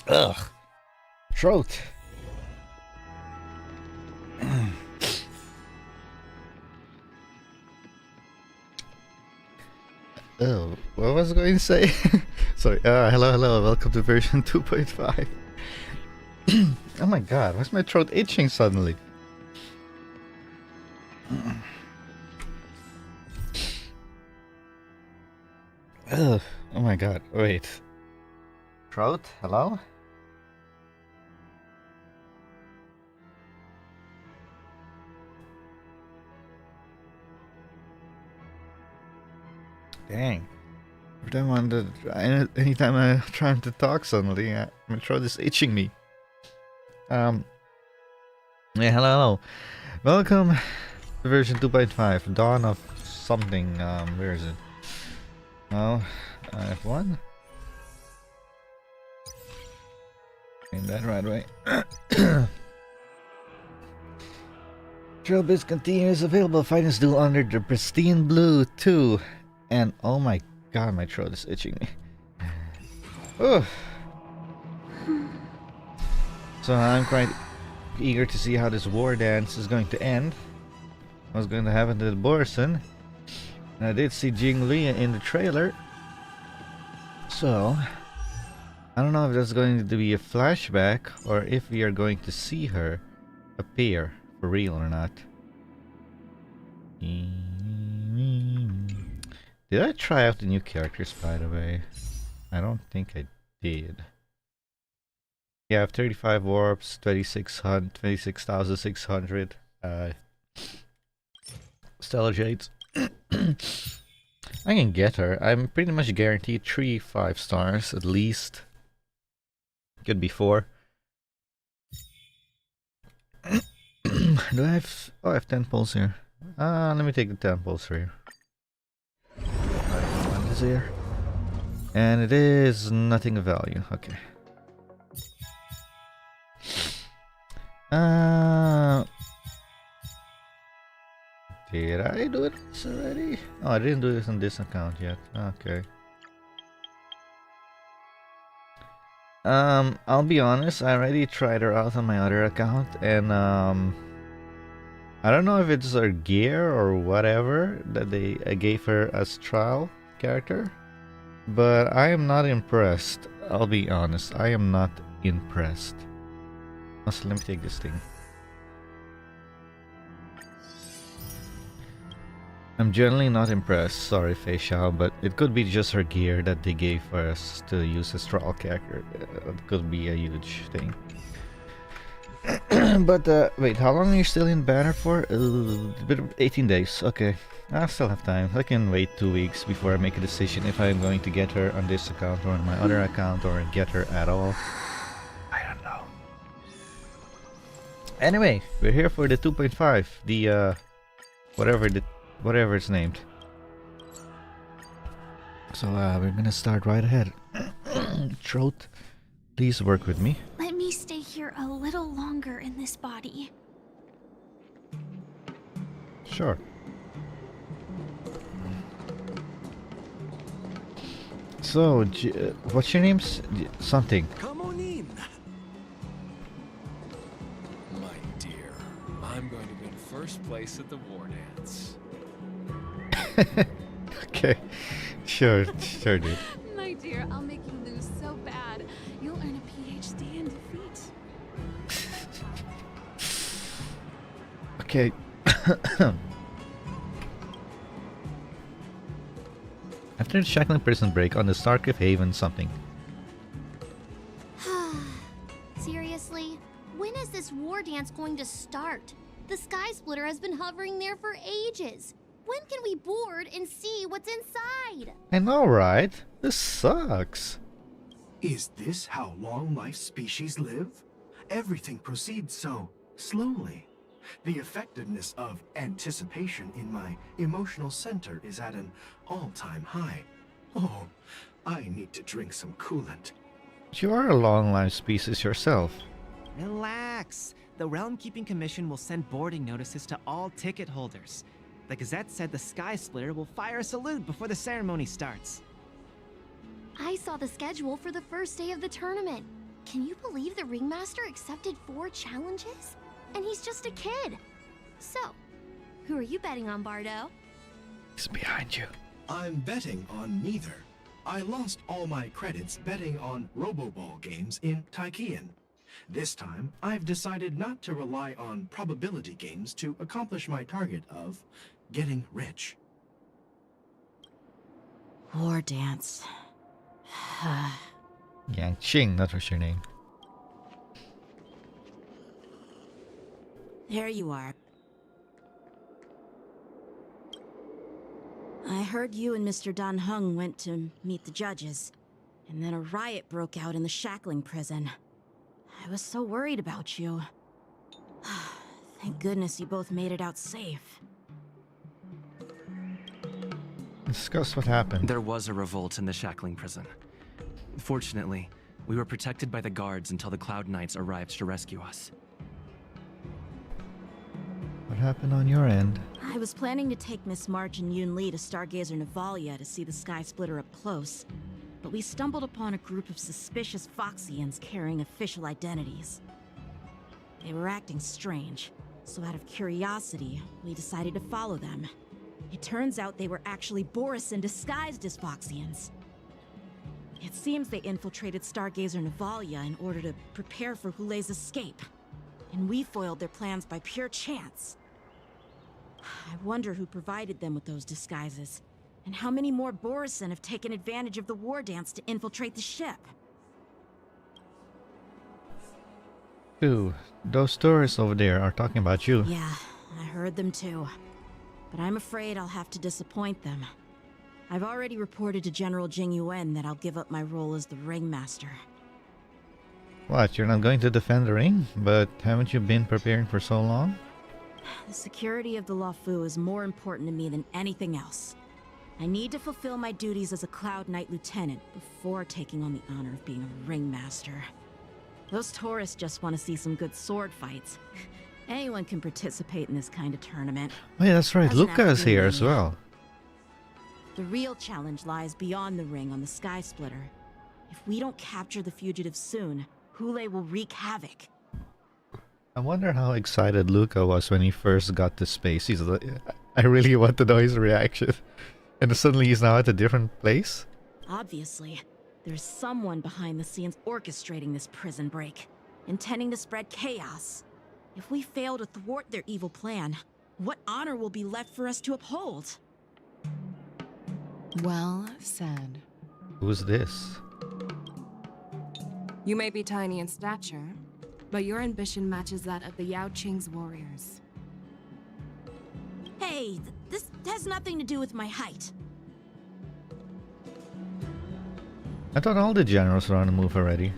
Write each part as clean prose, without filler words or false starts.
Ugh. Throat. Oh, what was I going to say? Sorry. Hello. Welcome to version 2.5. Oh my god, why's my throat itching suddenly? Ugh. Oh my god, wait. Throat? Hello? Dang. Anytime I'm trying to talk suddenly, my throat is itching me. Yeah, hello. Welcome to version 2.5, Dawn of something. Where is it? Oh, F1? Ain't that right way? Trailbits continues available. Finest duel under the pristine blue too. And oh my god, my throat is itching me. Oh. So I'm quite eager to see how this Wardance is going to end. What's going to happen to the Borson. And I did see Jing Li in the trailer. So I don't know if that's going to be a flashback or if we are going to see her appear for real or not. Did I try out the new characters, by the way? I don't think I did. Yeah, I have 35 warps, 26,600 Stellar Jades. I can get her. I'm pretty much guaranteed 3 5 stars at least. Could be 4. Do I have... Oh, I have 10 pulls here. Let me take the 10 pulls here. What is here? And it is nothing of value. Okay. Did I do this already? Oh, I didn't do this on this account yet. Okay. I'll be honest, I already tried her out on my other account, and I don't know if it's her gear or whatever that they gave her as trial character, but I am not impressed. I'll be honest, I am not impressed. So let me take this thing. I'm generally not impressed, sorry Xianzhou, but it could be just her gear that they gave us to use as trial character. It could be a huge thing. But wait, how long are you still in banner for? 18 days, okay. I still have time. I can wait 2 weeks before I make a decision if I'm going to get her on this account or on my other account or get her at all. I don't know. Anyway, we're here for the 2.5, the whatever it's named. So we're gonna start right ahead. Throat, please work with me. Let me stay here a little longer in this body. Sure. So, what's your name? Something. Come on in. My dear, I'm going to win first place at the Wardance. Okay. Sure, dude. My dear, I'll make you lose so bad. You'll earn a PhD in defeat. Okay. After the Shackling Prison break on the Starcliff Haven something. Seriously? When is this Wardance going to start? The Sky Splitter has been hovering there for ages. When can we board and see what's inside? I know, right? This sucks. Is this how long life species live? Everything proceeds so slowly. The effectiveness of anticipation in my emotional center is at an all-time high. Oh, I need to drink some coolant. You are a long-life species yourself. Relax. The Realm Keeping Commission will send boarding notices to all ticket holders. The Gazette said the Sky Splitter will fire a salute before the ceremony starts. I saw the schedule for the first day of the tournament. Can you believe the ringmaster accepted 4 challenges? And he's just a kid. So, who are you betting on, Bardo? He's behind you. I'm betting on neither. I lost all my credits betting on Roboball games in Taikian. This time, I've decided not to rely on probability games to accomplish my target of getting rich. Wardance. Yanqing, that was your name. There you are. I heard you and Mr. Dan Heng went to meet the judges, and then a riot broke out in the Shackling Prison. I was so worried about you. Thank goodness you both made it out safe. Discuss what happened. There was a revolt in the Shackling Prison. Fortunately, we were protected by the guards until the Cloud Knights arrived to rescue us. What happened on your end? I was planning to take Miss March and Yun Li to Stargazer Navalia to see the Sky Splitter up close, but we stumbled upon a group of suspicious Foxians carrying official identities. They were acting strange, so out of curiosity, we decided to follow them. It turns out they were actually Borisin disguised as Foxians. It seems they infiltrated Stargazer Navalia in order to prepare for Hulei's escape, and we foiled their plans by pure chance. I wonder who provided them with those disguises, and how many more Borisin have taken advantage of the Wardance to infiltrate the ship. Ooh, those tourists over there are talking about you. Yeah, I heard them too. But I'm afraid I'll have to disappoint them. I've already reported to General Jing Yuan that I'll give up my role as the ringmaster. What, you're not going to defend the ring? But haven't you been preparing for so long? The security of the Luofu is more important to me than anything else. I need to fulfill my duties as a Cloud Knight Lieutenant before taking on the honor of being a ringmaster. Those tourists just want to see some good sword fights. Anyone can participate in this kind of tournament. Oh yeah, that's right, Doesn't have to Luca's be here me. as well. The real challenge lies beyond the ring on the Sky Splitter. If we don't capture the fugitives soon, Hulei will wreak havoc. I wonder how excited Luca was when he first got to space. He's like, I really want to know his reaction. And suddenly he's now at a different place? Obviously, there's someone behind the scenes orchestrating this prison break, intending to spread chaos. If we fail to thwart their evil plan, what honor will be left for us to uphold? Well said. Who's this? You may be tiny in stature, but your ambition matches that of the Yanqing's warriors. Hey, this has nothing to do with my height. I thought all the generals were on the move already.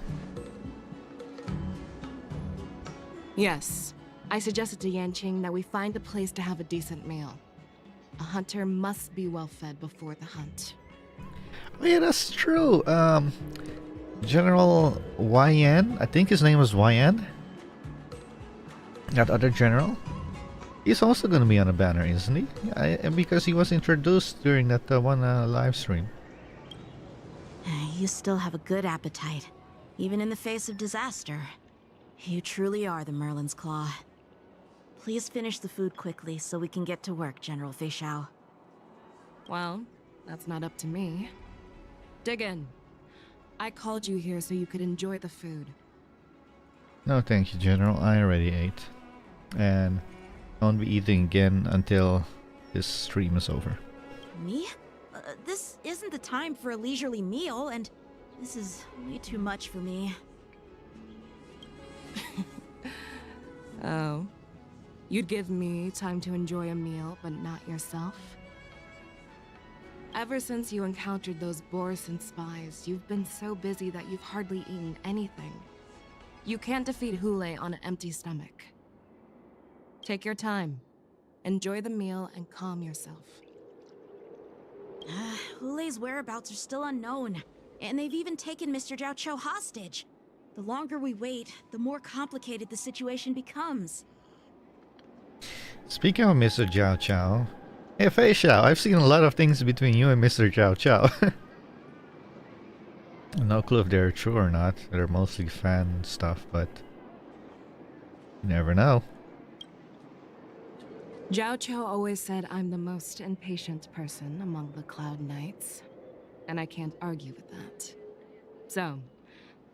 Yes, I suggested to Yanqing that we find a place to have a decent meal. A hunter must be well fed before the hunt. Oh yeah, that's true. General YN, I think his name was YN. That other general. He's also going to be on a banner, isn't he? Yeah, because he was introduced during that one live stream. You still have a good appetite, even in the face of disaster. You truly are the Merlin's Claw. Please finish the food quickly so we can get to work, General Feixiao. Well, that's not up to me. Dig in. I called you here so you could enjoy the food. No, thank you, General. I already ate. And I won't be eating again until this stream is over. Me? This isn't the time for a leisurely meal, and this is way too much for me. Oh. You'd give me time to enjoy a meal, but not yourself? Ever since you encountered those Borisin spies, you've been so busy that you've hardly eaten anything. You can't defeat Hulei on an empty stomach. Take your time. Enjoy the meal and calm yourself. Hulei's whereabouts are still unknown, and they've even taken Mr. Zhao Chou hostage. The longer we wait, the more complicated the situation becomes. Speaking of Mr. Zhao Chao, hey Fei Xiao, I've seen a lot of things between you and Mr. Zhao Chao. No clue if they're true or not. They're mostly fan stuff, but you never know. Xianzhou always said I'm the most impatient person among the Cloud Knights, and I can't argue with that. So,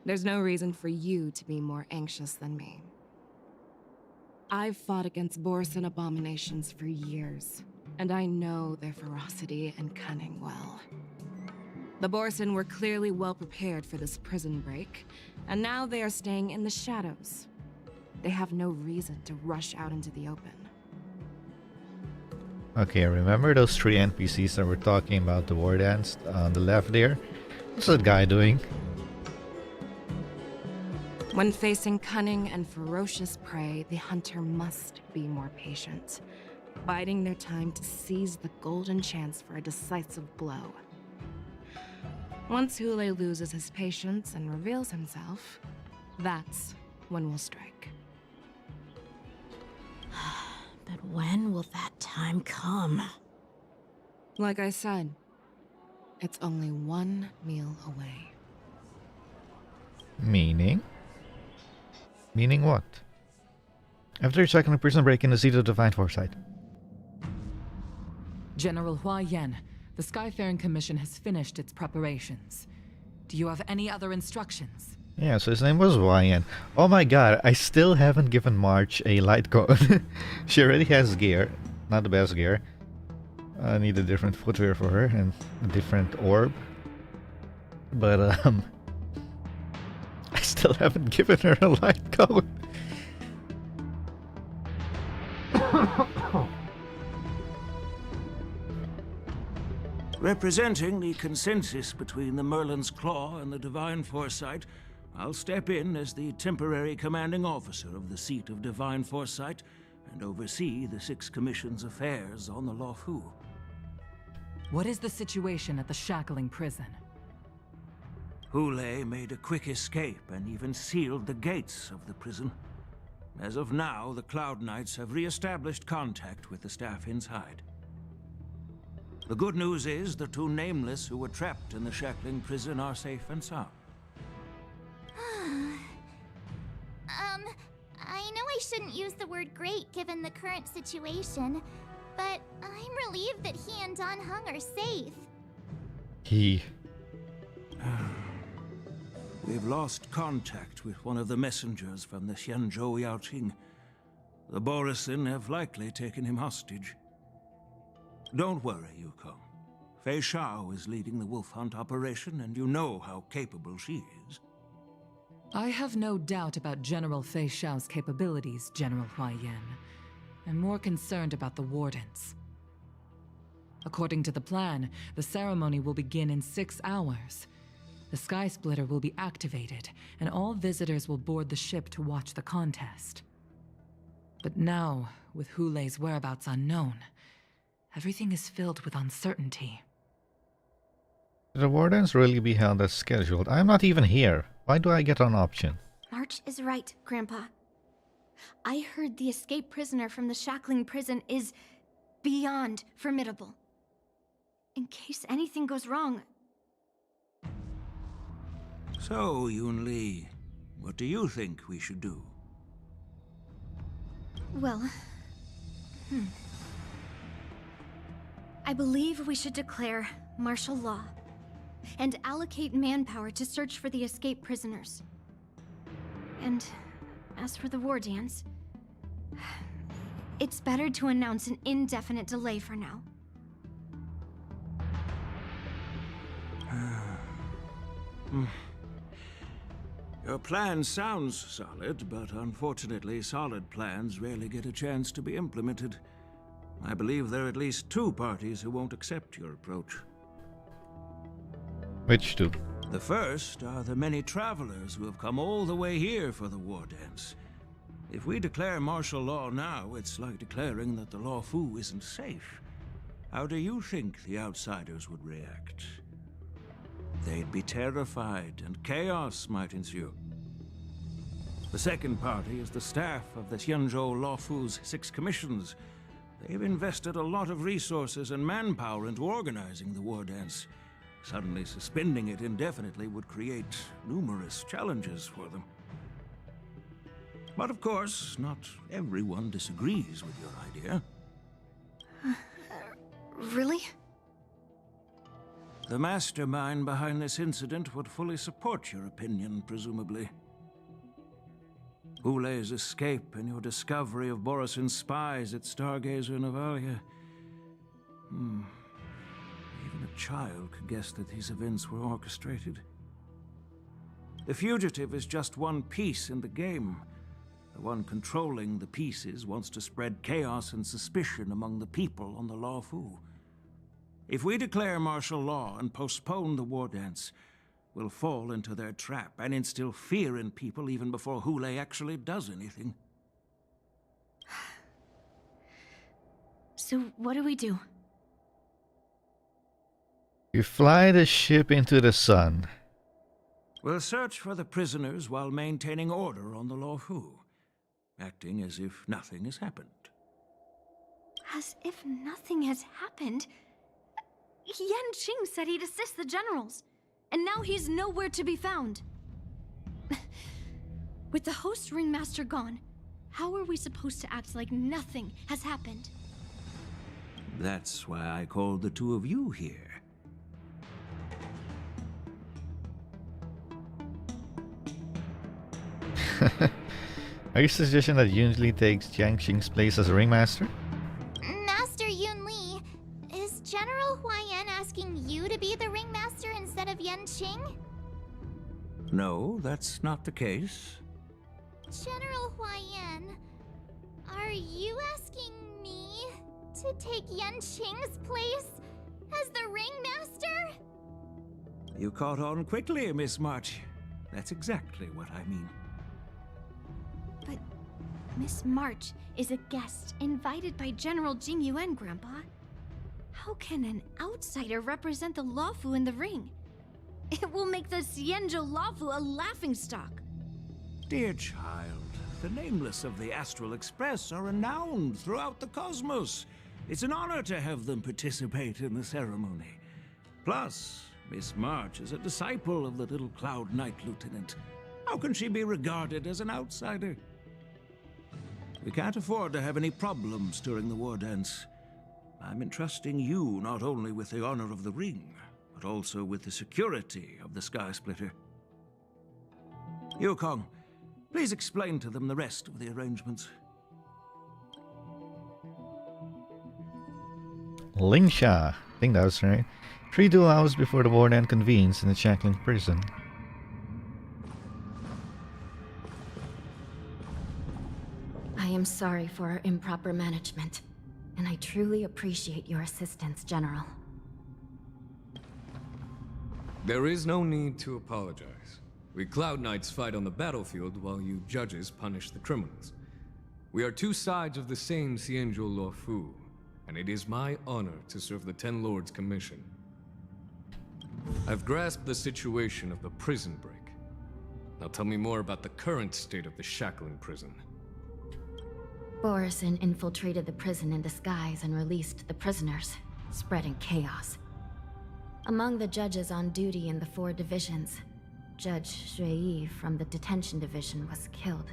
there's no reason for you to be more anxious than me. I've fought against Borson abominations for years, and I know their ferocity and cunning well. The Borson were clearly well prepared for this prison break, and now they are staying in the shadows. They have no reason to rush out into the open. Okay, remember those 3 NPCs that we're talking about, the Wardance on the left there? What's that guy doing? When facing cunning and ferocious prey, the hunter must be more patient, biding their time to seize the golden chance for a decisive blow. Once Hule loses his patience and reveals himself, that's when we'll strike. But when will that time come? Like I said, it's only 1 meal away. Meaning? Meaning what? After Shackling Prison break in the seat of Divine Foresight. General Hua Yan, the Skyfaring Commission has finished its preparations. Do you have any other instructions? Yeah, so his name was Ryan. Oh my god, I still haven't given March a light code. She already has gear. Not the best gear. I need a different footwear for her and a different orb. But, I still haven't given her a light code. Representing the consensus between the Merlin's Claw and the Divine Foresight, I'll step in as the temporary commanding officer of the seat of Divine Foresight and oversee the 6 Commission's affairs on the Luofu. What is the situation at the Shackling Prison? Hule made a quick escape and even sealed the gates of the prison. As of now, the Cloud Knights have re-established contact with the staff inside. The good news is the 2 Nameless who were trapped in the Shackling Prison are safe and sound. I know I shouldn't use the word great given the current situation, but I'm relieved that he and Dan Heng are safe. We've lost contact with one of the messengers from the Xianzhou Yanqing. The Borison have likely taken him hostage. Don't worry, Yukong. Fei Shao is leading the wolf hunt operation, and you know how capable she is. I have no doubt about General Fei Shao's capabilities, General Hua Yan. I'm more concerned about the Wardance. According to the plan, the ceremony will begin in 6 hours. The Sky Splitter will be activated, and all visitors will board the ship to watch the contest. But now, with Hule's whereabouts unknown, everything is filled with uncertainty. The Wardens really be held as scheduled. I'm not even here. Why do I get an option? March is right, Grandpa. I heard the escaped prisoner from the Shackling Prison is beyond formidable. In case anything goes wrong. So, Yunli, what do you think we should do? Well, I believe we should declare martial law and allocate manpower to search for the escaped prisoners. And as for the Wardance, it's better to announce an indefinite delay for now. Your plan sounds solid, but unfortunately solid plans rarely get a chance to be implemented. I believe there are at least 2 parties who won't accept your approach. Which 2? The first are the many travelers who have come all the way here for the Wardance. If we declare martial law now, it's like declaring that the Luofu isn't safe. How do you think the outsiders would react? They'd be terrified, and chaos might ensue. The second party is the staff of the Xianzhou Luofu's 6 commissions. They've invested a lot of resources and manpower into organizing the Wardance. Suddenly suspending it indefinitely would create numerous challenges for them. But of course, not everyone disagrees with your idea. Really? The mastermind behind this incident would fully support your opinion, presumably. Hule's escape and your discovery of Borison's spies at Stargazer Navalia. Even a child could guess that these events were orchestrated. The fugitive is just one piece in the game. The one controlling the pieces wants to spread chaos and suspicion among the people on the Luofu. If we declare martial law and postpone the war dance, we'll fall into their trap and instill fear in people even before Hule actually does anything. So what do we do? You fly the ship into the sun. We'll search for the prisoners while maintaining order on the Luofu, acting as if nothing has happened. As if nothing has happened? Yanqing said he'd assist the generals, and now he's nowhere to be found. With the host ringmaster gone, how are we supposed to act like nothing has happened? That's why I called the two of you here. Are you suggesting that Yunli takes Yanqing's place as a ringmaster? Master Yunli, is General Huaiyan asking you to be the ringmaster instead of Yanqing? No, that's not the case. General Huaiyan, are you asking me to take Yanqing's place as the ringmaster? You caught on quickly, Miss March. That's exactly what I mean. But Miss March is a guest invited by General Jing Yuan, Grandpa. How can an outsider represent the Luofu in the ring? It will make the Xianzhou Luofu a laughingstock. Dear child, the nameless of the Astral Express are renowned throughout the cosmos. It's an honor to have them participate in the ceremony. Plus, Miss March is a disciple of the little Cloud Knight Lieutenant. How can she be regarded as an outsider? We can't afford to have any problems during the war dance. I'm entrusting you not only with the honor of the ring, but also with the security of the Sky Splitter. Yukong, please explain to them the rest of the arrangements. Lingsha, I think that was right. 3 dual hours before the war then convenes in the Shackling Prison. I am sorry for our improper management, and I truly appreciate your assistance, General. There is no need to apologize. We Cloud Knights fight on the battlefield while you judges punish the criminals. We are two sides of the same Xianzhou Luofu, and it is my honor to serve the Ten Lords' commission. I've grasped the situation of the prison break. Now tell me more about the current state of the Shackling Prison. Borison infiltrated the prison in disguise and released the prisoners, spreading chaos. Among the judges on duty in the 4 divisions, Judge Shui from the detention division was killed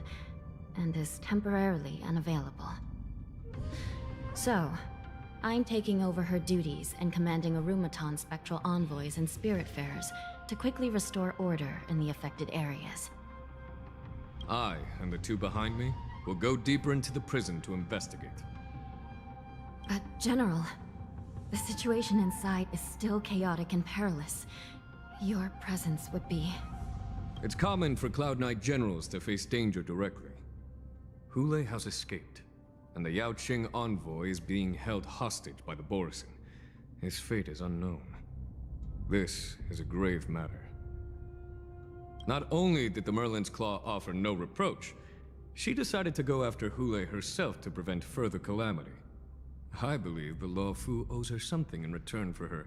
and is temporarily unavailable. So, I'm taking over her duties and commanding Arumaton spectral envoys and spiritfarers to quickly restore order in the affected areas. I and the 2 behind me will go deeper into the prison to investigate. But, General, the situation inside is still chaotic and perilous. Your presence would be... It's common for Cloud Knight generals to face danger directly. Hule has escaped, and the Yaoqing envoy is being held hostage by the Borison. His fate is unknown. This is a grave matter. Not only did the Merlin's Claw offer no reproach, she decided to go after Hule herself to prevent further calamity. I believe the Luofu owes her something in return for her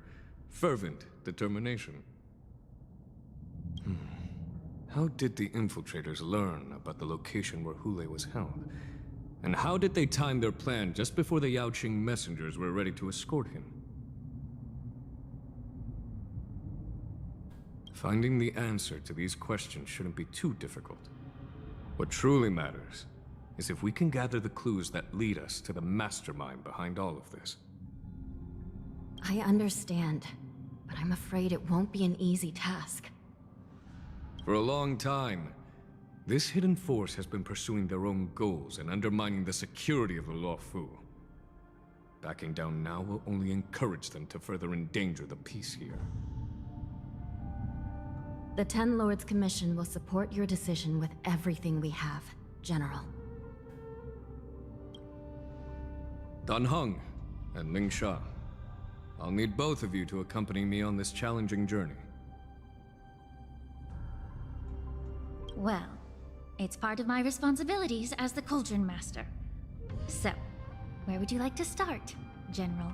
fervent determination. How did the infiltrators learn about the location where Hule was held? And how did they time their plan just before the Yaoqing messengers were ready to escort him? Finding the answer to these questions shouldn't be too difficult. What truly matters is if we can gather the clues that lead us to the mastermind behind all of this. I understand, but I'm afraid it won't be an easy task. For a long time, this hidden force has been pursuing their own goals and undermining the security of the Luofu. Backing down now will only encourage them to further endanger the peace here. The Ten Lords Commission will support your decision with everything we have, General. Dan Heng and Ling Sha, I'll need both of you to accompany me on this challenging journey. Well, it's part of my responsibilities as the Cauldron Master. So, where would you like to start, General?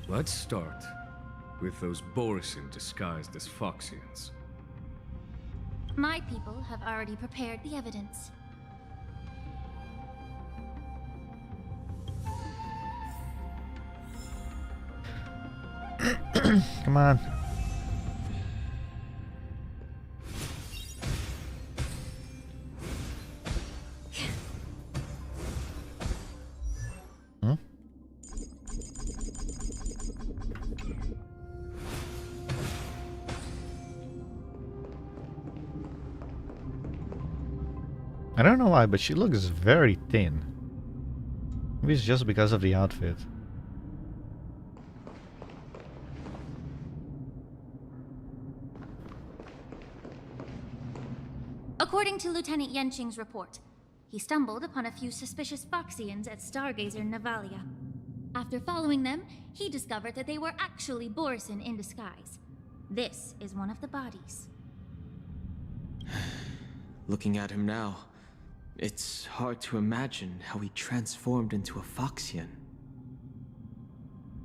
Let's start with those Borisin disguised as Foxians. My people have already prepared the evidence. Come on. Hmm? I don't know why, but she looks very thin. Maybe it's just because of the outfit. According to Lieutenant Yanqing's report, he stumbled upon a few suspicious Foxians at Stargazer Navalia. After following them, he discovered that they were actually Borisin in disguise. This is one of the bodies. Looking at him now, it's hard to imagine how he transformed into a Foxian.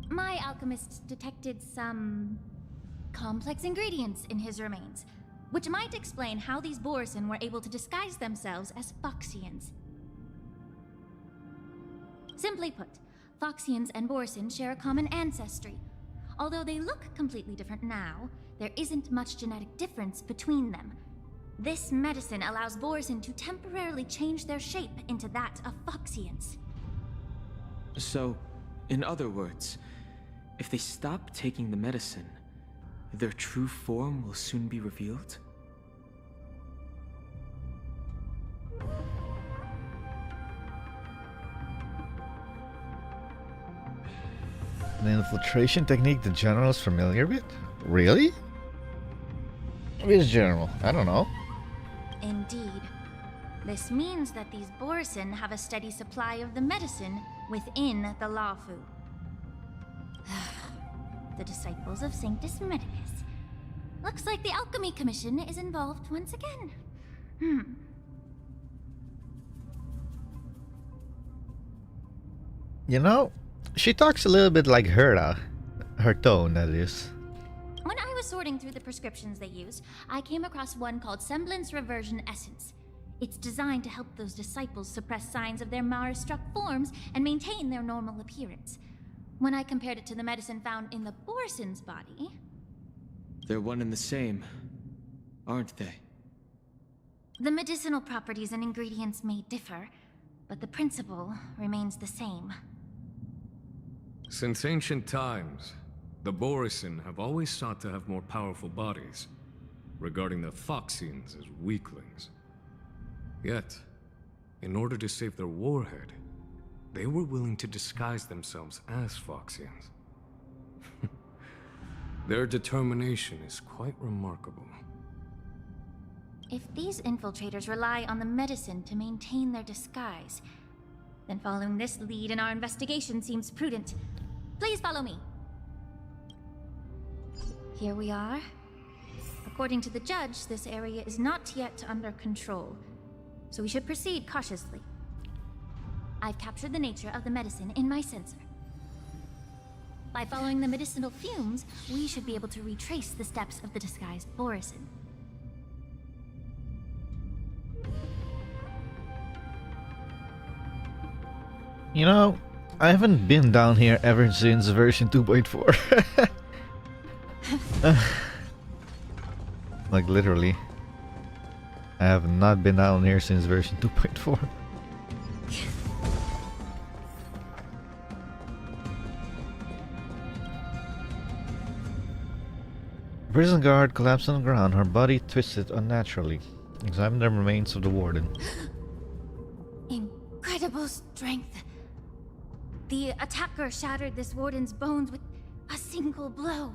My alchemists detected some complex ingredients in his remains, which might explain how these Borisin were able to disguise themselves as Foxians. Simply put, Foxians and Borisin share a common ancestry. Although they look completely different now, there isn't much genetic difference between them. This medicine allows Borisin to temporarily change their shape into that of Foxians. So, in other words, if they stop taking the medicine, their true form will soon be revealed? An infiltration technique the General is familiar with? Really? Which General? I don't know. Indeed. This means that these Borisin have a steady supply of the medicine within the Luofu. The disciples of Sanctus Medicus. Looks like the Alchemy Commission is involved once again. You know, she talks a little bit like Herta. Her tone, that is. When I was sorting through the prescriptions they use, I came across one called Semblance Reversion Essence. It's designed to help those disciples suppress signs of their Mara-struck forms and maintain their normal appearance. When I compared it to the medicine found in the Borisin's body... They're one and the same, aren't they? The medicinal properties and ingredients may differ, but the principle remains the same. Since ancient times, the Borisin have always sought to have more powerful bodies, regarding the Foxians as weaklings. Yet, in order to save their warhead, they were willing to disguise themselves as Foxians. Their determination is quite remarkable. If these infiltrators rely on the medicine to maintain their disguise, then following this lead in our investigation seems prudent. Please follow me. Here we are. According to the judge, this area is not yet under control, so we should proceed cautiously. I've captured the nature of the medicine in my sensor. By following the medicinal fumes, we should be able to retrace the steps of the disguised Borisin. You know, I haven't been down here ever since version 2.4. Like literally. I have not been down here since version 2.4. Prison guard collapsed on the ground, her body twisted unnaturally. Examine the remains of the warden. Incredible strength. The attacker shattered this warden's bones with a single blow.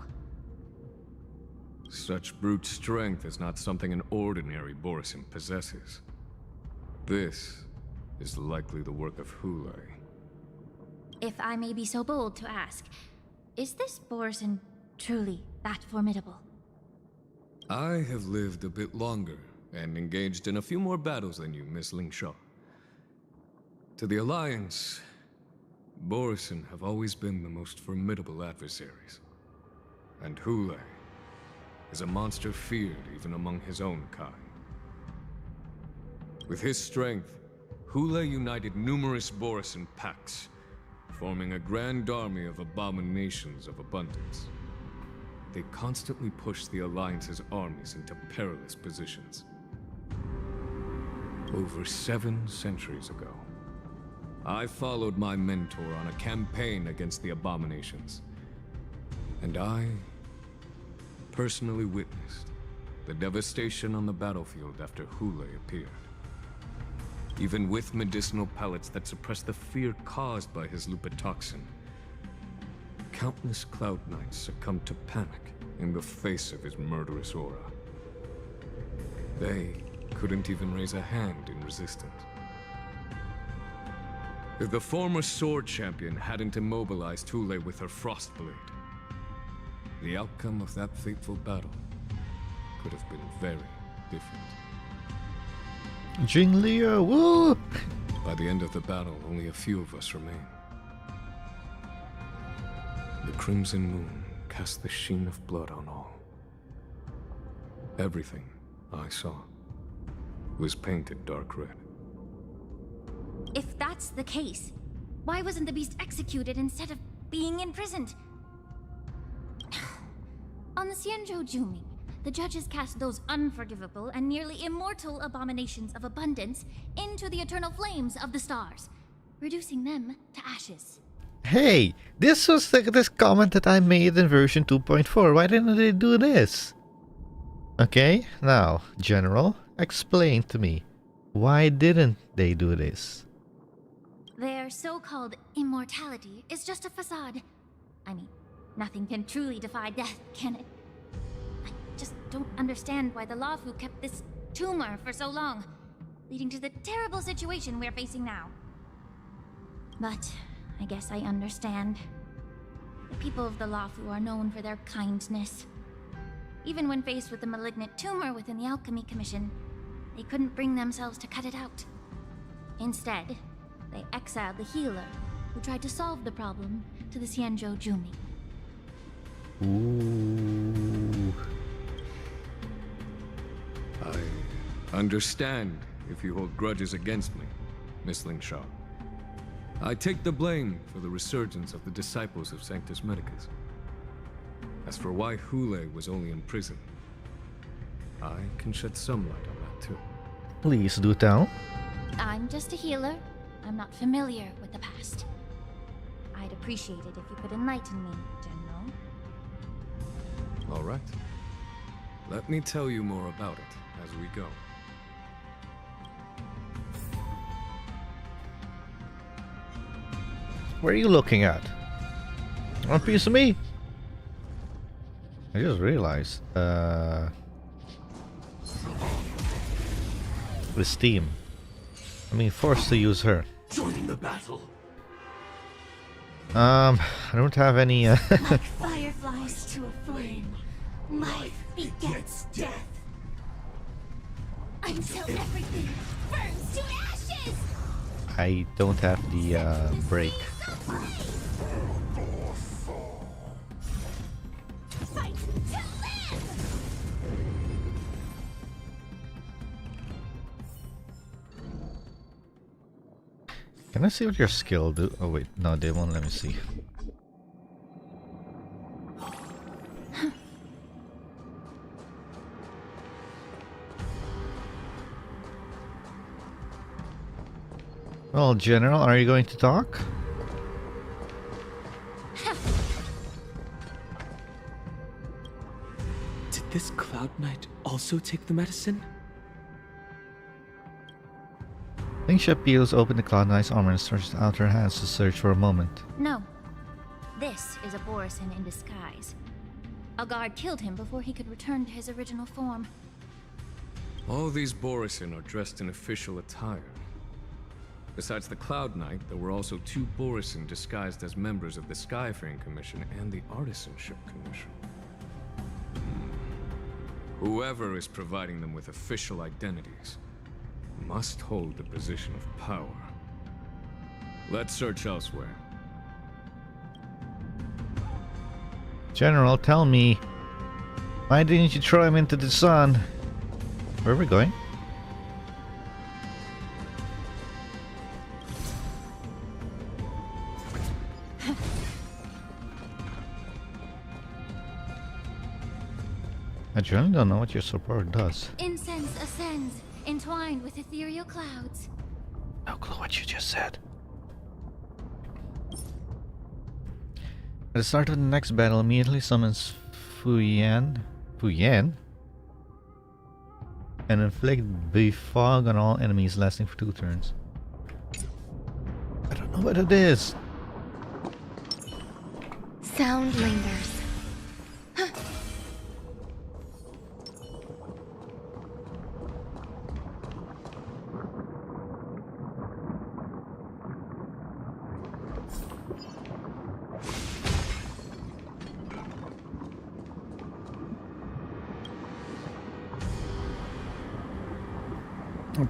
Such brute strength is not something an ordinary Borisin possesses. This is likely the work of Hule. If I may be so bold to ask, is this Borisin truly that formidable? I have lived a bit longer and engaged in a few more battles than you, Miss Lingshaw. To the Alliance, Borisin have always been the most formidable adversaries. And Hule is a monster feared even among his own kind. With his strength, Hule united numerous Borisin packs, forming a grand army of abominations of abundance. They constantly push the Alliance's armies into perilous positions. Over 7 centuries ago, I followed my mentor on a campaign against the abominations. And I personally witnessed the devastation on the battlefield after Hule appeared. Even with medicinal pellets that suppressed the fear caused by his lupitoxin, countless Cloud Knights succumbed to panic in the face of his murderous aura. They couldn't even raise a hand in resistance. If the former sword champion hadn't immobilized Hule with her Frostblade, the outcome of that fateful battle could have been very different. Jinglia, woo! By the end of the battle, only a few of us remained. The crimson moon cast the sheen of blood on all. Everything I saw was painted dark red. If that's the case, why wasn't the beast executed instead of being imprisoned? On the Xianzhou Juming, the judges cast those unforgivable and nearly immortal abominations of abundance into the eternal flames of the stars, reducing them to ashes. Hey, this was this comment that I made in version 2.4. Why didn't they do this? Okay, now, General, explain to me. Why didn't they do this? Their so-called immortality is just a facade. I mean, nothing can truly defy death, can it? I just don't understand why the Laofu kept this tumor for so long, leading to the terrible situation we're facing now. But I guess I understand. The people of the Laofu are known for their kindness. Even when faced with the malignant tumor within the Alchemy Commission, they couldn't bring themselves to cut it out. Instead, they exiled the healer, who tried to solve the problem, to the Xianzhou Juming. Ooh. I understand if you hold grudges against me, Miss Lingshaw. I take the blame for the resurgence of the disciples of Sanctus Medicus. As for why Hule was only in prison, I can shed some light on that too. Please do tell. I'm just a healer. I'm not familiar with the past. I'd appreciate it if you could enlighten me, General. All right. Let me tell you more about it as we go. What are you looking at? One piece of me? I just realized. With Steam. I mean, forced to use her. Joining the battle. I don't have any. Like fireflies to a flame, life begets death. Until everything burns to ashes. I don't have the break. Fight to live. Can I see what your skill do? Oh wait, no, they won't let me see. Well, General, are you going to talk? Did this Cloud Knight also take the medicine? Lingsha peels open the Cloud Knight's armor and stretches out her hands to search for a moment. No. This is a Borisin in disguise. A guard killed him before he could return to his original form. All these Borisin are dressed in official attire. Besides the Cloud Knight, there were also 2 Borisin disguised as members of the Skyfaring Commission and the Artisanship Commission. Whoever is providing them with official identities must hold the position of power. Let's search elsewhere. General, tell me, why didn't you throw him into the sun? Where are we going? I generally don't know what your support does. Incense ascends, entwined with ethereal clouds. No clue what you just said. At the start of the next battle, immediately summons Fuyan, and inflict befog on all enemies, lasting for 2 turns. I don't know what it is. Sound lingers.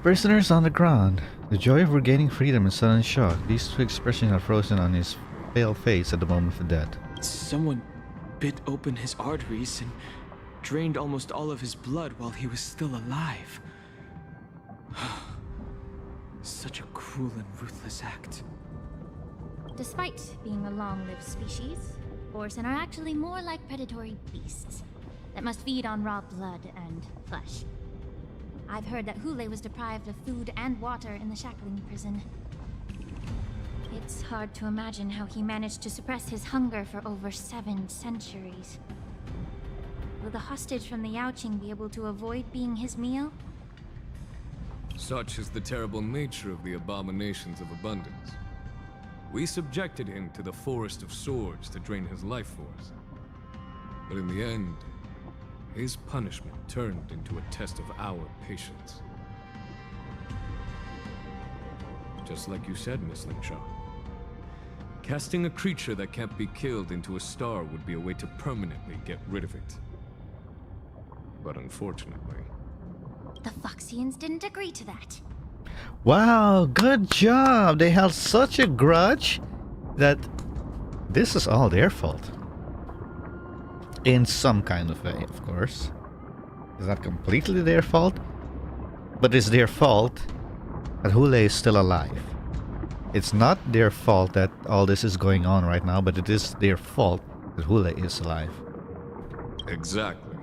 Prisoners on the ground. The joy of regaining freedom and sudden shock. These 2 expressions are frozen on his pale face at the moment of death. Someone bit open his arteries and drained almost all of his blood while he was still alive. Such a cruel and ruthless act. Despite being a long-lived species, Borisin are actually more like predatory beasts that must feed on raw blood and flesh. I've heard that Hule was deprived of food and water in the Shackling Prison. It's hard to imagine how he managed to suppress his hunger for over 7 centuries. Will the hostage from the Yanqing be able to avoid being his meal? Such is the terrible nature of the abominations of abundance. We subjected him to the Forest of Swords to drain his life force. But in the end, his punishment turned into a test of our patience. Just like you said, Miss Xianzhou. Casting a creature that can't be killed into a star would be a way to permanently get rid of it. But unfortunately... The Foxians didn't agree to that. Wow, good job! They held such a grudge that this is all their fault. In some kind of way, of course. It's not completely their fault, but it's their fault that Hule is still alive. It's not their fault that all this is going on right now, but it is their fault that Hule is alive. Exactly.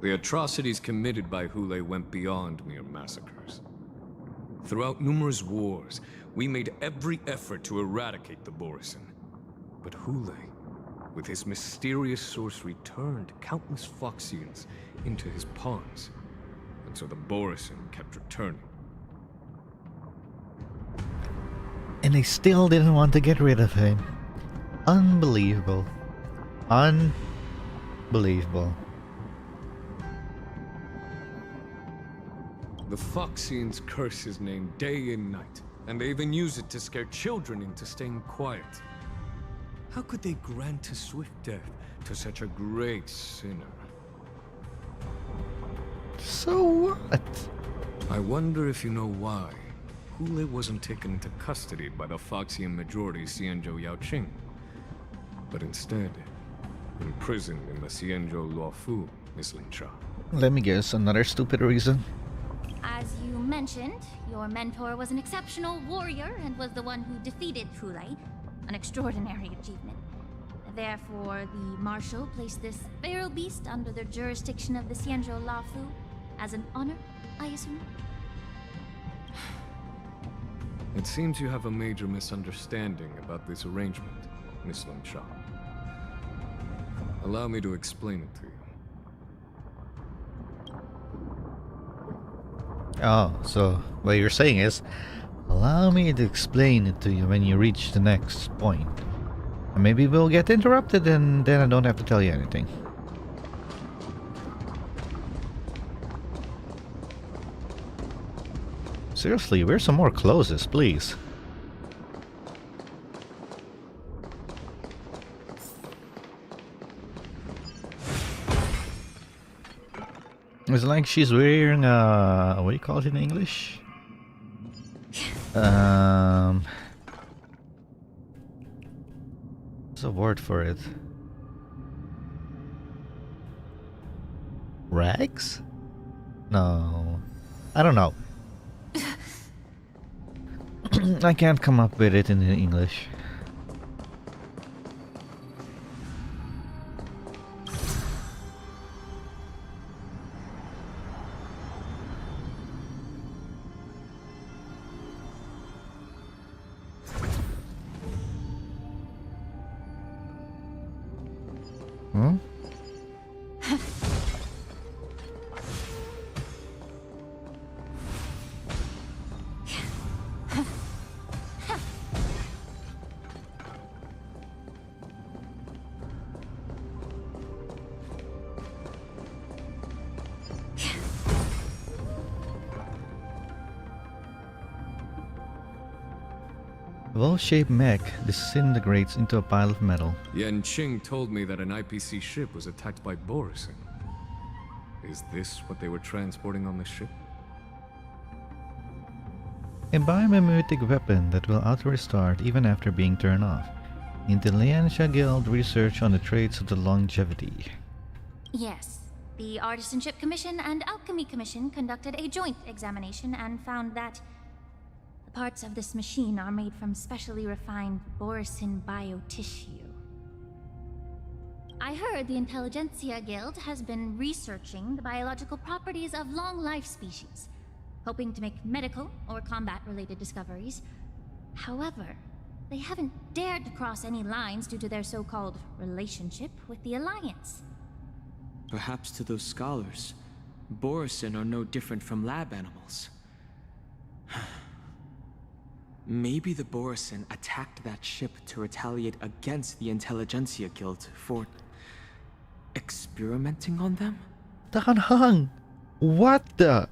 The atrocities committed by Hule went beyond mere massacres. Throughout numerous wars, we made every effort to eradicate the Borisin. But Hule, with his mysterious sorcery, turned countless Foxians into his pawns. And so the Borisin kept returning. And they still didn't want to get rid of him. Unbelievable. Unbelievable. The Foxians curse his name day and night, and they even use it to scare children into staying quiet. How could they grant a swift death to such a great sinner? So what? I wonder if you know why Hule wasn't taken into custody by the Foxian majority Xianzhou Yanqing, but instead imprisoned in the Xianzhou Luofu, Miss Xianzhou. Let me guess, another stupid reason? As you mentioned, your mentor was an exceptional warrior and was the one who defeated Hule, an extraordinary achievement. Therefore, the Marshal placed this feral beast under the jurisdiction of the Xianzhou Luofu as an honor, I assume? It seems you have a major misunderstanding about this arrangement, Miss Longsha. Allow me to explain it to you. Oh, so what you're saying is, allow me to explain it to you when you reach the next point. And maybe we'll get interrupted and then I don't have to tell you anything. Seriously, where's some more closes, please? It's like she's wearing what do you call it in English? There's a word for it. Rags? No. I don't know. I can't come up with it in English. Hmm? A well-shaped mech disintegrates into a pile of metal. Yanqing told me that an IPC ship was attacked by Borison. Is this what they were transporting on the ship? A biomimetic weapon that will auto-restart even after being turned off. Intelligentsia Guild research on the traits of the longevity. Yes. The Artisanship Commission and Alchemy Commission conducted a joint examination and found that the parts of this machine are made from specially refined Borison biotissue. I heard the Intelligentsia Guild has been researching the biological properties of long-life species, hoping to make medical or combat-related discoveries. However, they haven't dared to cross any lines due to their so-called relationship with the Alliance. Perhaps to those scholars, Borison are no different from lab animals. Maybe the Borison attacked that ship to retaliate against the Intelligentsia Guild for experimenting on them? Dan Heng! What the?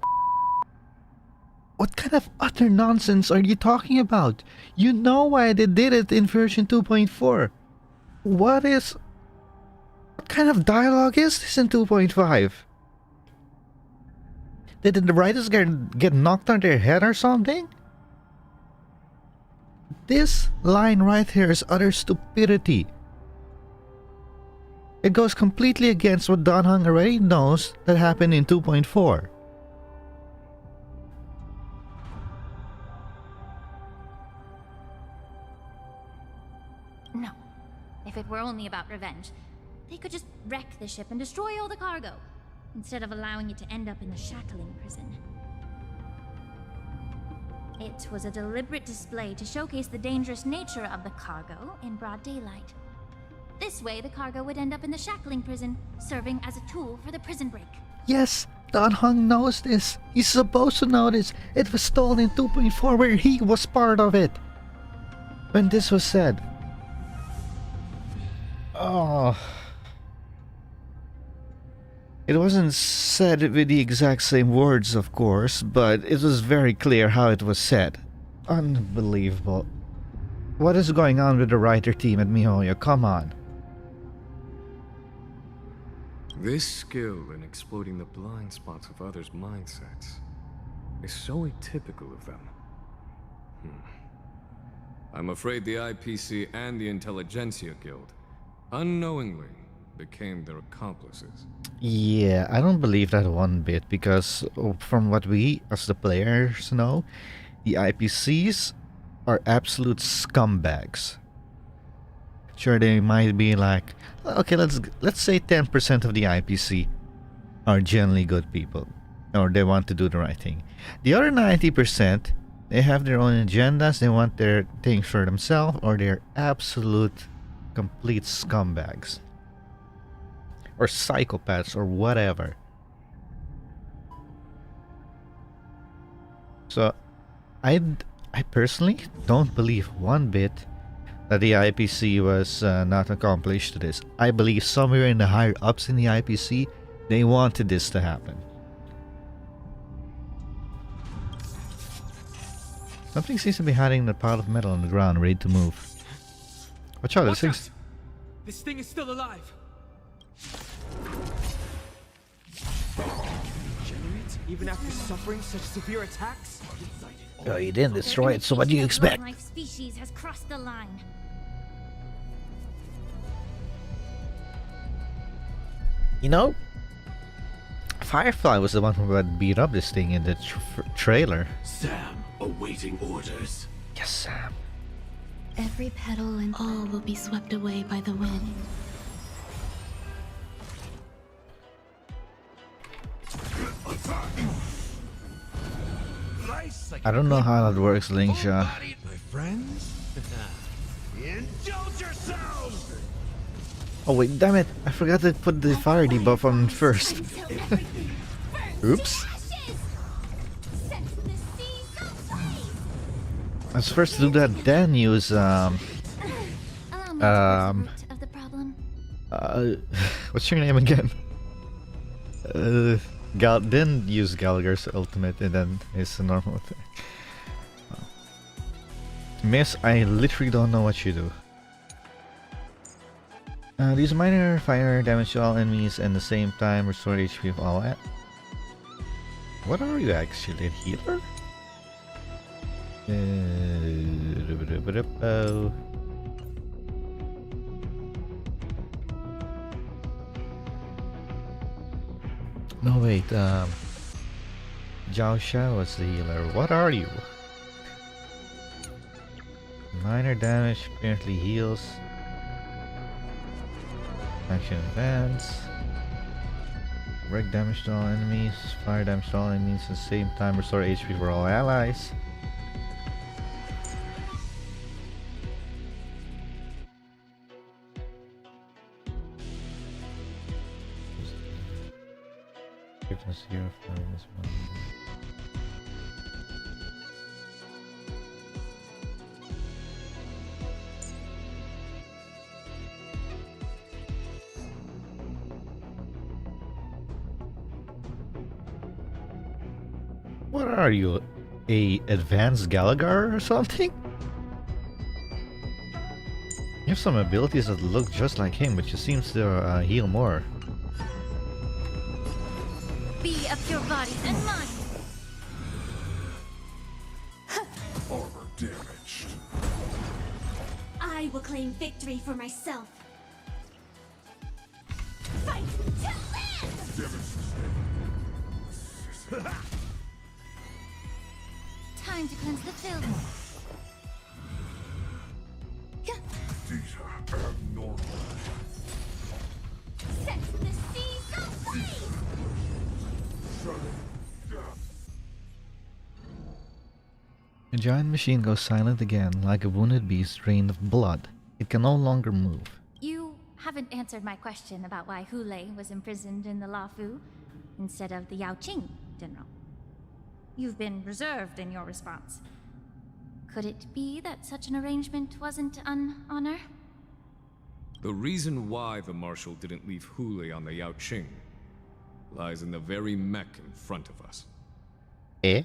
What kind of utter nonsense are you talking about? You know why they did it in version 2.4. What kind of dialogue is this in 2.5? Did the writers get knocked on their head or something? This line right here is utter stupidity. It goes completely against what Dan Heng already knows that happened in 2.4. No. If it were only about revenge, they could just wreck the ship and destroy all the cargo, instead of allowing it to end up in the Shackling Prison. It was a deliberate display to showcase the dangerous nature of the cargo in broad daylight. This way, the cargo would end up in the Shackling Prison, serving as a tool for the prison break. Yes, Dan Heng knows this. He's supposed to know this. It was stolen in 2.4 where he was part of it. When this was said. Oh. It wasn't said with the exact same words, of course, but it was very clear how it was said. Unbelievable. What is going on with the writer team at MiHoYo? Come on. This skill in exploiting the blind spots of others' mindsets is so atypical of them. I'm afraid the IPC and the Intelligentsia Guild unknowingly became their accomplices. Yeah, I don't believe that one bit because from what we as the players know, the IPCs are absolute scumbags. Sure, they might be like, okay, let's say 10% of the IPC are generally good people, or they want to do the right thing. The other 90% They have their own agendas, they want their things for themselves, or they're absolute, complete scumbags. Or psychopaths, or whatever. So, I personally don't believe one bit that the IPC was not accomplished to this. I believe somewhere in the higher ups in the IPC, they wanted this to happen. Something seems to be hiding in a pile of metal on the ground, ready to move. Watch out, This thing is still alive. Generates even after suffering such severe attacks? Oh, you didn't destroy it, so what do you expect? My species has crossed the line. You know, Firefly was the one who had beat up this thing in the trailer. Sam, awaiting orders. Yes, Sam. Every petal and all will be swept away by the wind. I don't know how that works, Lingsha. My friends? Indulge yourselves! Oh wait, damn it! I forgot to put the fire debuff on first. Oops. I was first to do that, then use what's your name again? Then use Gallagher's ultimate and then his normal thing. Miss, I literally don't know what you do. These minor fire damage to all enemies and at the same time restore HP of all at. What are you actually, a healer? No wait, Zhao Xiao was the healer. What are you? Minor damage apparently heals. Action advance. Wreck damage to all enemies. Fire damage to all enemies at the same time. Restore HP for all allies. Zero for this one. What are you? A advanced Gallagher or something? You have some abilities that look just like him, but you seem to heal more. Be of your body and mine. Armor damaged. I will claim victory for myself. Fight to live! Time to cleanse the field. Data abnormal. Set the seas aflame! The giant machine goes silent again, like a wounded beast drained of blood. It can no longer move. You haven't answered my question about why Hulei was imprisoned in the Lafu instead of the Yanqing, General. You've been reserved in your response. Could it be that such an arrangement wasn't an honor? The reason why the Marshal didn't leave Hulei on the Yanqing lies in the very mech in front of us. Eh?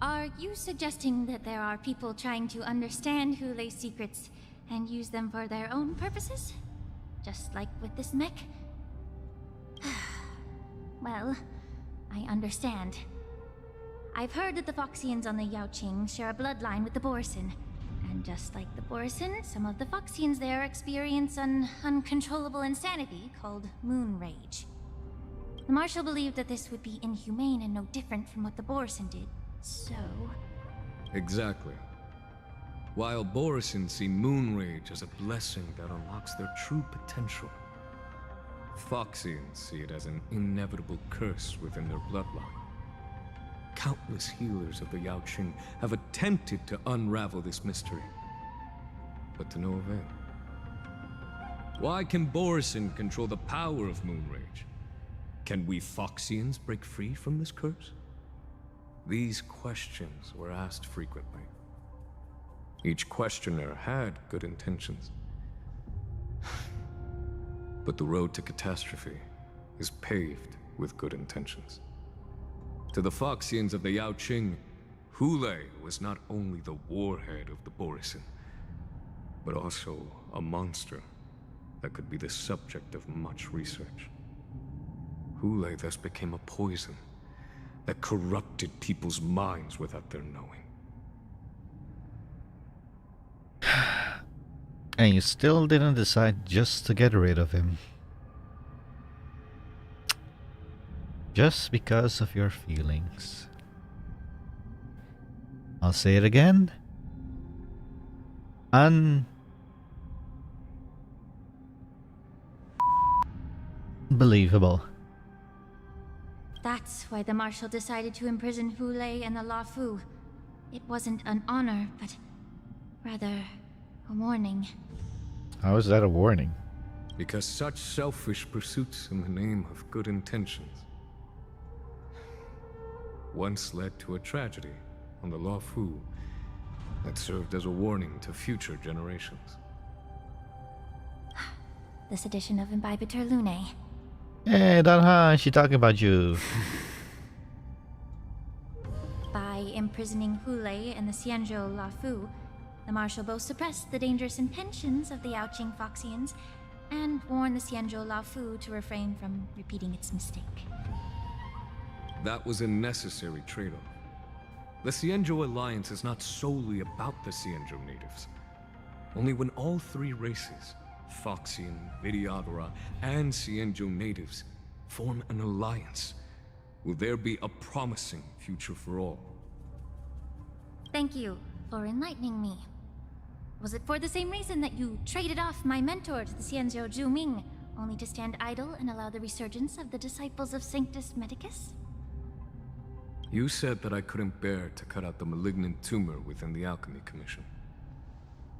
Are you suggesting that there are people trying to understand Hulei's secrets and use them for their own purposes? Just like with this mech? Well, I understand. I've heard that the Foxians on the Yanqing share a bloodline with the Borson. And just like the Borson, some of the Foxians there experience an uncontrollable insanity called moon rage. The Marshal believed that this would be inhumane and no different from what the Borson did, so... Exactly. While Borson see moon rage as a blessing that unlocks their true potential, Foxians see it as an inevitable curse within their bloodline. countless healers of the Yaoqing have attempted to unravel this mystery, but to no avail. Why can Borison control the power of Moonrage? Can we Foxians break free from this curse? These questions were asked frequently. Each questioner had good intentions. But the road to catastrophe is paved with good intentions. To the Foxians of the Yaoqing, Hule was not only the warhead of the Borison, but also a monster that could be the subject of much research. Hule thus became a poison that corrupted people's minds without their knowing. And you still didn't decide just to get rid of him. Just because of your feelings. I'll say it again. Unbelievable. That's why the Marshal decided to imprison Hule and the Lafu. It wasn't an honor, but rather a warning. How is that a warning? Because such selfish pursuits in the name of good intentions once led to a tragedy on the Lafu that served as a warning to future generations. This edition of Imbibitor Lune. Hey, Danhan, she talking about you. By imprisoning Hule and the Xianzhou Lafu, the Marshal both suppressed the dangerous intentions of the Yaoqing Foxians and warned the Xianzhou Lafu to refrain from repeating its mistake. That was a necessary trade-off. The Xianzhou alliance is not solely about the Xianzhou natives. Only when all three races, Foxian, Videodora, and Xianzhou natives, form an alliance, will there be a promising future for all. Thank you for enlightening me. Was it for the same reason that you traded off my mentor to the Xianzhou Zhuming, only to stand idle and allow the resurgence of the disciples of Sanctus Medicus? You said that I couldn't bear to cut out the malignant tumor within the Alchemy Commission,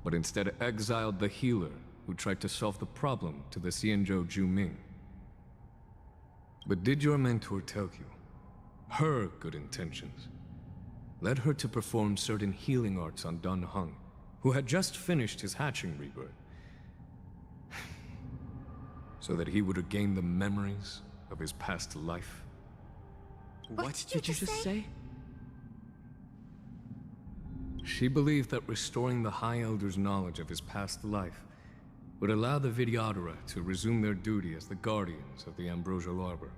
but instead exiled the healer who tried to solve the problem to the Xianzhou Zhuming. But did your mentor tell you her good intentions led her to perform certain healing arts on Dan Heng, who had just finished his hatching rebirth, so that he would regain the memories of his past life? What did you just say? She believed that restoring the High Elder's knowledge of his past life would allow the Videodora to resume their duty as the guardians of the Ambrosial Arbor,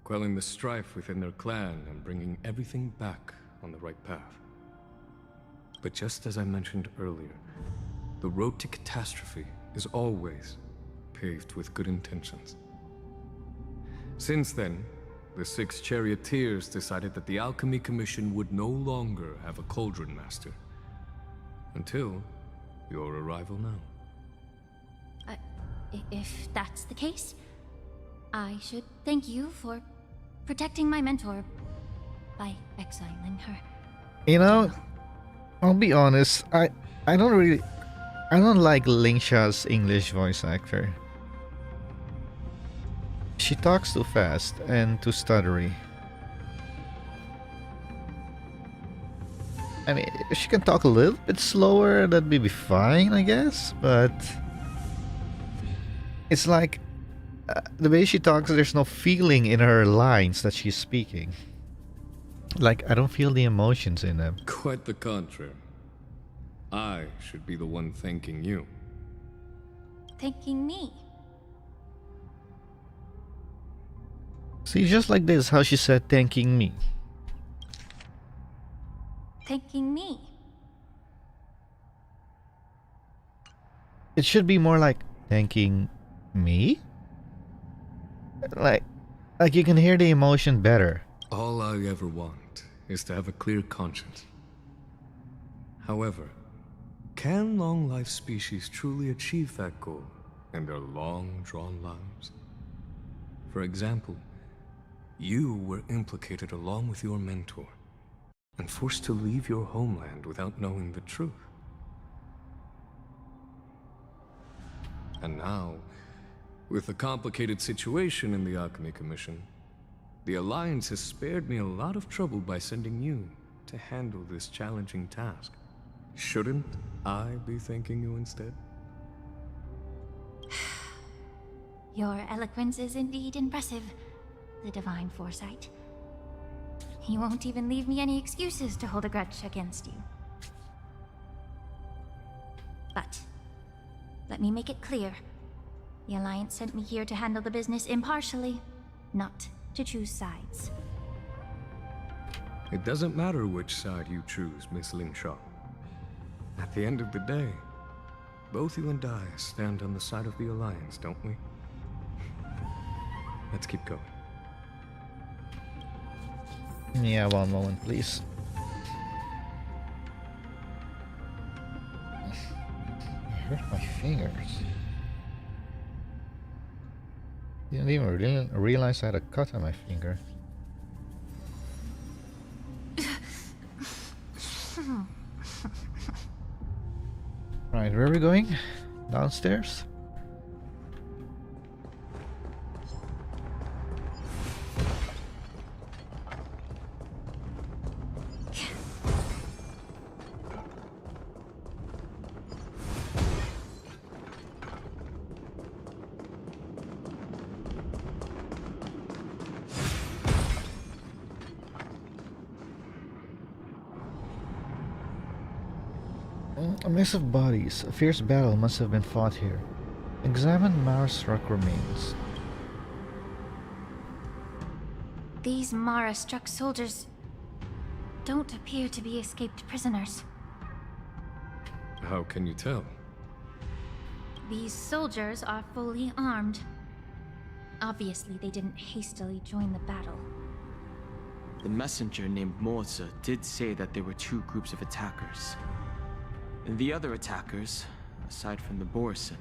quelling the strife within their clan and bringing everything back on the right path. But just as I mentioned earlier, the road to catastrophe is always paved with good intentions. Since then, the 6 charioteers decided that the Alchemy Commission would no longer have a cauldron master. Until your arrival now. If that's the case, I should thank you for protecting my mentor by exiling her. You know, I'll be honest, I don't like Lingsha's English voice actor. She talks too fast and too stuttery. I mean, if she can talk a little bit slower, that'd be fine, I guess. But it's like the way she talks, there's no feeling in her lines that she's speaking. Like, I don't feel the emotions in them. Quite the contrary. I should be the one thanking you. Thanking me? See, just like this, how she said thanking me. Thanking me? It should be more like thanking me? Like you can hear the emotion better. All I ever want is to have a clear conscience. However, can long-life species truly achieve that goal in their long-drawn lives? For example, You were implicated along with your mentor, and forced to leave your homeland without knowing the truth. And now, with the complicated situation in the Alchemy Commission, the Alliance has spared me a lot of trouble by sending you to handle this challenging task. Shouldn't I be thanking you instead? Your eloquence is indeed impressive, the divine foresight. You won't even leave me any excuses to hold a grudge against you. But let me make it clear. The Alliance sent me here to handle the business impartially, not to choose sides. It doesn't matter which side you choose, Miss Lingshaw. At the end of the day, both you and I stand on the side of the Alliance, don't we? Let's keep going. Yeah, one moment, please. I hurt my fingers. Didn't even realize I had a cut on my finger. Right, where are we going? Downstairs? A mess of bodies. A fierce battle must have been fought here. Examine Mara-struck remains. These Mara-struck soldiers don't appear to be escaped prisoners. How can you tell? These soldiers are fully armed. Obviously, they didn't hastily join the battle. The messenger named Moza did say that there were two groups of attackers. And the other attackers, aside from the Borison,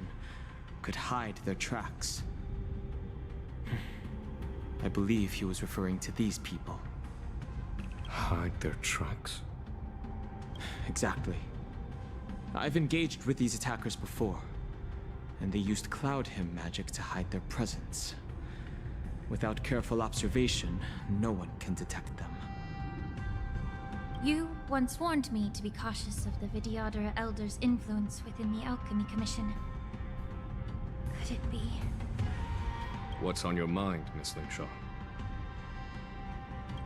could hide their tracks. I believe he was referring to these people. Hide their tracks? Exactly. I've engaged with these attackers before, and they used Cloud Hymn magic to hide their presence. Without careful observation, no one can detect them. You once warned me to be cautious of the Vidyadhara Elder's influence within the Alchemy Commission. Could it be? What's on your mind, Miss Lingshaw?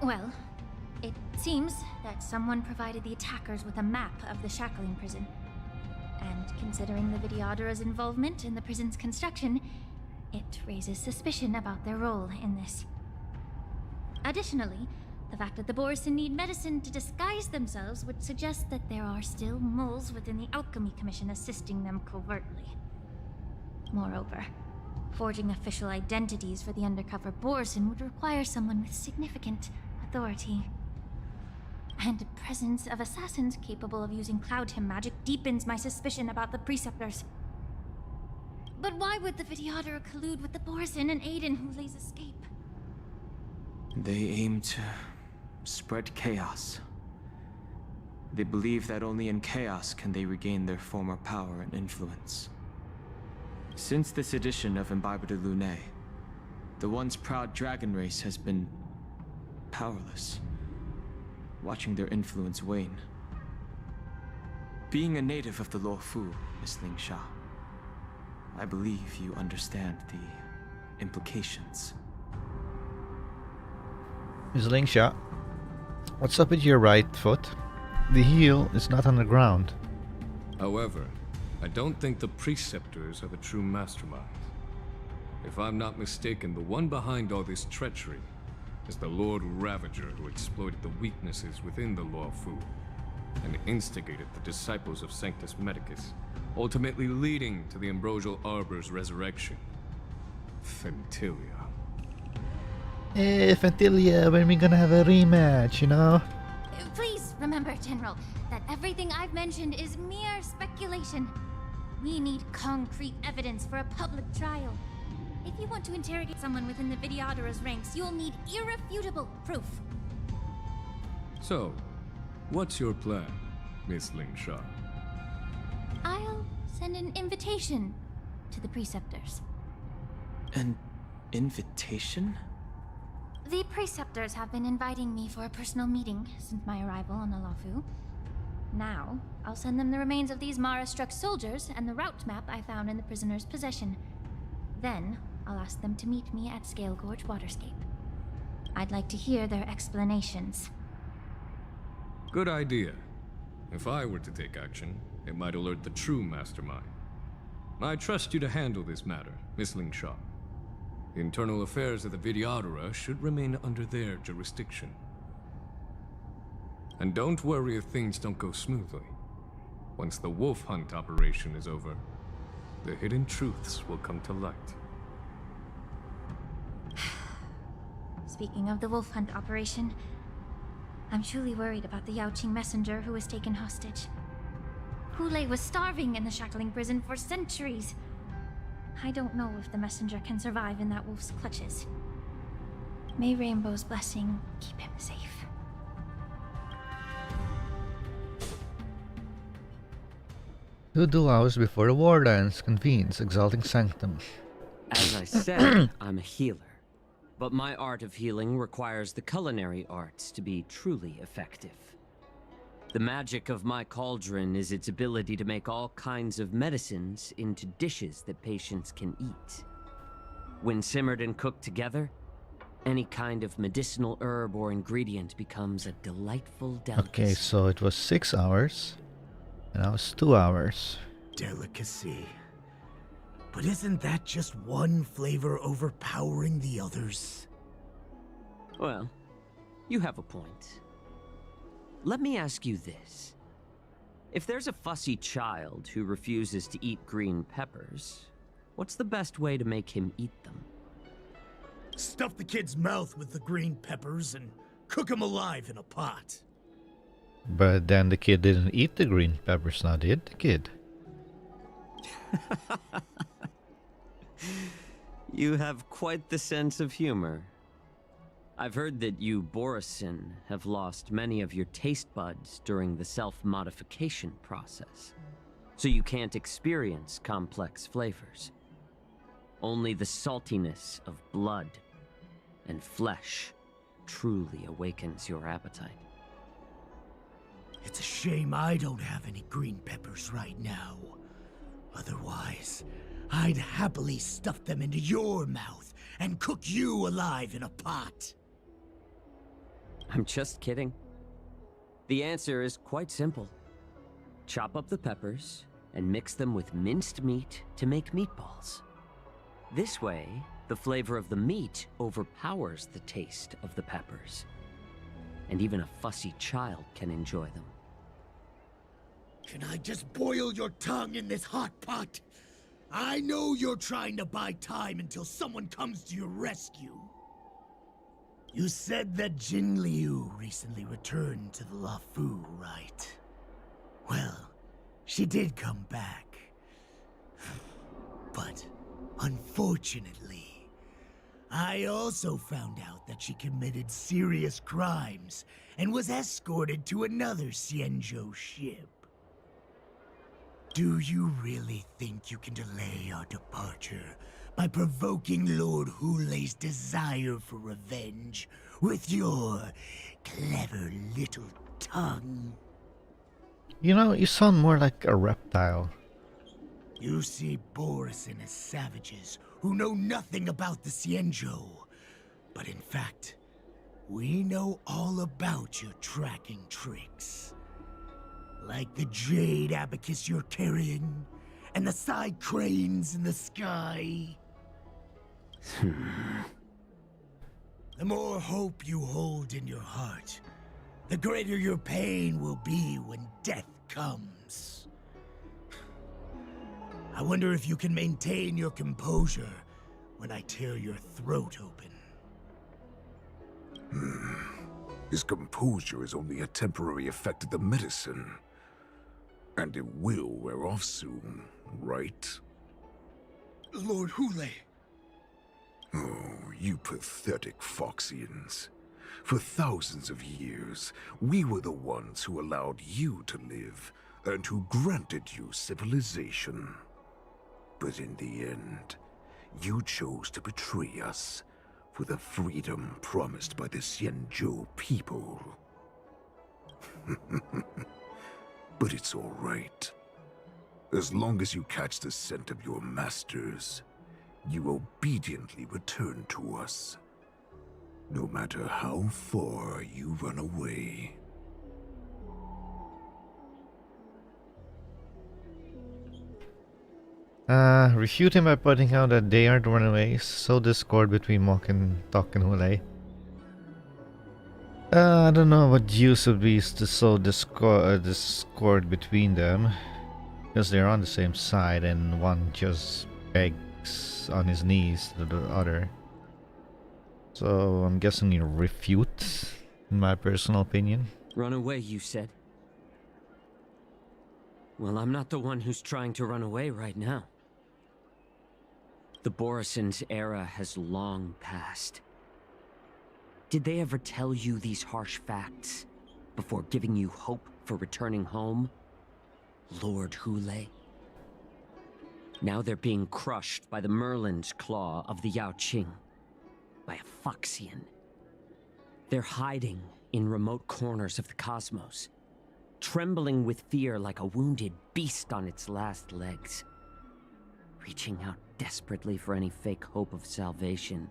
Well, it seems that someone provided the attackers with a map of the Shackling Prison. And considering the Vidyadhara's involvement in the prison's construction, it raises suspicion about their role in this. Additionally, the fact that the Borison need medicine to disguise themselves would suggest that there are still moles within the Alchemy Commission assisting them covertly. Moreover, forging official identities for the undercover Borison would require someone with significant authority. And the presence of assassins capable of using Cloud Hymn magic deepens my suspicion about the Preceptors. But why would the Vidyadhara collude with the Borison and aid in Hulei's escape? They aim to spread chaos. They believe that only in chaos can they regain their former power and influence. Since this edition of Imbibe de Lune, the once proud dragon race has been powerless, watching their influence wane. Being a native of the Luofu, Miss Lingshaw, I believe you understand the implications. Miss Lingshaw, what's up with your right foot? The heel is not on the ground. However, I don't think the Preceptors are the true masterminds. If I'm not mistaken, the one behind all this treachery is the Lord Ravager who exploited the weaknesses within the Luofu and instigated the disciples of Sanctus Medicus, ultimately leading to the Ambrosial Arbor's resurrection. Fentilia. Fentilia, when we gonna have a rematch, you know? Please remember, General, that everything I've mentioned is mere speculation. We need concrete evidence for a public trial. If you want to interrogate someone within the Videodara's ranks, you'll need irrefutable proof. So, what's your plan, Miss Lingsha? I'll send an invitation to the Preceptors. An invitation? The Preceptors have been inviting me for a personal meeting since my arrival on Alafu. Now, I'll send them the remains of these Mara-struck soldiers and the route map I found in the prisoner's possession. Then, I'll ask them to meet me at Scale Gorge Waterscape. I'd like to hear their explanations. Good idea. If I were to take action, it might alert the true mastermind. I trust you to handle this matter, Miss Lingsha. The internal affairs of the Videodara should remain under their jurisdiction. And don't worry if things don't go smoothly. Once the wolf hunt operation is over, the hidden truths will come to light. Speaking of the wolf hunt operation, I'm truly worried about the Yanqing messenger who was taken hostage. Hulei was starving in the Shackling Prison for centuries. I don't know if the messenger can survive in that wolf's clutches. May Rainbow's blessing keep him safe. Two hours before the Wardance convenes Exalting Sanctum. As I said, I'm a healer. But my art of healing requires the culinary arts to be truly effective. The magic of my cauldron is its ability to make all kinds of medicines into dishes that patients can eat. When simmered and cooked together, any kind of medicinal herb or ingredient becomes a delightful delicacy. Okay, so it was 6 hours, and now it's 2 hours. Delicacy. But isn't that just one flavor overpowering the others? Well, you have a point. Let me ask you this. If there's a fussy child who refuses to eat green peppers, what's the best way to make him eat them? Stuff the kid's mouth with the green peppers and cook him alive in a pot. But then the kid didn't eat the green peppers, now did the kid? You have quite the sense of humor. I've heard that you, Borisin, have lost many of your taste buds during the self-modification process, so you can't experience complex flavors. Only the saltiness of blood and flesh truly awakens your appetite. It's a shame I don't have any green peppers right now. Otherwise, I'd happily stuff them into your mouth and cook you alive in a pot. I'm just kidding. The answer is quite simple. Chop up the peppers and mix them with minced meat to make meatballs. This way, the flavor of the meat overpowers the taste of the peppers. And even a fussy child can enjoy them. Can I just boil your tongue in this hot pot? I know you're trying to buy time until someone comes to your rescue. You said that Jin Liu recently returned to the Lafu, right? Well, she did come back. But, unfortunately, I also found out that she committed serious crimes and was escorted to another Xianzhou ship. Do you really think you can delay our departure by provoking Lord Hulei's desire for revenge with your clever little tongue? You know, you sound more like a reptile. You see Borisin as savages who know nothing about the Xianzhou. But in fact, we know all about your tracking tricks. Like the jade abacus you're carrying, and the side cranes in the sky. The more hope you hold in your heart, the greater your pain will be when death comes. I wonder if you can maintain your composure when I tear your throat open. His composure is only a temporary effect of the medicine. And it will wear off soon, right? Lord Hulei, you pathetic Foxians. For thousands of years, we were the ones who allowed you to live, and who granted you civilization. But in the end, you chose to betray us for the freedom promised by the Xianzhou people. But it's all right. As long as you catch the scent of your masters, you obediently return to us. No matter how far you run away. Refute him by pointing out that they aren't runaways. Sow discord between Mok and Tok and Hule. I don't know what use would be to sow discord between them. Because they're on the same side and one just begs on his knees to the other. So I'm guessing you refute, in my personal opinion. Run away, you said? Well, I'm not the one who's trying to run away right now. The Borison's era has long passed. Did they ever tell you these harsh facts before giving you hope for returning home? Lord Hule? Now they're being crushed by the Merlin's claw of the Yanqing. By a Foxian. They're hiding in remote corners of the cosmos, trembling with fear like a wounded beast on its last legs, reaching out desperately for any fake hope of salvation,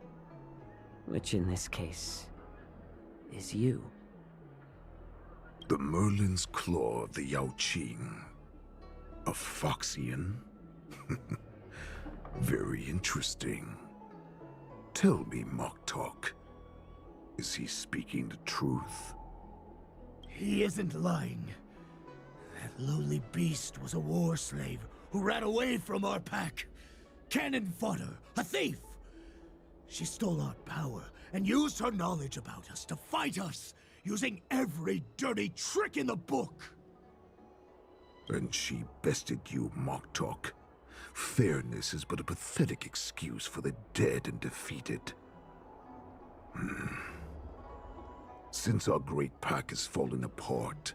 which in this case is you. The Merlin's claw of the Yanqing. A Foxian? Very interesting. Tell me, Moktok, is he speaking the truth? He isn't lying. That lowly beast was a war slave who ran away from our pack. Cannon fodder, a thief. She stole our power and used her knowledge about us to fight us, using every dirty trick in the book. And she bested you, Moktok. Fairness is but a pathetic excuse for the dead and defeated. Since our great pack has fallen apart,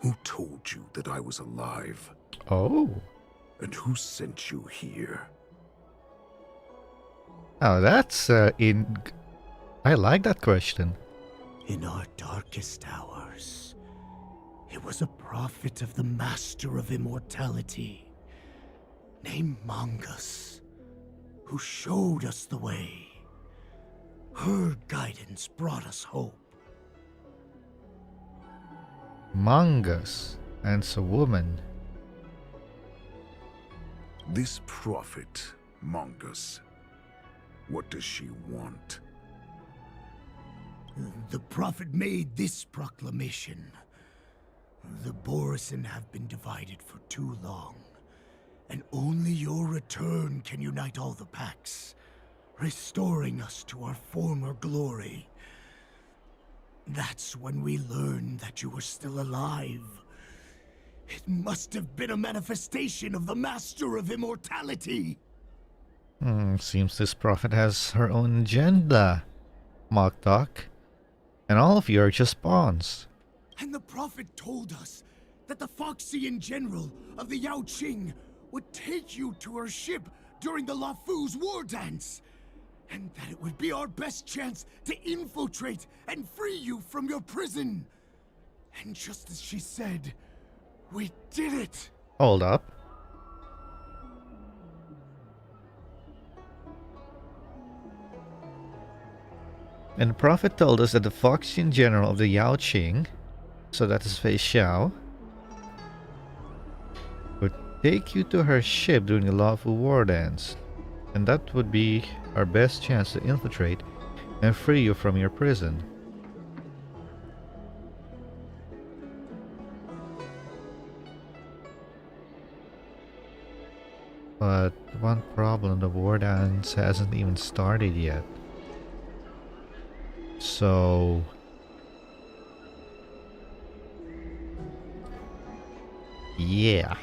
who told you that I was alive? Oh. And who sent you here? Oh, that's I like that question. In our darkest hours, it was a prophet of the Master of Immortality, named Mongus, who showed us the way. Her guidance brought us hope. Mongus, and it's a woman. This prophet, Mongus, what does she want? The prophet made this proclamation. The Borison have been divided for too long, and only your return can unite all the packs, restoring us to our former glory. That's when we learned that you were still alive. It must have been a manifestation of the Master of Immortality. Seems this prophet has her own agenda, Moktok. And all of you are just pawns. And the prophet told us that the Foxian general of the Yanqing would take you to her ship during the Lafu's Wardance, and that it would be our best chance to infiltrate and free you from your prison. And just as she said, we did it! Hold up. And the prophet told us that the Foxian general of the Yanqing, so that is Fei Xiao, would take you to her ship during the lawful war dance, and that would be our best chance to infiltrate and free you from your prison. But one problem, the war dance hasn't even started yet. So yeah.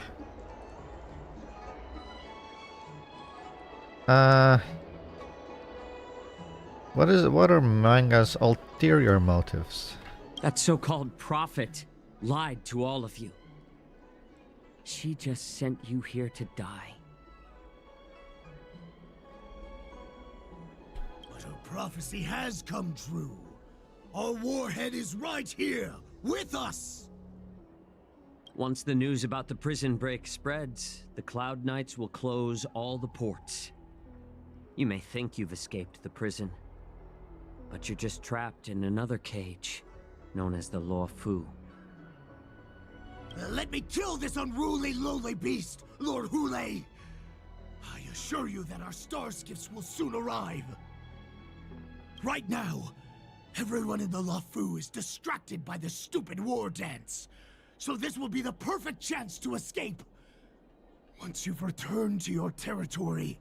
What are Manga's ulterior motives? That so-called prophet lied to all of you. She just sent you here to die. But her prophecy has come true. Our warhead is right here, with us! Once the news about the prison break spreads, the Cloud Knights will close all the ports. You may think you've escaped the prison, but you're just trapped in another cage, known as the Law Fu. Let me kill this unruly, lowly beast, Lord Hule! I assure you that our star skiffs will soon arrive. Right now, everyone in the Law Fu is distracted by the stupid war dance. So this will be the perfect chance to escape. Once you've returned to your territory,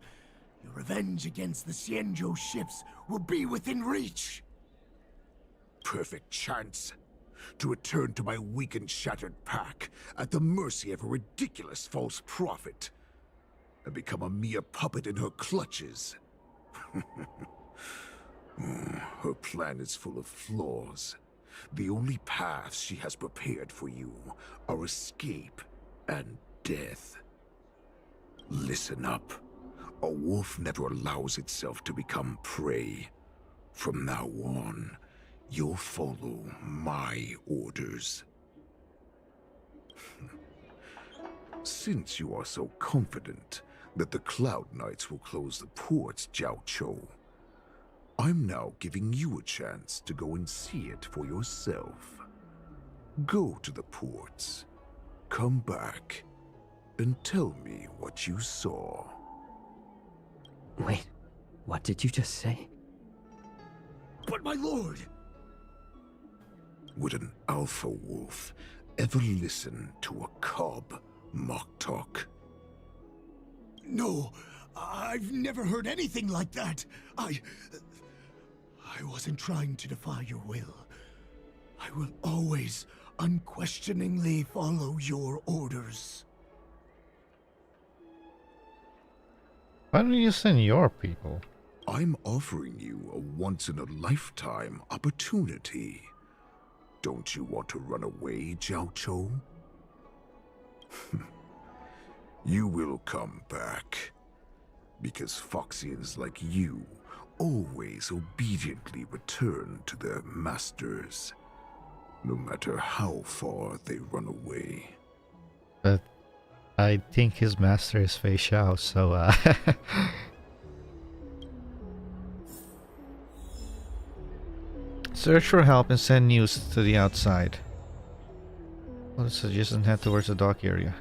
your revenge against the Xianzhou ships will be within reach. Perfect chance to return to my weak and shattered pack at the mercy of a ridiculous false prophet and become a mere puppet in her clutches. Her plan is full of flaws. The only paths she has prepared for you are escape and death. Listen up. A wolf never allows itself to become prey. From now on, you'll follow my orders. Since you are so confident that the Cloud Knights will close the ports, Xianzhou, I'm now giving you a chance to go and see it for yourself. Go to the ports, come back, and tell me what you saw. Wait, what did you just say? But my lord! Would an alpha wolf ever listen to a cub mock talk? No, I've never heard anything like that. I wasn't trying to defy your will. I will always unquestioningly follow your orders. Why don't you send your people? I'm offering you a once-in-a-lifetime opportunity. Don't you want to run away, Xianzhou? You will come back. Because Foxians like you always obediently return to their masters, no matter how far they run away. But I think his master is Fei Xiao, so search for help and send news to the outside. Let's suggest and head towards the dock area.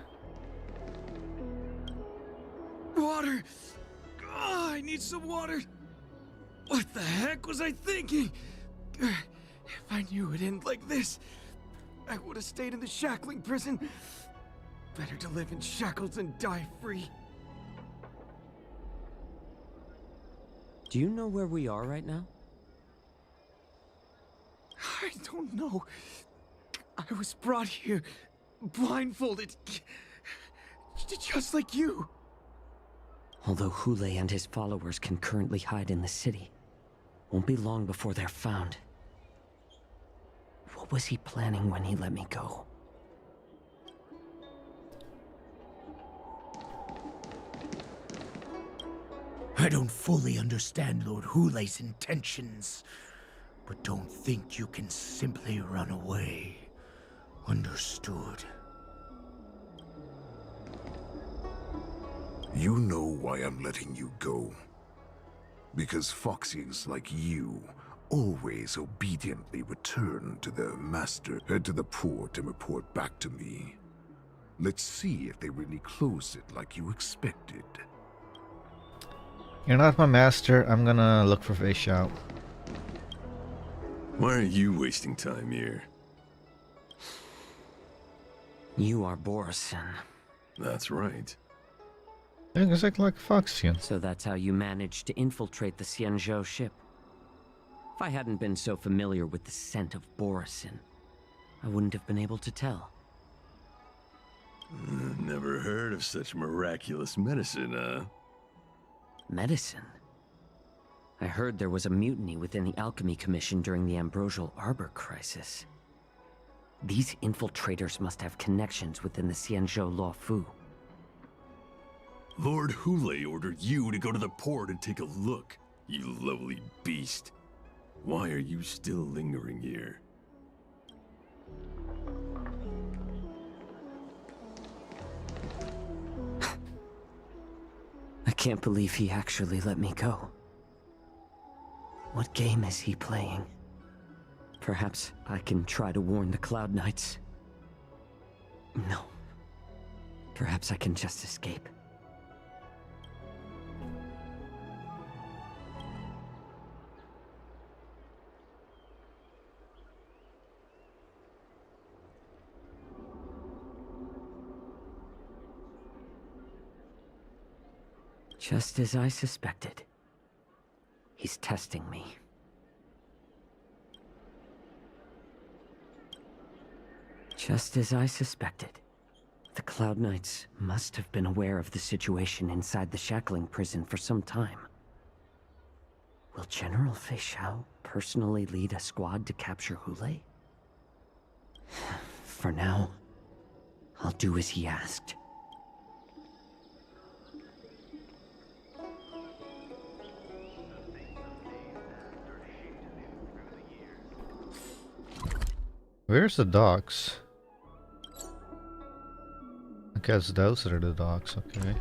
Water! Oh, I need some water! What the heck was I thinking? If I knew it'd end like this, I would have stayed in the Shackling Prison. Better to live in shackles and die free. Do you know where we are right now? I don't know. I was brought here, blindfolded, just like you. Although Hule and his followers can currently hide in the city, won't be long before they're found. What was he planning when he let me go? I don't fully understand Lord Hule's intentions, but don't think you can simply run away. Understood? You know why I'm letting you go. Because Foxians like you always obediently return to their master. Head to the port and report back to me. Let's see if they really close it like you expected. You're not my master. I'm gonna look for Fei Xiao. Why are you wasting time here? You are Borison. That's right. You're exactly like Foxian. So that's how you managed to infiltrate the Xianzhou ship. If I hadn't been so familiar with the scent of Borison, I wouldn't have been able to tell. Never heard of such miraculous medicine, huh? Medicine? I heard there was a mutiny within the Alchemy Commission during the Ambrosial Arbor crisis. These infiltrators must have connections within the Xianzhou Law Fu. Lord Hule ordered you to go to the port and take a look, you lovely beast. Why are you still lingering here? I can't believe he actually let me go. What game is he playing? Perhaps I can try to warn the Cloud Knights. No. Perhaps I can just escape. Just as I suspected. He's testing me. Just as I suspected. The Cloud Knights must have been aware of the situation inside the Shackling Prison for some time. Will General Fei Xiao personally lead a squad to capture Hule? For now, I'll do as he asked. Where's the docks? I guess those are the docks, okay.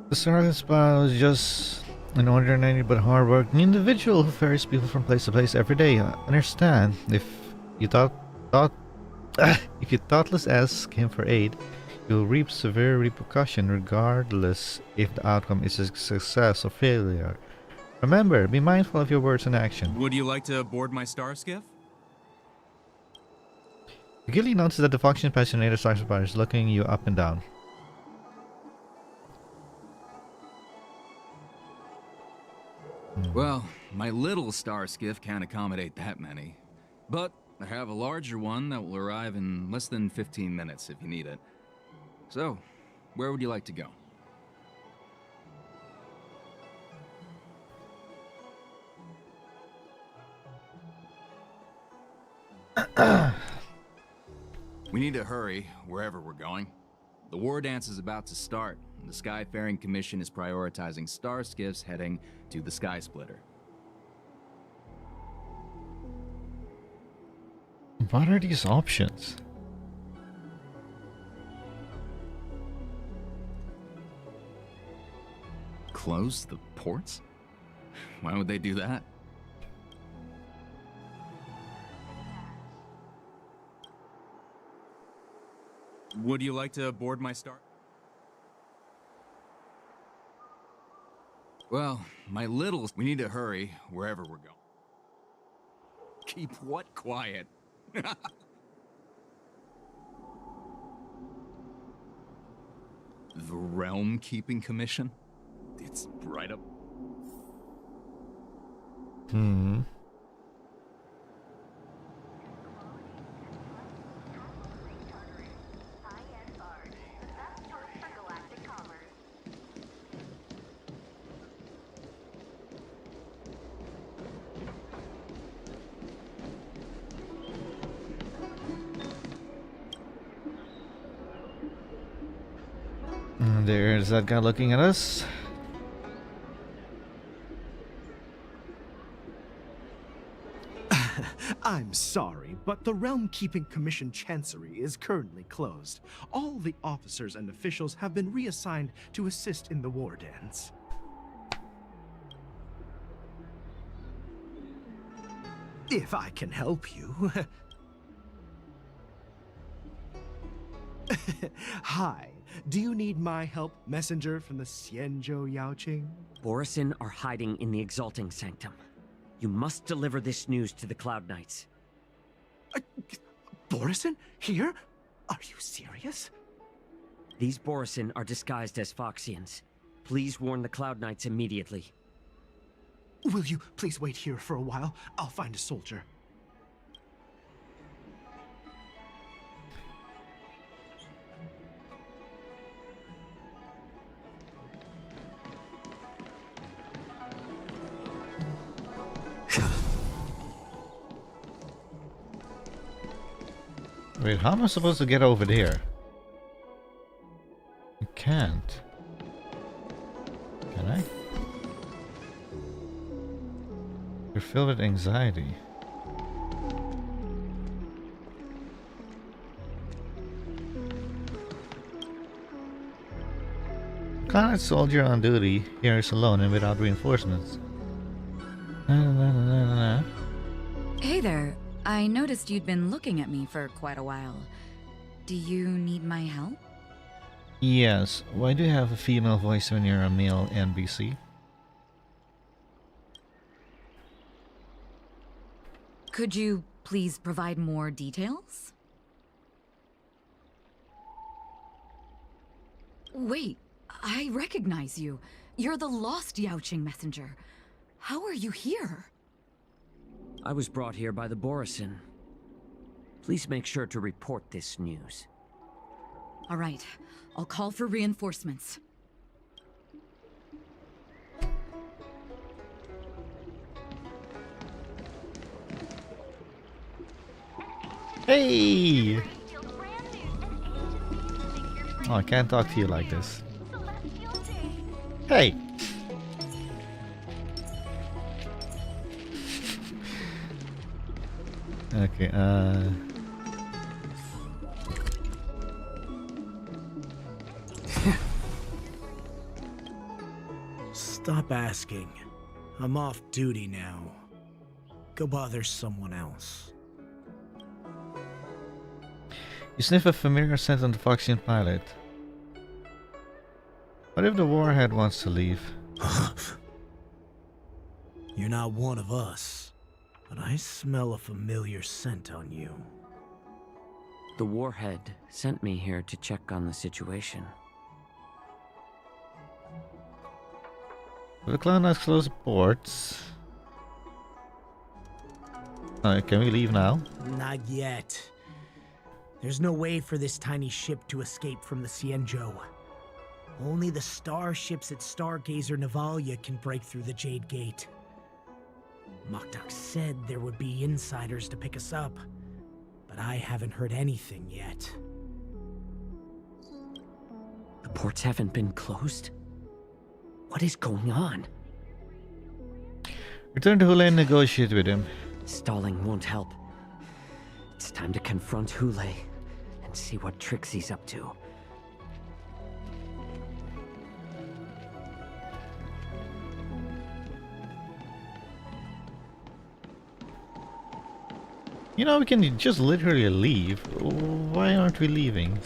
The Startling spot was just an ordinary but hard-working individual who ferries people from place to place every day. I understand. If you if you thoughtless ask him for aid, you'll reap severe repercussion regardless if the outcome is a success or failure. Remember, be mindful of your words and actions. Would you like to board my star skiff? Gilly notices that the Foxian Passionator Star Spire is looking you up and down. Well, my little star skiff can't accommodate that many. But I have a larger one that will arrive in less than 15 minutes if you need it. So, where would you like to go? We need to hurry wherever we're going. The Wardance is about to start, and the Skyfaring Commission is prioritizing star skiffs heading to the Sky Splitter. What are these options? Close the ports? Why would they do that? Would you like to board my star? Well, my little... We need to hurry wherever we're going. Keep what quiet? The Realm Keeping Commission? It's right up... There's that guy looking at us. I'm sorry, but the Realm Keeping Commission Chancery is currently closed. All the officers and officials have been reassigned to assist in the Wardance. If I can help you. Hi. Do you need my help, messenger from the Xianzhou Yaoqing? Borisin are hiding in the Exalting Sanctum. You must deliver this news to the Cloud Knights. Borisin? Here? Are you serious? These Borisin are disguised as Foxians. Please warn the Cloud Knights immediately. Will you please wait here for a while? I'll find a soldier. Wait, how am I supposed to get over there? I can't. Can I? You're filled with anxiety. Cloud soldier on duty here is alone and without reinforcements. Hey there. I noticed you'd been looking at me for quite a while. Do you need my help? Yes. Why do you have a female voice when you're a male NPC? Could you please provide more details? Wait, I recognize you. You're the lost Yaoqing messenger. How are you here? I was brought here by the Borison. Please make sure to report this news. All right, I'll call for reinforcements. Hey! Oh, I can't talk to you like this. Hey! Okay, Stop asking. I'm off duty now. Go bother someone else. You sniff a familiar scent on the Foxian pilot. What if the warhead wants to leave? You're not one of us, but I smell a familiar scent on you. The warhead sent me here to check on the situation. The Cloud Knights close the ports. Can we leave now? Not yet. There's no way for this tiny ship to escape from the Xianzhou. Only the starships at Stargazer Navalia can break through the Jade Gate. Moktok said there would be insiders to pick us up, but I haven't heard anything yet. The ports haven't been closed? What is going on? Return to Hule and negotiate with him. Stalling won't help. It's time to confront Hule and see what tricks he's up to. You know, we can just literally leave. Why aren't we leaving?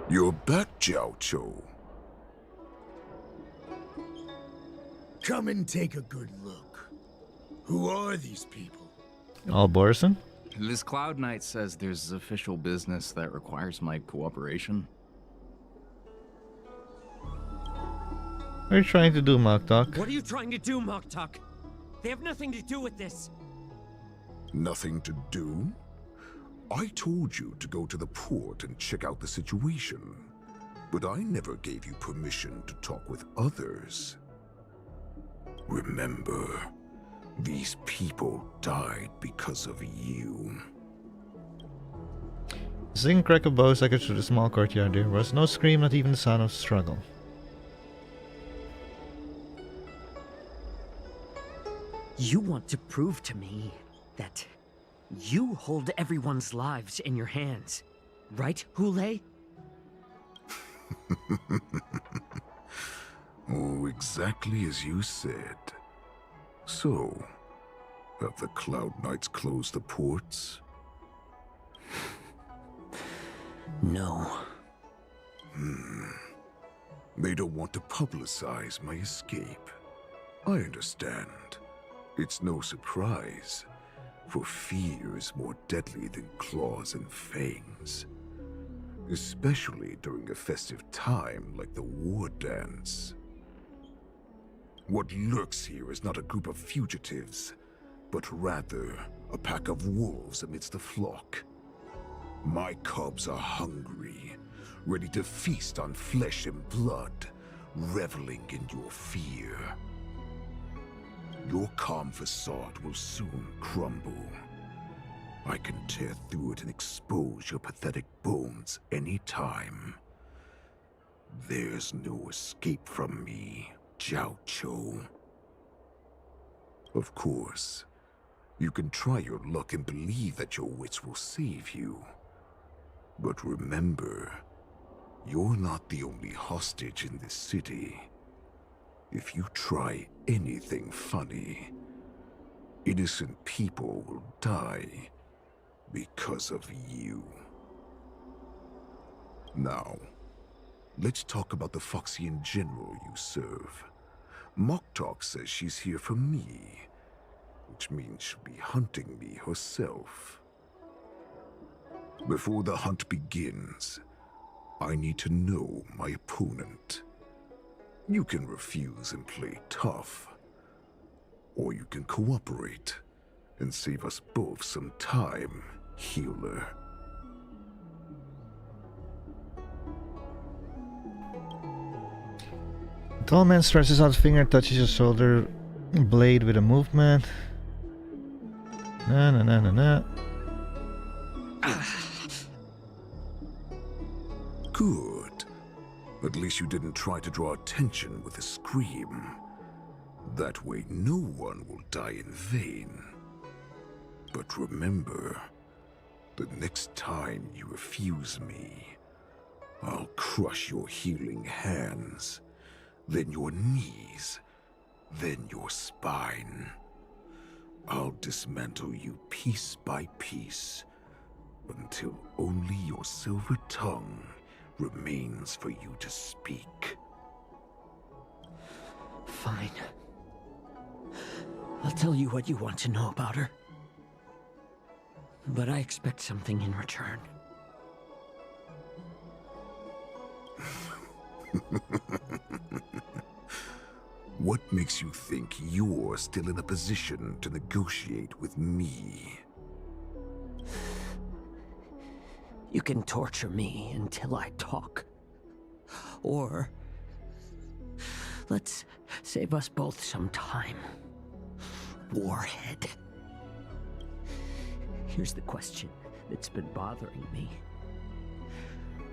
You're back, Xianzhou. Come and take a good look. Who are these people? All Borison? This Cloud Knight says there's official business that requires my cooperation. What are you trying to do, Moktok? What are you trying to do, Moktok? They have nothing to do with this. Nothing to do? I told you to go to the port and check out the situation, but I never gave you permission to talk with others. Remember, these people died because of you. Zing crack of bows echoed through the small courtyard. There was no scream, not even the sound of struggle. You want to prove to me that you hold everyone's lives in your hands, right, Hule? Oh, exactly as you said. So, have the Cloud Knights closed the ports? No. They don't want to publicize my escape. I understand. It's no surprise, for fear is more deadly than claws and fangs. especially during a festive time like the Wardance. What lurks here is not a group of fugitives, but rather a pack of wolves amidst the flock. My cubs are hungry, ready to feast on flesh and blood, reveling in your fear. Your calm facade will soon crumble. I can tear through it and expose your pathetic bones any time. There's no escape from me, Xianzhou. Of course, you can try your luck and believe that your wits will save you. But remember, you're not the only hostage in this city. If you try anything funny, innocent people will die because of you. Now, let's talk about the Foxian general you serve. Moktok says she's here for me, which means she'll be hunting me herself. Before the hunt begins, I need to know my opponent. You can refuse and play tough, or you can cooperate and save us both some time, healer. The tall man stretches out his finger, touches your shoulder blade with a movement. Na. Good. At least you didn't try to draw attention with a scream. That way no one will die in vain. But remember, the next time you refuse me, I'll crush your healing hands, then your knees, then your spine. I'll dismantle you piece by piece, until only your silver tongue remains for you to speak. Fine. I'll tell you what you want to know about her. But I expect something in return. What makes you think you're still in a position to negotiate with me? You can torture me until I talk. Or let's save us both some time. Warhead. Here's the question that's been bothering me.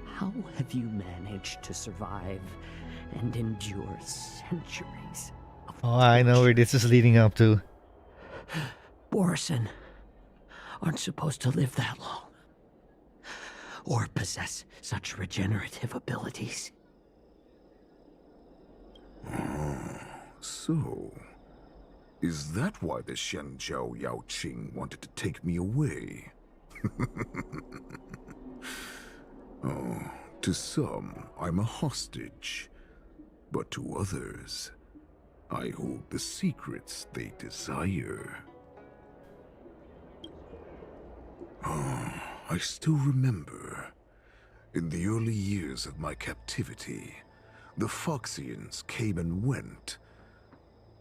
How have you managed to survive and endure centuries of Oh, I know where this is leading up to. Borison aren't supposed to live that long. Or possess such regenerative abilities. So, is that why the Xianzhou Yanqing wanted to take me away? Oh, to some, I'm a hostage. But to others, I hold the secrets they desire. Oh, I still remember. In the early years of my captivity, the Foxians came and went.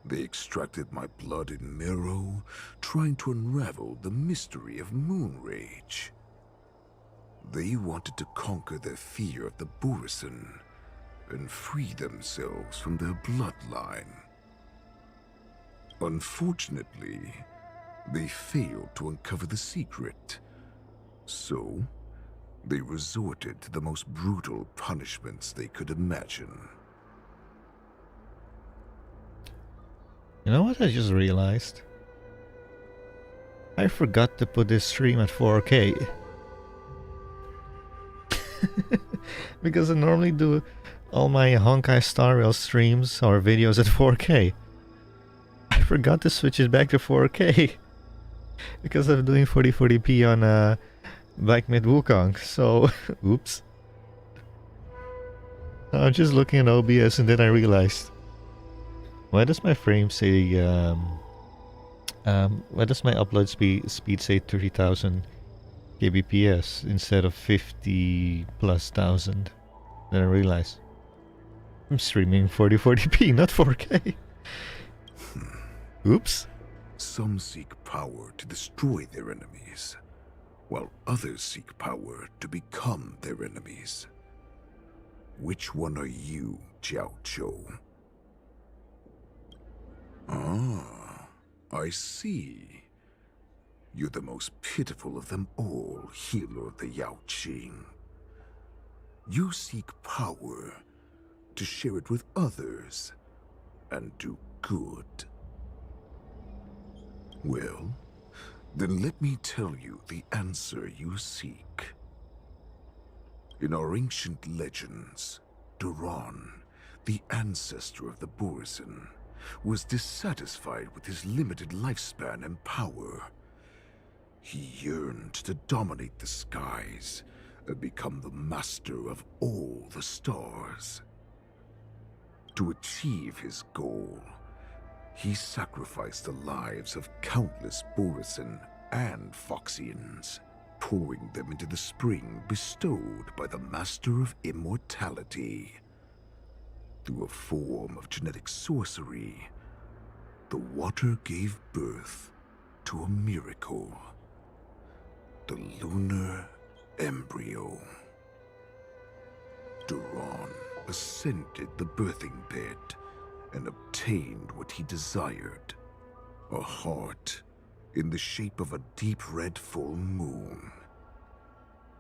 They extracted my blood and marrow, trying to unravel the mystery of moon rage. They wanted to conquer their fear of the Borison and free themselves from their bloodline. Unfortunately, they failed to uncover the secret. So, they resorted to the most brutal punishments they could imagine. You know what I just realized? I forgot to put this stream at 4K. Because I normally do all my Honkai Star Rail streams or videos at 4K. I forgot to switch it back to 4K. Because I'm doing 4040p on Black Myth Wukong. So, oops. I'm just looking at OBS and then I realized. Why does my frame say, why does my upload speed say 30,000 kbps instead of 50 plus thousand. Then I realized I'm streaming 4040p, not 4K. Oops. Some seek power to destroy their enemies, while others seek power to become their enemies. Which one are you, Xianzhou? Ah, I see. You're the most pitiful of them all, healer of the Yanqing. You seek power to share it with others and do good. Well, then let me tell you the answer you seek. In our ancient legends, Duran, the ancestor of the Borisin, was dissatisfied with his limited lifespan and power. He yearned to dominate the skies and become the master of all the stars. To achieve his goal, he sacrificed the lives of countless Borisin and Foxians, pouring them into the spring bestowed by the Master of Immortality. Through a form of genetic sorcery, the water gave birth to a miracle. The lunar embryo. Duran ascended the birthing bed and obtained what he desired, a heart in the shape of a deep red full moon.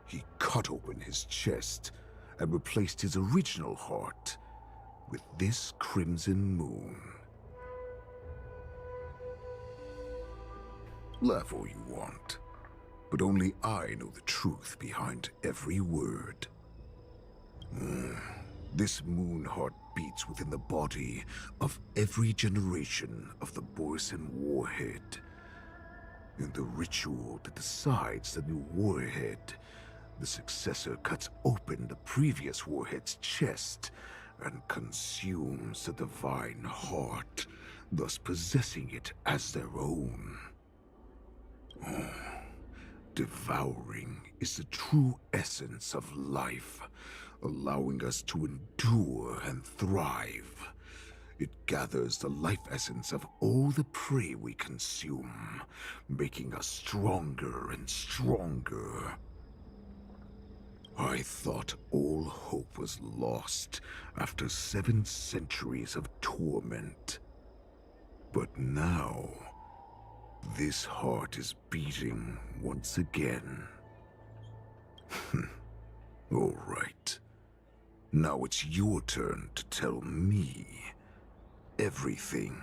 He cut open his chest and replaced his original heart with this crimson moon. Laugh all you want, but only I know the truth behind every word. This moon heart beats within the body of every generation of the Borisin warhead. In the ritual that decides the new warhead, the successor cuts open the previous warhead's chest and consumes the divine heart, thus possessing it as their own. Devouring is the true essence of life, allowing us to endure and thrive. It gathers the life essence of all the prey we consume, making us stronger and stronger. I thought all hope was lost after 7 centuries of torment. But now, this heart is beating once again. All right. Now it's your turn to tell me everything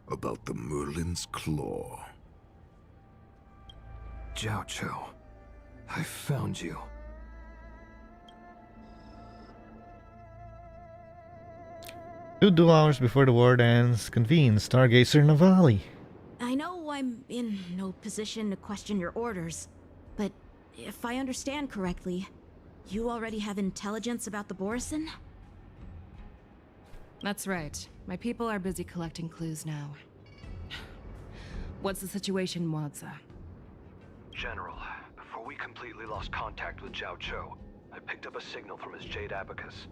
about the Merlin's Claw. Xianzhou, I found you. 2 hours before the Wardance convenes, Stargazer Navali. I know I'm in no position to question your orders, but if I understand correctly, you already have intelligence about the Borisin? That's right. My people are busy collecting clues now. What's the situation, Wadza? General, before we completely lost contact with Xianzhou, I picked up a signal from his Jade Abacus.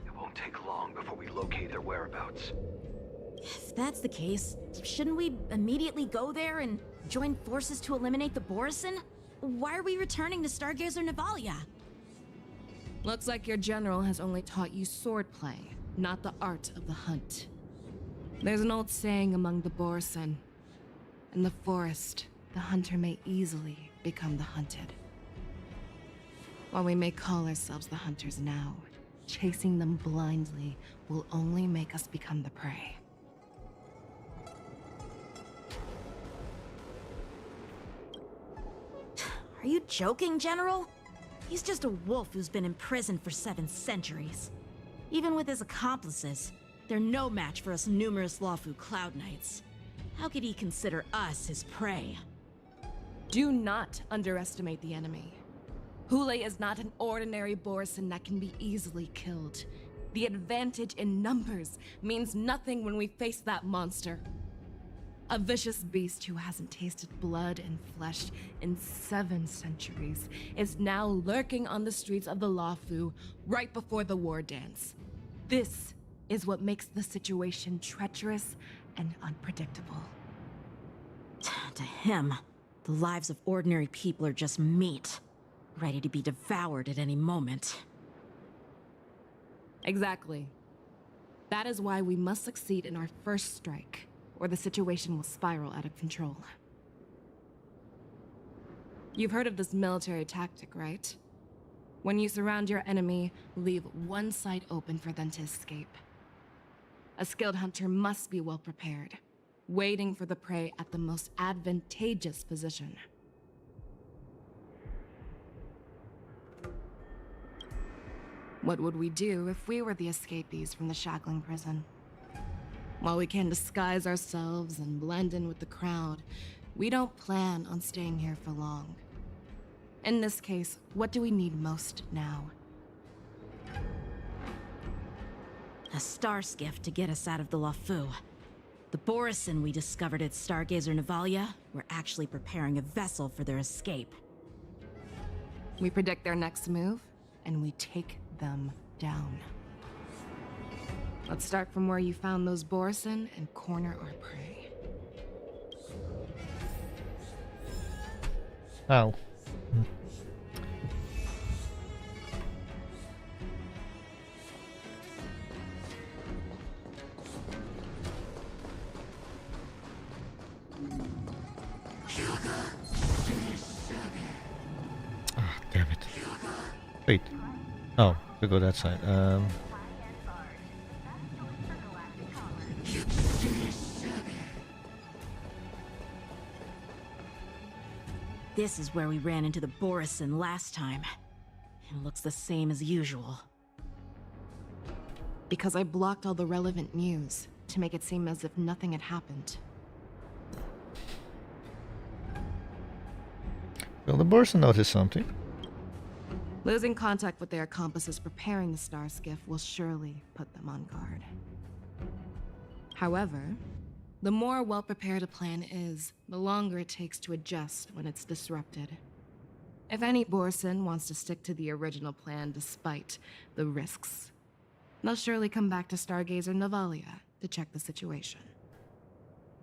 It won't take long before we locate their whereabouts. If that's the case, shouldn't we immediately go there and join forces to eliminate the Borisin? Why are we returning to Stargazer Navalia? Looks like your general has only taught you swordplay, not the art of the hunt. There's an old saying among the Borisin. In the forest, the hunter may easily become the hunted. While we may call ourselves the hunters now, chasing them blindly will only make us become the prey. Are you joking, General? He's just a wolf who's been imprisoned for 7 centuries. Even with his accomplices, they're no match for us numerous Lawfu Cloud Knights. How could he consider us his prey? Do not underestimate the enemy. Hule is not an ordinary Borisin that can be easily killed. The advantage in numbers means nothing when we face that monster. A vicious beast who hasn't tasted blood and flesh in 7 centuries is now lurking on the streets of the Luofu right before the war dance. This is what makes the situation treacherous and unpredictable. To him, the lives of ordinary people are just meat, ready to be devoured at any moment. Exactly. That is why we must succeed in our first strike, or the situation will spiral out of control. You've heard of this military tactic, right? When you surround your enemy, leave one side open for them to escape. A skilled hunter must be well prepared, waiting for the prey at the most advantageous position. What would we do if we were the escapees from the Shackling Prison? While we can disguise ourselves and blend in with the crowd, we don't plan on staying here for long. In this case, what do we need most now? A star skiff to get us out of the Luofu. The Borison we discovered at Stargazer Navalia were actually preparing a vessel for their escape. We predict their next move, and we take them down. Let's start from where you found those Borison and corner our prey. Ow. Ah, damn it. Wait. Oh, we go that side. This is where we ran into the Borison last time. It looks the same as usual. Because I blocked all the relevant news to make it seem as if nothing had happened. Well, the Borison noticed something. Losing contact with their accomplices preparing the star skiff will surely put them on guard. However, the more well-prepared a plan is, the longer it takes to adjust when it's disrupted. If any Borison wants to stick to the original plan despite the risks, they'll surely come back to Stargazer Navalia to check the situation.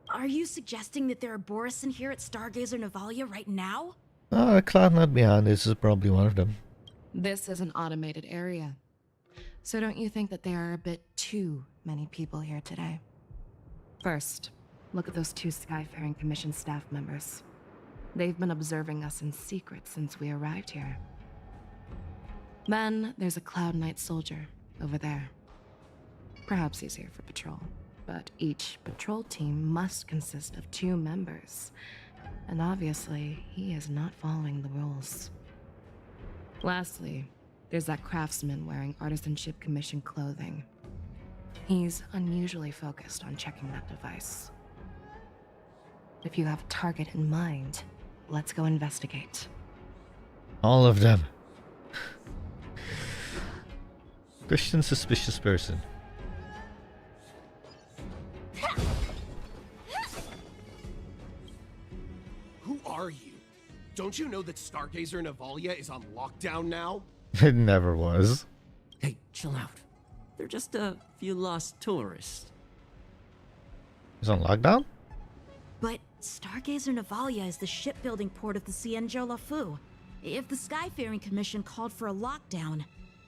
Are you suggesting that there are Borison here at Stargazer Navalia right now? The cloud not behind this is probably one of them. This is an automated area. So don't you think that there are a bit too many people here today? First, look at those 2 Skyfaring Commission staff members. They've been observing us in secret since we arrived here. Then, there's a Cloud Knight soldier over there. Perhaps he's here for patrol, but each patrol team must consist of 2 members. And obviously, he is not following the rules. Lastly, there's that craftsman wearing Artisanship Commission clothing. He's unusually focused on checking that device. If you have a target in mind, let's go investigate. All of them. Christian suspicious person. Who are you? Don't you know that Stargazer Navalia is on lockdown now? It never was. Hey, chill out. They're just a few lost tourists. He's on lockdown? But Stargazer Navalia is the shipbuilding port of the Xianzhou Luofu. If the Skyfaring Commission called for a lockdown,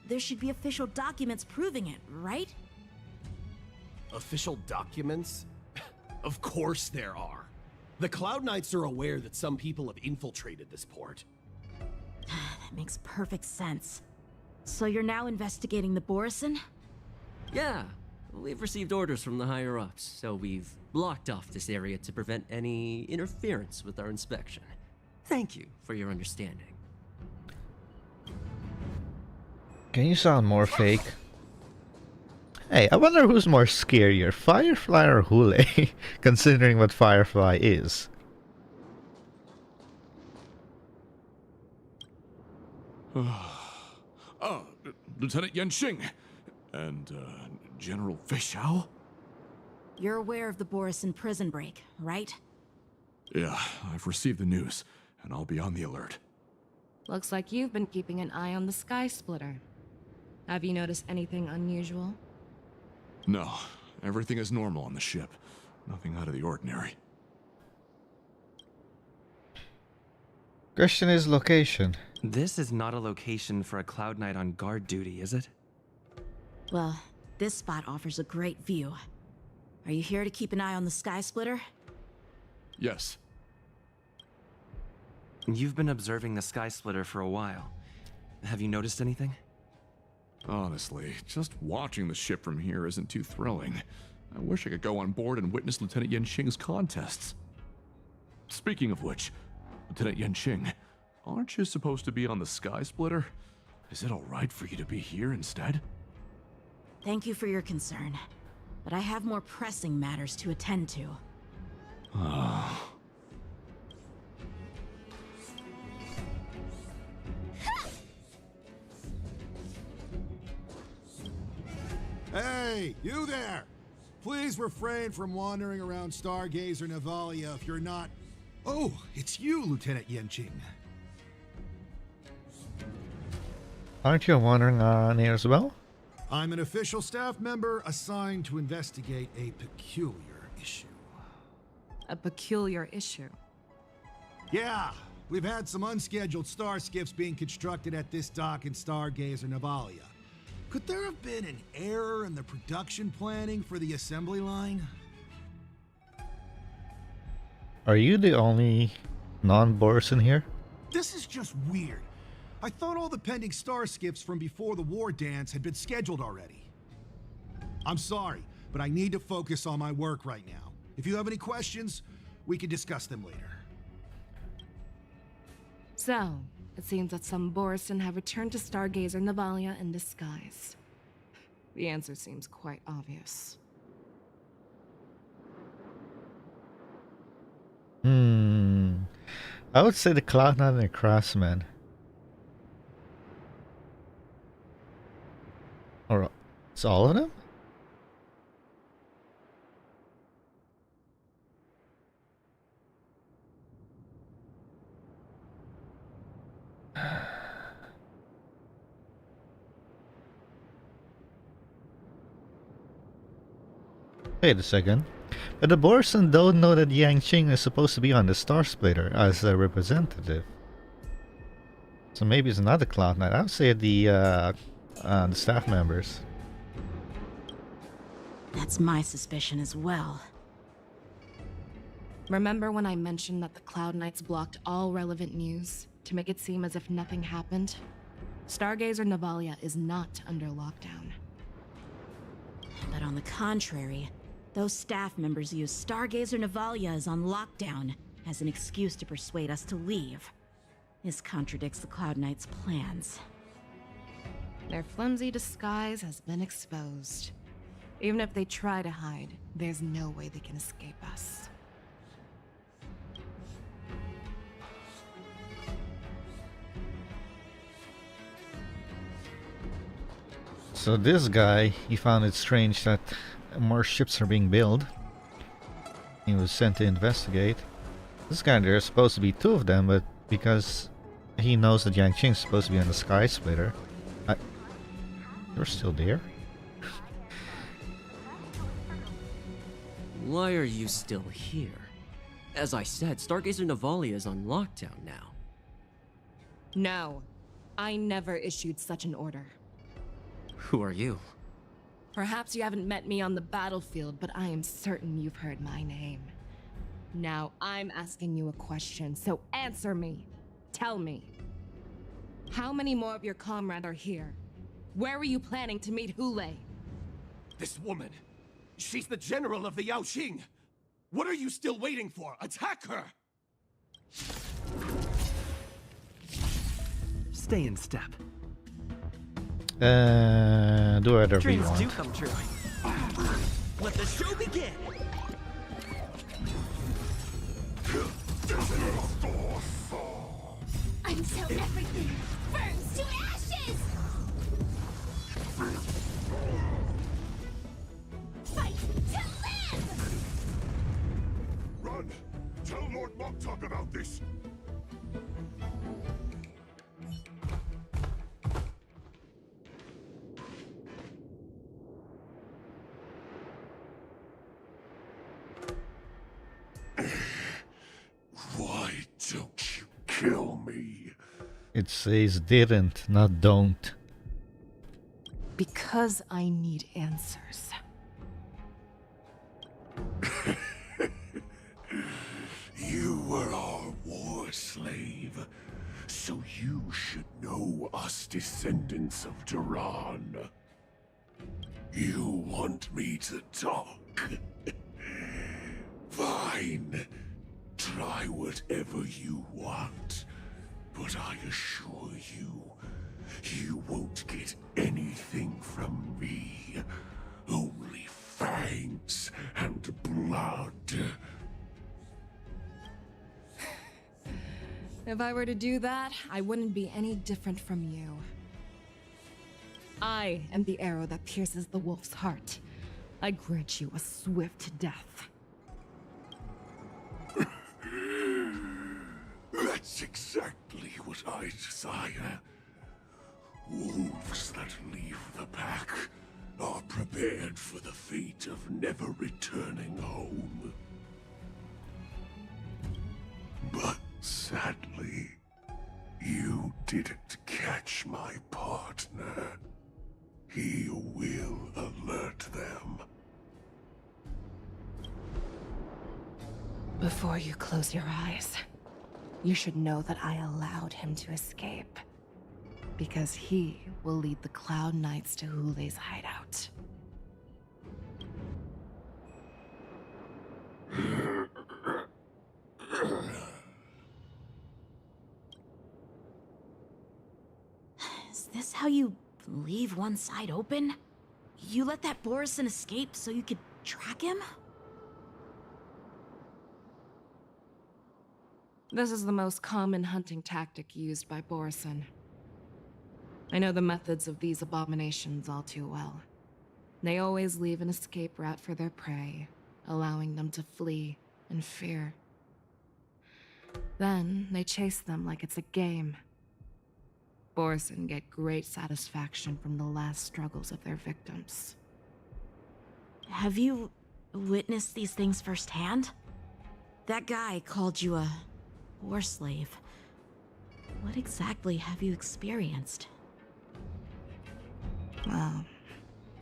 there should be official documents proving it, right? Official documents? Of course there are. The Cloud Knights are aware that some people have infiltrated this port. That makes perfect sense. So you're now investigating the Borison? Yeah, we've received orders from the higher-ups, so we've blocked off this area to prevent any interference with our inspection. Thank you for your understanding. Can you sound more fake? Hey, I wonder who's more scarier, Firefly or Hule, considering what Firefly is. Lieutenant Yanqing and General Xianzhou. You're aware of the Borison prison break, right? Yeah, I've received the news, and I'll be on the alert. Looks like you've been keeping an eye on the Sky Splitter. Have you noticed anything unusual? No, everything is normal on the ship. Nothing out of the ordinary. Question is location. This is not a location for a Cloud Knight on guard duty, is it? Well, this spot offers a great view. Are you here to keep an eye on the Sky Splitter? Yes. You've been observing the Sky Splitter for a while. Have you noticed anything? Honestly, just watching the ship from here isn't too thrilling. I wish I could go on board and witness Lieutenant Yanqing's contests. Speaking of which, Lieutenant Yanqing, aren't you supposed to be on the Sky Splitter? Is it alright for you to be here instead? Thank you for your concern, but I have more pressing matters to attend to. Hey, you there! Please refrain from wandering around Stargazer Navalia if you're not... Oh, it's you, Lieutenant Yanqing. Aren't you wandering on here as well? I'm an official staff member assigned to investigate a peculiar issue. A peculiar issue? Yeah, we've had some unscheduled star skiffs being constructed at this dock in Stargazer Navalia. Could there have been an error in the production planning for the assembly line? Are you the only non-Borison here? This is just weird. I thought all the pending star skiffs from before the Wardance had been scheduled already. I'm sorry, but I need to focus on my work right now. If you have any questions, we can discuss them later. So, it seems that some Borison have returned to Stargazer Navalia in disguise. The answer seems quite obvious. I would say the Cloud Knight and the Craftsman. Or it's all of them? Wait a second. But the Borison don't know that Yanqing is supposed to be on the Star Splitter as a representative. So maybe it's not the Cloud Knight. I would say the staff members. That's my suspicion as well. Remember when I mentioned that the Cloud Knights blocked all relevant news to make it seem as if nothing happened? Stargazer Navalia is not under lockdown. But on the contrary, those staff members use Stargazer Navalia is on lockdown as an excuse to persuade us to leave. This contradicts the Cloud Knights' plans. Their flimsy disguise has been exposed. Even if they try to hide, there's no way they can escape us. So this guy, he found it strange that more ships are being built. He was sent to investigate. This guy, there's supposed to be two of them, but because he knows that Yanqing is supposed to be on the Sky Splitter, you're still there? Why are you still here? As I said, Stargazer Navalia is on lockdown now. No, I never issued such an order. Who are you? Perhaps you haven't met me on the battlefield, but I am certain you've heard my name. Now, I'm asking you a question, so answer me. Tell me. How many more of your comrades are here? Where were you planning to meet Hule? This woman, she's the general of the Yaoqing. What are you still waiting for? Attack her! Stay in step. Do whatever you Dreams want. do come true. Let the show begin! Until everything burns to ashes! Fight to live! won't talk about this. Why don't you kill me? It says didn't, not don't. Because I need answers. You were our war slave, so you should know us descendants of Duran. You want me to talk? Fine. Try whatever you want, but I assure you, you won't get anything from me. Only fangs and blood. If I were to do that, I wouldn't be any different from you. I am the arrow that pierces the wolf's heart. I grant you a swift death. That's exactly what I desire. Wolves that leave the pack are prepared for the fate of never returning home. But sadly, you didn't catch my partner. He will alert them. Before you close your eyes, you should know that I allowed him to escape. Because he will lead the Cloud Knights to Hulei's hideout. Is this how you leave one side open? You let that Borison escape so you could track him? This is the most common hunting tactic used by Borison. I know the methods of these abominations all too well. They always leave an escape route for their prey, allowing them to flee in fear. Then they chase them like it's a game. Borison get great satisfaction from the last struggles of their victims. Have you witnessed these things firsthand? That guy called you a war slave. What exactly have you experienced? Well,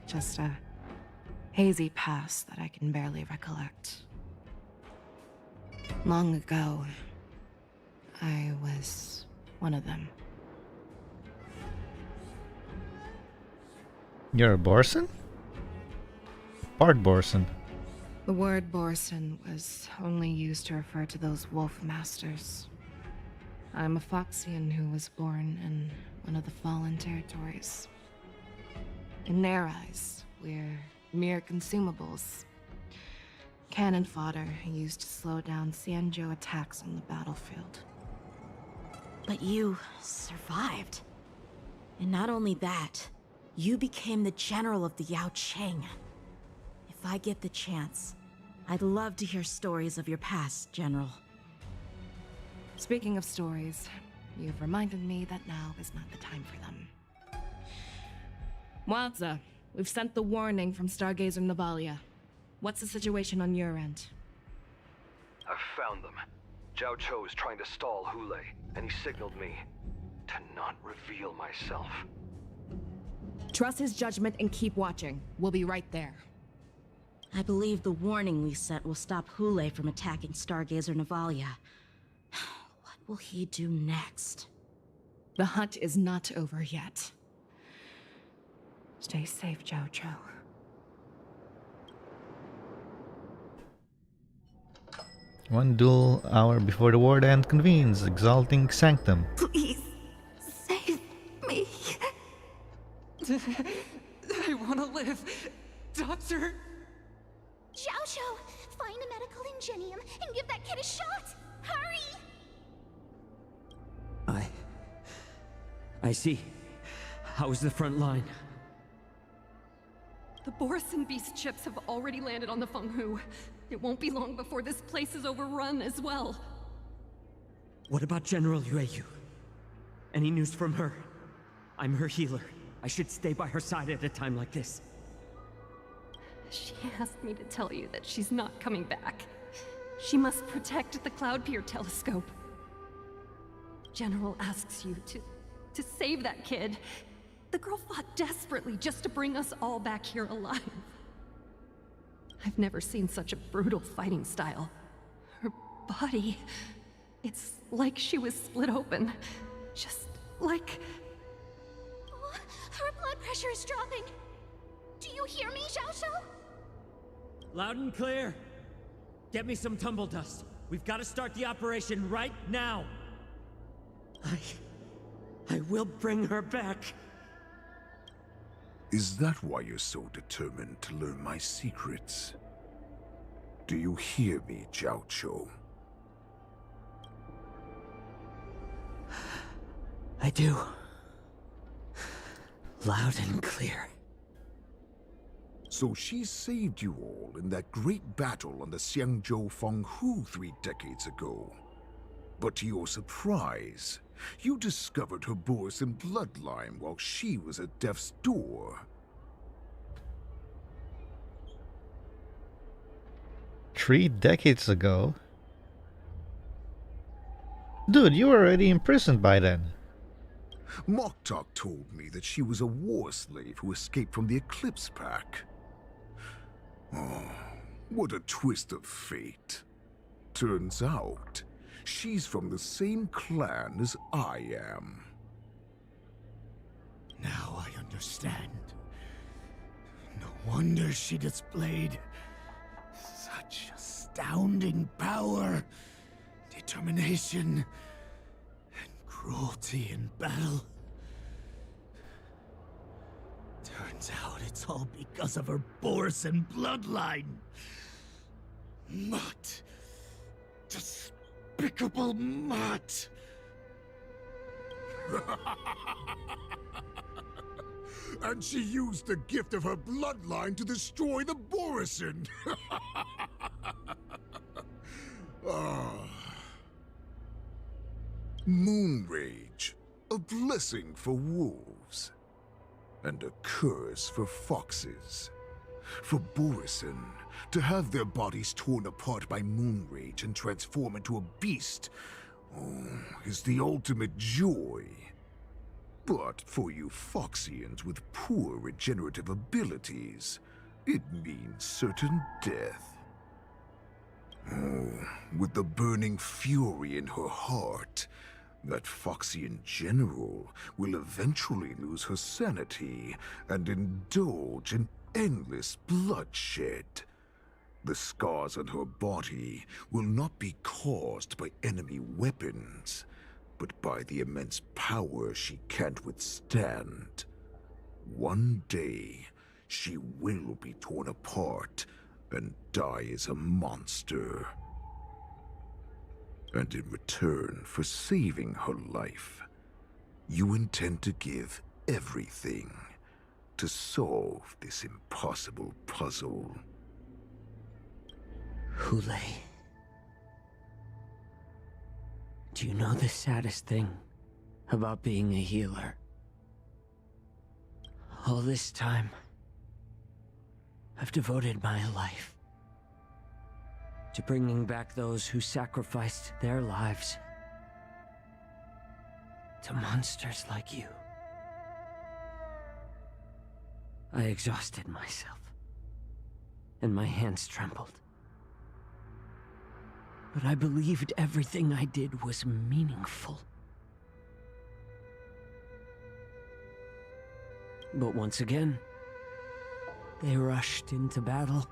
just a hazy past that I can barely recollect. Long ago, I was one of them. You're a Borson? Part Borson. The word Borson was only used to refer to those wolf masters. I'm a Foxian who was born in one of the fallen territories. In their eyes, we're mere consumables. Cannon fodder used to slow down Xianzhou attacks on the battlefield. But you survived. And not only that, you became the general of the Yanqing. If I get the chance, I'd love to hear stories of your past, General. Speaking of stories, you've reminded me that now is not the time for them. Wadza, we've sent the warning from Stargazer Navalia. What's the situation on your end? I've found them. Xianzhou is trying to stall Hulei, and he signaled me to not reveal myself. Trust his judgment and keep watching. We'll be right there. I believe the warning we sent will stop Hulei from attacking Stargazer Navalia. What will he do next? The hunt is not over yet. Stay safe, Xianzhou. One dual hour before the Wardance convenes, exalting sanctum. Please, save me. I want to live. Doctor! Xianzhou, find a medical ingenium and give that kid a shot. Hurry! I see. How's the front line? The Borison beast chips have already landed on the Fenghu. It won't be long before this place is overrun as well. What about General Yueyu? Any news from her? I'm her healer. I should stay by her side at a time like this. She asked me to tell you that she's not coming back. She must protect the Cloud Pier telescope. General asks you to save that kid. The girl fought desperately just to bring us all back here alive. I've never seen such a brutal fighting style. Her body, it's like she was split open. Just like... Oh, her blood pressure is dropping. Do you hear me, Xianzhou? Loud and clear. Get me some tumble dust. We've got to start the operation right now. I will bring her back. Is that why you're so determined to learn my secrets? Do you hear me, Xianzhou? I do. Loud and clear. So she saved you all in that great battle on the Xianzhou Fenghu 3 decades ago. But to your surprise, you discovered her Borisin bloodline while she was at death's door. 3 decades ago? Dude, you were already imprisoned by then. Moktok told me that she was a war slave who escaped from the Eclipse Pack. Oh, what a twist of fate. Turns out, she's from the same clan as I am. Now I understand. No wonder she displayed such astounding power, determination, and cruelty in battle. Turns out it's all because of her Borisin bloodline. Mutt. Despicable mutt. And she used the gift of her bloodline to destroy the Borisin. Moon Rage, a blessing for wolves, and a curse for foxes. For Borisin, to have their bodies torn apart by Moon Rage and transform into a beast, is the ultimate joy. But for you Foxians with poor regenerative abilities, it means certain death. With the burning fury in her heart, that Foxian general will eventually lose her sanity and indulge in endless bloodshed. The scars on her body will not be caused by enemy weapons, but by the immense power she can't withstand. One day, she will be torn apart and die as a monster. And in return for saving her life, you intend to give everything to solve this impossible puzzle. Hule. Do you know the saddest thing about being a healer? All this time, I've devoted my life to bringing back those who sacrificed their lives to monsters like you. I exhausted myself, and my hands trembled. But I believed everything I did was meaningful. But once again, they rushed into battle.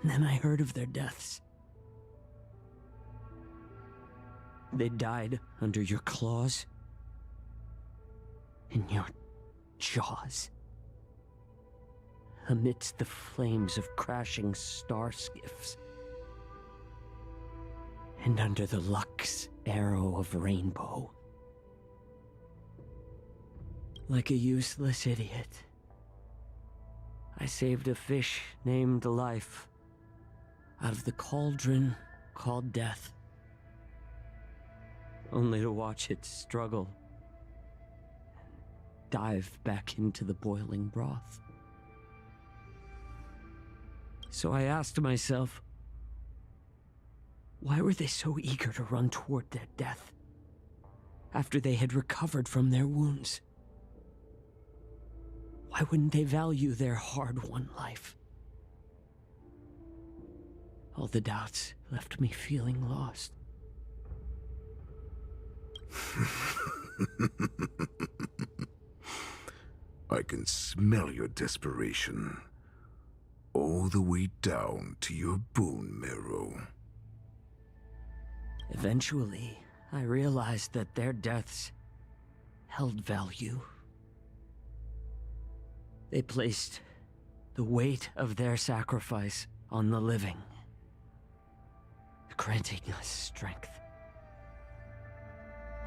And then I heard of their deaths. They died under your claws, in your jaws, amidst the flames of crashing star skiffs, and under the Lux arrow of rainbow. Like a useless idiot, I saved a fish named Life out of the cauldron called death, only to watch it struggle, dive back into the boiling broth. So I asked myself, why were they so eager to run toward their death after they had recovered from their wounds? Why wouldn't they value their hard-won life? All the doubts left me feeling lost. I can smell your desperation, all the way down to your bone marrow. Eventually, I realized that their deaths held value. They placed the weight of their sacrifice on the living, granting us strength.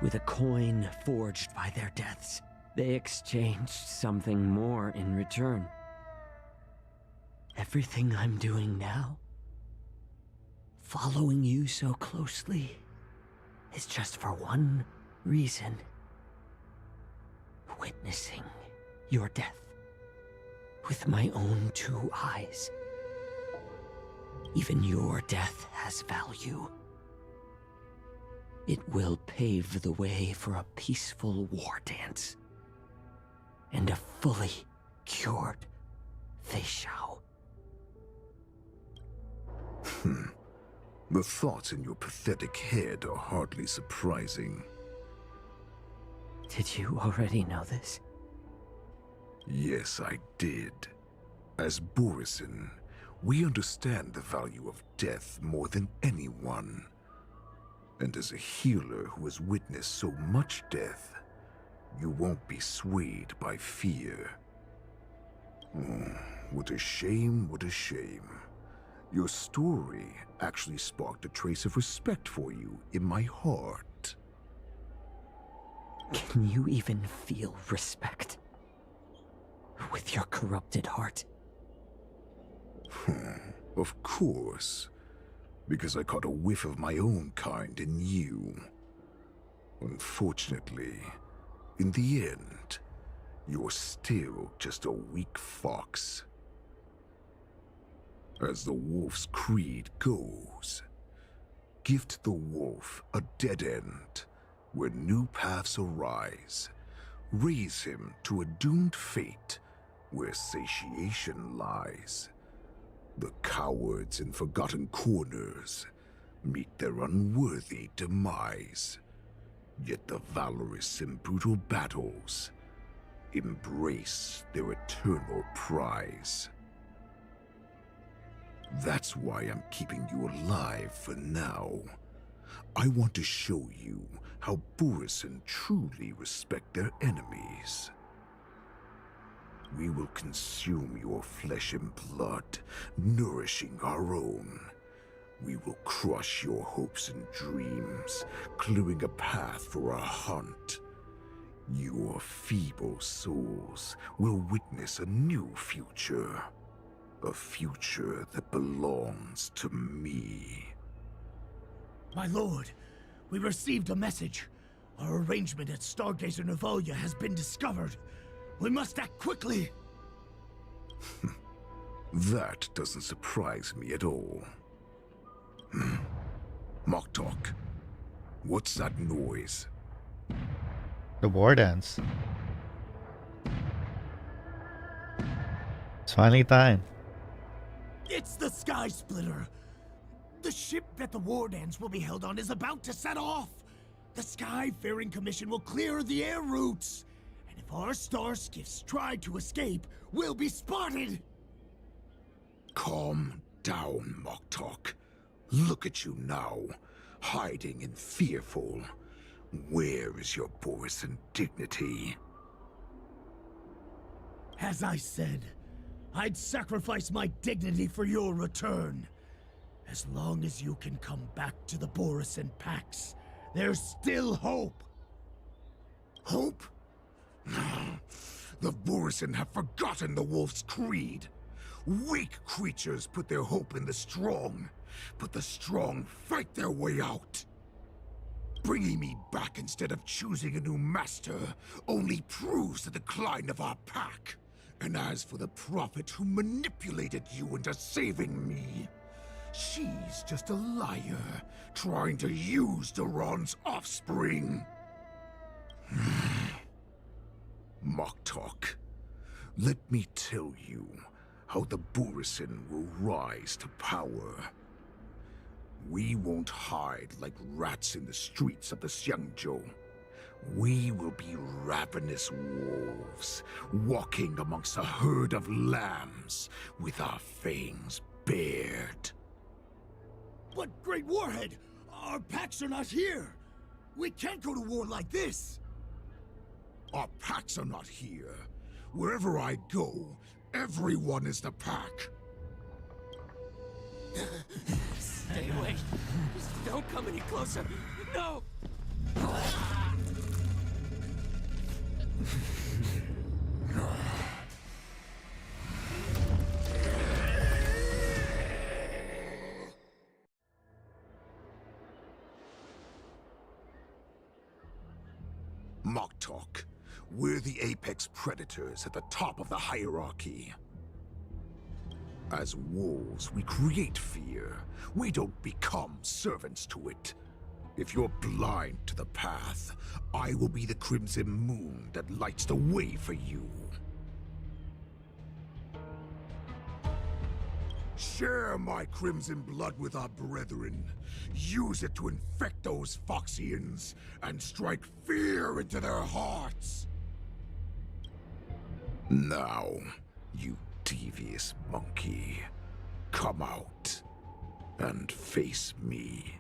With a coin forged by their deaths, they exchanged something more in return. Everything I'm doing now, following you so closely, is just for one reason: witnessing your death with my own 2 eyes. Even your death has value. It will pave the way for a peaceful war dance and a fully cured Xianzhou. The thoughts in your pathetic head are hardly surprising. Did you already know this? Yes, I did. As Borisin, we understand the value of death more than anyone. And as a healer who has witnessed so much death, you won't be swayed by fear. Oh, what a shame, what a shame. Your story actually sparked a trace of respect for you in my heart. Can you even feel respect with your corrupted heart? Of course. Because I caught a whiff of my own kind in you. Unfortunately, in the end, you're still just a weak fox. As the wolf's creed goes, gift the wolf a dead end where new paths arise. Raise him to a doomed fate where satiation lies. The cowards in forgotten corners meet their unworthy demise. Yet the valorous in brutal battles embrace their eternal prize. That's why I'm keeping you alive for now. I want to show you how Borisin truly respect their enemies. We will consume your flesh and blood, nourishing our own. We will crush your hopes and dreams, clearing a path for our hunt. Your feeble souls will witness a new future. A future that belongs to me. My lord, we received a message. Our arrangement at Stargazer Navalia has been discovered. We must act quickly! That doesn't surprise me at all. Moktok, what's that noise? The Wardance. It's finally time. It's the Sky Splitter! The ship that the Wardance will be held on is about to set off! The Skyfaring Commission will clear the air routes! And if our star skiffs try to escape, we'll be spotted! Calm down, Moktok. Look at you now, hiding and fearful. Where is your Borisin dignity? As I said, I'd sacrifice my dignity for your return. As long as you can come back to the Borisin Pax, there's still hope. Hope? The Borisin have forgotten the wolf's creed. Weak creatures put their hope in the strong, but the strong fight their way out. Bringing me back instead of choosing a new master only proves the decline of our pack. And as for the prophet who manipulated you into saving me, she's just a liar trying to use Duran's offspring. Mock talk. Let me tell you how the Borisin will rise to power. We won't hide like rats in the streets of the Xianzhou. We will be ravenous wolves, walking amongst a herd of lambs with our fangs bared. But, Great Warhead, our packs are not here. We can't go to war like this. Our packs are not here. Wherever I go, everyone is the pack. Stay away. Just don't come any closer. No! Mock talk. We're the apex predators at the top of the hierarchy. As wolves, we create fear. We don't become servants to it. If you're blind to the path, I will be the crimson moon that lights the way for you. Share my crimson blood with our brethren. Use it to infect those Foxians and strike fear into their hearts. Now, you devious monkey, come out and face me.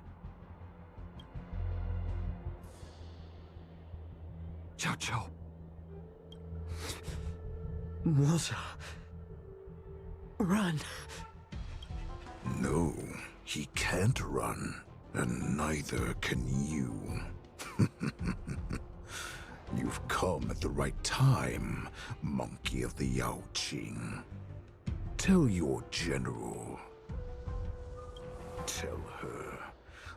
Xianzhou. Moza. Run. No, he can't run, and neither can you. You've come at the right time, monkey of the Yanqing. Tell your general. Tell her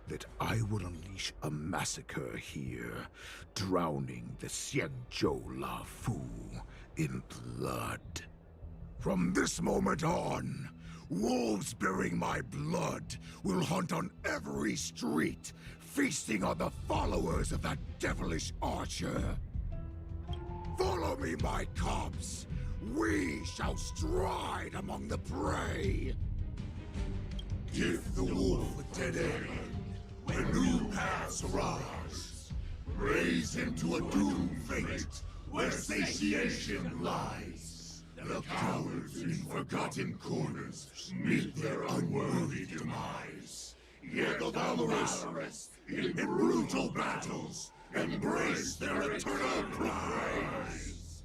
that I will unleash a massacre here, drowning the Xianzhou Lafu in blood. From this moment on, wolves bearing my blood will hunt on every street, feasting on the followers of that devilish archer. Follow me, my cubs. We shall stride among the prey. Give the wolf a dead end when new paths arise. Raise him to a doomed fate where satiation lies. The cowards in forgotten corners meet their unworthy demise. Yet the valorous in brutal battles embrace their eternal prize.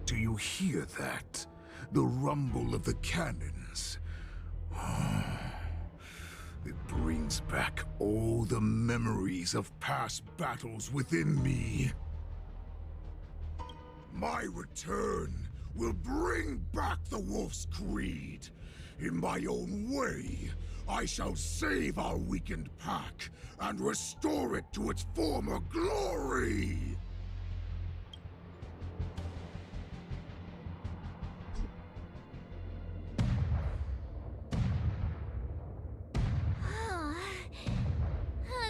Do you hear that? The rumble of the cannons. It brings back all the memories of past battles within me. My return will bring back the wolf's creed. In my own way, I shall save our weakened pack and restore it to its former glory.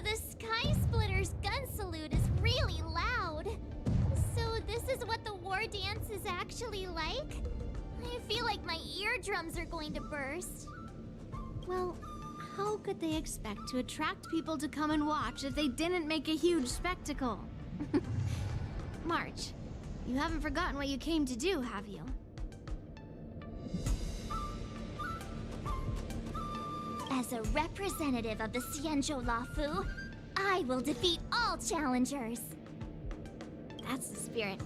The Sky Splitter's gun salute is really loud. So this is what the war dance is actually like? I feel like my eardrums are going to burst. Well, how could they expect to attract people to come and watch if they didn't make a huge spectacle? March, you haven't forgotten what you came to do, have you? As a representative of the Xianzhou Lafu, I will defeat all challengers. That's the spirit.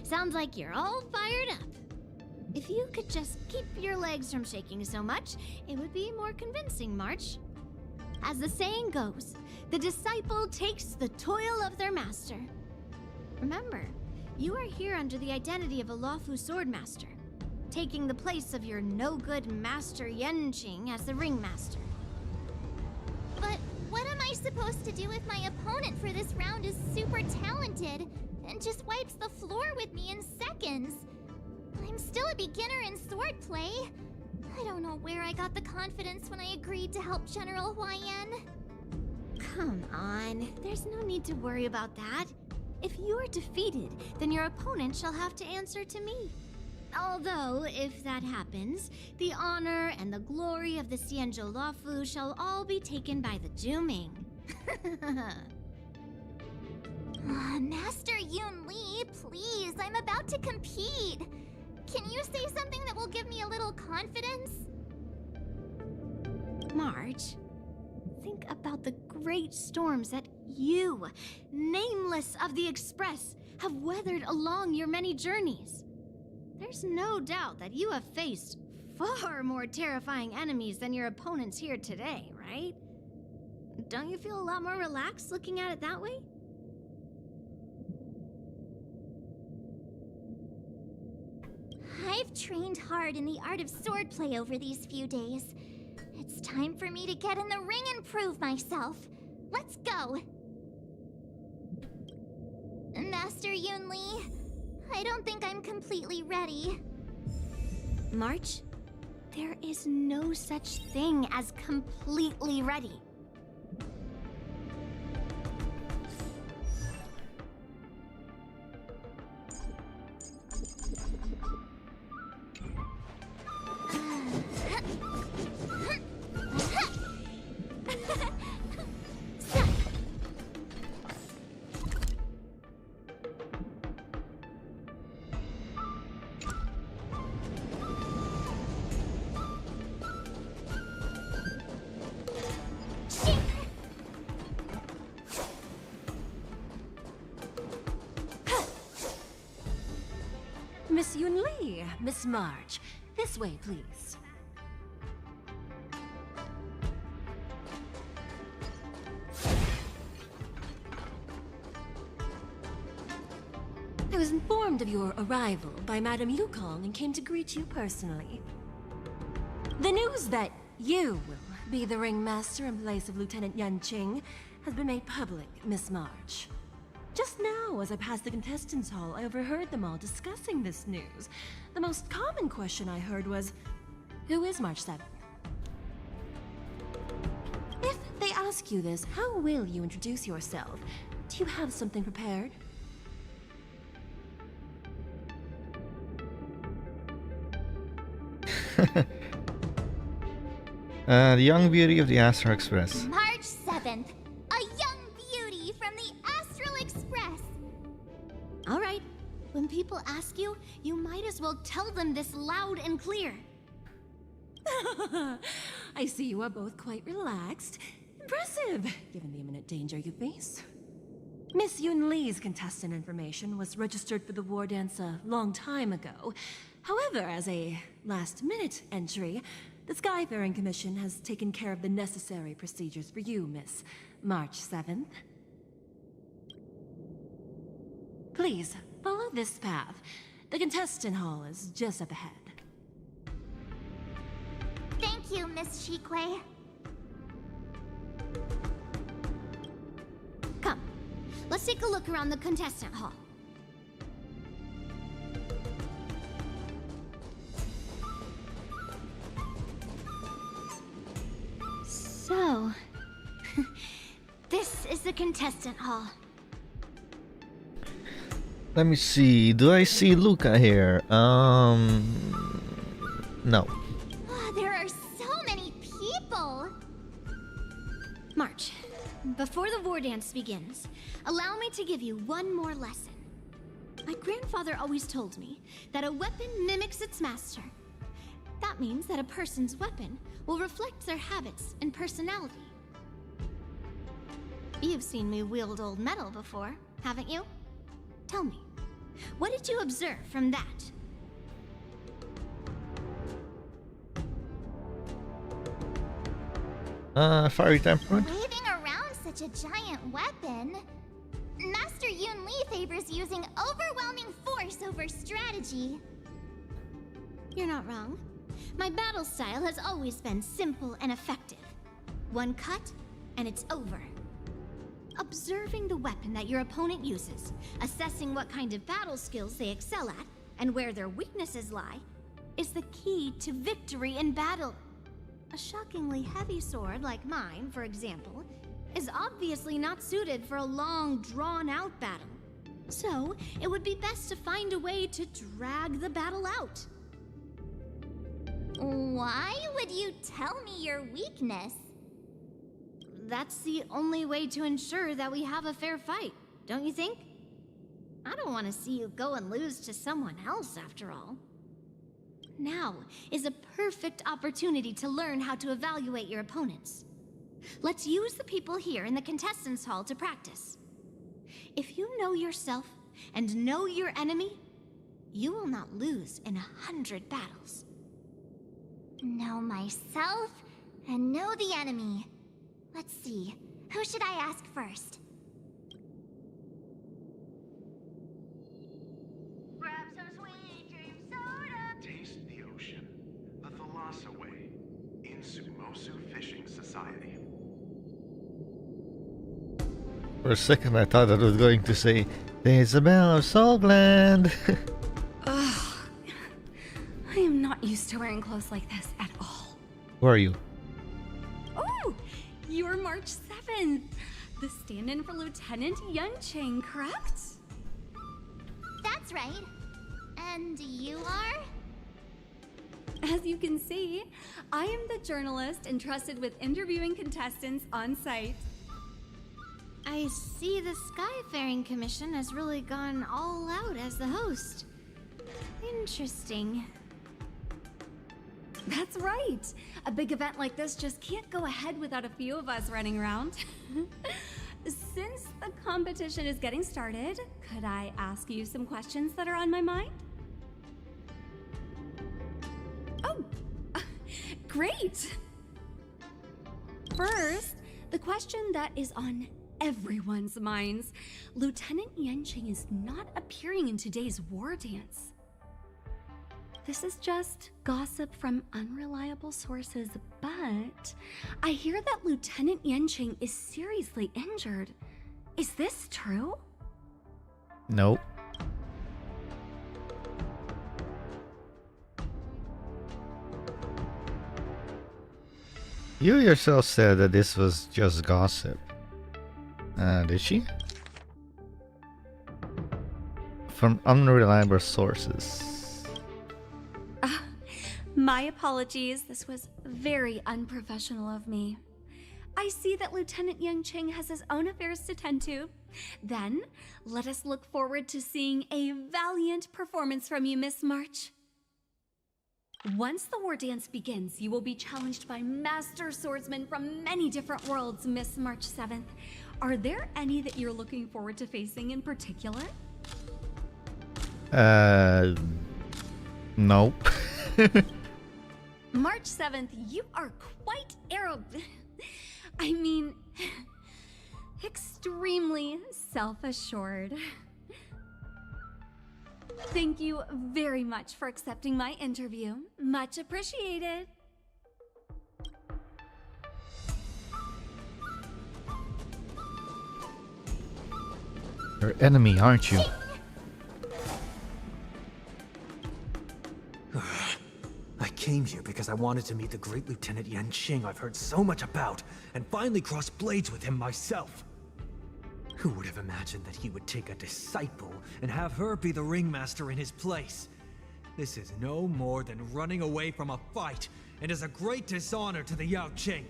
Sounds like you're all fired up. If you could just keep your legs from shaking so much, it would be more convincing, March. As the saying goes, the disciple takes the toil of their master. Remember, You are here under the identity of a Luofu swordmaster, taking the place of your no-good master Yanqing as the ringmaster. But what am I supposed to do if my opponent for this round is super talented and just wipes the floor with me in seconds? I'm still a beginner in swordplay. I don't know where I got the confidence when I agreed to help General Huaiyan. Come on, there's no need to worry about that. If you are defeated, then your opponent shall have to answer to me. Although, if that happens, the honor and the glory of the Xianzhou Luofu shall all be taken by the Juming. Master Yun Li, please, I'm about to compete. Can you say something that will give me a little confidence? March, think about the great storms that you, nameless of the Express, have weathered along your many journeys. There's no doubt that you have faced far more terrifying enemies than your opponents here today, right? Don't you feel a lot more relaxed looking at it that way? I've trained hard in the art of swordplay over these few days. It's time for me to get in the ring and prove myself. Let's go! Master Yun Li, I don't think I'm completely ready. March, there is no such thing as completely ready. Miss Yun Li, Miss March, this way, please. I was informed of your arrival by Madame Yukong and came to greet you personally. The news that you will be the ringmaster in place of Lieutenant Yanqing has been made public, Miss March. Just now, as I passed the contestants' hall, I overheard them all discussing this news. The most common question I heard was, who is March 7th? If they ask you this, how will you introduce yourself? Do you have something prepared? The young beauty of the Astral Express. March 7th, a young beauty from the Astral Express. All right, when people ask you, you might as well tell them this loud and clear. I see you are both quite relaxed. Impressive, given the imminent danger you face. Miss Yun Li's contestant information was registered for the Wardance a long time ago. However, as a last-minute entry, the Skyfaring Commission has taken care of the necessary procedures for you, Miss March 7th. Please, follow this path. The contestant hall is just up ahead. Thank you, Miss Shikwe. Come, let's take a look around the contestant hall. So, this is the contestant hall. Let me see. Do I see Luca here? No. There are so many people. March, before the war dance begins, allow me to give you one more lesson. My grandfather always told me that a weapon mimics its master. That means that a person's weapon will reflect their habits and personality. You've seen me wield old metal before, haven't you? Tell me, what did you observe from that? Fiery temperament? Waving around such a giant weapon? Master Yun Li favors using overwhelming force over strategy. You're not wrong. My battle style has always been simple and effective. One cut, and it's over. Observing the weapon that your opponent uses, assessing what kind of battle skills they excel at, and where their weaknesses lie, is the key to victory in battle. A shockingly heavy sword like mine, for example, is obviously not suited for a long, drawn-out battle. So, it would be best to find a way to drag the battle out. Why would you tell me your weakness? That's the only way to ensure that we have a fair fight, don't you think? I don't want to see you go and lose to someone else, after all. Now is a perfect opportunity to learn how to evaluate your opponents. Let's use the people here in the contestants' hall to practice. If you know yourself and know your enemy, you will not lose in 100 battles. Know myself and know the enemy. Let's see, who should I ask first? Grab some sweet dream soda. Taste the ocean. The Thalassa Way. In Sumosu Fishing Society. For a second I thought that was going to say, "There's a bell of Soulgland." Ugh. I am not used to wearing clothes like this at all. Who are you? Oh! You're March 7th. The stand-in for Lieutenant Yanqing, correct? That's right. And you are? As you can see, I am the journalist entrusted with interviewing contestants on site. I see the Skyfaring Commission has really gone all out as the host. Interesting. That's right. A big event like this just can't go ahead without a few of us running around. Since the competition is getting started, could I ask you some questions that are on my mind? Oh, great! First, the question that is on everyone's minds. Lieutenant Yanqing is not appearing in today's war dance. This is just gossip from unreliable sources, but I hear that Lieutenant Yanqing is seriously injured. Is this true? Nope. You yourself said that this was just gossip. Did she? From unreliable sources. My apologies. This was very unprofessional of me. I see that Lieutenant Yanqing has his own affairs to tend to. Then, let us look forward to seeing a valiant performance from you, Miss March. Once the war dance begins, you will be challenged by master swordsmen from many different worlds, Miss March 7th. Are there any that you're looking forward to facing in particular? Nope. March 7th, you are quite I mean, extremely self-assured. Thank you very much for accepting my interview. Much appreciated. Your enemy, aren't you? I came here because I wanted to meet the great Lieutenant Yanqing I've heard so much about, and finally cross blades with him myself. Who would have imagined that he would take a disciple and have her be the ringmaster in his place? This is no more than running away from a fight, and is a great dishonor to the Yanqing.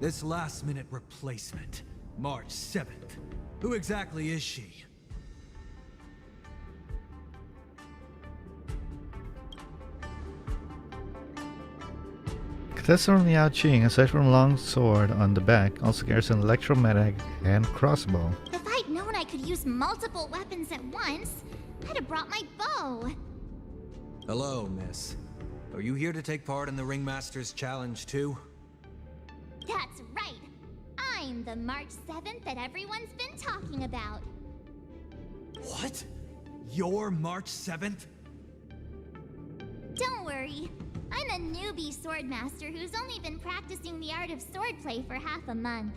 This last-minute replacement, March 7th. Who exactly is she? Contestant from the Yanqing, aside from long sword on the back, also carries an electromagnetic and crossbow. If I'd known I could use multiple weapons at once, I'd have brought my bow. Hello, miss. Are you here to take part in the Ringmaster's Challenge too? That's right. I'm the March 7th that everyone's been talking about. What? You're March 7th? Don't worry. I'm a newbie swordmaster who's only been practicing the art of swordplay for half a month.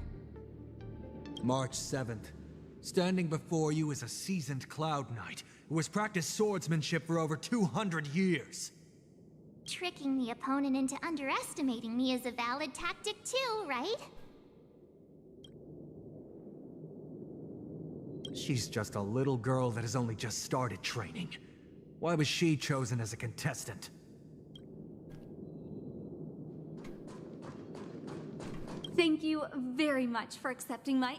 March 7th. Standing before you is a seasoned Cloud Knight who has practiced swordsmanship for over 200 years. Tricking the opponent into underestimating me is a valid tactic too, right? She's just a little girl that has only just started training. Why was she chosen as a contestant? Thank you very much for accepting my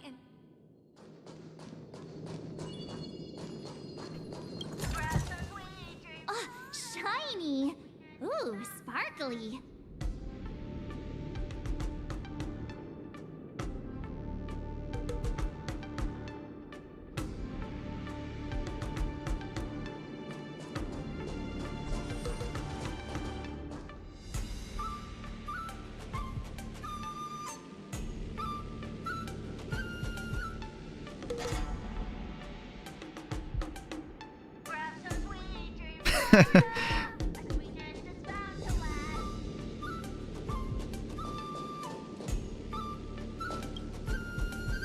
Oh, shiny! Ooh, sparkly.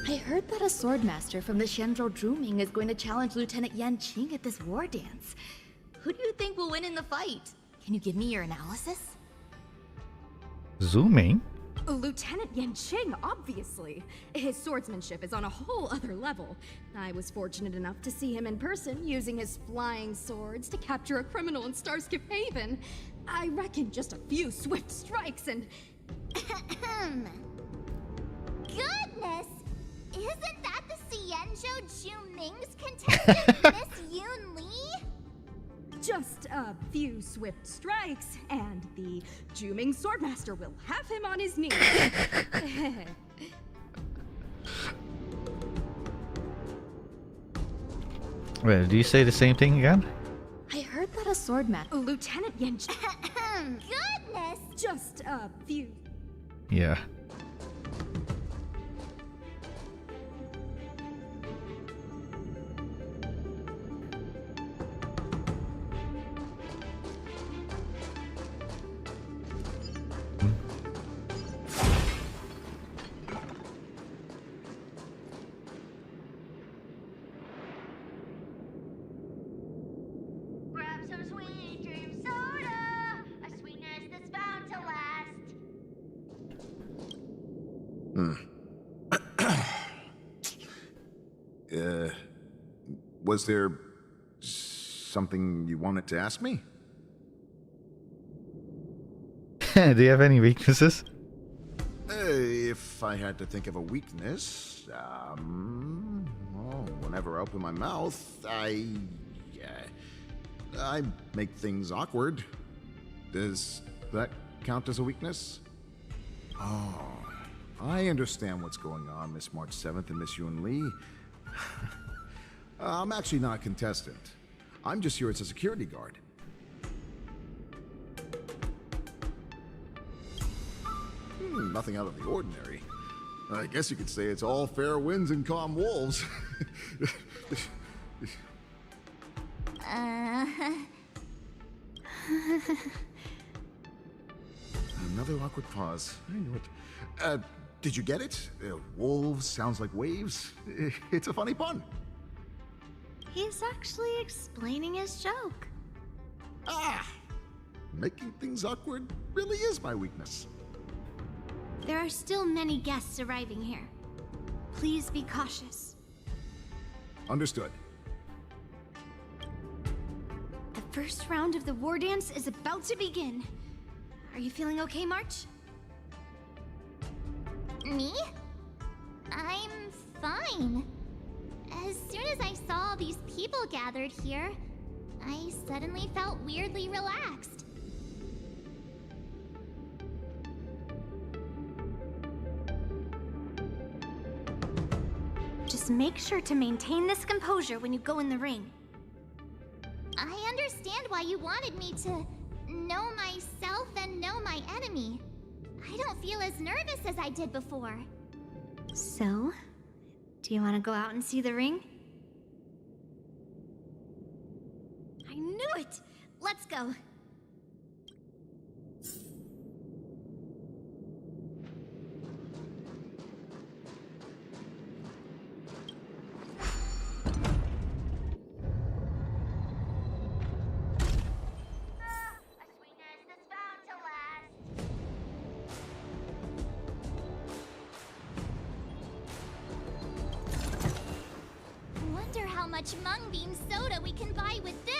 I heard that a swordmaster from the Xianzhou is going to challenge Lieutenant Yanqing at this war dance. Who do you think will win in the fight? Can you give me your analysis? Zooming? Lieutenant Yanqing, obviously. His swordsmanship is on a whole other level. I was fortunate enough to see him in person, using his flying swords to capture a criminal in Starskip Haven. I reckon just a few swift strikes and... Goodness! Isn't that the Xianzhou Juming's contestant, Miss Yun Li? Just a few swift strikes, and the Juming Swordmaster will have him on his knees. Wait, do you say the same thing again? I heard that a swordmaster... Lieutenant Yanqing... Goodness! Just a few... Yeah. Was there something you wanted to ask me? Do you have any weaknesses? If I had to think of a weakness, well, whenever I open my mouth, I make things awkward. Does that count as a weakness? Oh, I understand what's going on, Miss March 7th and Miss Yun Li. I'm actually not a contestant. I'm just here as a security guard. Nothing out of the ordinary. I guess you could say it's all fair winds and calm wolves. Another awkward pause. I knew it. Did you get it? Wolves sounds like waves. It's a funny pun. He's actually explaining his joke. Making things awkward really is my weakness. There are still many guests arriving here. Please be cautious. Understood. The first round of the war dance is about to begin. Are you feeling okay, March? Me? I'm fine. As soon as I saw all these people gathered here, I suddenly felt weirdly relaxed. Just make sure to maintain this composure when you go in the ring. I understand why you wanted me to know myself and know my enemy. I don't feel as nervous as I did before. So, do you want to go out and see the ring? I knew it! Let's go! Wonder how much mung bean soda we can buy with this.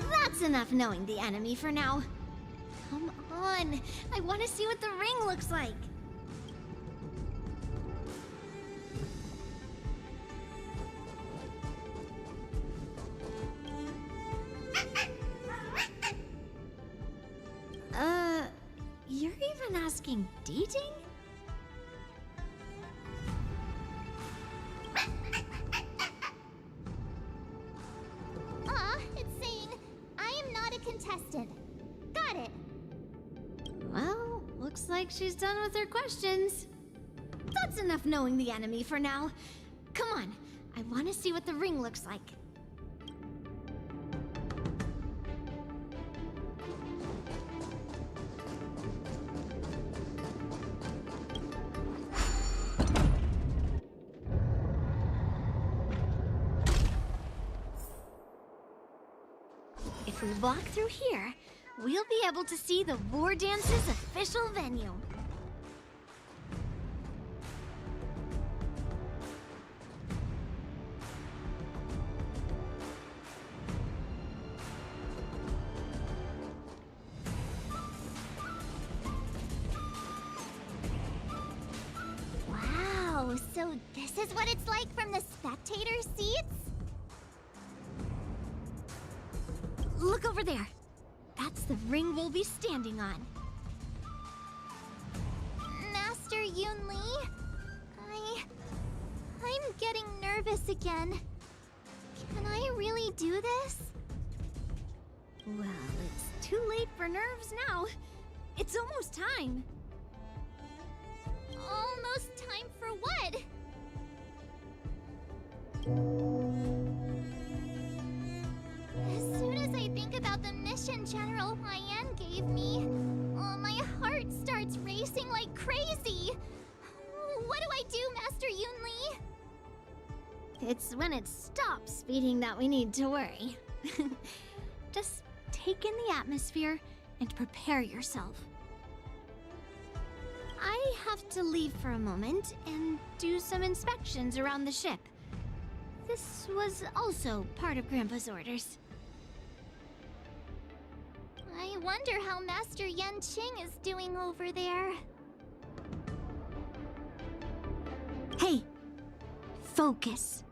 That's enough knowing the enemy for now. Come on, I want to see what the ring looks like. You're even asking dating? It's saying, I am not a contestant. Got it. Well, looks like she's done with her questions. That's enough knowing the enemy for now. Come on, I want to see what the ring looks like. If we walk through here, we'll be able to see the Wardance's official venue. Wow, so this is what it's like from the spectator seats? Look over there. That's the ring we'll be standing on. Master Yunli, I'm getting nervous again. Can I really do this? Well, it's too late for nerves now. It's almost time. Almost time for what? As soon as I think about the mission General Huaiyan gave me, my heart starts racing like crazy. What do I do, Master Yunli? It's when it stops beating that we need to worry. Just take in the atmosphere and prepare yourself. I have to leave for a moment and do some inspections around the ship. This was also part of Grandpa's orders. I wonder how Master Yanqing is doing over there. Hey! Focus.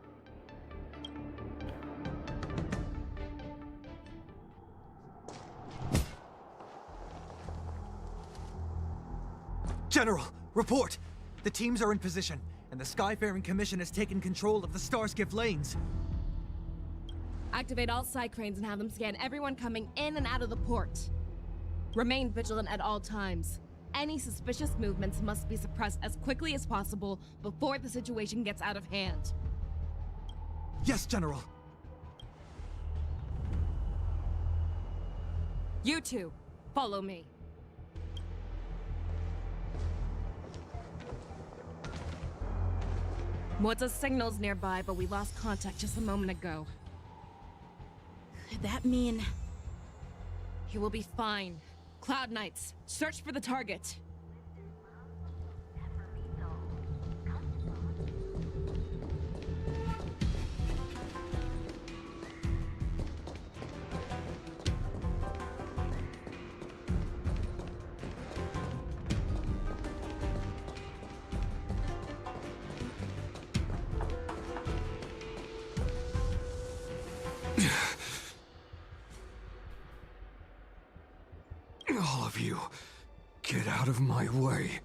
General, report! The teams are in position, and the Skyfaring Commission has taken control of the Starskiff lanes. Activate all side cranes and have them scan everyone coming in and out of the port. Remain vigilant at all times. Any suspicious movements must be suppressed as quickly as possible before the situation gets out of hand. Yes, General. You two, follow me. Moza's signal's nearby, but we lost contact just a moment ago. Could that mean... He will be fine. Cloud Knights, search for the target. All of you, get out of my way.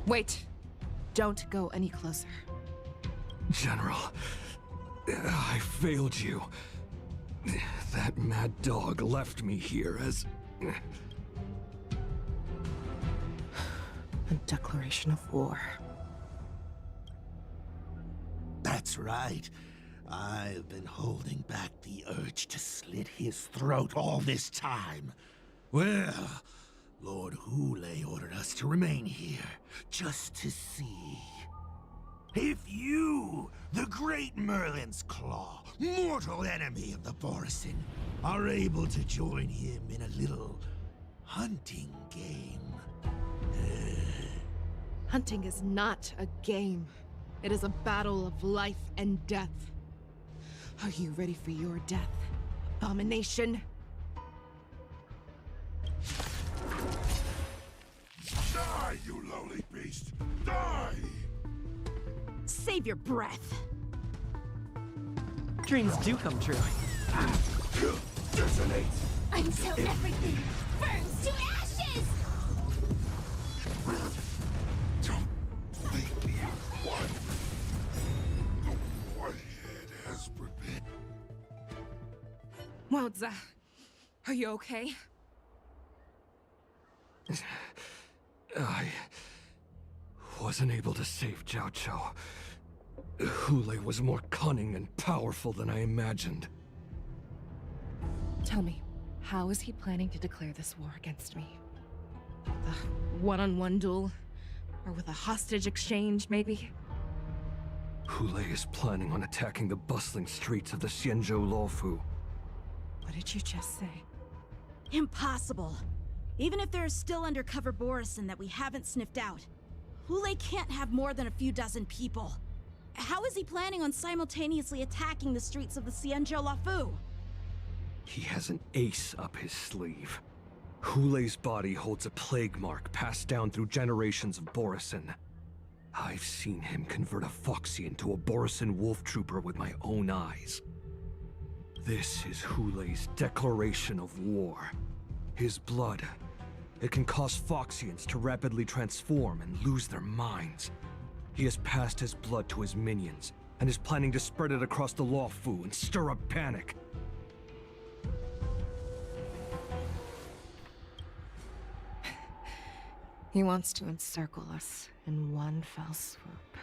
Wait. Don't go any closer. General, I failed you. That mad dog left me here as... A declaration of war. That's right. I've been holding back the urge to slit his throat all this time. Well, Lord Hule ordered us to remain here, just to see. If you, the great Merlin's Claw, mortal enemy of the Borison, are able to join him in a little hunting game. Hunting is not a game. It is a battle of life and death. Are you ready for your death, abomination? Die, you lowly beast! Die! Save your breath. Dreams do come true. Detonate! Until everything burns to ashes! Don't make me one. The Whitehead has prepared. Wouza, are you okay? I wasn't able to save Xianzhou. Hule was more cunning and powerful than I imagined. Tell me, how is he planning to declare this war against me? A one-on-one duel? Or with a hostage exchange, maybe? Hule is planning on attacking the bustling streets of the Xianzhou Lawfu. What did you just say? Impossible. Even if there is still undercover Borison that we haven't sniffed out, Hule can't have more than a few dozen people. How is he planning on simultaneously attacking the streets of the Xianzhou Lawfu? He has an ace up his sleeve. Hule's body holds a plague mark passed down through generations of Borison. I've seen him convert a Foxy into a Borison wolf trooper with my own eyes. This is Hule's declaration of war. His blood. It can cause Foxians to rapidly transform and lose their minds. He has passed his blood to his minions, and is planning to spread it across the Lawfu and stir up panic. He wants to encircle us in one fell swoop.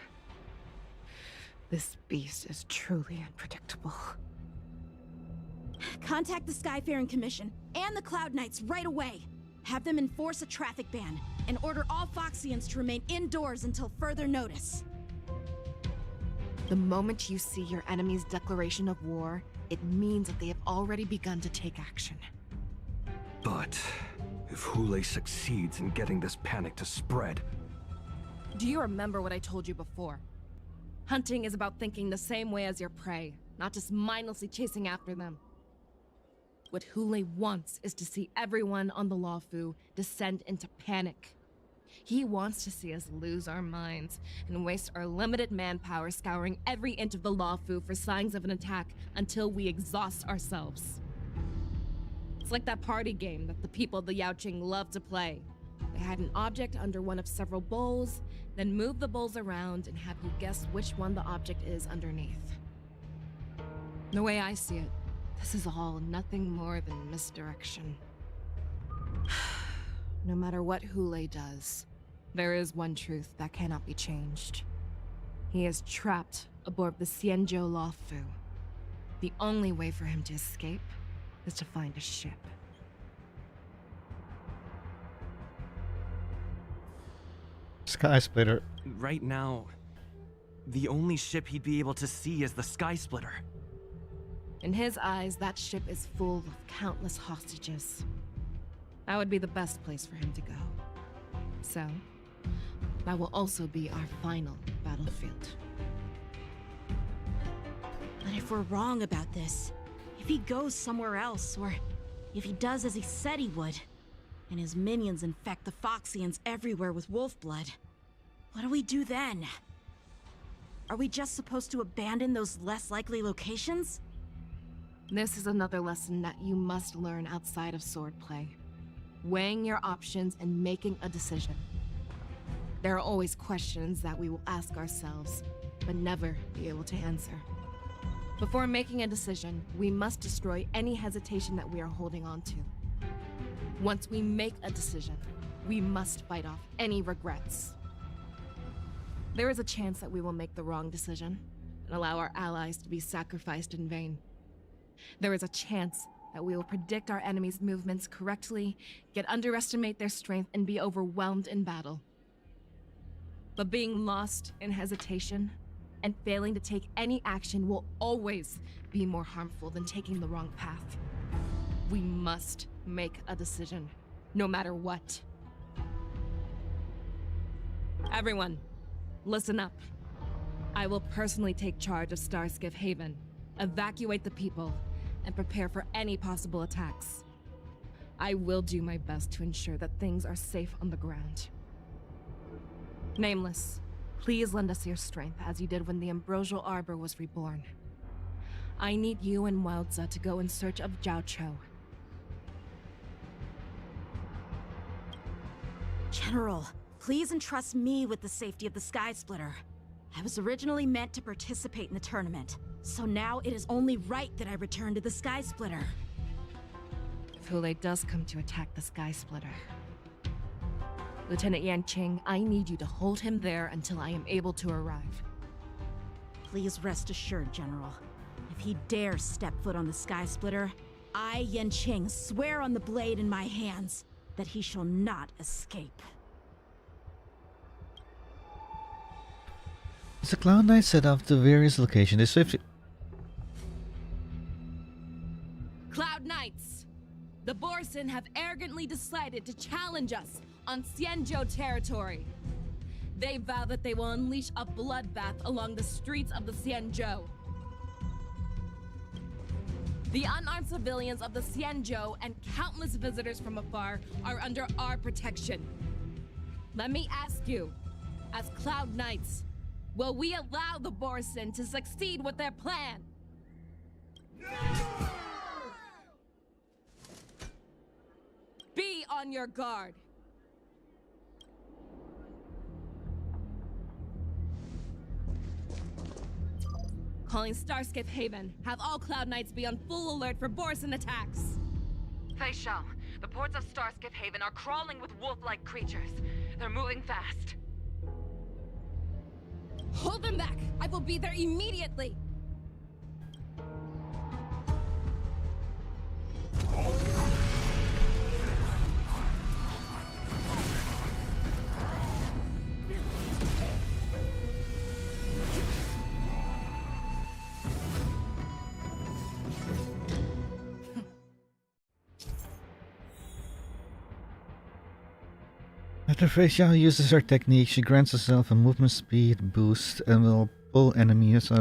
This beast is truly unpredictable. Contact the Skyfaring Commission and the Cloud Knights right away. Have them enforce a traffic ban and order all Foxians to remain indoors until further notice. The moment you see your enemy's declaration of war, it means that they have already begun to take action. But if Hule succeeds in getting this panic to spread... Do you remember what I told you before? Hunting is about thinking the same way as your prey, not just mindlessly chasing after them. What Hule wants is to see everyone on the Lawfu descend into panic. He wants to see us lose our minds and waste our limited manpower scouring every inch of the Lawfu for signs of an attack until we exhaust ourselves. It's like that party game that the people of the Yanqing love to play. They hide an object under one of several bowls, then move the bowls around and have you guess which one the object is underneath. The way I see it, this is all nothing more than misdirection. No matter what Hule does, there is one truth that cannot be changed. He is trapped aboard the Xianzhou Lawfu. The only way for him to escape is to find a ship. Sky Splitter. Right now, the only ship he'd be able to see is the Sky Splitter. In his eyes, that ship is full of countless hostages. That would be the best place for him to go. So, that will also be our final battlefield. But if we're wrong about this, if he goes somewhere else, or If he does as he said he would, and his minions infect the Foxians everywhere with wolf blood, what do we do then? Are we just supposed to abandon those less likely locations? This is another lesson that you must learn outside of swordplay. Weighing your options and making a decision. There are always questions that we will ask ourselves, but never be able to answer. Before making a decision, we must destroy any hesitation that we are holding on to. Once we make a decision, we must fight off any regrets. There is a chance that we will make the wrong decision and allow our allies to be sacrificed in vain. There is a chance that we will predict our enemies' movements correctly, yet underestimate their strength and be overwhelmed in battle. But being lost in hesitation and failing to take any action will always be more harmful than taking the wrong path. We must make a decision, no matter what. Everyone, listen up. I will personally take charge of Starskiff Haven, evacuate the people, and prepare for any possible attacks. I will do my best to ensure that things are safe on the ground. Nameless, please lend us your strength as you did when the Ambrosial Arbor was reborn. I need you and Wildza to go in search of Xianzhou. General, please entrust me with the safety of the Sky Splitter. I was originally meant to participate in the tournament, so now it is only right that I return to the Sky Splitter. If Hulei does come to attack the Sky Splitter, Lieutenant Yanqing, I need you to hold him there until I am able to arrive. Please rest assured, General. If he dares step foot on the Sky Splitter, I, Yanqing, swear on the blade in my hands that he shall not escape. As the Cloud Knights set off to various locations, they swiftly... Cloud Knights! The Borson have arrogantly decided to challenge us on Xianzhou territory. They vow that they will unleash a bloodbath along the streets of the Xianzhou. The unarmed civilians of the Xianzhou and countless visitors from afar are under our protection. Let me ask you, as Cloud Knights, will we allow the Borson to succeed with their plan? Be on your guard. Calling Starskiff Haven. Have all Cloud Knights be on full alert for Borson attacks. Fei Xiao, the ports of Starskiff Haven are crawling with wolf-like creatures. They're moving fast. Hold them back! I will be there immediately! After Fei Xiao uses her technique, she grants herself a movement speed boost and will pull enemies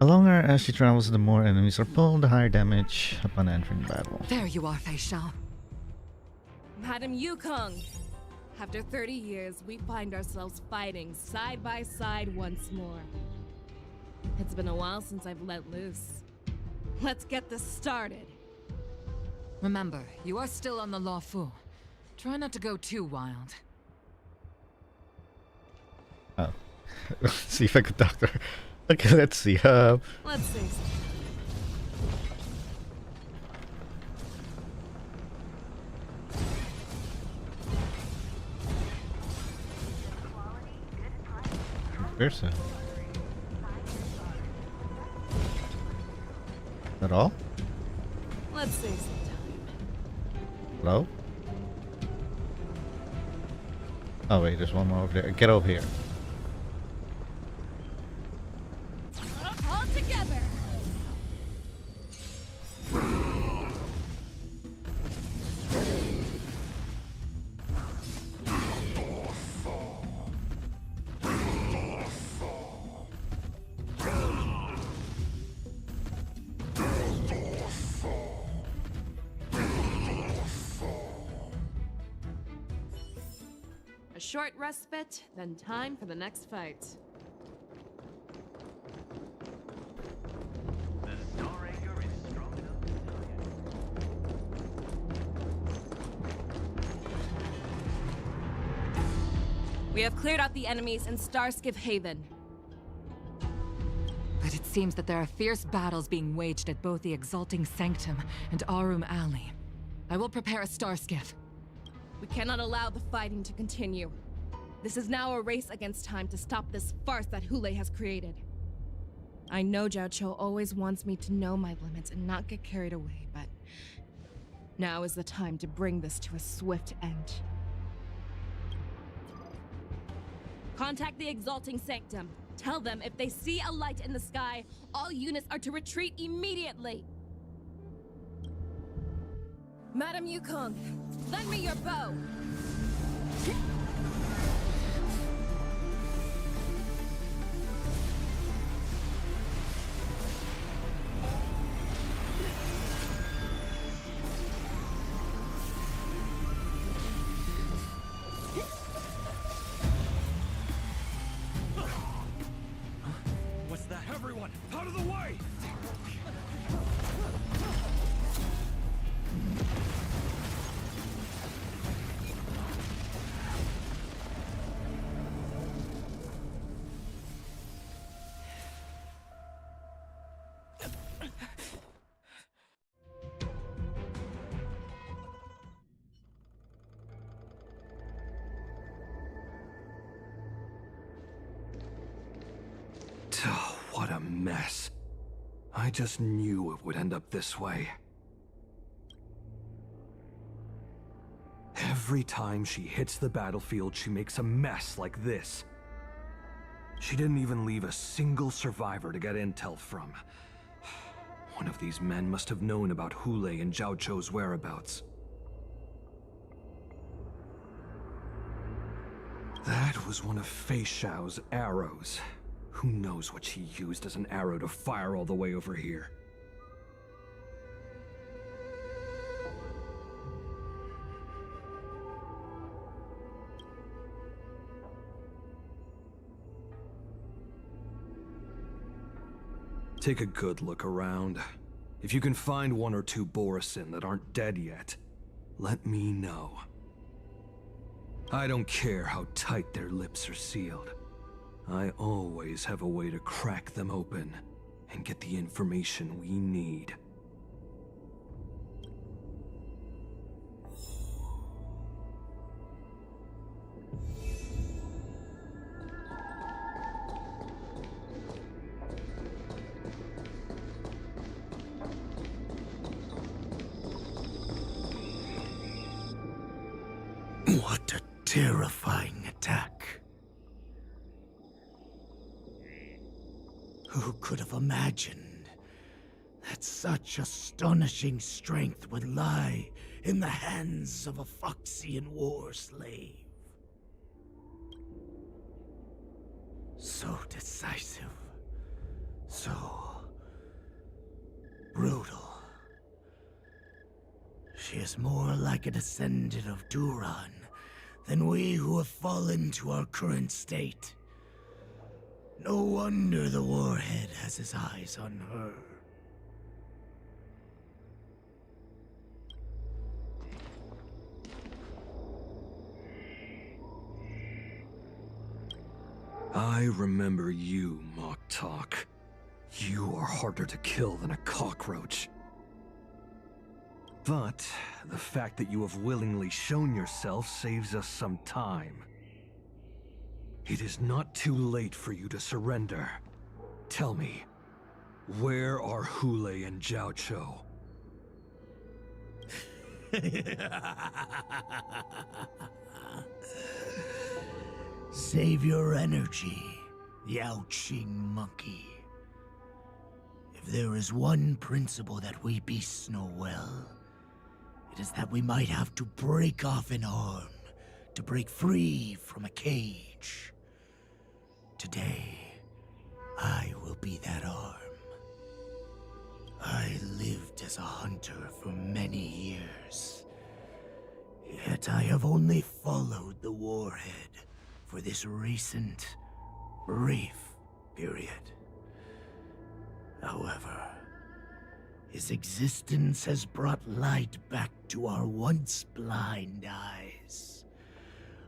along her as she travels. The more enemies are pulled, the higher damage upon entering battle. There you are, Fei Xiao. Madam Yukong, after 30 years, we find ourselves fighting side by side once more. It's been a while since I've let loose. Let's get this started. Remember, you are still on the Law Fu. Try not to go too wild. Oh. Let's see if I could talk to her. Okay, let's see. Let's see. Person. At all? Let's see sometime. Hello? Oh wait, there's one more over there. Get over here. All together. short respite, then time for the next fight. We have cleared out the enemies in Starskiff Haven. But it seems that there are fierce battles being waged at both the Exalting Sanctum and Arum Alley. I will prepare a Starskiff. We cannot allow the fighting to continue. This is now a race against time to stop this farce that Hule has created. I know Xianzhou always wants me to know my limits and not get carried away, but now is the time to bring this to a swift end. Contact the Exalting Sanctum. Tell them if they see a light in the sky, all units are to retreat immediately. Madam Yukong, lend me your bow. What's that? Everyone, out of the way! Oh, what a mess. I just knew it would end up this way. Every time she hits the battlefield, she makes a mess like this. She didn't even leave a single survivor to get intel from. One of these men must have known about Hule and Xianzhou's whereabouts. That was one of Fei Xiao's arrows. Who knows what she used as an arrow to fire all the way over here? Take a good look around. If you can find one or two Borisin that aren't dead yet, let me know. I don't care how tight their lips are sealed. I always have a way to crack them open and get the information we need. What a terrifying attack. Who could have imagined that such astonishing strength would lie in the hands of a Foxian war slave? So decisive, so brutal. She is more like a descendant of Duran than we who have fallen to our current state. No wonder the Warhead has his eyes on her. I remember you, Mock Talk. You are harder to kill than a cockroach. But the fact that you have willingly shown yourself saves us some time. It is not too late for you to surrender. Tell me, where are Hule and Xianzhou? Save your energy, Yanqing monkey. If there is one principle that we beasts know well, it is that we might have to break off an arm to break free from a cage. Today, I will be that arm. I lived as a hunter for many years. Yet I have only followed the warhead for this recent, brief period. However, his existence has brought light back to our once blind eyes,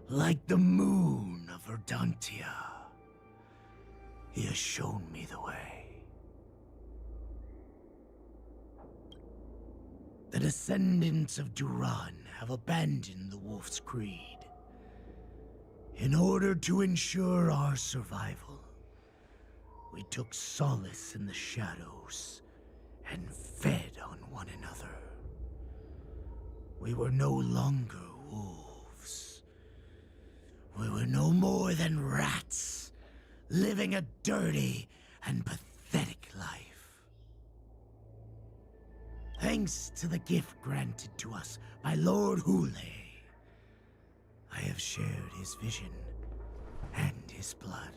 like the moon of Verdantia. He has shown me the way. The descendants of Duran have abandoned the Wolf's Creed. In order to ensure our survival, we took solace in the shadows and fed on one another. We were no longer wolves. We were no more than rats, living a dirty and pathetic life. Thanks to the gift granted to us by Lord Hule, I have shared his vision and his blood.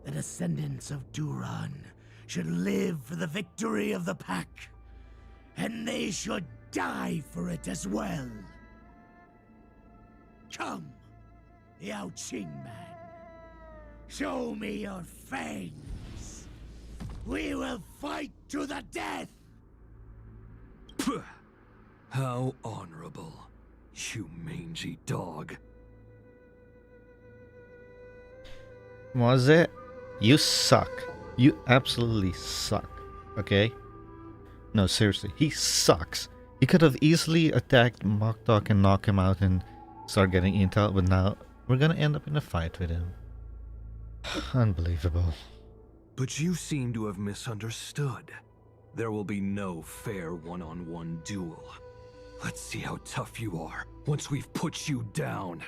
The descendants of Duran should live for the victory of the pack, and they should die for it as well. Come, Yanqing man. Show me your fangs. We will fight to the death! How honorable, you mangy dog. Was it? You suck. You absolutely suck. Okay? No, seriously. He sucks. He could have easily attacked Moktok and knock him out and start getting intel, but now we're gonna end up in a fight with him. Unbelievable. But you seem to have misunderstood. There will be no fair one-on-one duel. Let's see how tough you are once we've put you down.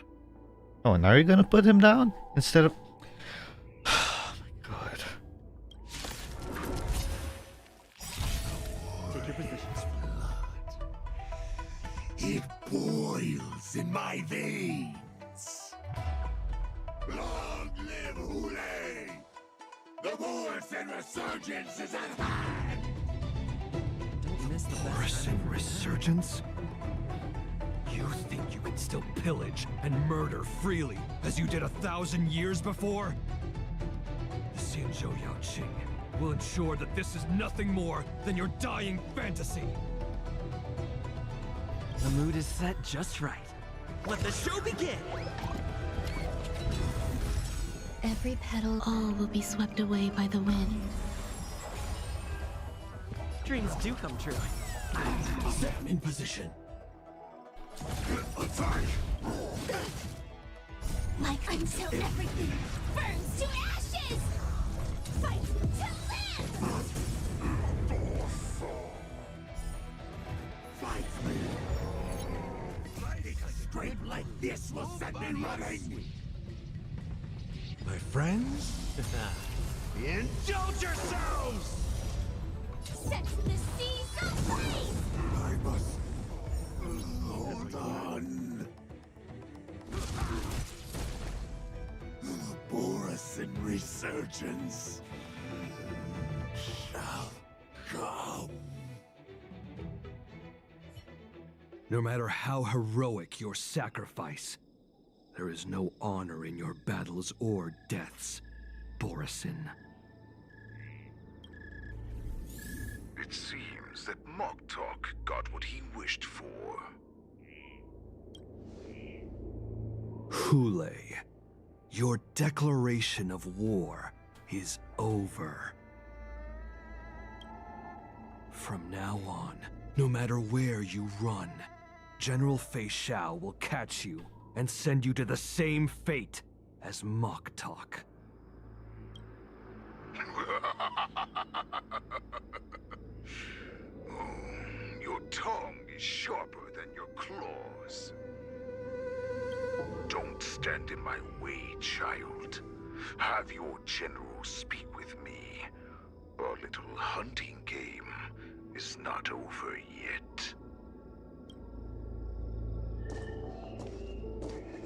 Oh, and now you're gonna put him down? Instead of... Oh my god. Take your positions. It boils in my veins. Long live Hule! The Morrison resurgence is at hand! Morrison resurgence? You think you can still pillage and murder freely, as you did 1,000 years before? The Xianzhou Yanqing will ensure that this is nothing more than your dying fantasy. The mood is set just right. Let the show begin! Every petal, all will be swept away by the wind. Dreams do come true. Set in position. Attack! Like until everything burns to ashes! Fight to live! Fight me! A scrape like this will set me running! My friends? Indulge yourselves! Set the seas ablaze! I must hold on. The Morrison resurgence shall come. No matter how heroic your sacrifice, there is no honor in your battles or deaths, Borison. It seems that Moktok got what he wished for. Hule, your declaration of war is over. From now on, no matter where you run, General Fei Xiao will catch you and send you to the same fate as Moktok. Your tongue is sharper than your claws. Don't stand in my way, child. Have your general speak with me. Our little hunting game is not over yet.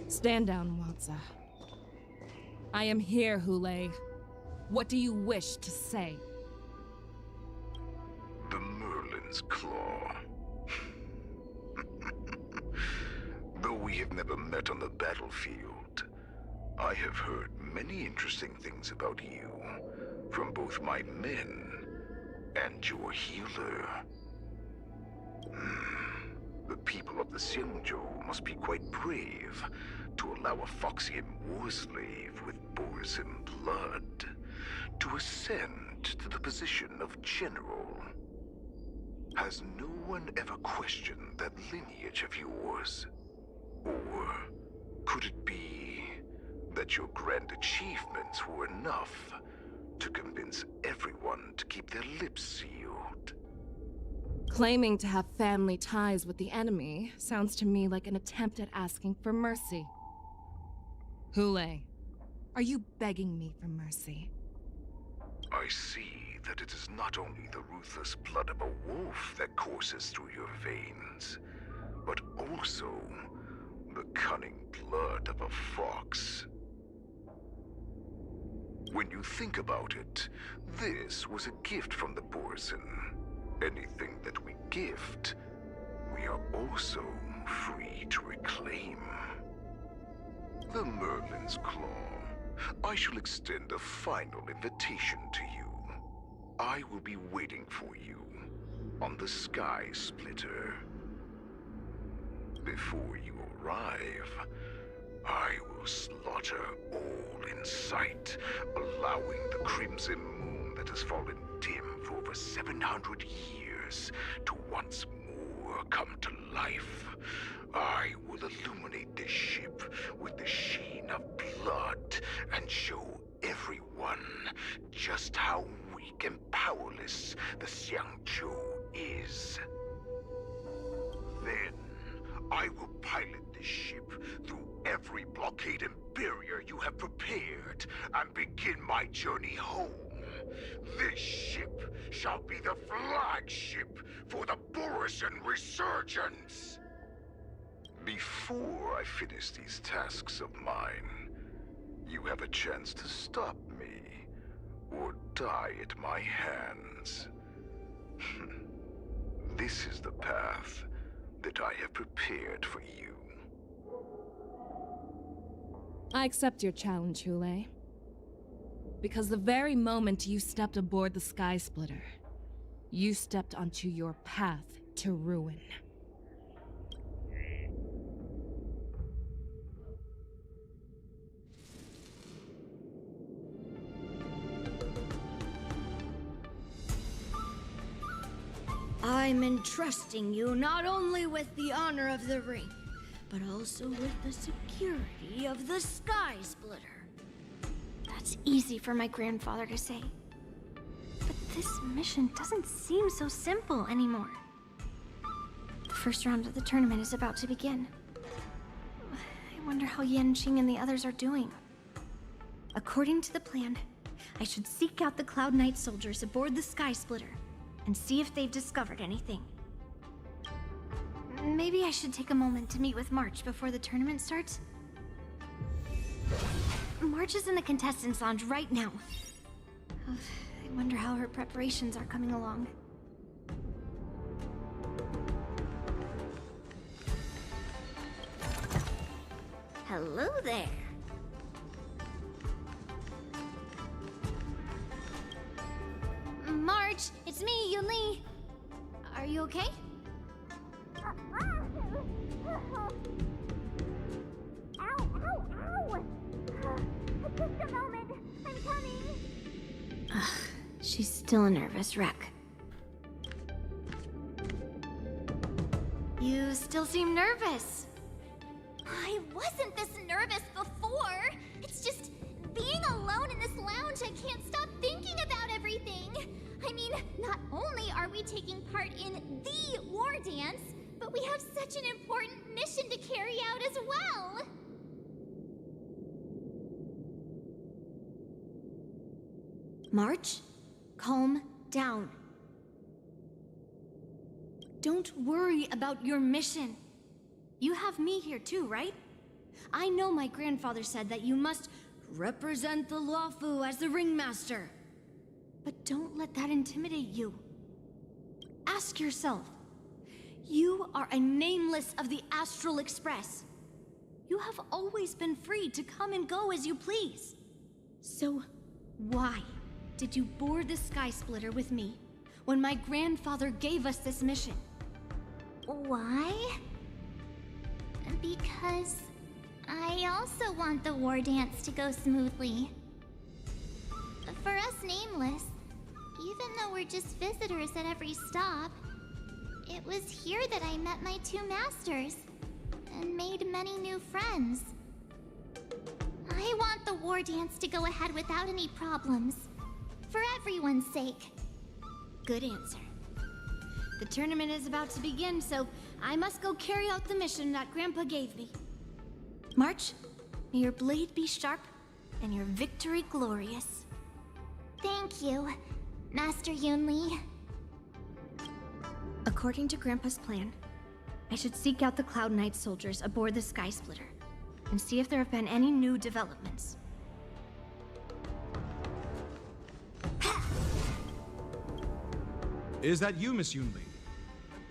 Stand down, Watsa. I am here, Hule. What do you wish to say? The Merlin's Claw. Though we have never met on the battlefield, I have heard many interesting things about you from both my men and your healer. The people of the Xianzhou must be quite brave to allow a Foxian war slave with Borisin blood to ascend to the position of general. Has no one ever questioned that lineage of yours? Or could it be that your grand achievements were enough to convince everyone to keep their lips sealed? Claiming to have family ties with the enemy sounds to me like an attempt at asking for mercy. Hule, are you begging me for mercy? I see that it is not only the ruthless blood of a wolf that courses through your veins, but also the cunning blood of a fox. When you think about it, this was a gift from the Borisin. Anything that we gift, we are also free to reclaim. The Merlin's Claw. I shall extend a final invitation to you. I will be waiting for you on the Sky Splitter. Before you arrive, I will slaughter all in sight, allowing the crimson moon that has fallen dim for over 700 years to once more come to life. I will illuminate this ship with the sheen of blood and show everyone just how weak and powerless the Xianzhou is. Then, I will pilot this ship through every blockade and barrier you have prepared and begin my journey home. This ship shall be the flagship for the Borisin Resurgence. Before I finish these tasks of mine, you have a chance to stop me or die at my hands. This is the path that I have prepared for you. I accept your challenge, Hule. Because the very moment you stepped aboard the Sky Splitter, you stepped onto your path to ruin. I'm entrusting you not only with the honor of the ring, but also with the security of the Sky Splitter. That's easy for my grandfather to say. But this mission doesn't seem so simple anymore. The first round of the tournament is about to begin. I wonder how Yanqing and the others are doing. According to the plan, I should seek out the Cloud Knight soldiers aboard the Sky Splitter and see if they've discovered anything. Maybe I should take a moment to meet with March before the tournament starts. March is in the contestants' lounge right now. I wonder how her preparations are coming along. Hello there. March, it's me, Yunli. Are you okay? Ow! Just a moment. I'm coming. Ugh, she's still a nervous wreck. You still seem nervous. I wasn't this nervous before. It's just being alone in this lounge, I can't stop thinking about everything. I mean, not only are we taking part in the war dance, but we have such an important mission to carry out as well. March, calm down. Don't worry about your mission. You have me here too, right? I know my grandfather said that you must represent the Luofu as the ringmaster. But don't let that intimidate you. Ask yourself, you are a nameless of the Astral Express. You have always been free to come and go as you please. So, why did you board the Sky Splitter with me when my grandfather gave us this mission? Why? Because I also want the war dance to go smoothly. For us Nameless, even though we're just visitors at every stop, it was here that I met my two masters and made many new friends. I want the war dance to go ahead without any problems, for everyone's sake. Good answer. The tournament is about to begin, so I must go carry out the mission that Grandpa gave me. March, may your blade be sharp and your victory glorious. Thank you, Master Yunli. According to Grandpa's plan, I should seek out the Cloud Knight soldiers aboard the Sky Splitter and see if there have been any new developments. Is that you, Miss Yunli?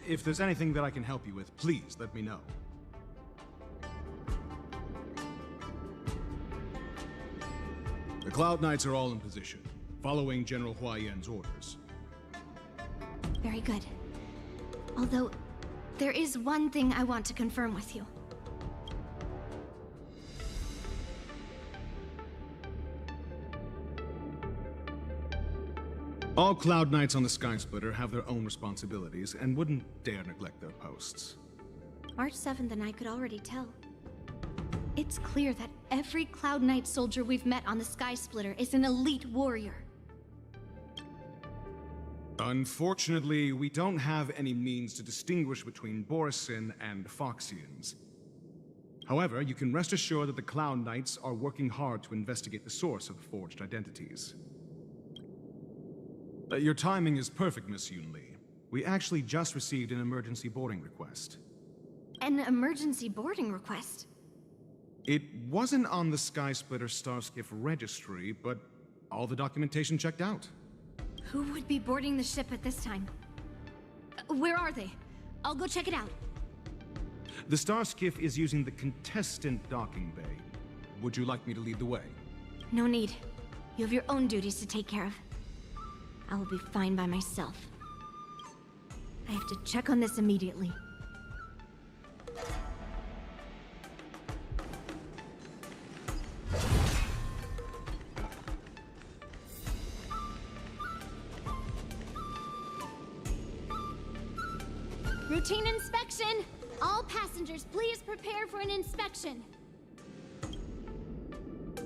If there's anything that I can help you with, please let me know. The Cloud Knights are all in position, following General Huaiyan's orders. Very good. Although, there is one thing I want to confirm with you. All Cloud Knights on the Sky Splitter have their own responsibilities and wouldn't dare neglect their posts. March 7th and I could already tell. It's clear that every Cloud Knight soldier we've met on the Sky Splitter is an elite warrior. Unfortunately, we don't have any means to distinguish between Borisin and Foxians. However, you can rest assured that the Cloud Knights are working hard to investigate the source of the forged identities. Your timing is perfect, Miss Yunli. We actually just received an emergency boarding request. An emergency boarding request? It wasn't on the Sky Splitter Starskiff registry, but all the documentation checked out. Who would be boarding the ship at this time? Where are they? I'll go check it out. The Starskiff is using the contestant docking bay. Would you like me to lead the way? No need. You have your own duties to take care of. I will be fine by myself. I have to check on this immediately. Routine inspection! All passengers, please prepare for an inspection.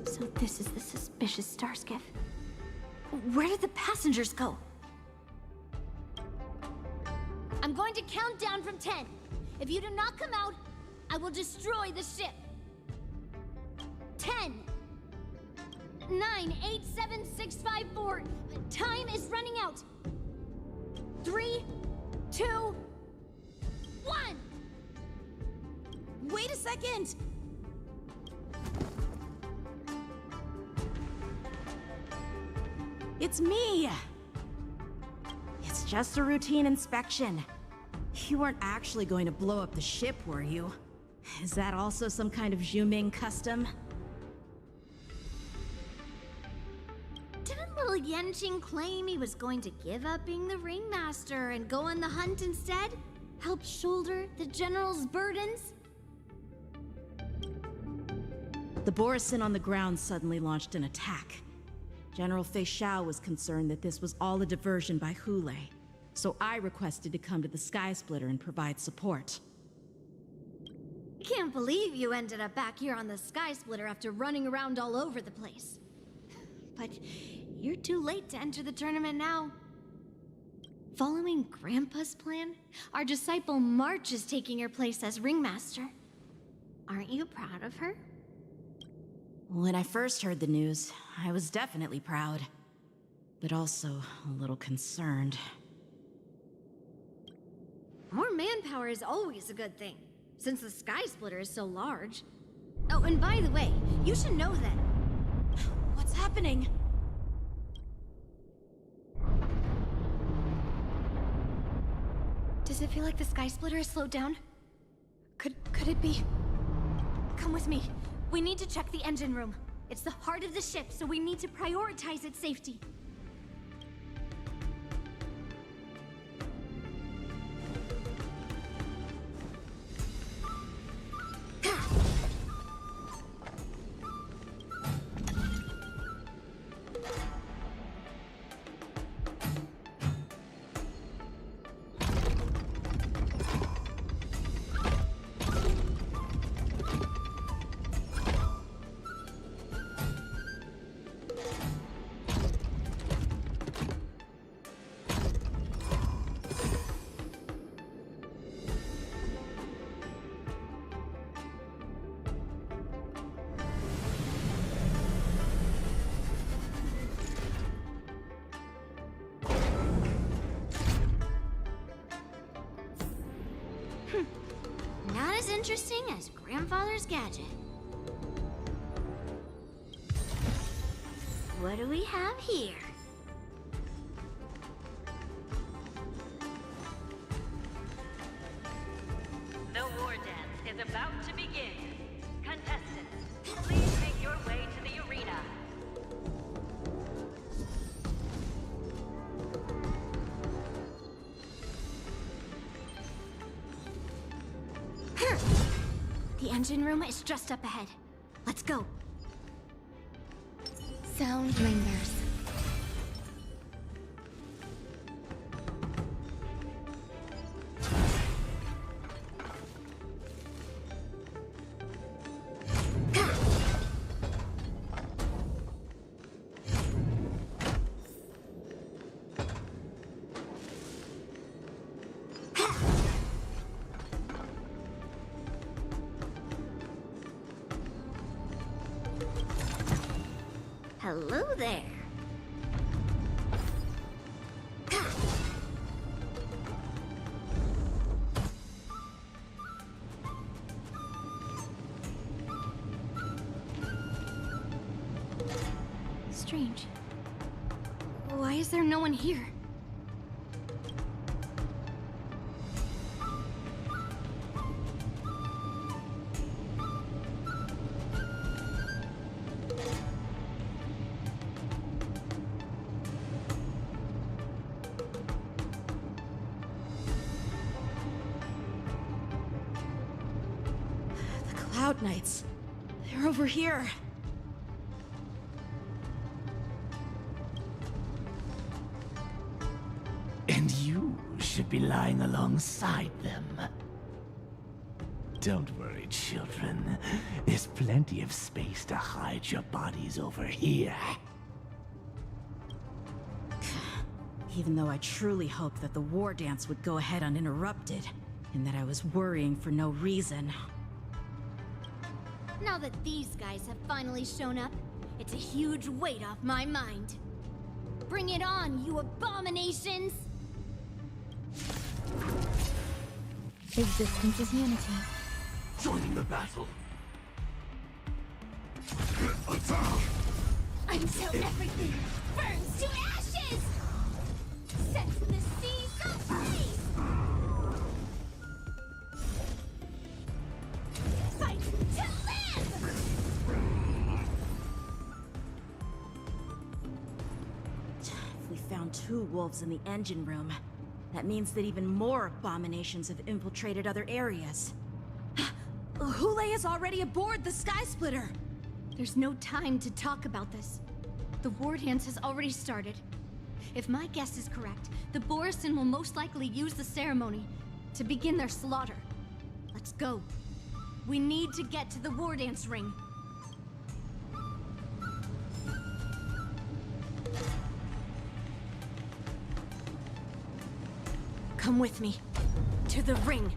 So this is the suspicious Starskiff. Where did the passengers go? I'm going to count down from 10. If you do not come out, I will destroy the ship. 10, 9, 8, 7, 6, 5, 4. Time is running out. 3, 2, 1. Wait a second! It's me! It's just a routine inspection. You weren't actually going to blow up the ship, were you? Is that also some kind of Zhuming custom? Didn't little Yanqing claim he was going to give up being the ringmaster and go on the hunt instead? Help shoulder the general's burdens? The Borisin on the ground suddenly launched an attack. General Xianzhou was concerned that this was all a diversion by Hulei, so I requested to come to the Sky Splitter and provide support. Can't believe you ended up back here on the Sky Splitter after running around all over the place. But you're too late to enter the tournament now. Following Grandpa's plan, our disciple March is taking your place as ringmaster. Aren't you proud of her? When I first heard the news, I was definitely proud, but also a little concerned. More manpower is always a good thing, since the Sky Splitter is so large. Oh, and by the way, you should know that... What's happening? Does it feel like the Sky Splitter has slowed down? Could it be... Come with me. We need to check the engine room. It's the heart of the ship, so we need to prioritize its safety. Not as interesting as Grandfather's gadget. What do we have here? The Wardance is about to begin. Contestants, please make your way to the arena. The engine room is just up ahead. Let's go. Sound lingers. Hello there. Strange. Why is there no one here? Cloud Knights. They're over here. And you should be lying alongside them. Don't worry, children. There's plenty of space to hide your bodies over here. Even though I truly hoped that the Wardance would go ahead uninterrupted, and that I was worrying for no reason. Now that these guys have finally shown up, it's a huge weight off my mind. Bring it on, you abominations! Existence is unity. Joining the battle. Until everything burns to ashes! Set the seas ablaze! Fight to live! If we found 2 wolves in the engine room, that means that even more abominations have infiltrated other areas. Hule is already aboard the Sky Splitter! There's no time to talk about this. The Wardance has already started. If my guess is correct, the Borison will most likely use the ceremony to begin their slaughter. Let's go. We need to get to the Wardance ring. Come with me. To the ring.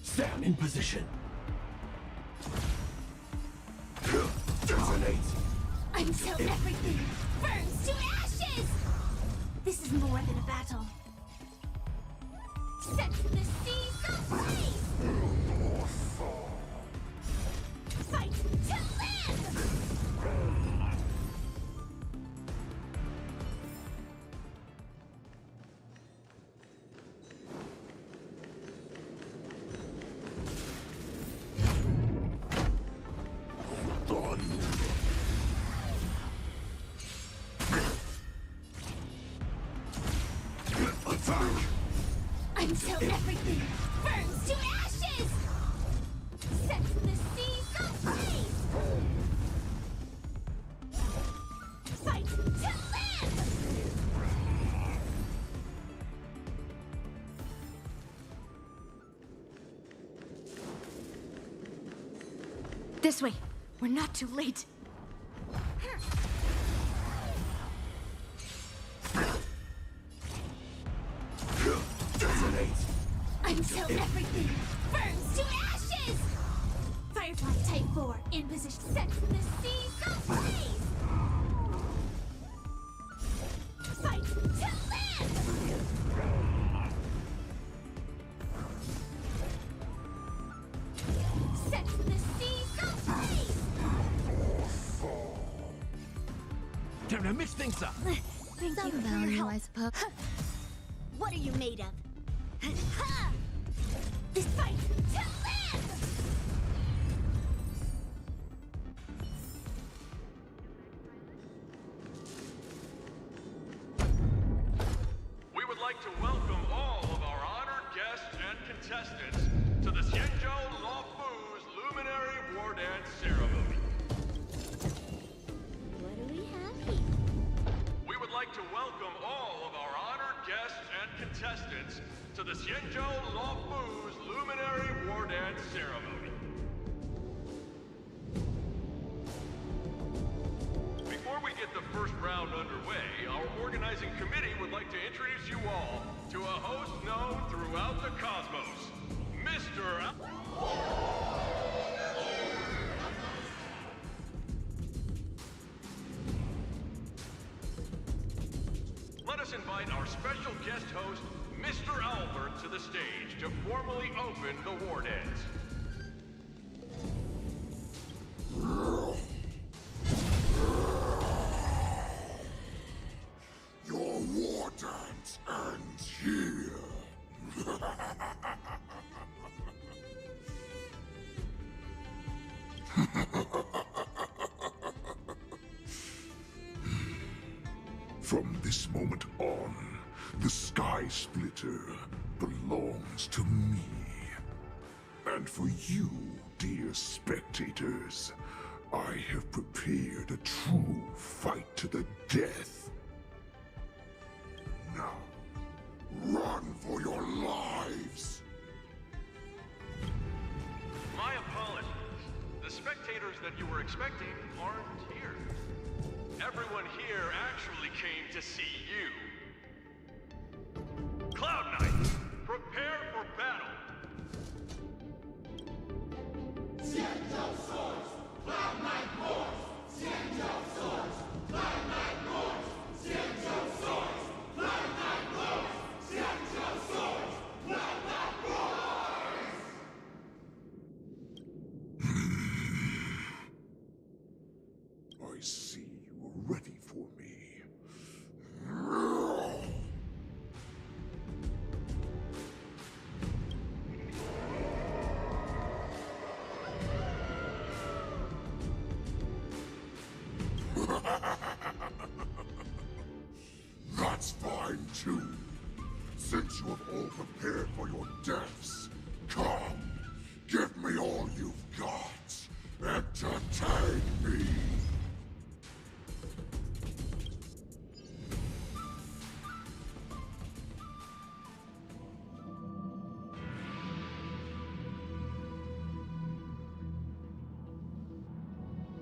Stand in position. Detonate. Until everything burns to ashes! This is more than a battle. Set the seas ablaze! Fight to live! Until everything burns to ashes! Set the seas ablaze! Fight to live! This way. We're not too late. Until everything burns to ashes! Firefly Type 4 in position. Set the seas ablaze! Fight to live! Set the seas ablaze! Time to mix things up. Thank you for your help. I suppose. What are you made of? This fight to live! We would like to welcome all of our honored guests and contestants to the Xianzhou Lawfu's Luminary Wardance Ceremony. What do we have here? We would like to welcome all of our honored guests and contestants to the Xianzhou Lawfu's Luminary Wardance Ceremony. Before we get the first round underway, our organizing committee would like to introduce you all to a host known throughout the cosmos, Mr. Let us invite our special guest host, Mr. Albert, to the stage to formally open the Wardance. Your war dance ends here. From this moment on, the Sky Splitter belongs to me. And for you, dear spectators, I have prepared a true fight to the death. Now, run for your lives! My apologies. The spectators that you were expecting aren't here. Everyone here actually came to see you. Cloud Knights, prepare for battle! Xianzhou swords, Cloud Knight wars! Xianzhou swords, Cloud Knight wars! Xianzhou swords, Cloud Knight wars! Xianzhou swords, Cloud Knight wars! I see you are ready for me. That's fine too. Since you have all prepared for your deaths, come, give me all you've got. Entertain me.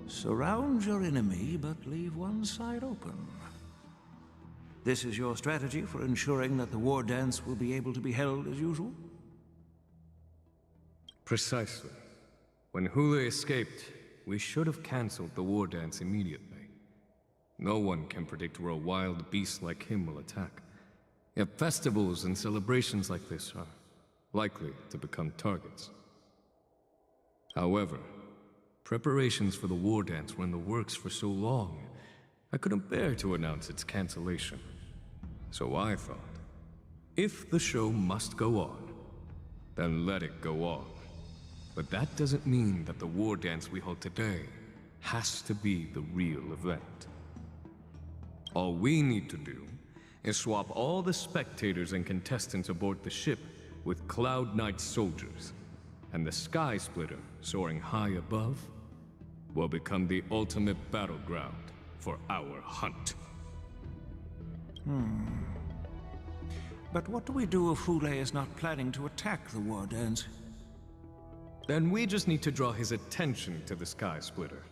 Surround your enemy, but leave one side open. This is your strategy for ensuring that the war dance will be able to be held as usual? Precisely. When Hule escaped, we should have cancelled the war dance immediately. No one can predict where a wild beast like him will attack. Yet festivals and celebrations like this are likely to become targets. However, preparations for the war dance were in the works for so long, I couldn't bear to announce its cancellation. So I thought, if the show must go on, then let it go on. But that doesn't mean that the war dance we hold today has to be the real event. All we need to do is swap all the spectators and contestants aboard the ship with Cloud Knight soldiers, and the Sky Splitter, soaring high above, will become the ultimate battleground for our hunt. But what do we do if Hule is not planning to attack the Wardance? Then we just need to draw his attention to the Sky Splitter.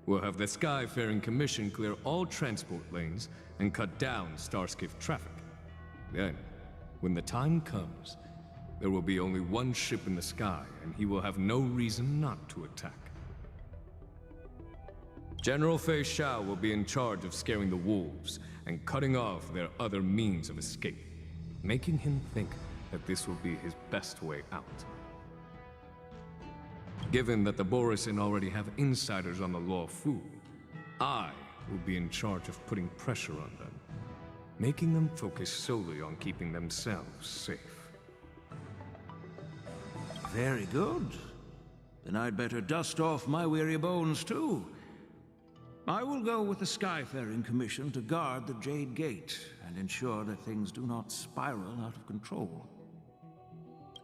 We'll have the Skyfaring Commission clear all transport lanes and cut down Starskiff traffic. Then, when the time comes, there will be only one ship in the sky, and he will have no reason not to attack. General Fei Xiao will be in charge of scaring the wolves and cutting off their other means of escape, making him think that this will be his best way out. Given that the Borisin already have insiders on the Law Fu, I will be in charge of putting pressure on them, making them focus solely on keeping themselves safe. Very good. Then I'd better dust off my weary bones too. I will go with the Skyfaring Commission to guard the Jade Gate and ensure that things do not spiral out of control.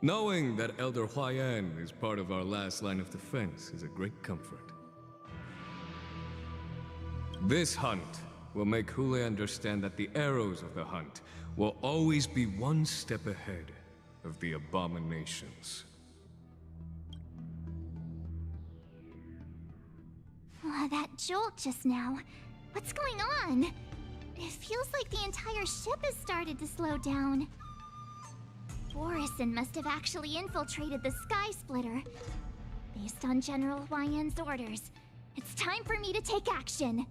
Knowing that Elder Huayan is part of our last line of defense is a great comfort. This hunt will make Hule understand that the arrows of the hunt will always be one step ahead of the abominations. Oh, that jolt just now. What's going on? It feels like the entire ship has started to slow down. Borisin must have actually infiltrated the Sky Splitter. Based on General Huayan's orders, it's time for me to take action.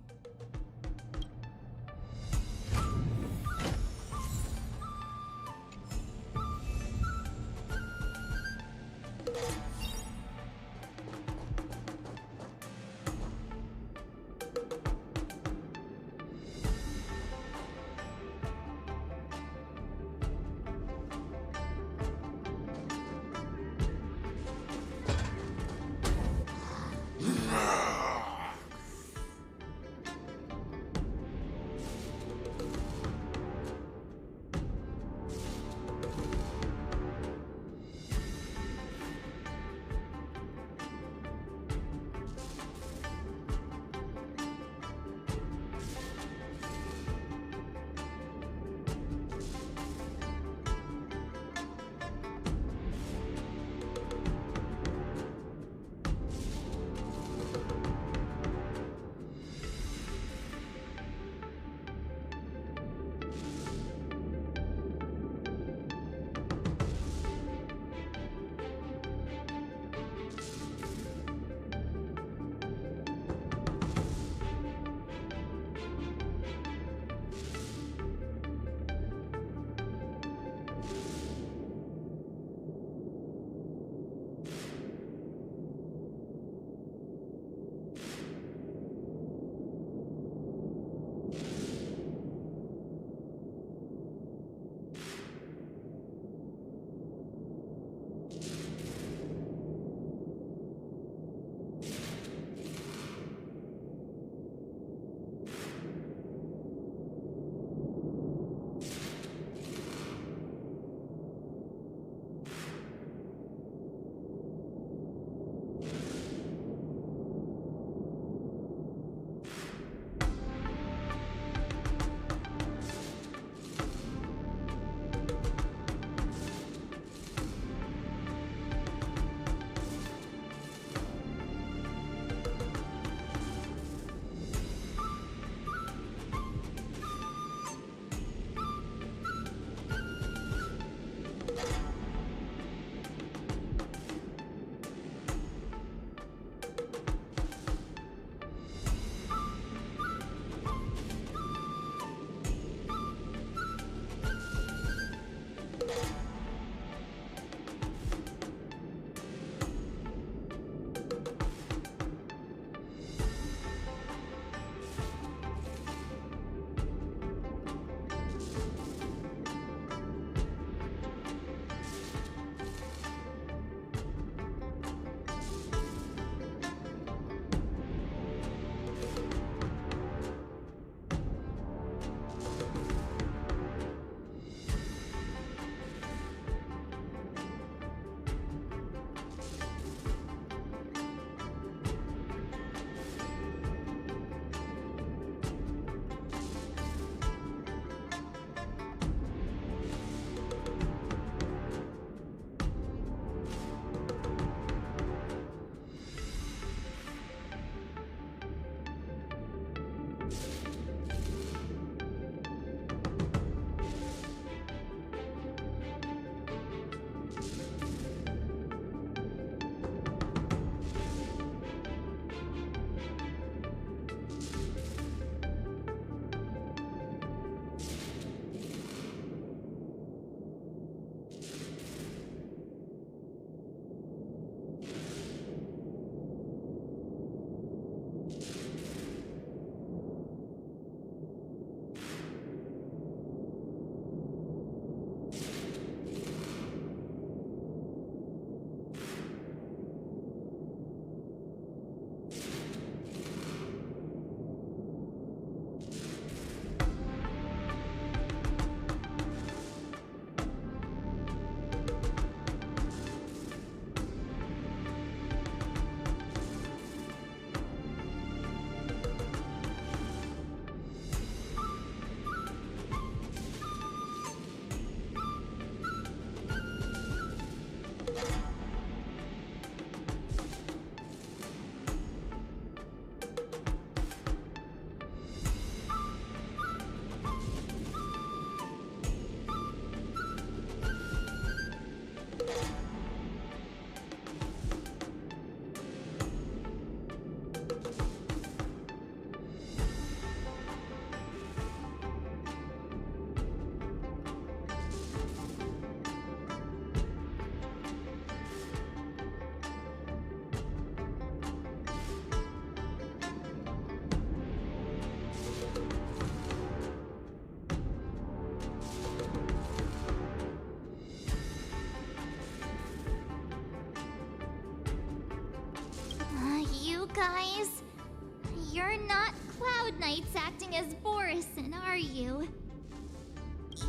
thing as Borison, are you?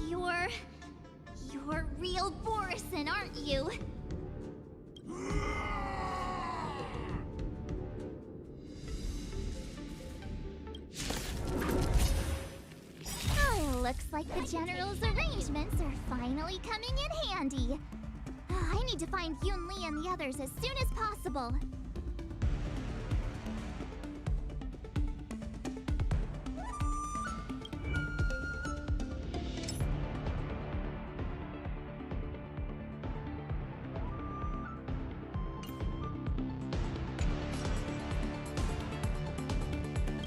You're real Borison, aren't you? Oh, looks like the General's arrangements are finally coming in handy. I need to find Yunli and the others as soon as possible.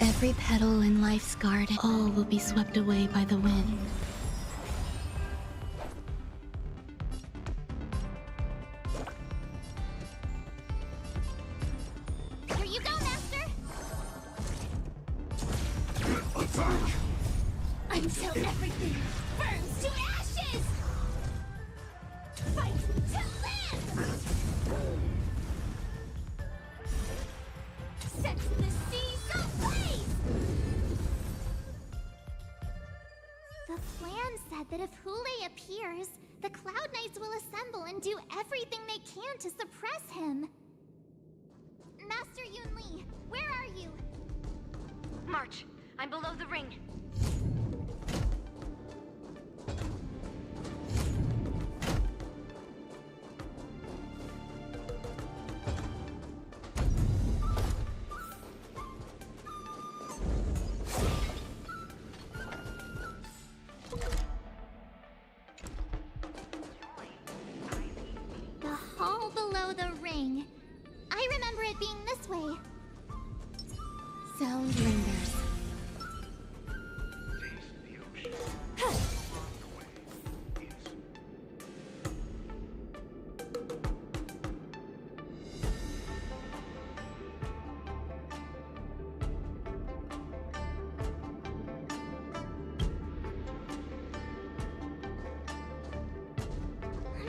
Every petal in life's garden, all will be swept away by the wind. Here you go, Master! Until everything burns to ashes! Fight to live! Set the seas ablaze! The plan said that if Hule appears, the Cloud Knights will assemble and do everything they can to suppress him. Master Yunli, where are you? March, I'm below the ring. The hall below the ring. I remember it being this way. Sound lingers.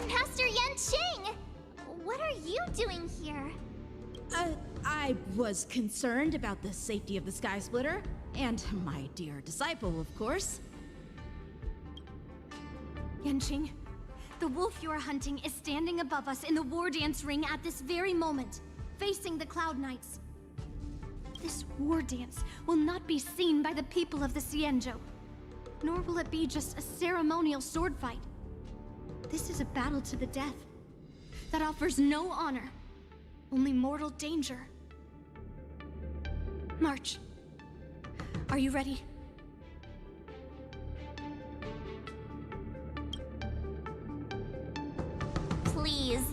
Master Yanqing! What are you doing here? I was concerned about the safety of the Sky Splitter, and my dear disciple, of course. Yanqing, the wolf you are hunting is standing above us in the Wardance ring at this very moment, facing the Cloud Knights. This Wardance will not be seen by the people of the Xianzhou, nor will it be just a ceremonial sword fight. This is a battle to the death that offers no honor, only mortal danger. March, are you ready? Please.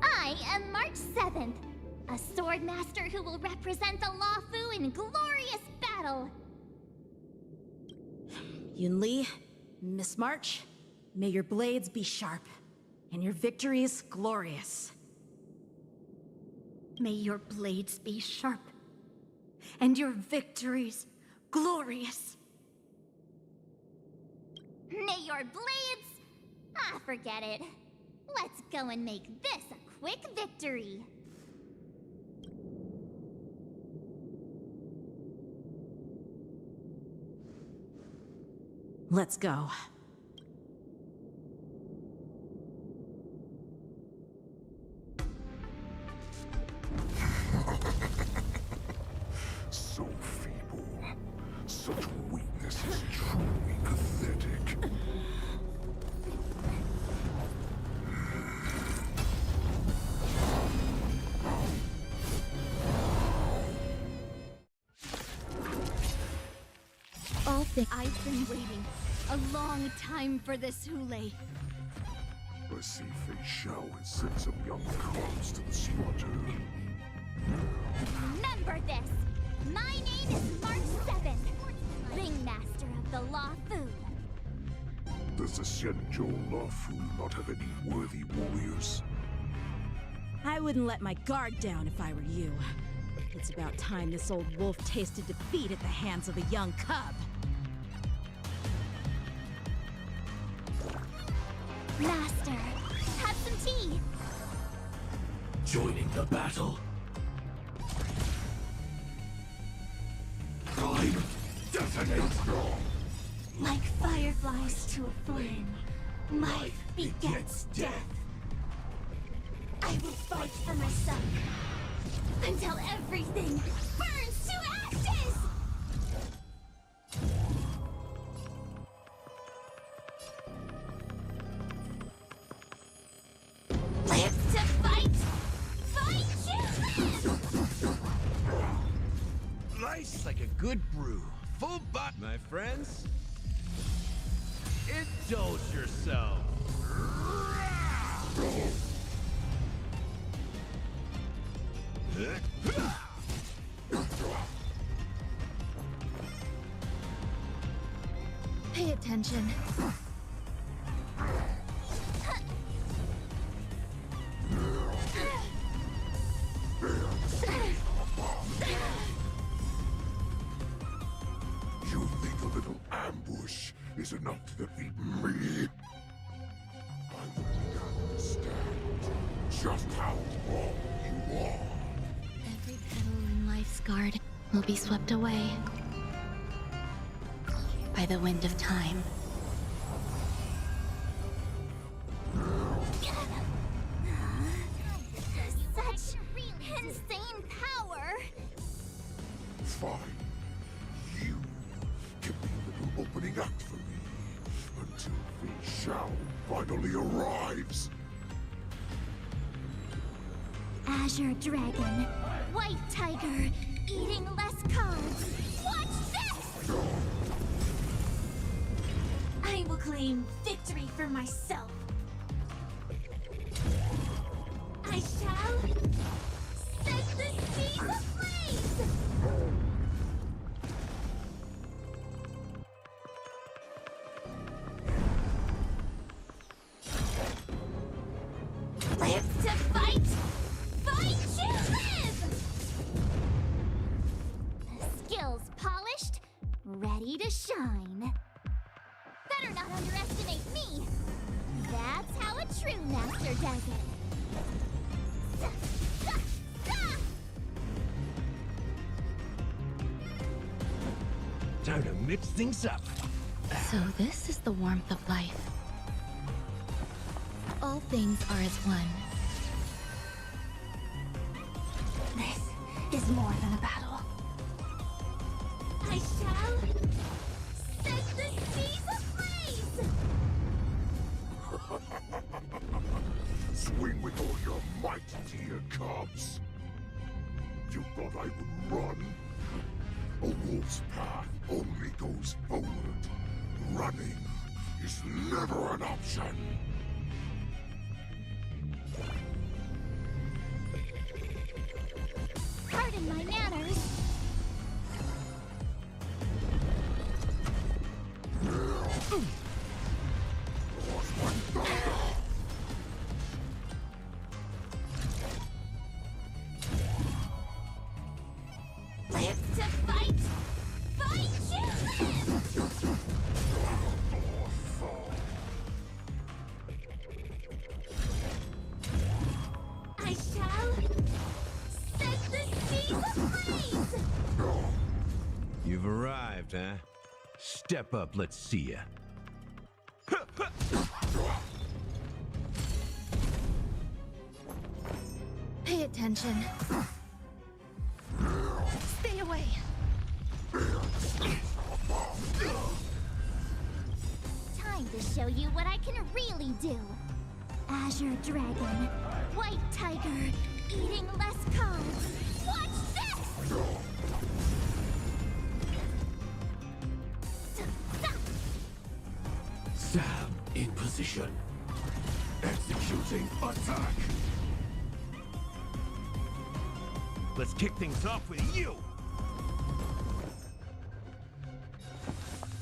I am March 7th, a sword master who will represent the Luofu in glorious battle. Yunli, Miss March, may your blades be sharp, and your victories glorious. May your blades be sharp, and your victories glorious. May your blades... Ah, forget it. Let's go and make this a quick victory. Let's go. So feeble. Such weakness is truly pathetic. I've been waiting a long time for this, Hule. I see Fei Xiao has sent some young cubs to the slaughter. Remember this! My name is March 7th, Ringmaster of the Luofu. Does the Xianzhou Luofu not have any worthy warriors? I wouldn't let my guard down if I were you. It's about time this old wolf tasted defeat at the hands of a young cub. Master, have some tea. Joining the battle. Prime death detonate. Like fireflies to a flame, life begets death. I will fight for myself until everything burns to ashes! Live to fight! Fight to live! Life's like a good brew. Full bot, my friends. Indulge yourself. Pay attention. You think a little ambush is enough to defeat me? I will understand just how wrong you are. Every petal in life's garden will be swept away by the wind of time. Such insane power! Fine. You give me a little opening act for me until Xianzhou finally arrives. Azure Dragon, White Tiger, eating less cards. Watch this! I will claim victory for myself. I shall set the seas ablaze! Live to fight! Fight to live! Skills polished, ready to shine. Better not underestimate me. That's how a true master does it. Time to mix things up. So this is the warmth of life. All things are as one. This is more than a battle. I shall set the seas ablaze! Swing with all your might, dear cubs. You thought I would run? A wolf's path only goes forward. Running is never an option. Pardon my manners. Live to fight! Fight to live! I shall set the seas ablaze! You've arrived, huh? Step up, let's see ya. Pay attention. Stay away. Time to show you what I can really do. Azure Dragon, White Tiger, eating less cards. Watch this! Sam in position. Executing attack. Let's kick things off with you.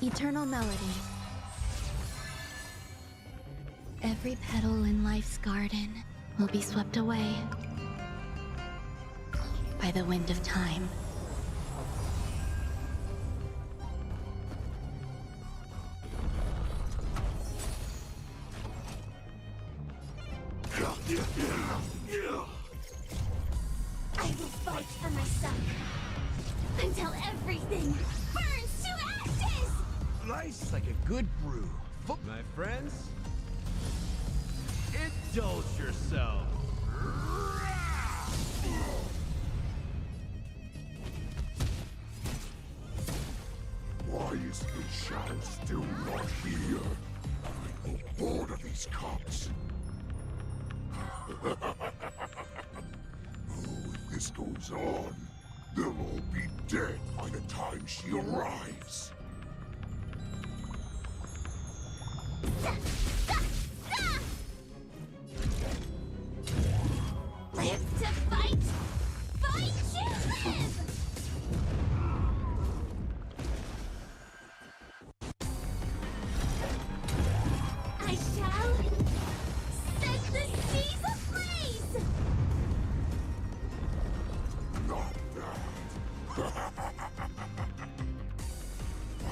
Eternal melody. Every petal in life's garden will be swept away by the wind of time. I will fight for myself until everything burns to ashes! Slice like a good brew. My friends, indulge yourself. Why is Xianzhou still not here? I'm bored of these cops. Oh, if this goes on, they'll all be dead by the time she arrives. Live to fight! Fight to live! I shall set the seas ablaze! Not that. But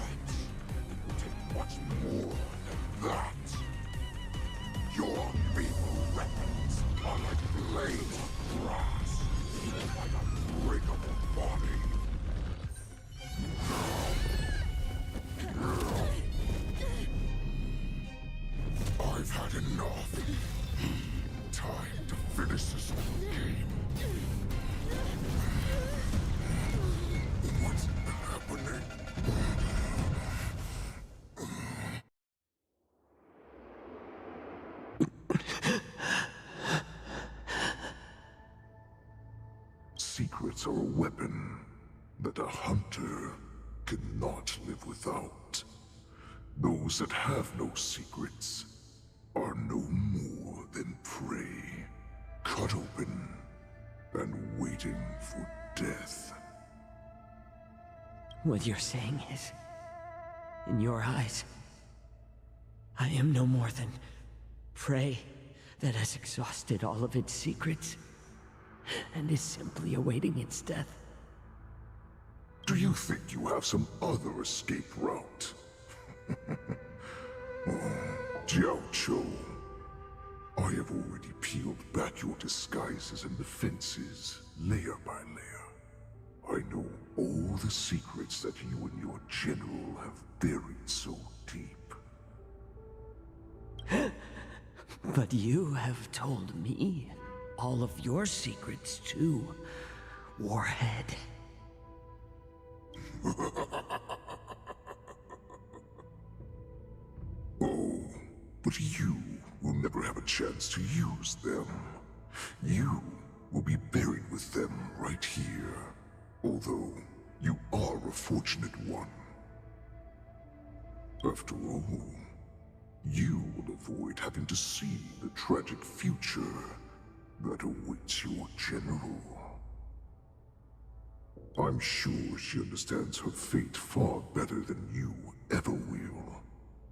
it will take much more than that. Your feeble weapons are like blades of grass, like a breakable body. I've had enough. Time to finish this little game. What's happening? Secrets are a weapon that a hunter cannot live without. Those that have no secrets are no more than prey, cut open and waiting for death. What you're saying is, in your eyes, I am no more than prey that has exhausted all of its secrets and is simply awaiting its death. Do you think you have some other escape route? Xianzhou, I have already peeled back your disguises and defenses, layer by layer. I know all the secrets that you and your general have buried so deep. But you have told me all of your secrets too, Warhead. Oh, but you will never have a chance to use them. You will be buried with them right here. Although, you are a fortunate one. After all, you will avoid having to see the tragic future that awaits your general. I'm sure she understands her fate far better than you ever will.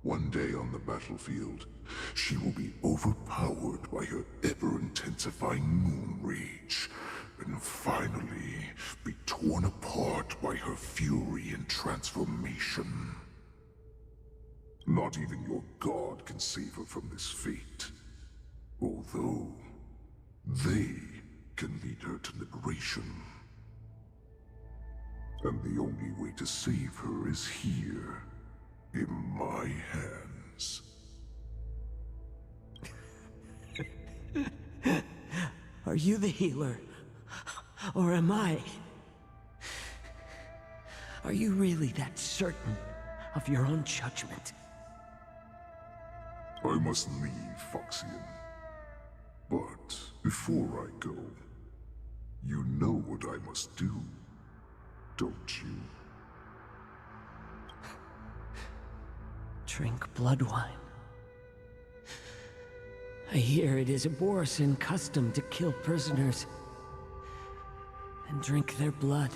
One day on the battlefield, she will be overpowered by her ever-intensifying moon rage, and finally be torn apart by her fury and transformation. Not even your god can save her from this fate, although they can lead her to liberation. And the only way to save her is here, in my hands. Are you the healer? Or am I? Are you really that certain of your own judgment? I must leave, Foxian. But before I go, you know what I must do, don't you? Drink blood wine. I hear it is a Borisin custom to kill prisoners and drink their blood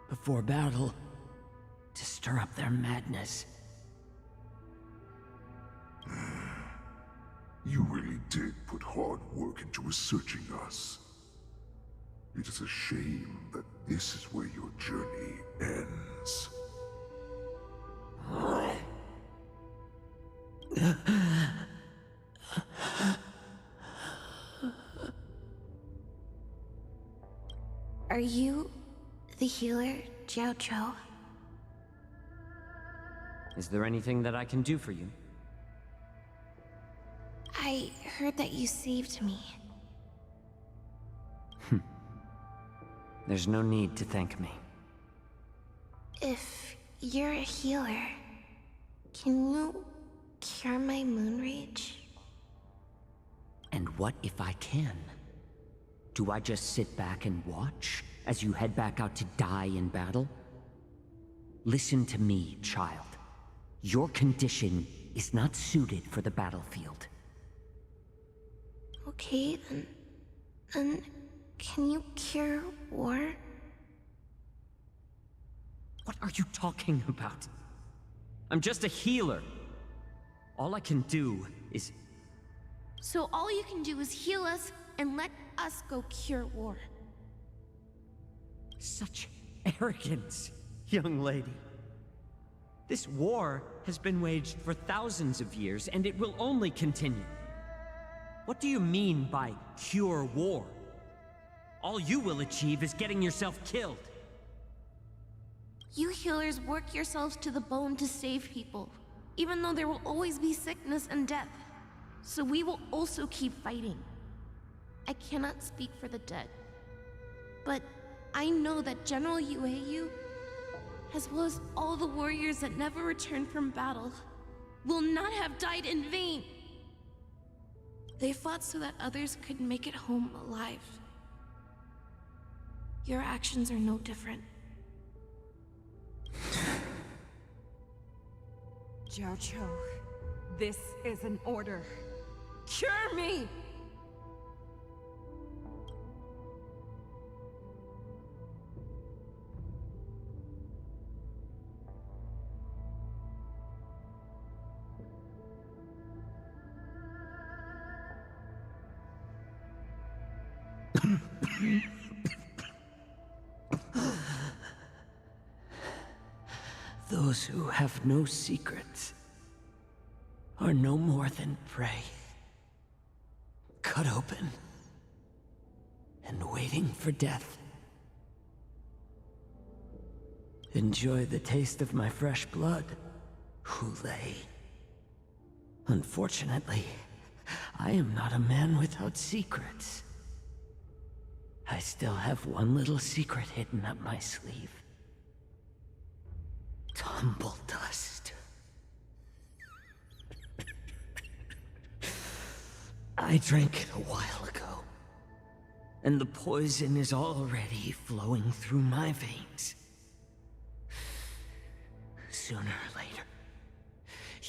before battle to stir up their madness. You really did put hard work into researching us. It is a shame that this is where your journey ends. Are you the healer, Xianzhou? Is there anything that I can do for you? I heard that you saved me. There's no need to thank me. If you're a healer, can you cure my moon rage? And what if I can? Do I just sit back and watch as you head back out to die in battle? Listen to me, child. Your condition is not suited for the battlefield. Okay, then can you cure war? What are you talking about? I'm just a healer. All I can do is... So all you can do is heal us and let us go cure war. Such arrogance, young lady. This war has been waged for thousands of years, and it will only continue. What do you mean by cure war? All you will achieve is getting yourself killed. You healers work yourselves to the bone to save people, even though there will always be sickness and death. So we will also keep fighting. I cannot speak for the dead, but I know that General Yueyu, as well as all the warriors that never returned from battle, will not have died in vain. They fought so that others could make it home alive. Your actions are no Xianzhou, this is an order. Cure me! Those who have no secrets are no more than prey. Cut open and waiting for death. Enjoy the taste of my fresh blood, Hulei. Unfortunately, I am not a man without secrets. I still have one little secret hidden up my sleeve. Tumble dust. I drank it a while ago, and the poison is already flowing through my veins. Sooner or later,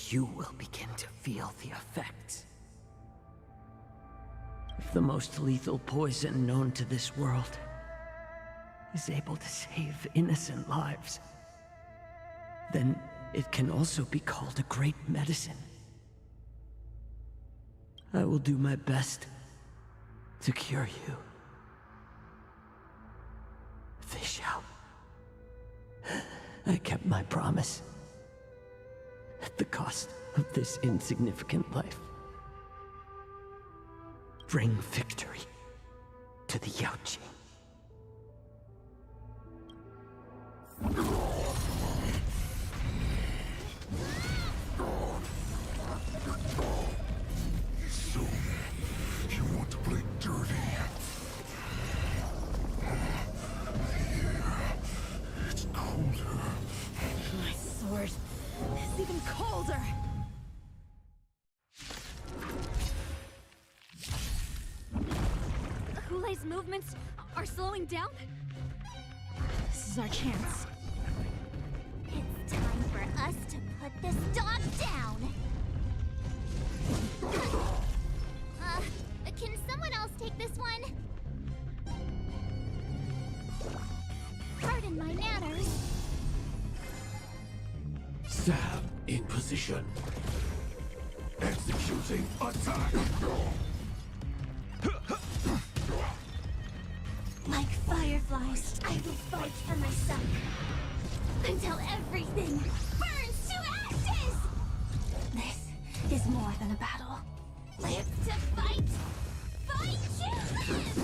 you will begin to feel the effects. If the most lethal poison known to this world is able to save innocent lives, then it can also be called a great medicine. I will do my best to cure you. They shall. I kept my promise. At the cost of this insignificant life. Bring victory to the Yanqing. So, you want to play dirty? Yeah, it's colder. My sword is even colder! Hulei's movements are slowing down? This is our chance. It's time for us to put this dog down! Can someone else take this one? Pardon my manners. Stab in position. Executing attack. Like fireflies, I will fight for myself. Until everything burns to ashes! This is more than a battle. Live to fight! Fight to live!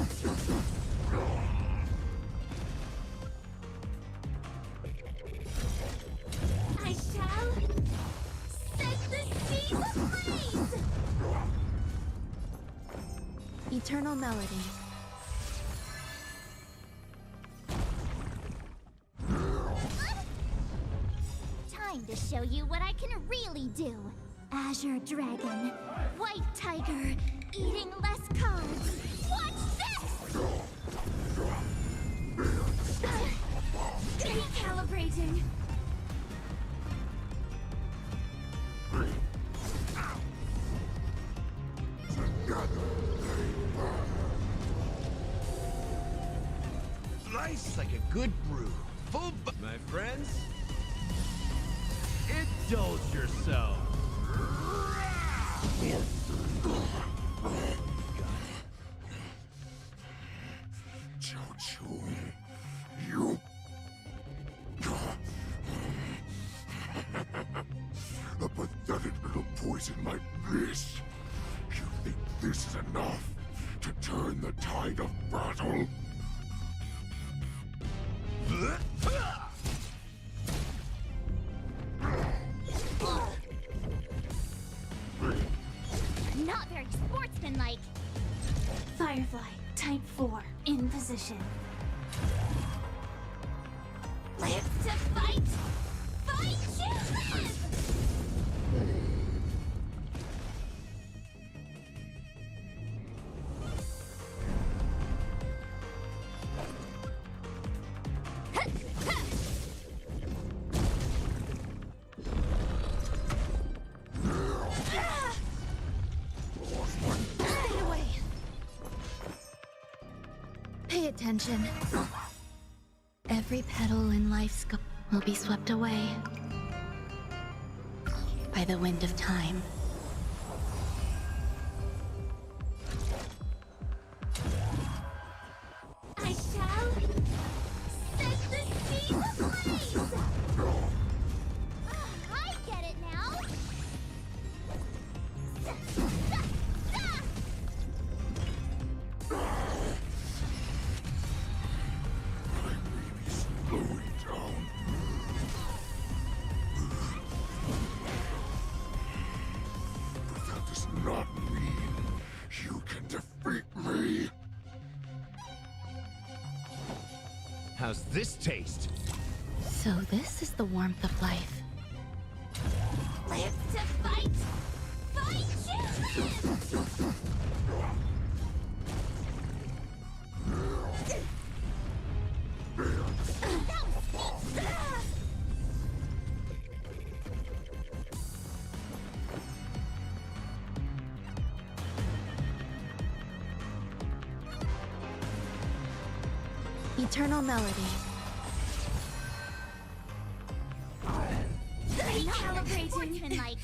I shall Eternal melody. Time to show you what I can really do. Azure Dragon, White Tiger, eating less carbs. Watch this! Recalibrating. Slice like a good brew. Full my friends. Indulge yourself. Xianzhou, you... A pathetic little poison like this. You think this is enough to turn the tide of battle? Not very sportsmanlike. Firefly, type 4, in position. Live to fight! Fight to live! Stay away. Pay attention. Every petal in life's will be swept away by the wind of time. I shall set the seas ablaze! I get it now! Slowing down. But that does not mean you can defeat me. How's this taste? So this is the warmth of life. Live to fight! Fight to live! Eternal melody. Recalibrating. Sportsmanlike.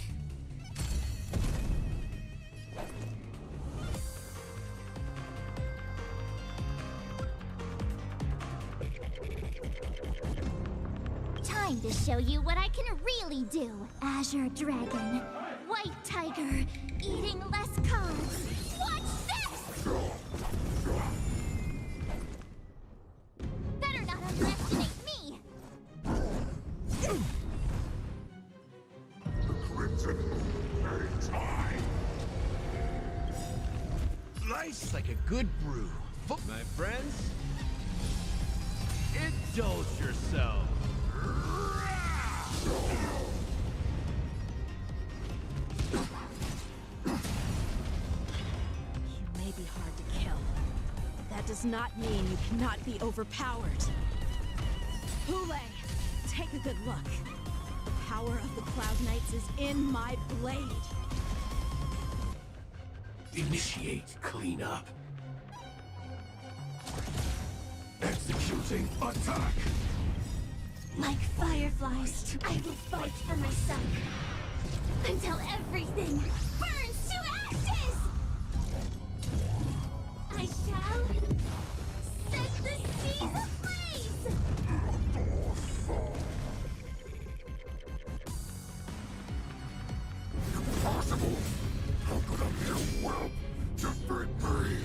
Time to show you what I can really do. Azure Dragon, White Tiger, eating less carbs. Watch this! Better not underestimate me! The Crimson Moon burns high. Slice like a good brew. My friends, indulge yourself. You may be hard to kill, but that does not mean you cannot be overpowered. Hule, take a good look. The power of the Cloud Knights is in my blade. Initiate cleanup. Executing attack. Like fireflies, I will fight for myself. Until everything burns to ashes! I shall set the seas ablaze! Impossible! How could a mere whelp defeat me?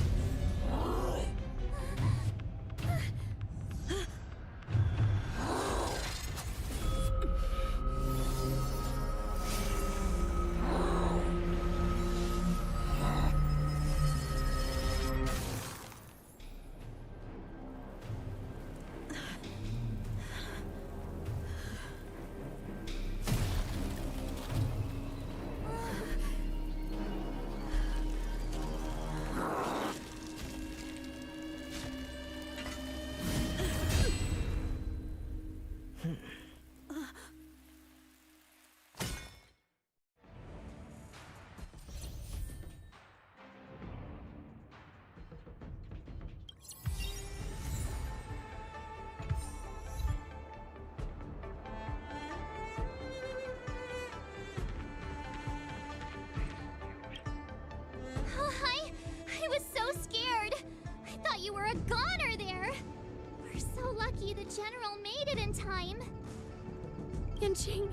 Yanqing,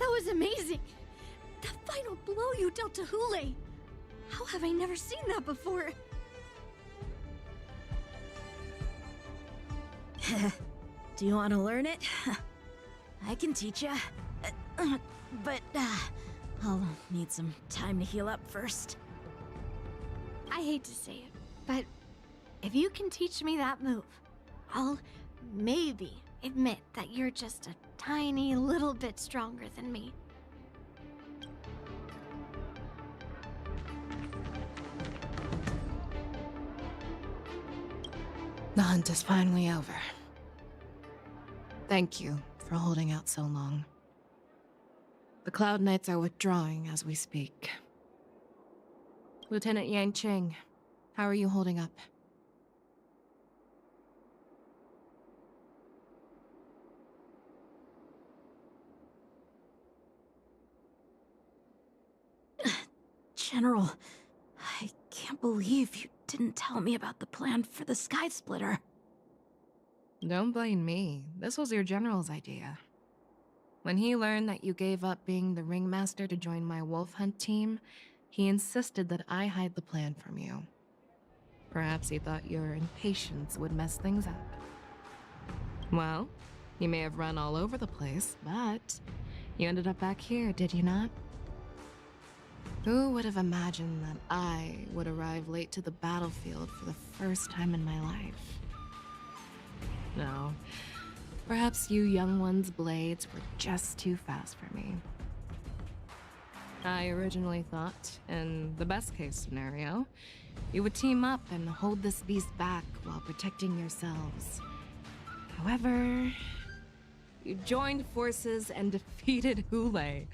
that was amazing. The final blow you dealt to Hule. How have I never seen that before? Do you want to learn it? I can teach you. But I'll need some time to heal up first. I hate to say it, but if you can teach me that move, I'll maybe admit that you're just a tiny little bit stronger than me. The hunt is finally over. Thank you for holding out so long. The Cloud Knights are withdrawing as we speak. Lieutenant Yanqing, how are you holding up? General, I can't believe you didn't tell me about the plan for the Sky Splitter. Don't blame me. This was your general's idea. When he learned that you gave up being the ringmaster to join my wolf hunt team, he insisted that I hide the plan from you. Perhaps he thought your impatience would mess things up. Well, you may have run all over the place, but you ended up back here, did you not? Who would have imagined that I would arrive late to the battlefield for the first time in my life? No. Perhaps you young ones' blades were just too fast for me. I originally thought, in the best-case scenario, you would team up and hold this beast back while protecting yourselves. However, you joined forces and defeated Hule.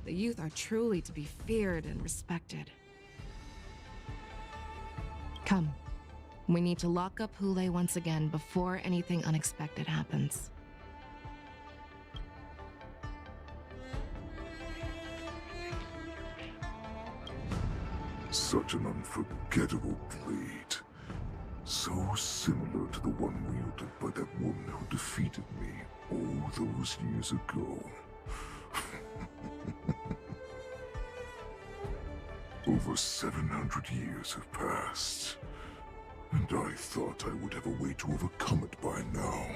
The youth are truly to be feared and respected. Come. We need to lock up Hule once again before anything unexpected happens. Such an unforgettable blade. So similar to the one wielded by that woman who defeated me all those years ago. Over 700 years have passed, and I thought I would have a way to overcome it by now.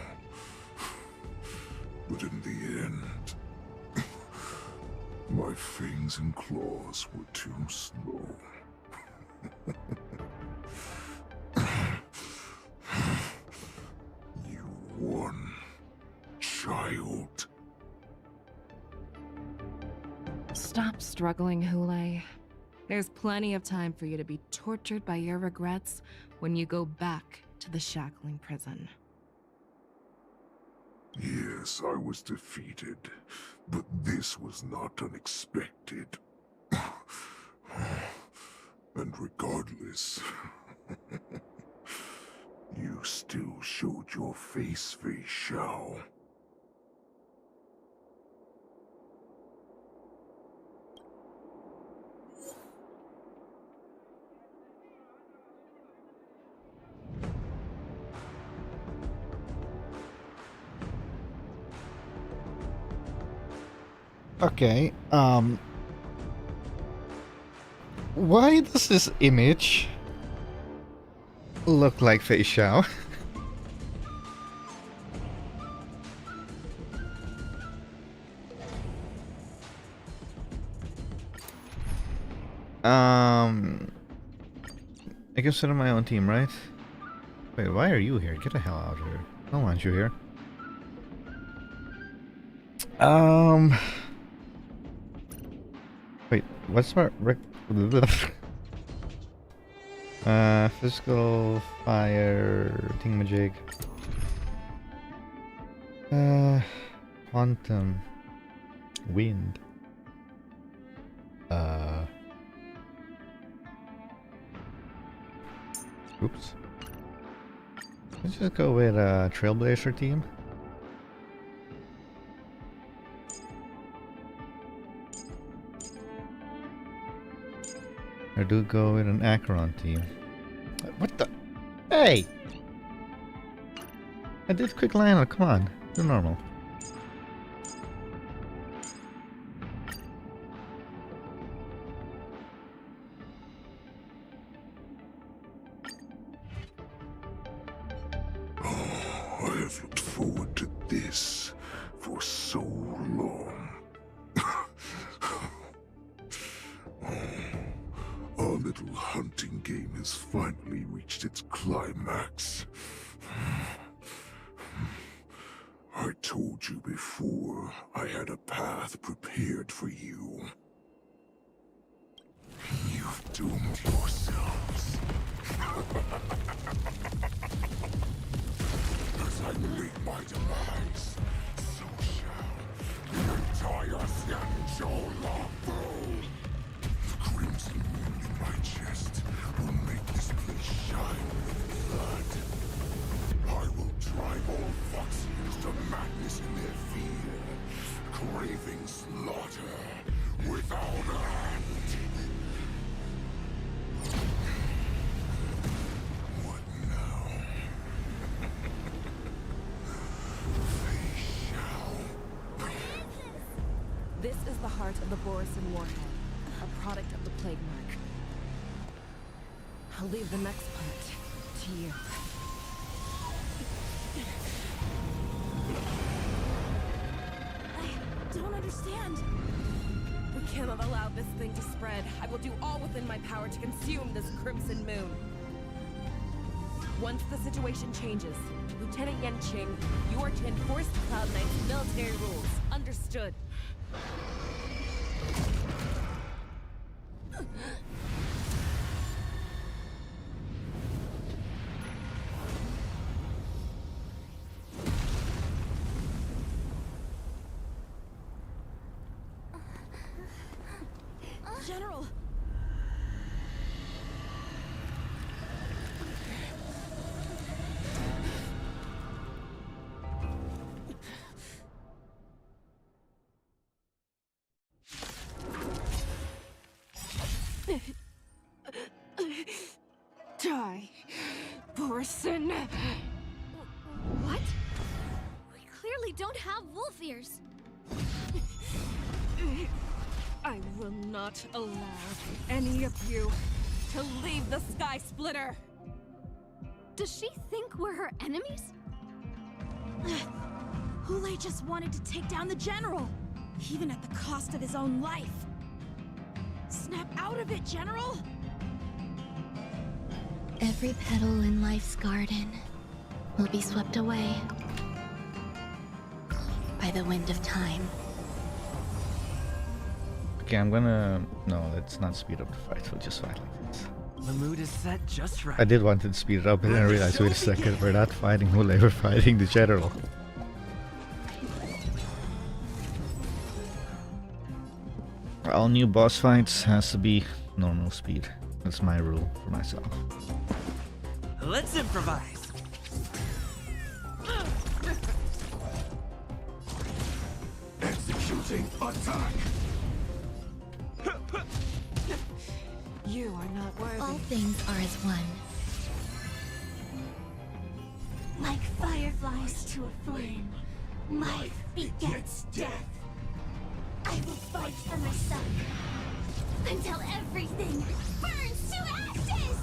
But in the end, my fangs and claws were too slow. You won, child. Stop struggling, Hule. There's plenty of time for you to be tortured by your regrets when you go back to the Shackling Prison. Yes, I was defeated, but this was not unexpected. And regardless, you still showed your face, Xianzhou. Okay, why does this image look like Xianzhou? I can sit on my own team, right? Wait, why are you here? Get the hell out of here. I don't want you here. Wait, what's my physical fire thingamajig. Quantum wind. Oops. Let's just go with Trailblazer team. Or do go with an Acheron team. What the? Hey! I did quick line up, come on. Do normal. little hunting game has finally reached its climax. I told you before, I had a path prepared for you. You've doomed yourselves. As I meet my demise, so shall the entire Xianzhou Lafu. The crimson moon in my chest will make this place shine with blood. I will drive all Foxians to madness in their fear, craving slaughter without end. What now? They shall. This is the heart of the Borisin Warhead, a product of the Plague Mark. I'll leave the next part to you. I don't understand. We cannot allow this thing to spread. I will do all within my power to consume this Crimson Moon. Once the situation changes, Lieutenant Yanqing, you are to enforce the Cloud Knight's military rules. Understood. General! Die, Borisin. What? We clearly don't have wolf ears. I will not allow any of you to leave the Sky Splitter! Does she think we're her enemies? Hulei just wanted to take down the General, even at the cost of his own life. Snap out of it, General! Every petal in life's garden will be swept away by the wind of time. Okay, I'm gonna... No, let's not speed up the fight. We'll just fight like this. The mood is set just right. I did want to speed it up, but then I realized, wait a second, we're not fighting Hulei, we're fighting the General. All new boss fights has to be normal speed. That's my rule for myself. Let's improvise. Executing attack! You are not worthy. All things are as one. Like fireflies to a flame, life begets death. I will fight for myself until everything burns to ashes!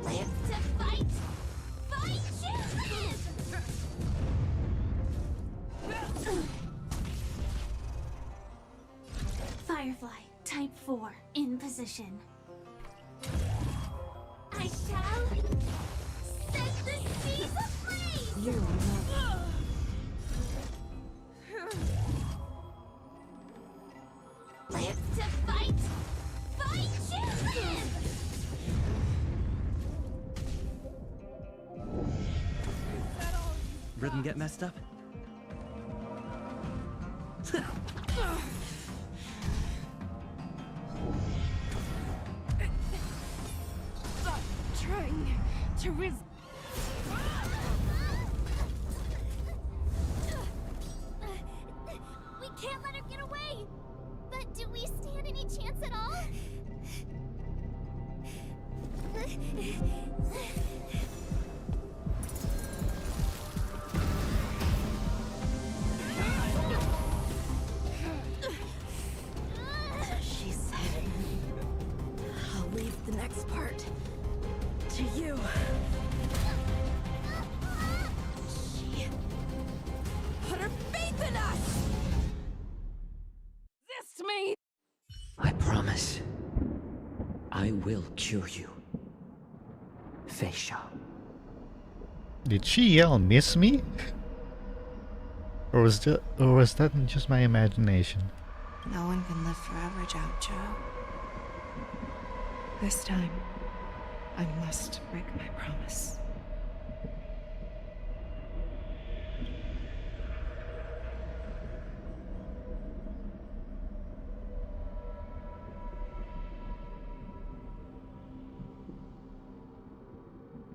Live to fight! Fight to live! Firefly, type 4, in position. I shall set the seas ablaze! You are not... Live to fight! Fight to live! Rhythm get messed up? Stop trying to resist. We can't let her get away! But do we stand any chance at all? She said, I'll leave the next part to you. She Put her faith in us! Resist me! I promise. I will cure you. Fei Xiao. Did she yell, "Miss me"? Or was that just my imagination? No one can live forever, Xianzhou. This time, I must break my promise.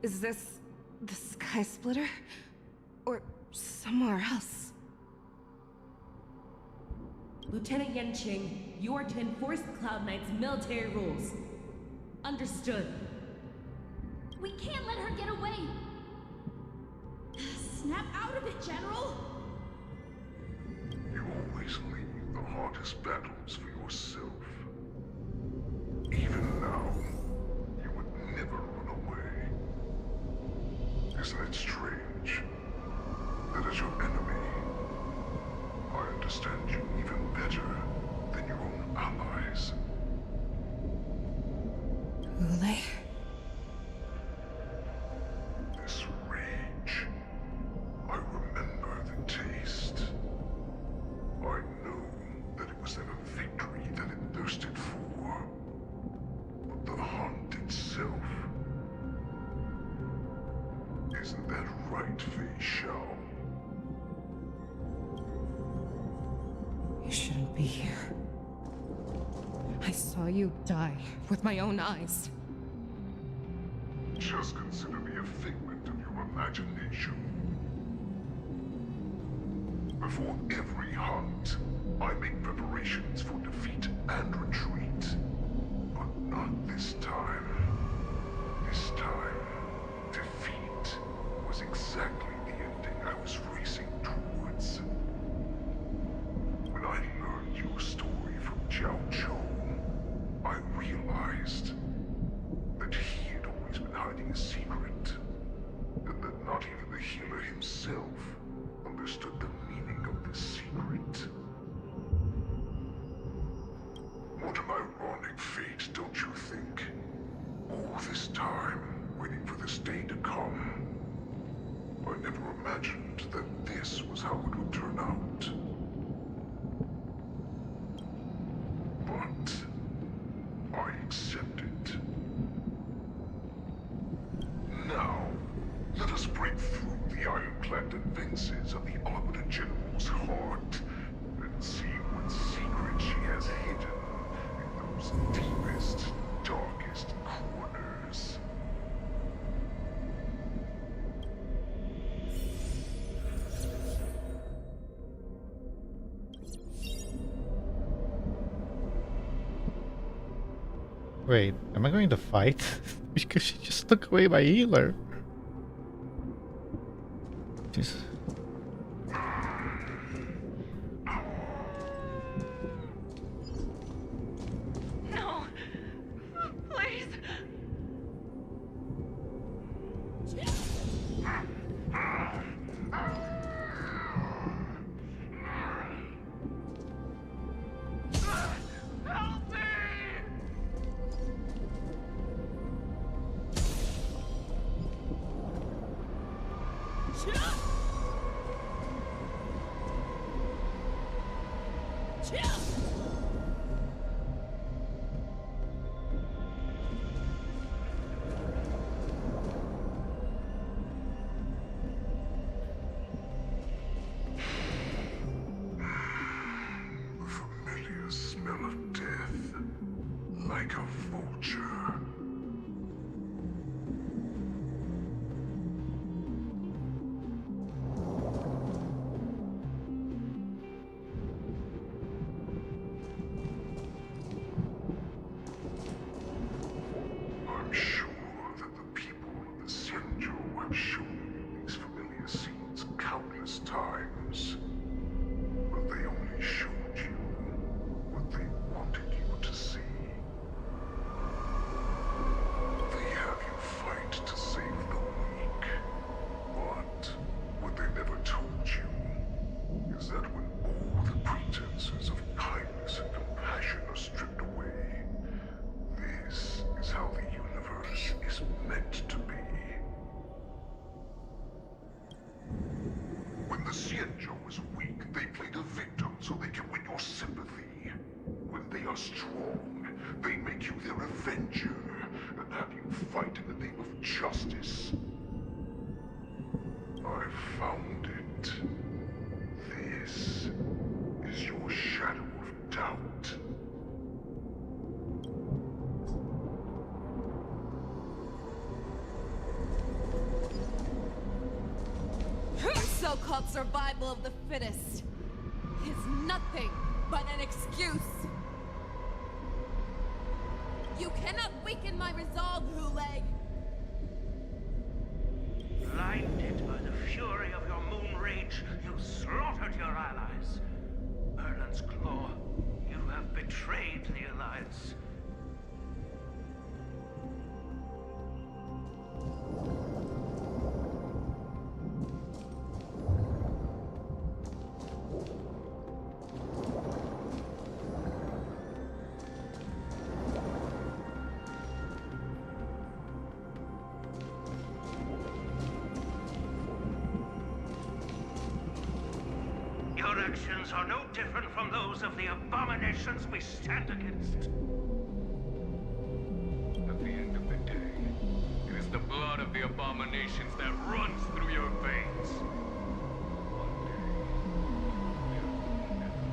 Is this the Sky Splitter? Or somewhere else? Lieutenant Yanqing, you are to enforce the Cloud Knight's military rules. Understood. We can't let her get away! Snap out of it, General! You always leave the hardest battles for yourself. Even now, you would never run away. Isn't it strange that as your enemy, I understand you even better than your own allies? Ule? This rage, I remember the taste. I know that it was never victory that it thirsted for, but the hunt itself. Isn't that right, Fei Xiao? You shouldn't be here. I saw you die with my own eyes. Just consider me a figment of your imagination. Before every hunt, I make preparations for defeat and retreat. But not this time. This time, defeat was exactly the ending I was racing towards. When I learned your story from Xianzhou, I realized that he had always been hiding a secret, and that not even the healer himself understood the meaning of this secret. What an ironic fate, don't you think? All this time, waiting for this day to come. I never imagined that this was how it would turn out. But I accept it. Now, let us break through the ironclad defenses of the Arbiter General's heart and see what secret she has hidden in those deepest, darkest corners. Wait, am I going to fight? Because she just took away my healer. Jeez. No! Please! Help me! The familiar smell of death, like a vulture. I'm sure that the people of the Xianzhou have shown you these familiar scenes countless times. But they only showed you what they wanted you to see. avenger and have you fight in the name of justice. I found it. This is your shadow of doubt. Your so-called survival of the fittest is nothing but an excuse. You cannot weaken my resolve, Hule. Blinded by the fury of your moon rage, you slaughtered your allies. Erland's Claw, you have betrayed the Alliance. Your actions are no different from those of the abominations we stand against. At the end of the day, it is the blood of the abominations that runs through your veins. One day, you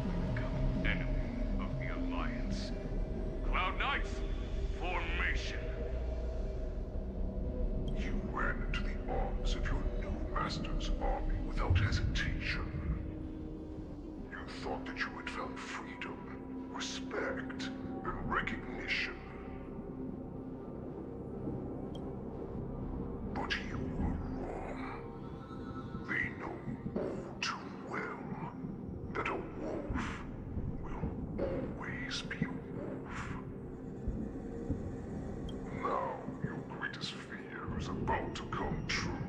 will become enemy of the Alliance. Cloud Knights, formation. You ran into the arms of your new master's army without hesitation. You thought that you had found freedom, respect, and recognition. But you were wrong. They know all too well that a wolf will always be a wolf. Now your greatest fear is about to come true.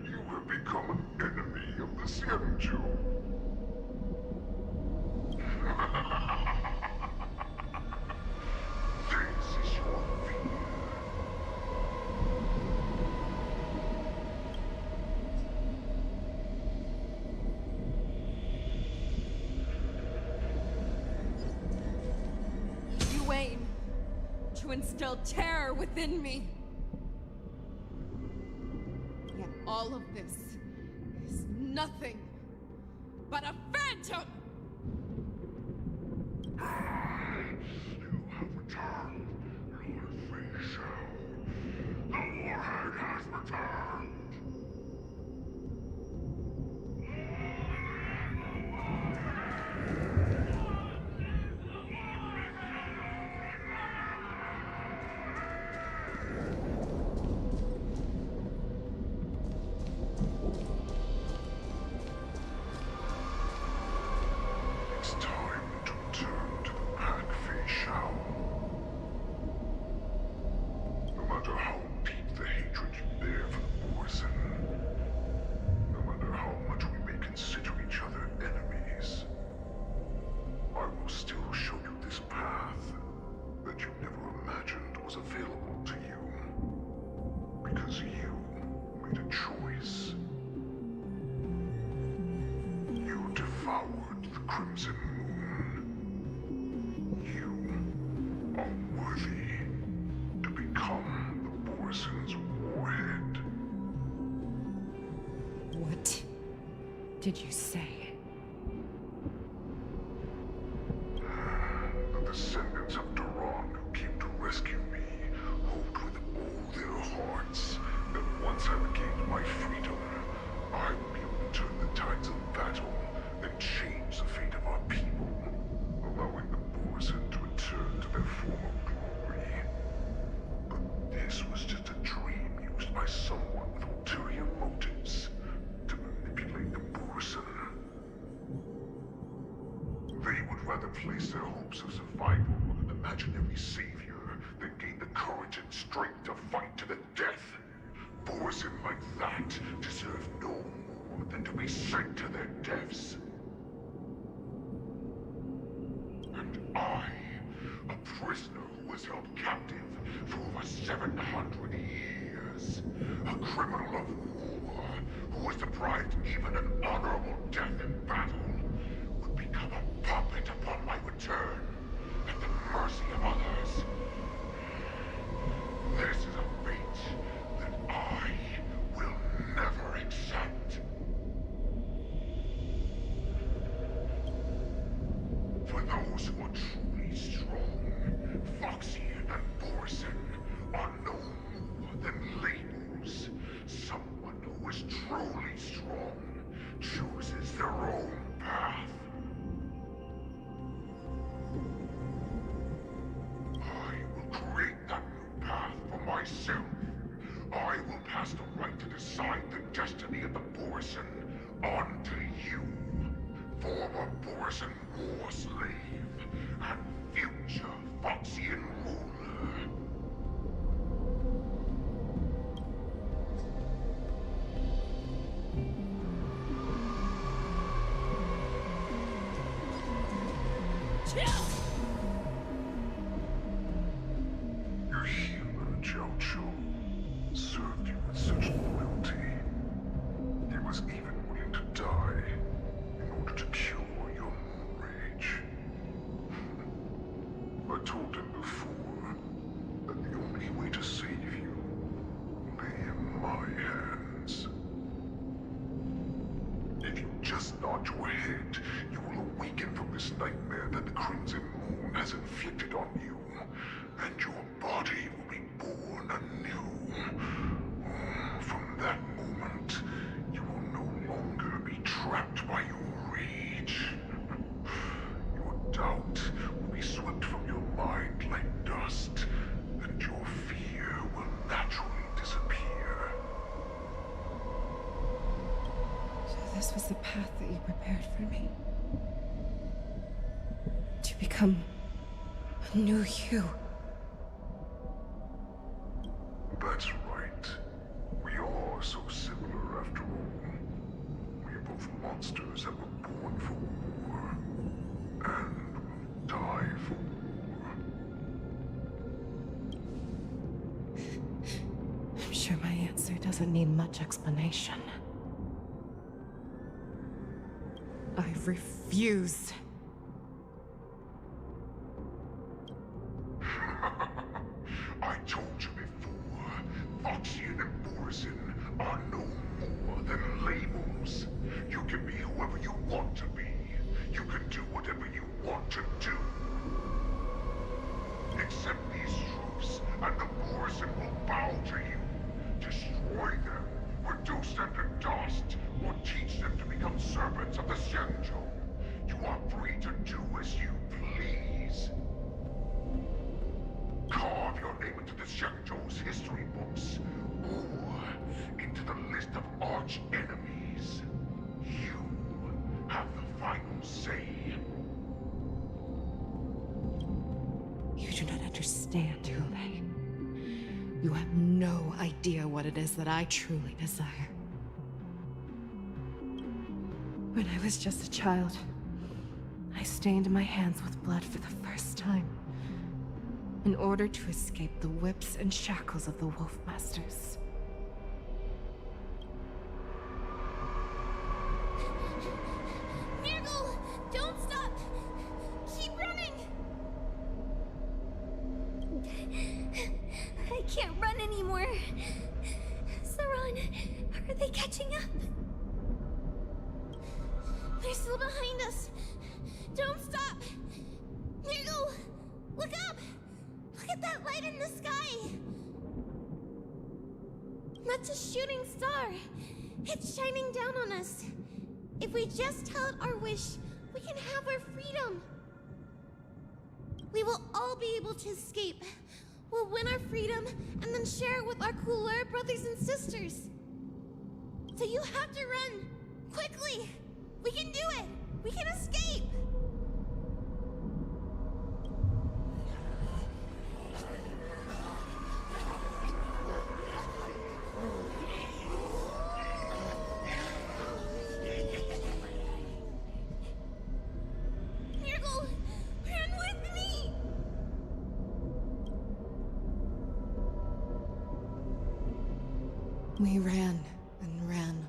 You have become an enemy of the Xianzhou. This is your fear. You aim to instill terror within me. Yet all of this is nothing but a phantom! You have returned, Lord Xianzhou. The warhead has returned. It's time to return to the pack, Xianzhou. No matter how deep the hatred you bear for the poison, no matter how much we may consider each other enemies, I will still show you this path that you never imagined was available to you. Because you made a choice. You devoured the Crimson Moon. You are worthy to become the Borison's warhead. What did you say? The descendants of Duran who came to rescue me hoped with all their hearts that once I regained my freedom, I would be able to turn the tides of battle and change the fate of our people, allowing the Borison to return to their former glory. But this was just a dream used by someone with ulterior motives to manipulate the Borison. They would rather place their hopes of survival on an imaginary savior than gain the courage and strength to fight to the death. Borison like that deserve no more than to be sent to their deaths. And I, a prisoner who was held captive for over 700 years, a criminal of war who was deprived even an honorable death in battle, would become a puppet upon my return, at the mercy of others. those who are truly strong, Foxy and Borson, are no more than labels. Someone who is truly strong chooses their own path. I will create that new path for myself. I will pass the right to decide the destiny of the Borson on to you, former Borson war slave and future Foxian ruler. Your healer, Xianzhou, served you with such loyalty. He was even willing to die in order to cure your moon rage. I told him before that the only way to save you lay in my hands. If you just nod your head, you will awaken from this nightmare that the Crimson Moon has inflicted on you, and your body will be born anew. From that moment, you will no longer be trapped by your rage. Your doubt will be swept from your mind like dust, and your fear will naturally disappear. So this was the path that you prepared for me. To become a new you. That's right. We are so similar after all. We are both monsters that were born for war, and will die for war. I'm sure my answer doesn't need much explanation. I refuse. I told you before, Foxian and Borson are no more than labels. You can be whoever you want to be. You can do whatever you want to do. Accept these truths, and the Borson will bow to you. Destroy them, reduce them to dust, or teach them to become servants of the Xianzhou. You are free to do as you please. Carve your name into the Xianzhou's history books, or into the list of arch enemies. You have the final say. You do not understand, Hule. You have no idea what it is that I truly desire. When I was just a child, I stained my hands with blood for the first time, in order to escape the whips and shackles of the Wolf Masters. Nirgal, don't stop! Keep running! I can't run anymore. Saran, are they catching up? They're still behind us. Don't stop! Nirgal, look up! Look at that light in the sky! That's a shooting star. It's shining down on us. If we just tell it our wish, we can have our freedom. We will all be able to escape. We'll win our freedom and then share it with our cooler brothers and sisters. So you have to run. Quickly! We can do it! We can escape! Nirgal, run with me! We ran and ran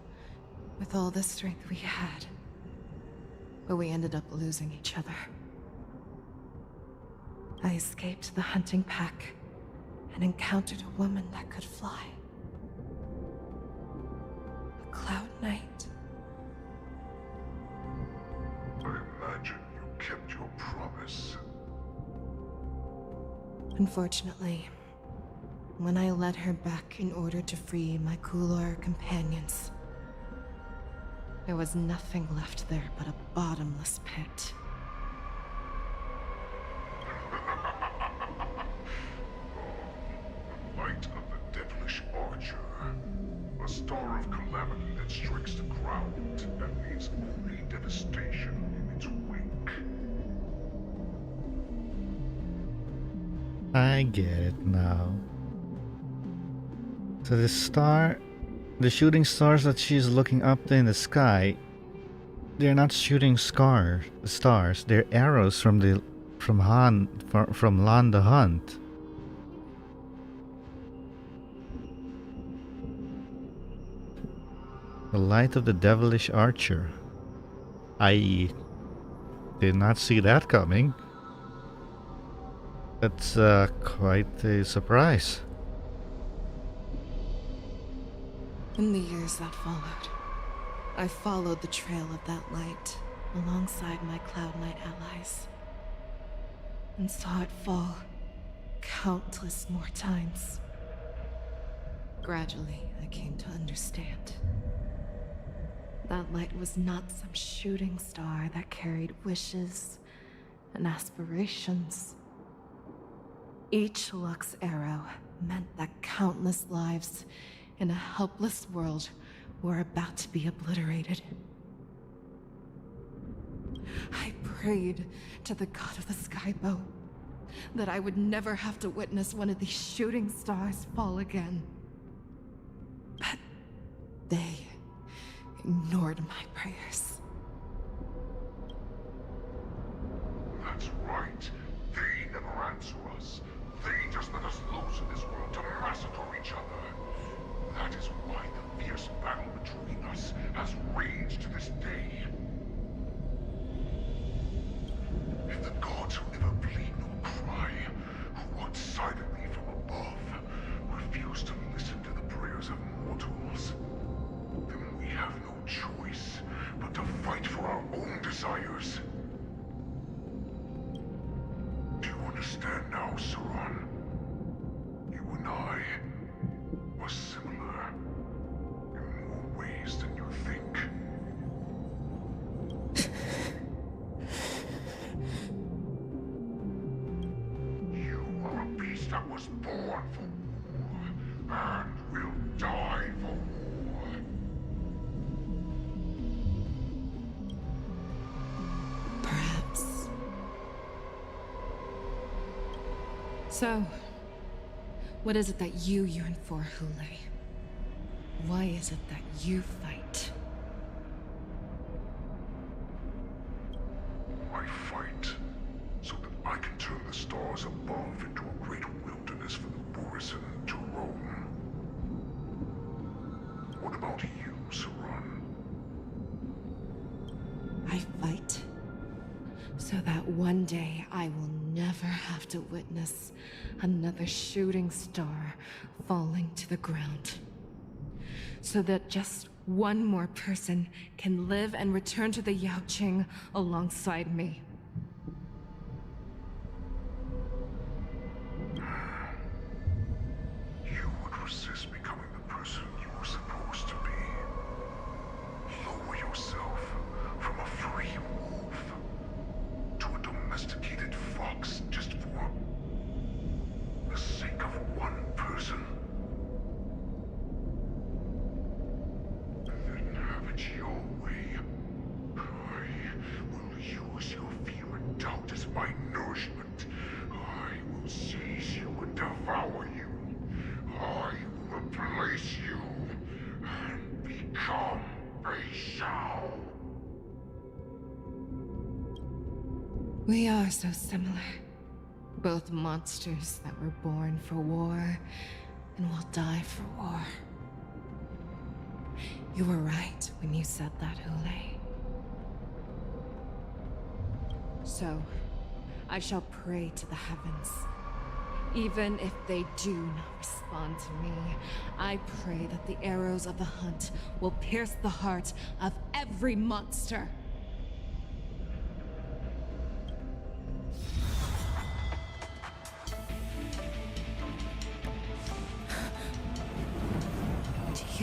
with all the strength we had, but we ended up losing each other. I escaped the hunting pack and encountered a woman that could fly. A Cloud Knight. I imagine you kept your promise. Unfortunately, when I led her back in order to free my Kulor companions, there was nothing left there but a bottomless pit. Light of the devilish archer. A star of calamity that strikes the ground and leaves only devastation in its wake. I get it now. So the shooting stars that she's looking up in the sky, they're not shooting stars. They're arrows from Lan the Hunt. The light of the devilish archer. I did not see that coming. That's quite a surprise. In the years that followed, I followed the trail of that light alongside my Cloud Knight allies, and saw it fall countless more times. Gradually, I came to understand. That light was not some shooting star that carried wishes and aspirations. Each Lux arrow meant that countless lives in a helpless world were about to be obliterated. I prayed to the god of the skybow that I would never have to witness one of these shooting stars fall again. But they ignored my prayers. That's right. They never answer us. They just let us loose in this world to massacre each other. That is why the fierce battle between us has raged to this day. If the gods who never bleed nor cry, who watch silently from above, refuse to listen to the prayers of mortals, then we have no choice but to fight for our own desires. Do you understand now, Saran? You and I are similar in more ways than you think. You are a beast that was born for war and will die for war. Perhaps. So, what is it that you yearn for, Hule? Why is it that you fight? I fight so that I can turn the stars above into a great wilderness for the Borisin to roam. What about you, Saran? I fight so that one day I will never have to witness another shooting star falling to the ground. So that just one more person can live and return to the Yanqing alongside me. You would resist becoming the person you were supposed to be. Lower yourself from a free wolf to a domesticated fox just for the sake of one person. Then have it your way. I will use your fear and doubt as my nourishment. I will seize you and devour you. I will replace you and become a Xiao. We are so similar. Both monsters that were born for war and will die for war. You were right when you said that, Hule. So, I shall pray to the heavens. Even if they do not respond to me, I pray that the arrows of the hunt will pierce the heart of every monster.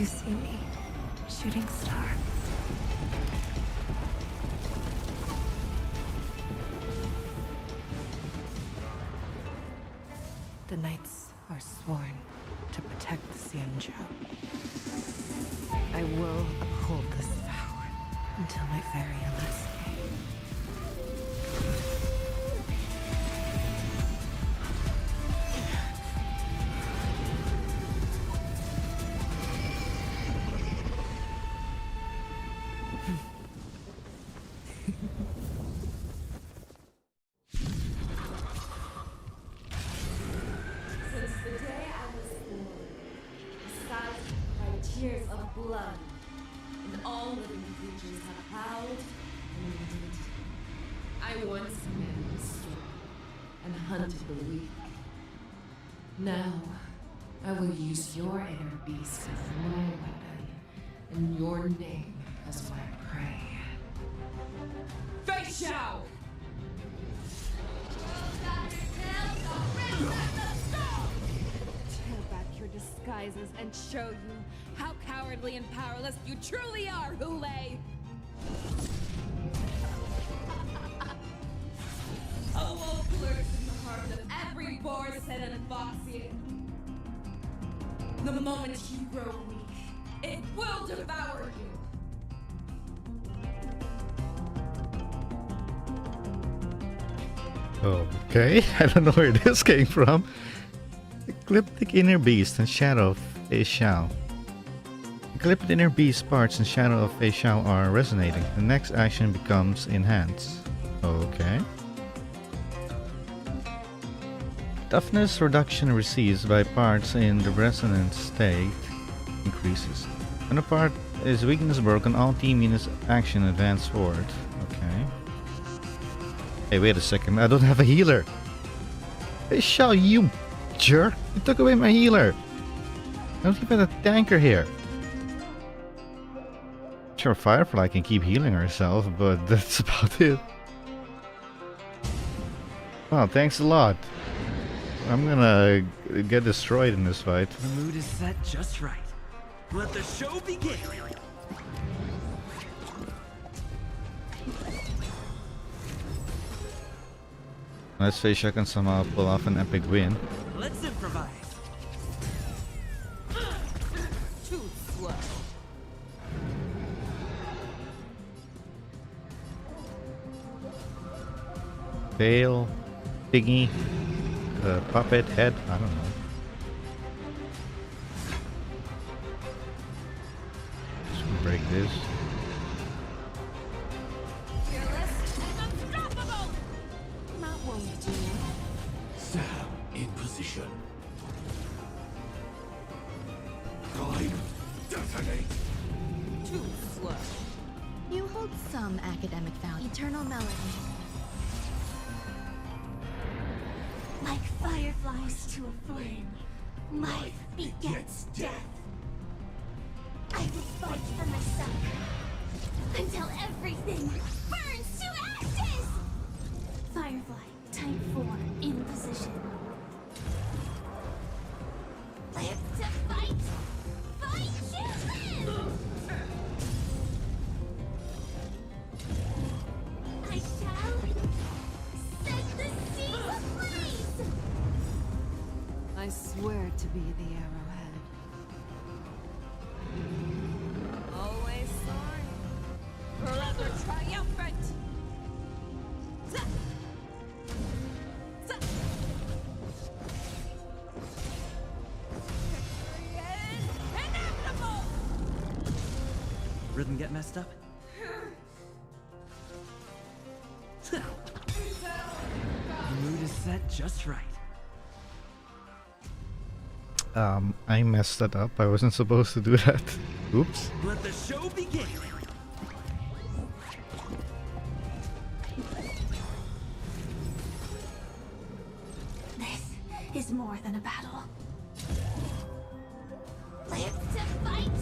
You see me, shooting star. The knights are sworn to protect the Xianzhou. I will uphold this vow until my very last day. Since the day I was born, the skies cried tears of blood, and all living creatures have howled and ended. I once commanded the strong and hunted the weak. Now, I will use your inner beast as my weapon, and your name as my prey. Fei Xiao! Tear back your disguises and show you how cowardly and powerless you truly are, Hule! A wolf lurks in the heart of every Borsen and Foxian. The moment you grow weak, it will devour you! Okay, I don't know where this came from. Ecliptic Inner Beast and Shadow of Fei Xiao. Ecliptic Inner Beast parts and Shadow of Fei Xiao are resonating. The next action becomes Enhance. Okay. Toughness reduction received by parts in the resonant state increases. When a part is weakness broken, all team units action advance forward. Okay. Hey, wait a second. I don't have a healer. Hey, Xiao, you jerk! You took away my healer. I don't even have a tanker here. Sure, Firefly can keep healing herself, but that's about it. Well, thanks a lot. I'm gonna get destroyed in this fight. The mood is set just right. Let the show begin. Unless Fei Xiao can somehow pull off an epic win. Let's improvise. Too slow. Tail, thingy, puppet, head, I don't know. Just gonna break this. Sam in position. Time, detonate. Too slow. You hold some academic value. Eternal melody. Like fireflies to a flame, life begets death. I will fight for myself until everything burns to ashes! Firefly, type 4, in position. Live to fight! Fight to live! I shall set the seas ablaze! I swear to be the arrowhead. Always soaring. Forever triumphant. Inevitable! Rhythm get messed up? The mood is set just right. I messed that up. I wasn't supposed to do that. Oops. Let the show begin. This is more than a battle. Live to fight!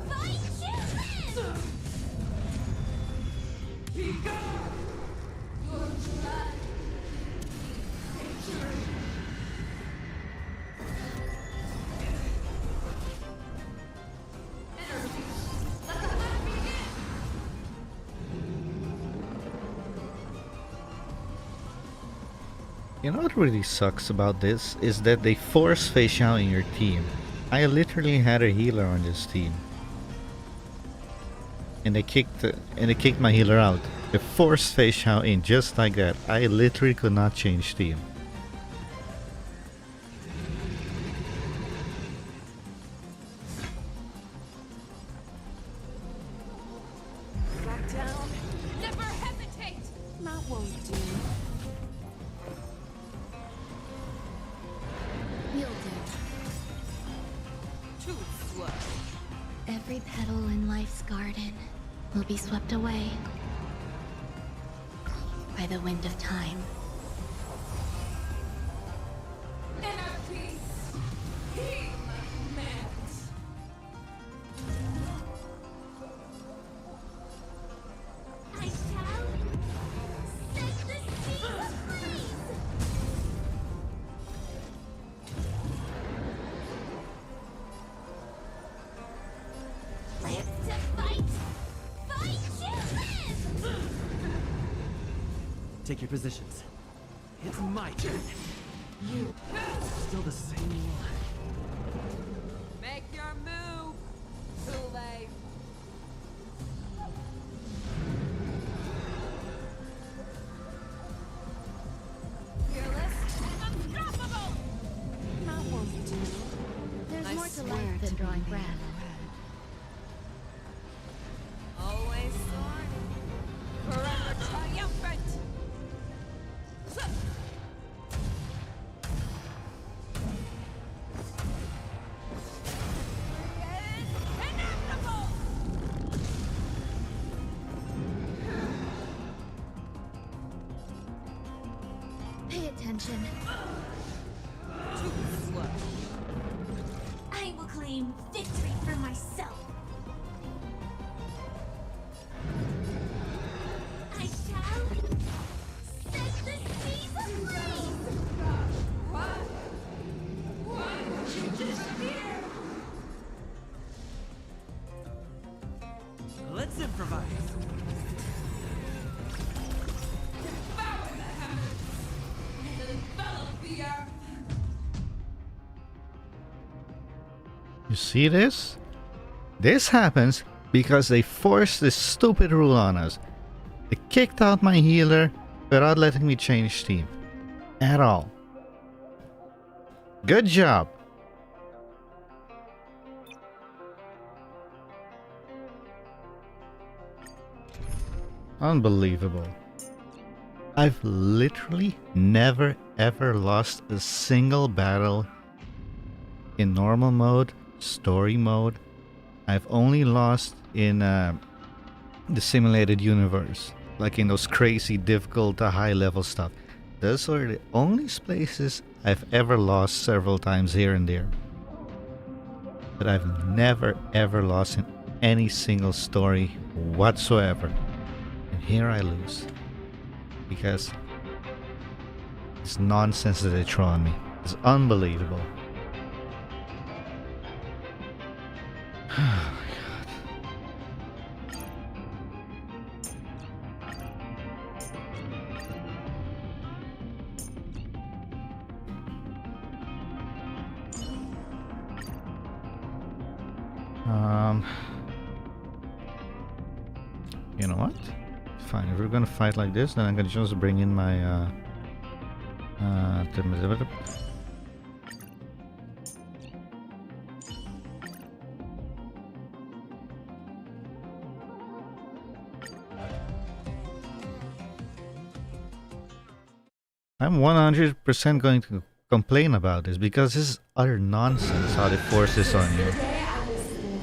Fight to live! Your blood. You know what really sucks about this is that they force Fei Xiao in your team. I literally had a healer on this team. And they kicked my healer out. They forced Fei Xiao in just like that. I literally could not change team. Back down. Never hesitate. That won't do. You'll do. Too slow. Every petal in life's garden will be swept away by the wind of time. Inner peace. Heal my commands. I shall set the seas ablaze! Live to fight! Fight to live! Take your positions. It's my turn. You still the same one. Make your move, Zule. Fearless and unstoppable. That won't do. There's I more to swear life than to drawing be breath. Always soaring. Forever triumphant. Inevitable. Pay attention. Too slow. I will claim victory for myself. I shall set the seas ablaze! Let's improvise. Devour the heavens and envelop the earth. You see this? This happens because they forced this stupid rule on us. They kicked out my healer without letting me change team. At all. Good job. Unbelievable. I've literally never ever lost a single battle in normal mode, story mode. I've only lost in the simulated universe, like in those crazy difficult high level stuff. Those are the only places I've ever lost several times here and there. But I've never ever lost in any single story whatsoever. And here I lose. Because it's nonsense that they throw on me. It's unbelievable. Oh my god. You know what? Fine, if we're gonna fight like this, then I'm gonna just bring in my I'm 100% going to complain about this because this is utter nonsense how they force this on you. Today I was born.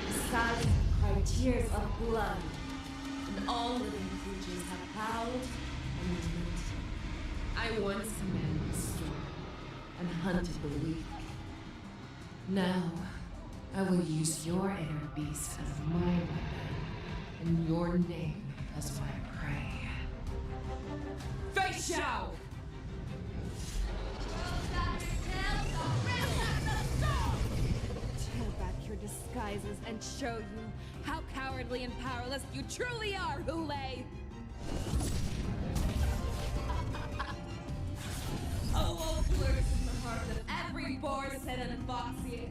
The skies cried tears of blood, and all living creatures have howled and lamented. I once commanded the storm and hunted the weak. Now, I will use your inner beast as my weapon, and your name as my prey. Fei Xiao! Tear back your disguises and show you how cowardly and powerless you truly are, Hule! Foxian.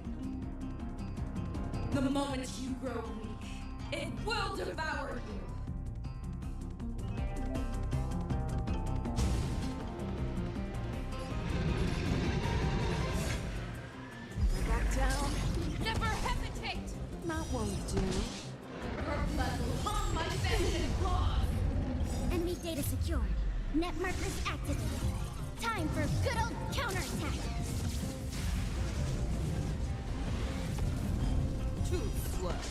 The moment you grow weak, it will devour you. Back down. Never hesitate. That won't do. Your blood will harm my vengeance claws. Enemy data secured. Net markers activated. Time for good old counterattack. Too slow.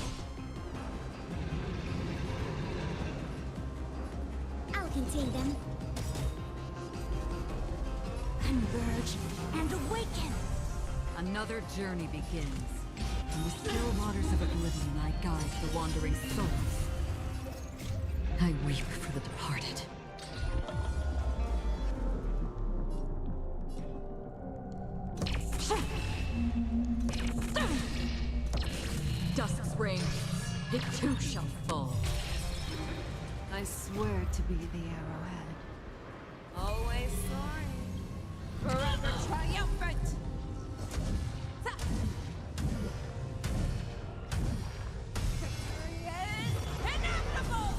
I'll contain them. Converge and awaken. Another journey begins. In the still waters of oblivion, I guide the wandering souls. I weep for the departed. Dusk's reign, it too shall fall. I swear to be the arrowhead. Always soaring. Forever triumphant. Victory is inevitable.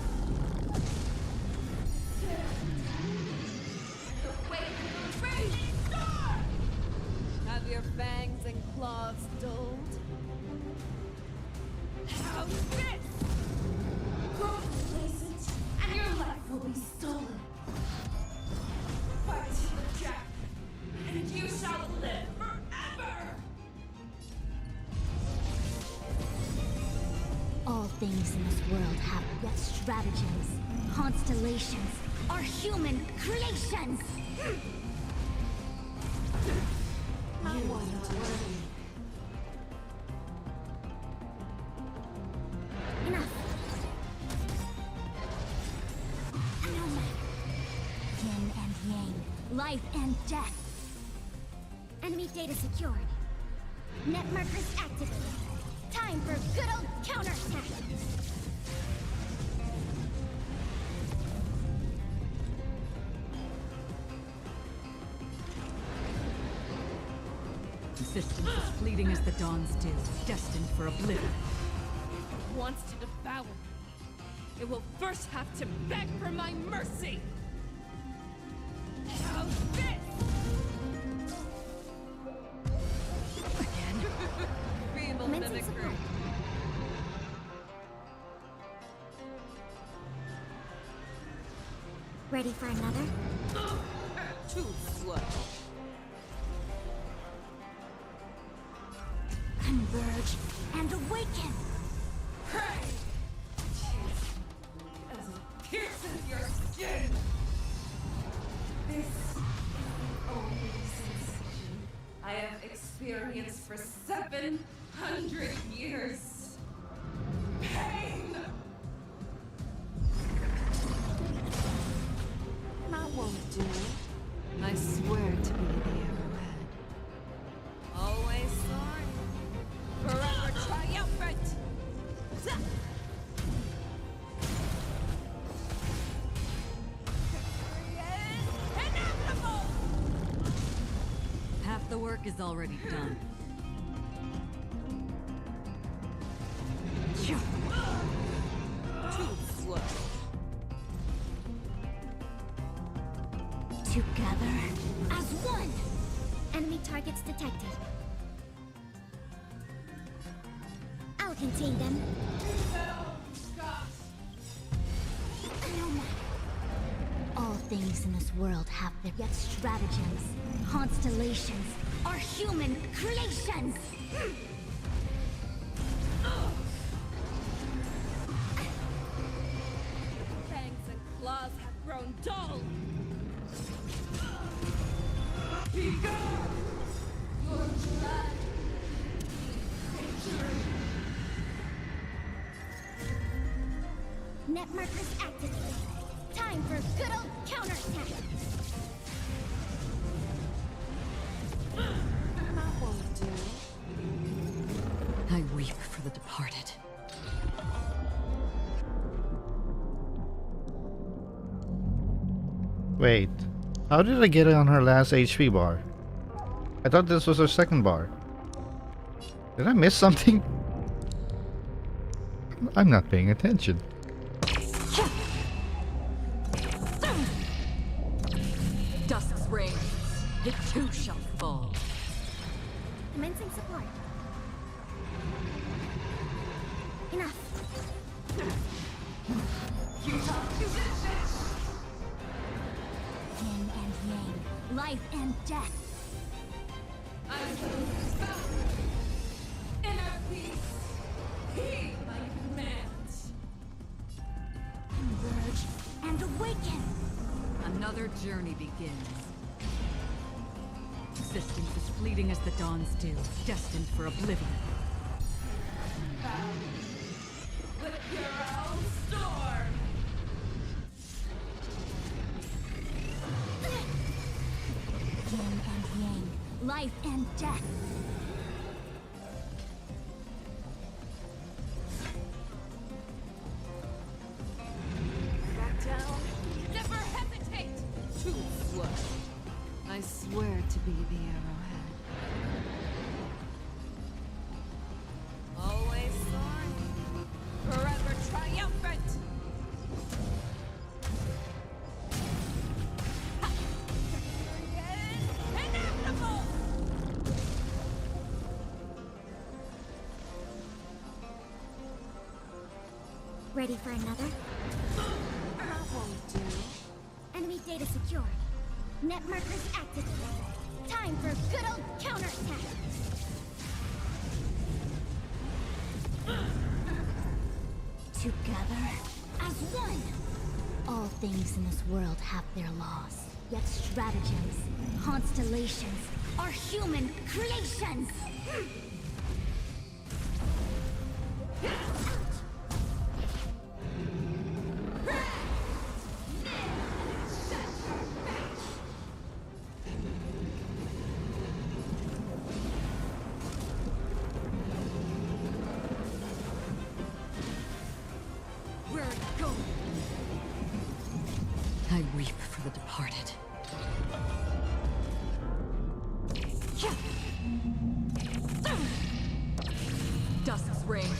The weight of the raging storm. Have your fangs and claws dulled? How's this? Grow complacent, and your life will be stolen. Fight to the death, and you shall live forever! All things in this world have yet stratagems. Constellations are human creations. I wasn't worthy. Enough. No matter. Yin and yang, life and death. Enemy data secured. Net markers activated. Time for good old counterattack. Resistance is fleeting as the dawn's dew, destined for oblivion. If it wants to devour me, it will first have to beg for my mercy! How's this? Again? Feeble Commencing mimicry. supply. Ready for another? Too slow. Converge and awaken. Pray! As it pierces your skin! This is the only sensation I have experienced for 700 years. Pain! That won't do. I swear to be the arrowhead. Always soaring. Forever triumphant! Victory is inevitable! Half the work is already done. Too slow. Together as one. Enemy targets detected. I'll contain them. No matter. All things in this world have their yet stratagems. Constellations are human creations. Fangs and claws have grown dull. Be gone! Your blood. Victory. Net markers activated. Time for good old counterattack. That won't do. I weep for the departed. Wait, how did I get it on her last HP bar? I thought this was her second bar. Did I miss something? I'm not paying attention. Dusk's reign. It too shall fall. Commencing support. Enough. Yin and yang, life and death. Inner peace. Heed my commands. Converge and awaken. Another journey begins. Existence as fleeting as the dawn's dew, destined for oblivion. With your own storm. Yin and yang, life and death. Back down. Never hesitate. Too slow. I swear to be the arrowhead. Always soaring. Forever triumphant. Inevitable. Ready for another? That won't do. Enemy data secure. Net markers activated. Time for good old counterattack. Together as one. All things in this world have their laws. Yet stratagems, constellations are human creations. Where are you going? I weep for the departed. Dusk's reign.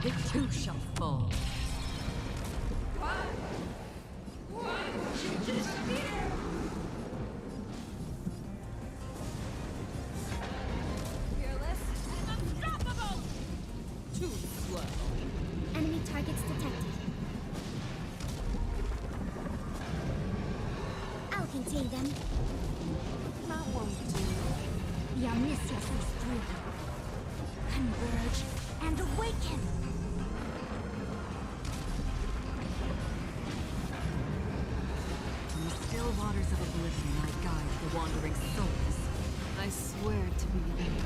It too shall fall. Why would you disappear? Fearless and unstoppable. Too slow. Enemy targets detected. I'll contain them. That won't do. The omniscience is through. Converge and awaken. In the still waters of oblivion, I guide the wandering souls. I swear to be there.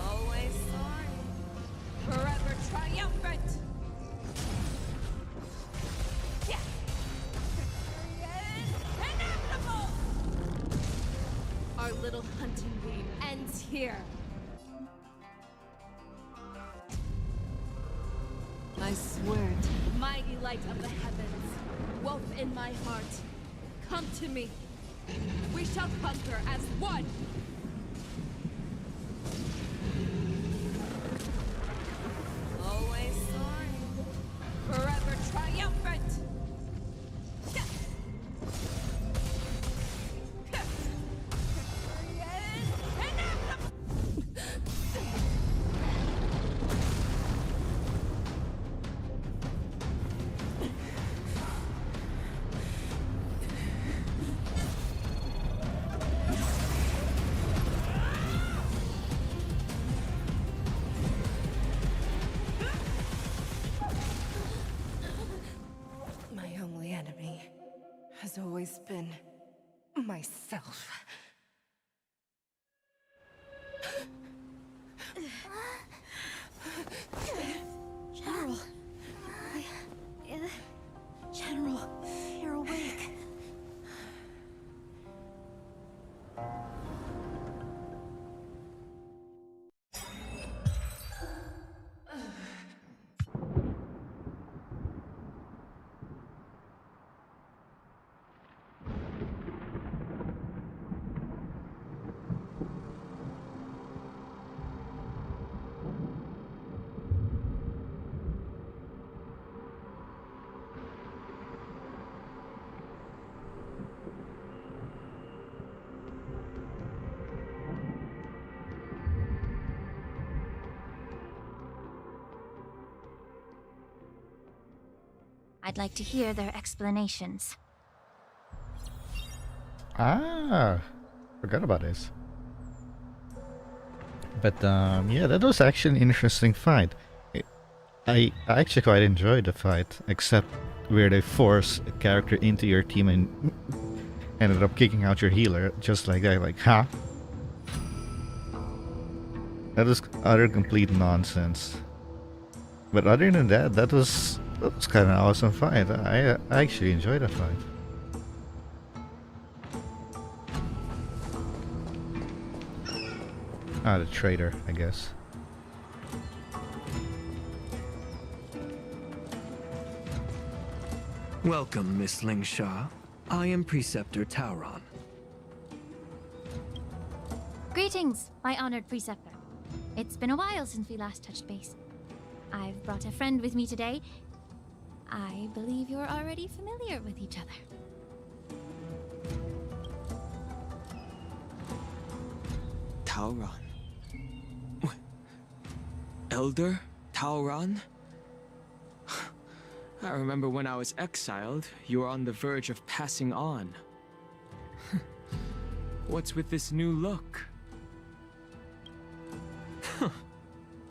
Always soaring. Forever triumphant. Yeah. Inevitable. Our little hunting game ends here. I swear to. Mighty light of the heavens, woke in my heart, come to me. We shall conquer as one. Always soaring, forever triumphant. My only enemy has always been myself. General. General, you're awake. I'd like to hear their explanations. Ah, forgot about this. But yeah, that was actually an interesting fight. I actually quite enjoyed the fight, except where they force a character into your team and ended up kicking out your healer just like that. Like, huh? That was utter complete nonsense. But other than that, that was kind of an awesome fight. I actually enjoyed that fight. Ah, the traitor, I guess. Welcome, Miss Lingsha. I am Preceptor Tauron. Greetings, my honored preceptor. It's been a while since we last touched base. I've brought a friend with me today. I believe you're already familiar with each other. Tauron. Elder Tauron? I remember when I was exiled, you were on the verge of passing on. What's with this new look?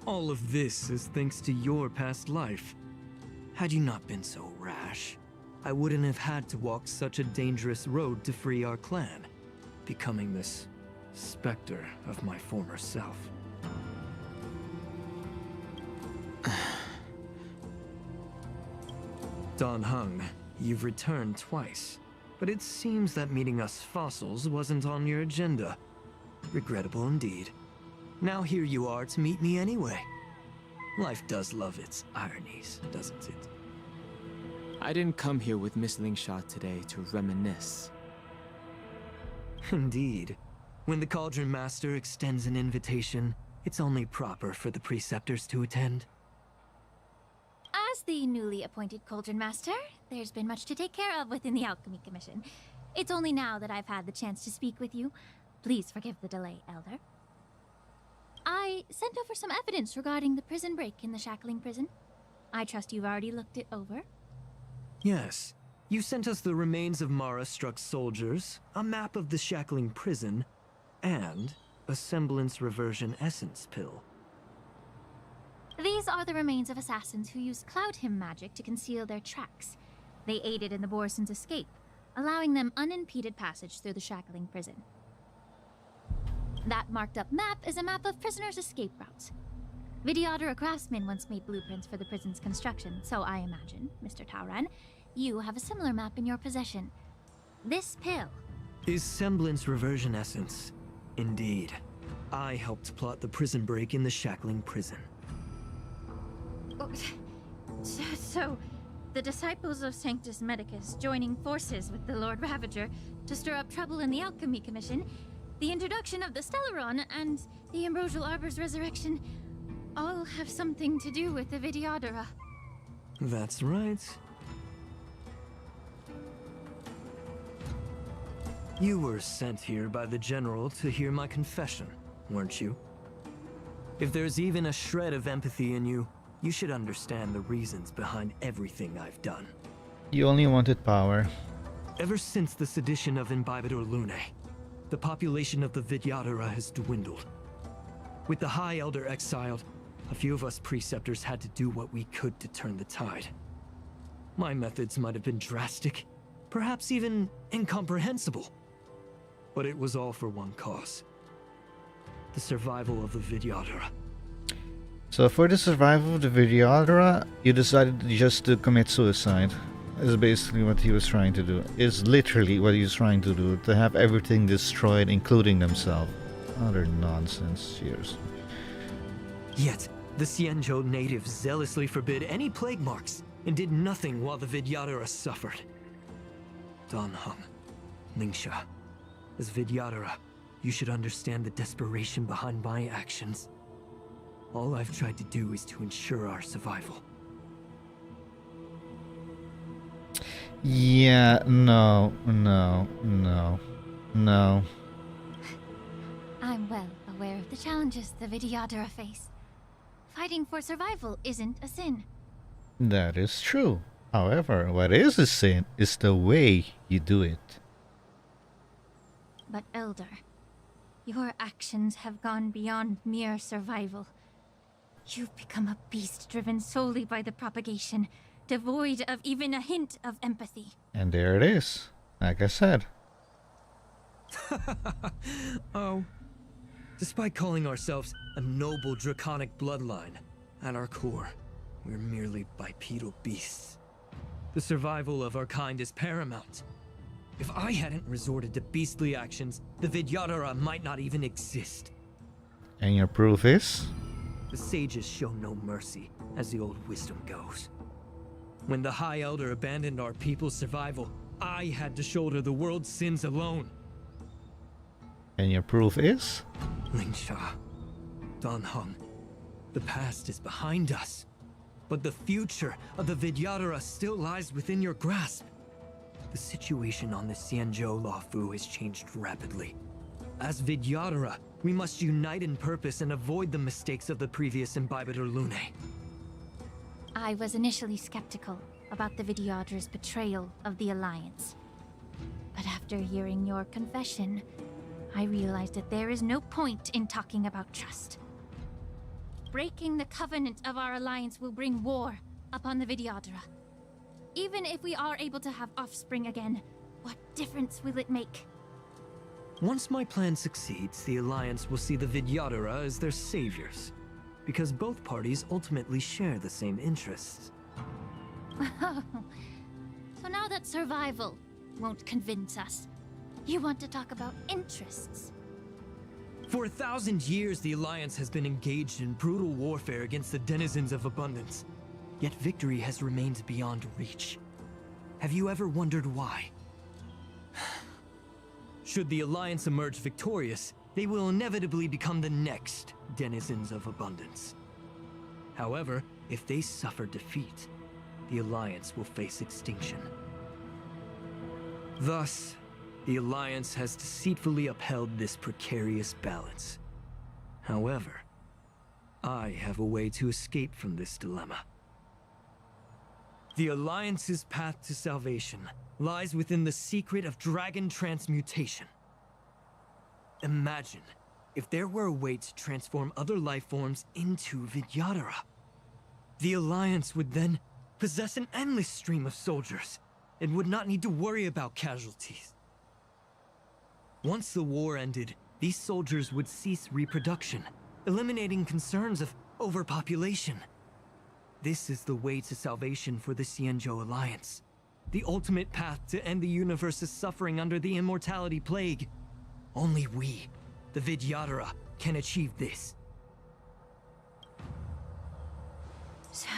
All of this is thanks to your past life. Had you not been so rash, I wouldn't have had to walk such a dangerous road to free our clan, becoming this specter of my former self. Dan Heng, you've returned twice, but it seems that meeting us fossils wasn't on your agenda. Regrettable indeed. Now here you are to meet me anyway. Life does love its ironies, doesn't it? I didn't come here with Miss Lingsha today to reminisce. Indeed. When the Cauldron Master extends an invitation, it's only proper for the Preceptors to attend. As the newly appointed Cauldron Master, there's been much to take care of within the Alchemy Commission. It's only now that I've had the chance to speak with you. Please forgive the delay, Elder. I sent over some evidence regarding the prison break in the Shackling Prison. I trust you've already looked it over. Yes. You sent us the remains of Mara-struck soldiers, a map of the Shackling Prison, and a semblance reversion essence pill. These are the remains of assassins who used Cloud Hymn magic to conceal their tracks. They aided in the Borison's escape, allowing them unimpeded passage through the Shackling Prison. That marked-up map is a map of prisoners' escape routes. Vidyadhara craftsmen once made blueprints for the prison's construction, so I imagine, Mr. Tauron, you have a similar map in your possession. This pill is semblance reversion essence. Indeed. I helped plot the prison break in the Shackling Prison. So, the disciples of Sanctus Medicus joining forces with the Lord Ravager to stir up trouble in the Alchemy Commission, the introduction of the Stellaron, and the Ambrosial Arbor's resurrection all have something to do with the Vidyadhara. That's right. You were sent here by the General to hear my confession, weren't you? If there's even a shred of empathy in you, you should understand the reasons behind everything I've done. You only wanted power. Ever since the sedition of Imbibidor Lune, the population of the Vidyadhara has dwindled. With the High Elder exiled, a few of us Preceptors had to do what we could to turn the tide. My methods might have been drastic, perhaps even incomprehensible. But it was all for one cause. The survival of the Vidyadhara. So for the survival of the Vidyadhara, you decided just to commit suicide. Is basically what he was trying to do. Is literally what he was trying to do. To have everything destroyed, including themselves. Utter nonsense, seriously. Yet, the Xianzhou natives zealously forbid any plague marks, and did nothing while the Vidyadhara suffered. Dan Heng, Lingsha, as Vidyadhara, you should understand the desperation behind my actions. All I've tried to do is to ensure our survival. Yeah, no. I'm well aware of the challenges the Vidyadhara face. Fighting for survival isn't a sin. That is true. However, what is a sin is the way you do it. But Elder, your actions have gone beyond mere survival. You've become a beast driven solely by the propagation, devoid of even a hint of empathy. And there it is, like I said. Oh. Despite calling ourselves a noble draconic bloodline, at our core, we're merely bipedal beasts. The survival of our kind is paramount. If I hadn't resorted to beastly actions, the Vidyadhara might not even exist. And your proof is? The sages show no mercy, as the old wisdom goes. When the High Elder abandoned our people's survival, I had to shoulder the world's sins alone. And your proof is? Lingsha, Danheng, the past is behind us, but the future of the Vidyadhara still lies within your grasp. The situation on the Xianzhou Luofu has changed rapidly. As Vidyadhara, we must unite in purpose and avoid the mistakes of the previous Imbibitor Lunae. I was initially skeptical about the Vidyadhara's betrayal of the Alliance. But after hearing your confession, I realized that there is no point in talking about trust. Breaking the covenant of our alliance will bring war upon the Vidyadhara. Even if we are able to have offspring again, what difference will it make? Once my plan succeeds, the Alliance will see the Vidyadhara as their saviors, because both parties ultimately share the same interests. So now that survival won't convince us, you want to talk about interests? For 1,000 years, the Alliance has been engaged in brutal warfare against the denizens of abundance. Yet victory has remained beyond reach. Have you ever wondered why? Should the Alliance emerge victorious, they will inevitably become the next denizens of abundance. However, if they suffer defeat, the Alliance will face extinction. Thus, the Alliance has deceitfully upheld this precarious balance. However, I have a way to escape from this dilemma. The Alliance's path to salvation lies within the secret of dragon transmutation. Imagine if there were a way to transform other life forms into Vidyadhara. The Alliance would then possess an endless stream of soldiers and would not need to worry about casualties. Once the war ended, these soldiers would cease reproduction, eliminating concerns of overpopulation. This is the way to salvation for the Xianzhou Alliance. The ultimate path to end the universe's suffering under the immortality plague. Only we, the Vidyadhara, can achieve this. So,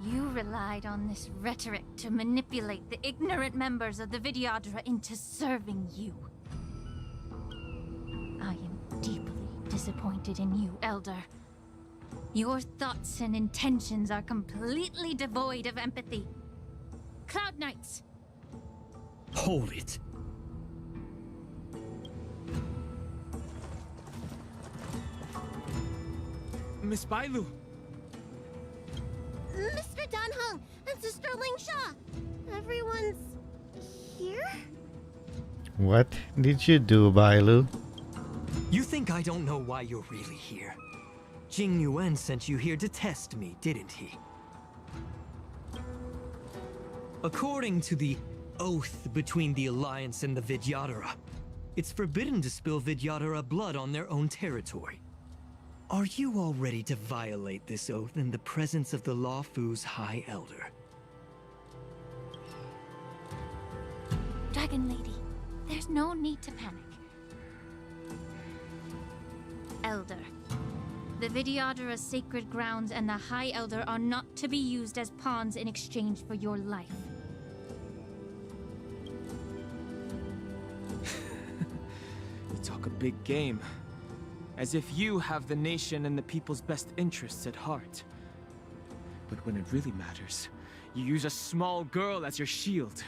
you relied on this rhetoric to manipulate the ignorant members of the Vidyadhara into serving you. I am deeply disappointed in you, Elder. Your thoughts and intentions are completely devoid of empathy. Cloud Knights! Hold it. Miss Bailu! Mr. Danheng and Sister Lingsha! Everyone's here? What did you do, Bailu? You think I don't know why you're really here? Jing Yuan sent you here to test me, didn't he? According to the oath between the Alliance and the Vidyadhara, it's forbidden to spill Vidyadhara blood on their own territory. Are you all ready to violate this oath in the presence of the Luofu's High Elder? Dragon Lady, there's no need to panic. Elder, the Vidyadhara's sacred grounds and the High Elder are not to be used as pawns in exchange for your life. You talk a big game. As if you have the nation and the people's best interests at heart. But when it really matters, you use a small girl as your shield.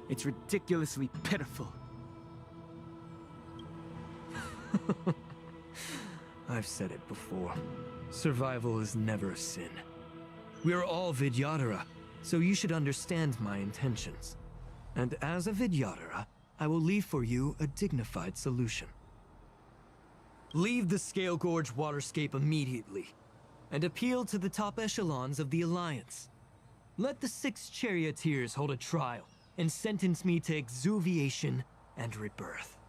It's ridiculously pitiful. I've said it before. Survival is never a sin. We're all Vidyadhara, so you should understand my intentions. And as a Vidyadhara, I will leave for you a dignified solution. Leave the Scale Gorge waterscape immediately, and appeal to the top echelons of the Alliance. Let the 6 charioteers hold a trial, and sentence me to exuviation and rebirth.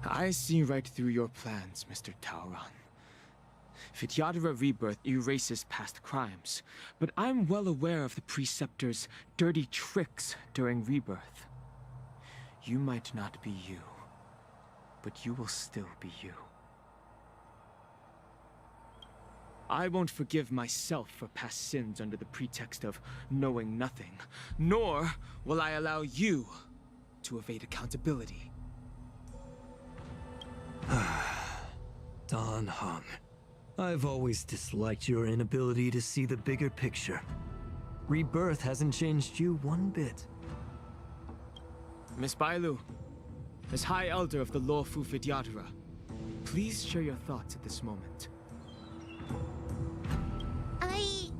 I see right through your plans, Mr. Tauron. Vidyadhara Rebirth erases past crimes, but I'm well aware of the Preceptor's dirty tricks during Rebirth. You might not be you, but you will still be you. I won't forgive myself for past sins under the pretext of knowing nothing, nor will I allow you to evade accountability. Dan Heng, I've always disliked your inability to see the bigger picture. Rebirth hasn't changed you one bit. Miss Bailu, as High Elder of the Lawfu Vidyadhara, please share your thoughts at this moment. I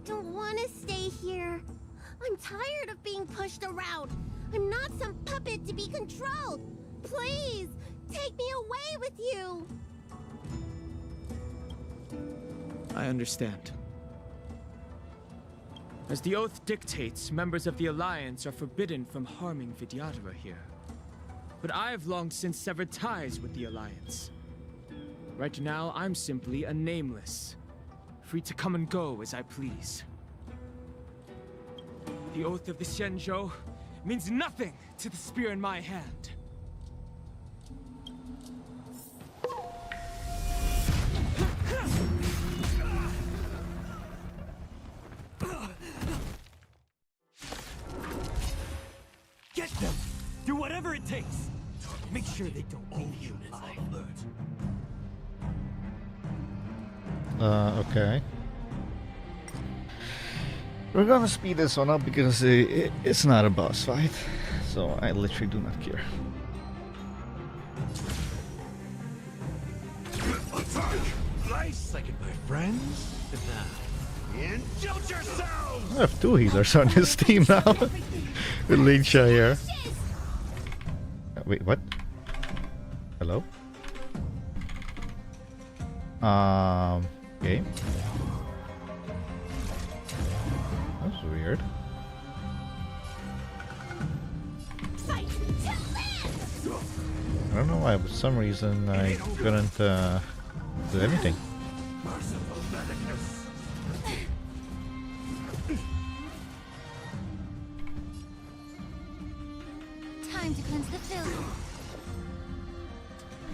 don't want to stay here. I'm tired of being pushed around. I'm not some puppet to be controlled. Please, take me away with you. I understand. As the oath dictates, members of the Alliance are forbidden from harming Vidyadhara here. But I've long since severed ties with the Alliance. Right now, I'm simply a nameless, free to come and go as I please. The oath of the Xianzhou means nothing to the spear in my hand. Get them! Do whatever it takes! Make sure they don't leave you alive. Okay. We're gonna speed this one up because it's not a boss fight. So I literally do not care. Nice second, my friends. Now, indulge yourselves! I have 2 healers on his team now. With Lingsha here. Wait, what? Hello? Okay. That's weird. I don't know why, but for some reason I couldn't do anything. Time to cleanse the filth.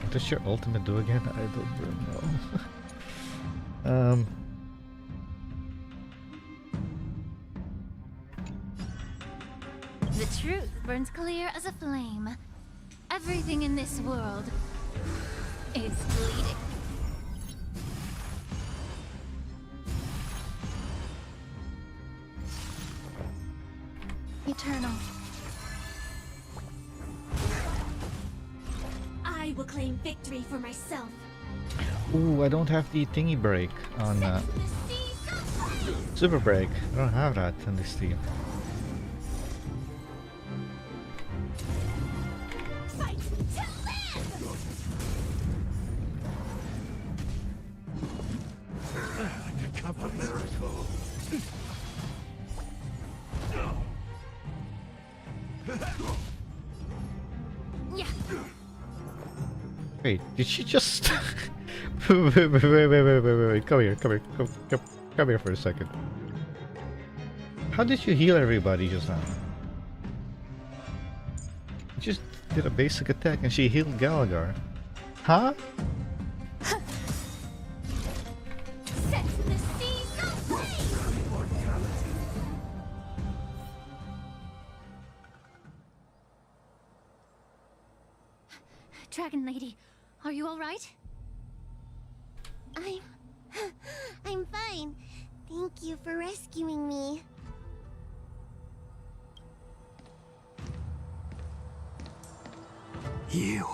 What does your ultimate do again? I don't know. The truth burns clear as a flame. Everything in this world is bleeding. Eternal. I will claim victory for myself. Ooh, I don't have the thingy break on Super Break. I don't have that on this team. Wait, did she just... wait, come here, come here for a second. How did you heal everybody just now? You just did a basic attack and she healed Gallagher. Huh? Set the seas aflame! Dragon Lady, are you alright? I'm fine. Thank you for rescuing me. You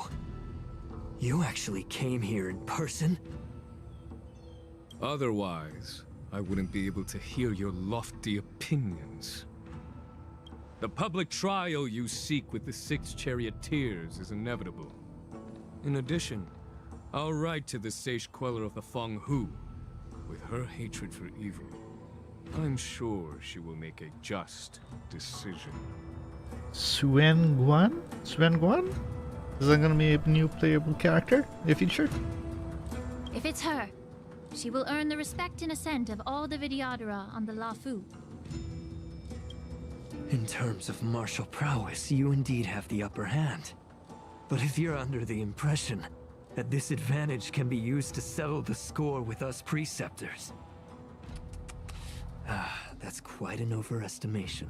actually came here in person? Otherwise, I wouldn't be able to hear your lofty opinions. The public trial you seek with the 6 charioteers is inevitable. In addition, I'll write to the sage queller of the Feng Hu. With her hatred for evil, I'm sure she will make a just decision. Xuan Guan? Is that gonna be a new playable character in the future? If it's her, she will earn the respect and assent of all the Vidyadhara on the Lafu. In terms of martial prowess, you indeed have the upper hand. But if you're under the impression that this advantage can be used to settle the score with us preceptors, that's quite an overestimation.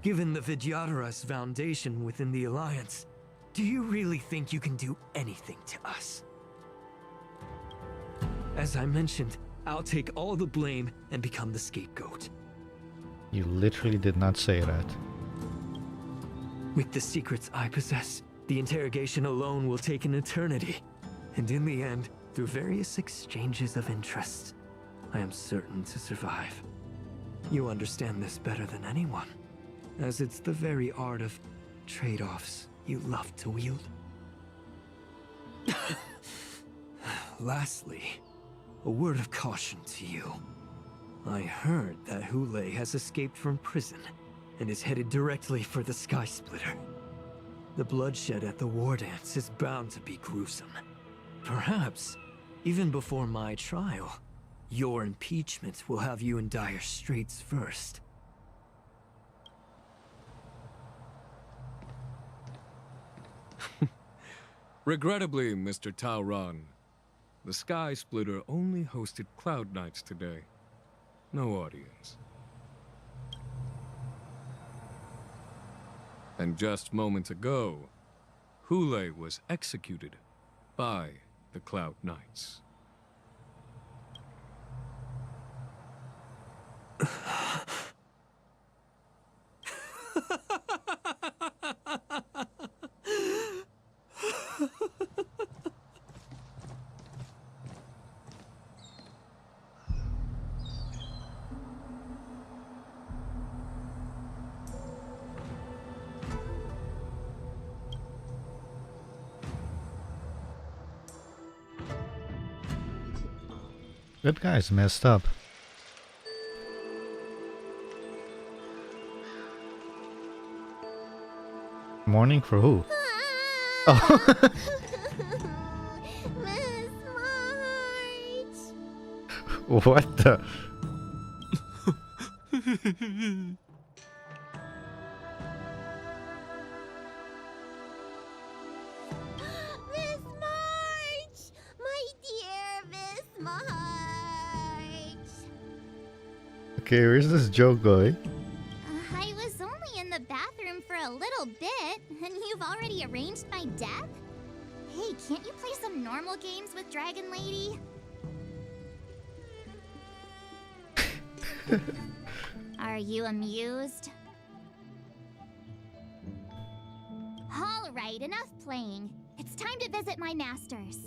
Given the Vidyadhara's foundation within the Alliance, do you really think you can do anything to us? As I mentioned, I'll take all the blame and become the scapegoat. You literally did not say that. With the secrets I possess, the interrogation alone will take an eternity. And in the end, through various exchanges of interest, I am certain to survive. You understand this better than anyone, as it's the very art of trade-offs you love to wield. Lastly, a word of caution to you. I heard that Hulei has escaped from prison and is headed directly for the Sky Splitter. The bloodshed at the Wardance is bound to be gruesome. Perhaps, even before my trial, your impeachment will have you in dire straits first. Regrettably, Mr. Taoran, the Sky Splitter only hosted Cloud Knights today. No audience. And just moments ago, Hulei was executed by the Cloud Knights. That guy's messed up. Morning for who? Oh. Miss March! What the? Miss March! My dear Miss March! Okay, where's this joke going? I was only in the bathroom for a little bit, and you've already arranged my death? Hey, can't you play some normal games with Dragon Lady? Are you amused? Alright, enough playing. It's time to visit my masters.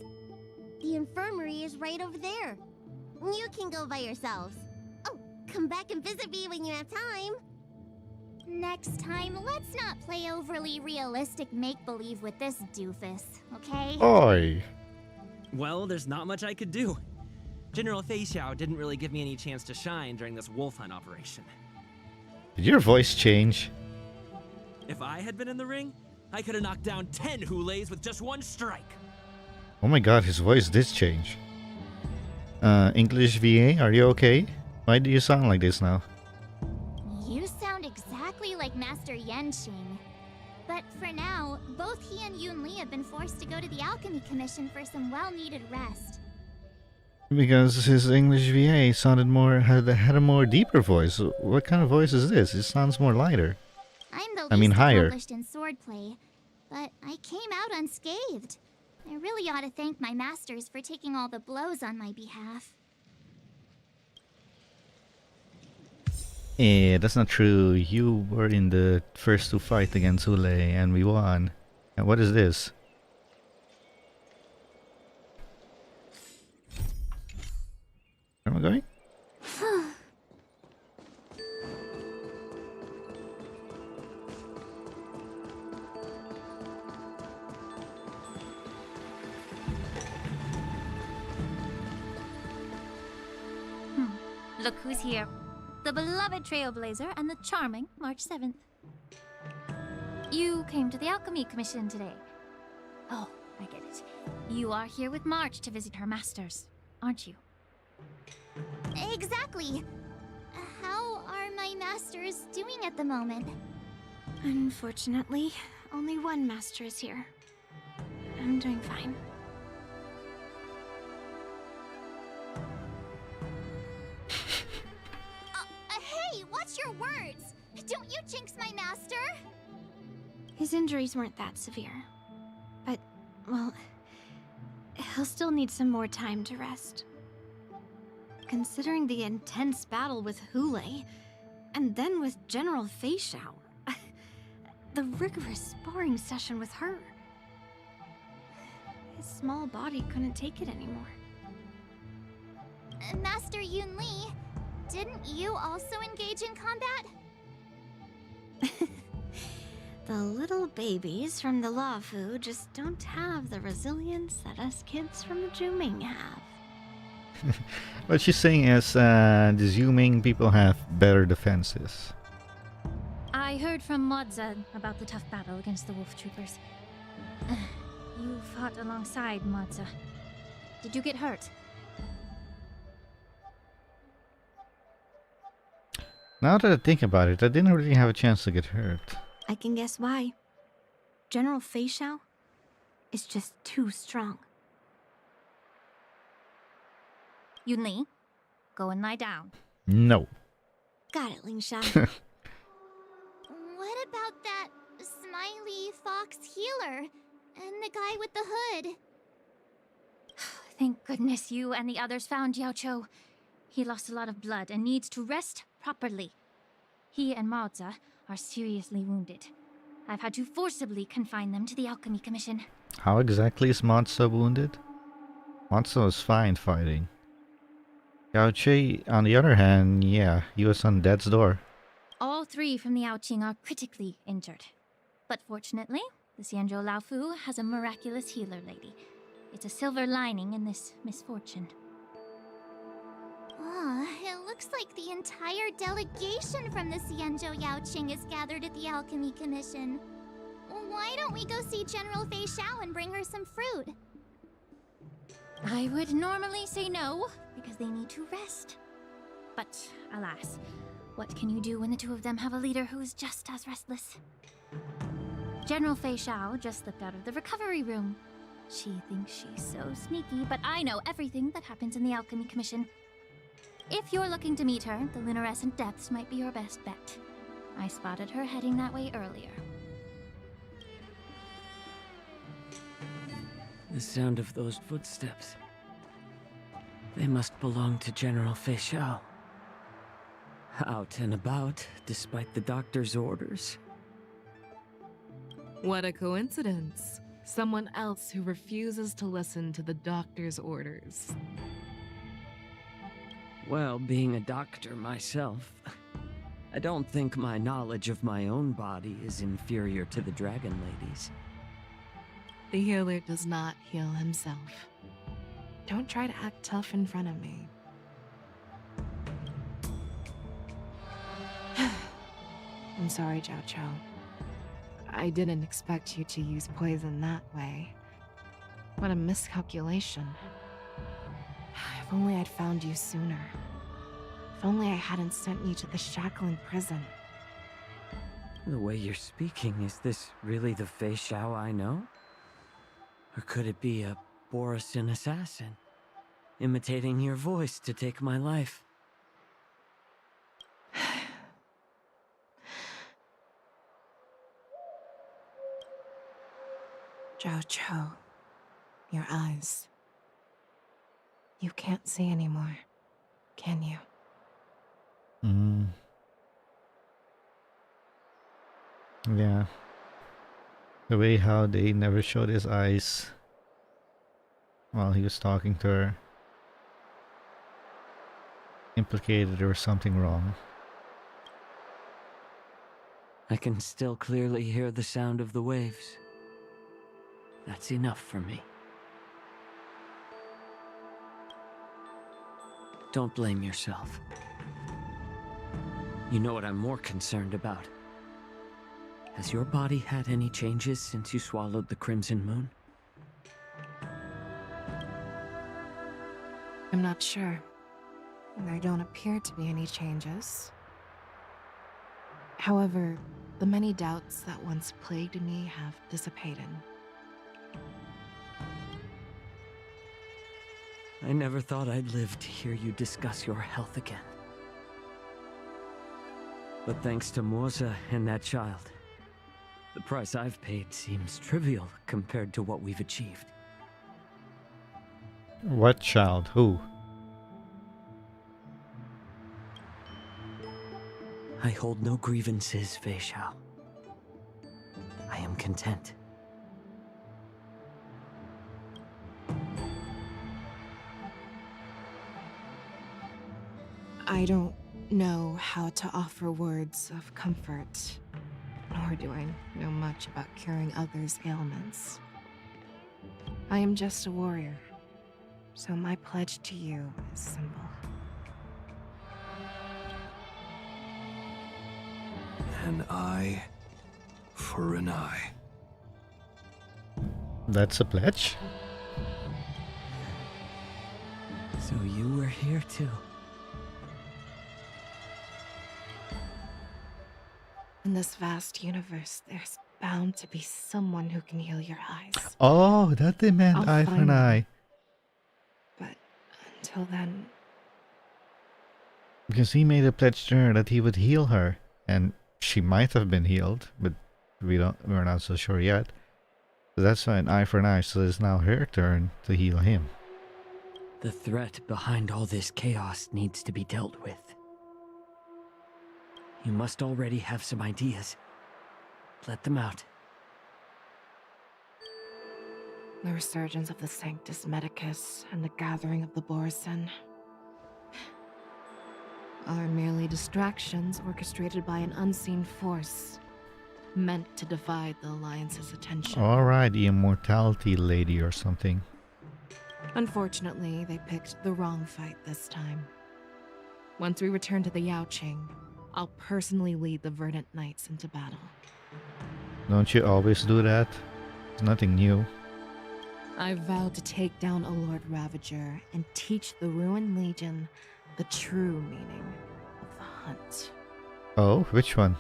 The infirmary is right over there. You can go by yourselves. Oh, come back and visit me when you have time. Next time, let's not play overly realistic make-believe with this doofus, okay? Oi! Well, there's not much I could do. General Fei Xiao didn't really give me any chance to shine during this wolf hunt operation. Did your voice change? If I had been in the ring, I could have knocked down 10 Huleis with just one strike. Oh my god, his voice did change. English VA, are you okay? Why do you sound like this now? You sound exactly like Master Yanqing. But for now, both he and Yun Li have been forced to go to the Alchemy Commission for some well-needed rest. Because his English VA sounded more had a more deeper voice. What kind of voice is this? It sounds more lighter. I'm the I mean least higher. accomplished in swordplay, but I came out unscathed. I really ought to thank my masters for taking all the blows on my behalf. That's not true. You were in the first to fight against Hulei and we won. And what is this? we going? Look who's here. The beloved Trailblazer and the charming March 7th. You came to the Alchemy Commission today. Oh, I get it. You are here with March to visit her masters, aren't you? Exactly. How are my masters doing at the moment? Unfortunately, only one master is here. I'm doing fine. Hey, watch your words! Don't you jinx my master! His injuries weren't that severe. But, well, he'll still need some more time to rest. Considering the intense battle with Hule, and then with General Feixiao, the rigorous sparring session with her. His small body couldn't take it anymore. Master Yunli, didn't you also engage in combat? The little babies from the Lafu just don't have the resilience that us kids from the Zhuming have. What she's saying is the Zhuming people have better defenses. I heard from Modza about the tough battle against the wolf troopers. You fought alongside Modza. Did you get hurt? Now that I think about it, I didn't really have a chance to get hurt. I can guess why. General Feixiao is just too strong. Yunli, go and lie down. No. Got it, Lingsha. What about that smiley fox healer and the guy with the hood? Thank goodness you and the others found Xianzhou. He lost a lot of blood and needs to rest properly. He and Maoza are seriously wounded. I've had to forcibly confine them to the Alchemy Commission. How exactly is Matsu wounded? Matsu was fine fighting. Yao Qi, on the other hand, yeah, he was on death's door. All three from the Yaoqing are critically injured. But fortunately, the Xianzhou Laofu has a miraculous healer lady. It's a silver lining in this misfortune. Oh, it looks like the entire delegation from the Xianzhou Yaoqing is gathered at the Alchemy Commission. Why don't we go see General Feixiao and bring her some fruit? I would normally say no, because they need to rest. But, alas, what can you do when the two of them have a leader who is just as restless? General Feixiao just slipped out of the recovery room. She thinks she's so sneaky, but I know everything that happens in the Alchemy Commission. If you're looking to meet her, the luminescent depths might be your best bet. I spotted her heading that way earlier. The sound of those footsteps. They must belong to General Feixiao. Out and about, despite the doctor's orders. What a coincidence. Someone else who refuses to listen to the doctor's orders. Well, being a doctor myself, I don't think my knowledge of my own body is inferior to the Dragon Lady's. The healer does not heal himself. Don't try to act tough in front of me. I'm sorry, Xiaoqiu. I didn't expect you to use poison that way. What a miscalculation. If only I'd found you sooner. If only I hadn't sent you to the Shackling Prison. The way you're speaking, is this really the Feixiao I know? Or could it be a Borisin assassin, imitating your voice to take my life? Xiaoqiu, your eyes. You can't see anymore, can you? Yeah. The way how they never showed his eyes while he was talking to her. implicated or something wrong. I can still clearly hear the sound of the waves. That's enough for me. Don't blame yourself. You know what I'm more concerned about? Has your body had any changes since you swallowed the Crimson Moon? I'm not sure. There don't appear to be any changes. However, the many doubts that once plagued me have dissipated. I never thought I'd live to hear you discuss your health again. But thanks to Morza and that child, the price I've paid seems trivial compared to what we've achieved. What child? Who? I hold no grievances, Fei Xiao. I am content. I don't know how to offer words of comfort, nor do I know much about curing others' ailments. I am just a warrior, so my pledge to you is simple. An eye for an eye. That's a pledge? So you were here too. In this vast universe, there's bound to be someone who can heal your eyes. Oh, that they meant I'll eye for find an them. eye. But until then, Because he made a pledge to her that he would heal her, and she might have been healed, but we're not so sure yet. So that's why an eye for an eye. So it's now her turn to heal him. The threat behind all this chaos needs to be dealt with. You must already have some ideas. Let them out. the resurgence of the Sanctus Medicus and the gathering of the Borison are merely distractions orchestrated by an unseen force, meant to divide the Alliance's attention. Alright, the immortality lady or something. Unfortunately, they picked the wrong fight this time. Once we return to the Yanqing, I'll personally lead the Verdant Knights into battle. Don't you always do that? It's nothing new. I vowed to take down a Lord Ravager and teach the Ruined Legion the true meaning of the hunt. Oh, which one?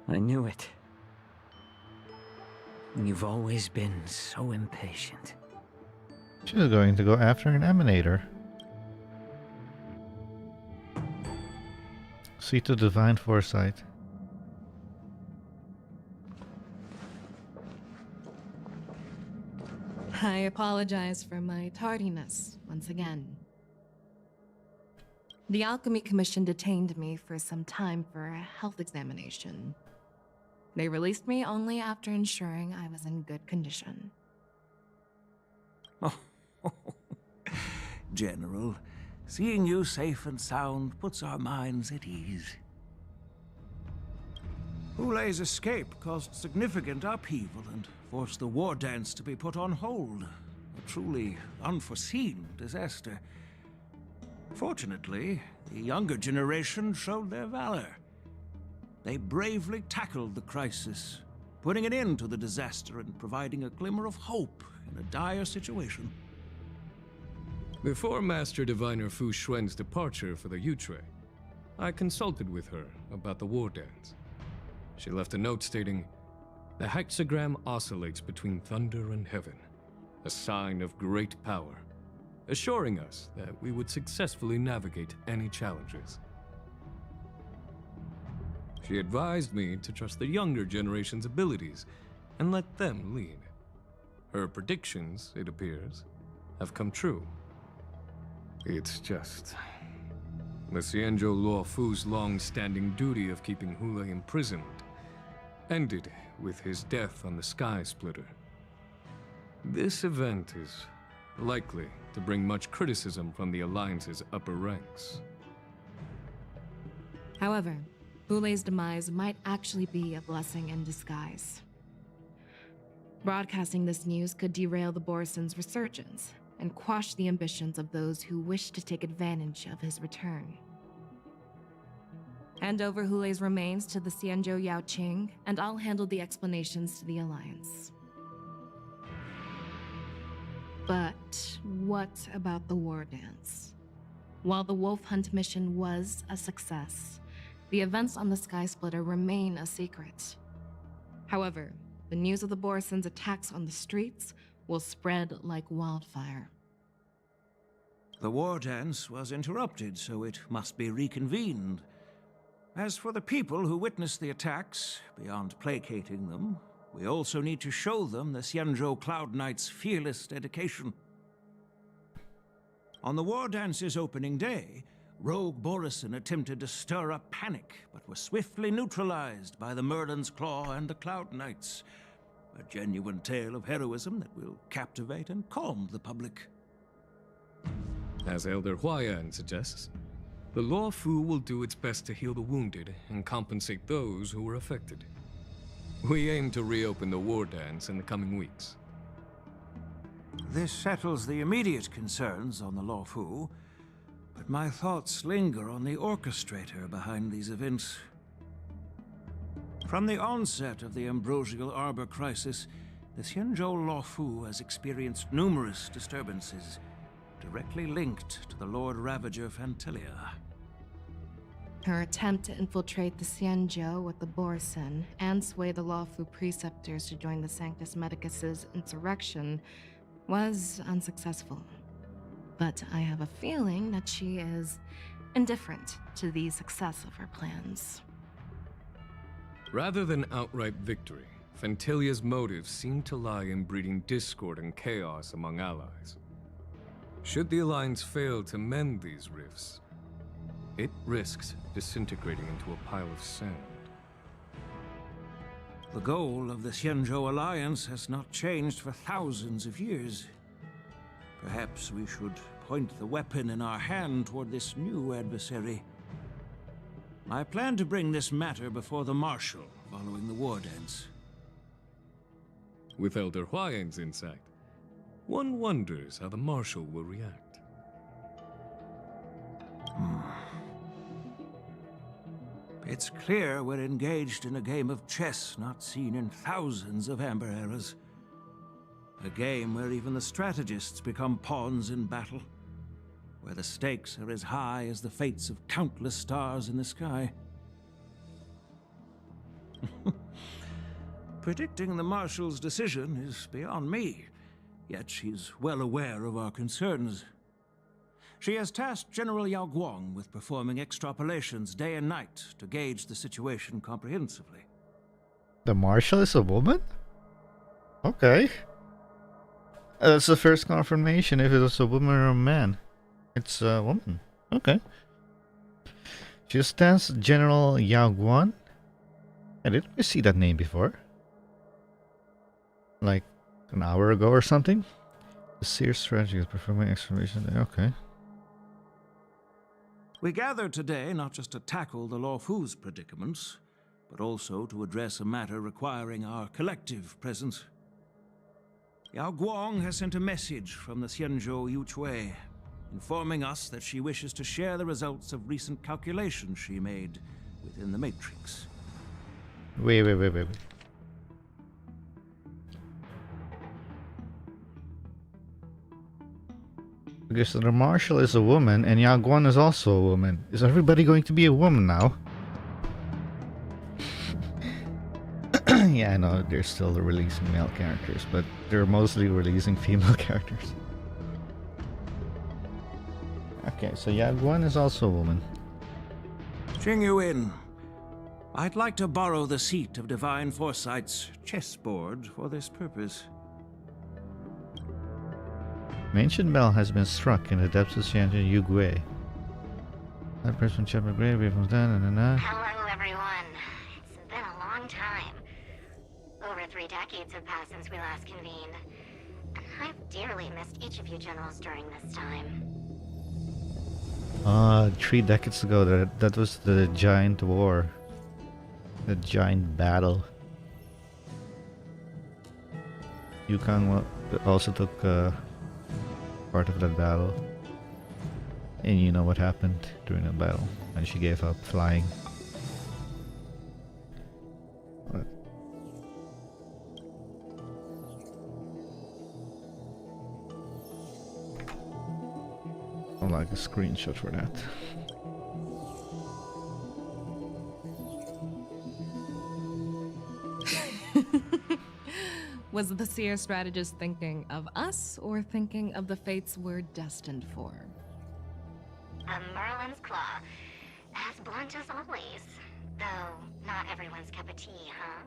I knew it. You've always been so impatient. She's going to go after an emanator. See to divine foresight. I apologize for my tardiness once again. The Alchemy Commission detained me for some time for a health examination. They released me only after ensuring I was in good condition. General, seeing you safe and sound puts our minds at ease. Hulei's escape caused significant upheaval and forced the Wardance to be put on hold. A truly unforeseen disaster. Fortunately, the younger generation showed their valor. They bravely tackled the crisis, putting an end to the disaster and providing a glimmer of hope in a dire situation. Before Master Diviner Fu Xuan's departure for the Yutre, I consulted with her about the Wardance. She left a note stating, "The hexagram oscillates between thunder and heaven, a sign of great power," assuring us that we would successfully navigate any challenges. She advised me to trust the younger generation's abilities and let them lead. Her predictions, it appears, have come true. It's just... the Xianzhou Law Fu's long-standing duty of keeping Hule imprisoned ended with his death on the Sky Splitter. This event is likely to bring much criticism from the Alliance's upper ranks. However, Hule's demise might actually be a blessing in disguise. Broadcasting this news could derail the Borison's resurgence and quash the ambitions of those who wish to take advantage of his return. Hand over Hule's remains to the Xianzhou Yanqing, and I'll handle the explanations to the Alliance. But what about the Wardance? While the Wolf Hunt mission was a success, the events on the Sky Splitter remain a secret. However, the news of the Borison's attacks on the streets will spread like wildfire. The war dance was interrupted, so it must be reconvened. As for the people who witnessed the attacks, beyond placating them, we also need to show them the Xianzhou Cloud Knight's fearless dedication. On the war dance's opening day, Rogue Borison attempted to stir up panic, but was swiftly neutralized by the Merlin's Claw and the Cloud Knights. A genuine tale of heroism that will captivate and calm the public. As Elder Huayan suggests, the Law Fu will do its best to heal the wounded and compensate those who were affected. We aim to reopen the war dance in the coming weeks. This settles the immediate concerns on the Law Fu, but my thoughts linger on the orchestrator behind these events. From the onset of the Ambrosial Arbor crisis, the Xianzhou Law Fu has experienced numerous disturbances, directly linked to the Lord Ravager Fantilia. Her attempt to infiltrate the Xianzhou with the Borison and sway the Law Fu preceptors to join the Sanctus Medicus's insurrection was unsuccessful. But I have a feeling that she is indifferent to the success of her plans. Rather than outright victory, Fantilia's motives seem to lie in breeding discord and chaos among allies. Should the Alliance fail to mend these rifts, it risks disintegrating into a pile of sand. The goal of the Xianzhou Alliance has not changed for thousands of years. Perhaps we should point the weapon in our hand toward this new adversary. I plan to bring this matter before the Marshal following the war dance. With Elder Huayan's insight, one wonders how the Marshal will react. It's clear we're engaged in a game of chess not seen in thousands of Amber eras. A game where even the strategists become pawns in battle, where the stakes are as high as the fates of countless stars in the sky. Predicting the Marshal's decision is beyond me, yet she's well aware of our concerns. She has tasked General Yao Guang with performing extrapolations day and night to gauge the situation comprehensively. The Marshal is a woman? Okay. That's the first confirmation if it was a woman or a man. It's a woman. Okay. She has tasked General Yao Guang. Didn't we see that name before? Like an hour ago or something? The Seer strategy is performing exclamation. Okay. We gathered today not just to tackle the Law Fu's predicaments, but also to address a matter requiring our collective presence. Yao Guang has sent a message from the Xianzhou Yuchui, informing us that she wishes to share the results of recent calculations she made within the Matrix. Wait. Because the Marshal is a woman and Yao Guang is also a woman. Is everybody going to be a woman now? Yeah, I know they're still releasing male characters, but they're mostly releasing female characters. Okay, so Yao Guang is also a woman. Jing Yuin, I'd like to borrow the seat of Divine Foresight's chessboard for this purpose. Ancient bell has been struck in the depths of Xianzhou Yugui. That person checked the grave, it was done, Hello, everyone. It's been a long time. Over 3 decades have passed since we last convened. And I've dearly missed each of you generals during this time. 3 decades ago, that was the giant war. The giant battle. Yukang also took part of that battle. And you know what happened during that battle. And she gave up flying. What? I'd like a screenshot for that. Was the seer strategist thinking of us or thinking of the fates we're destined for? A Merlin's claw. As blunt as always. Though, not everyone's cup of tea, huh?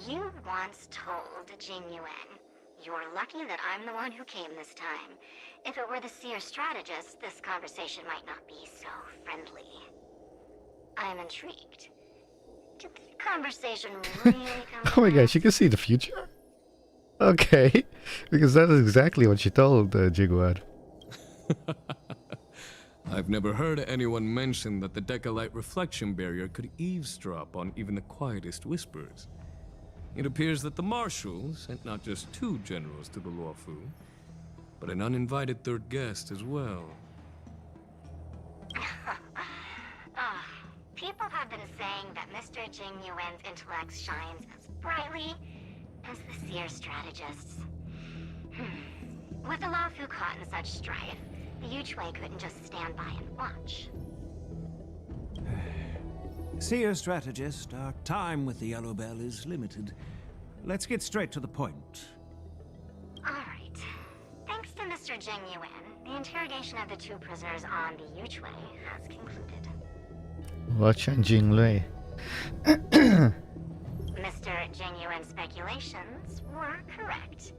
You once told Jing Yuan, "You're lucky that I'm the one who came this time. If it were the seer strategist, this conversation might not be so friendly." I'm intrigued. Did the conversation really come Oh my gosh, you can see the future? Okay, because that is exactly what she told Jiguan. I've never heard anyone mention that the Decalite reflection barrier could eavesdrop on even the quietest whispers. It appears that the Marshal sent not just 2 generals to the Luofu, but an uninvited 3rd guest as well. People have been saying that Mr. Jing Yuan's intellect shines as brightly as the seer strategist's. With the Luofu caught in such strife, the Yuchui couldn't just stand by and watch. Seer strategist, our time with the Yellow Bell is limited. Let's get straight to the point. Alright. Thanks to Mr. Jing Yuan, the interrogation of the 2 prisoners on the Yuchui has concluded. Watch and Jinglei. Mr. Jing Yuan's speculations were correct.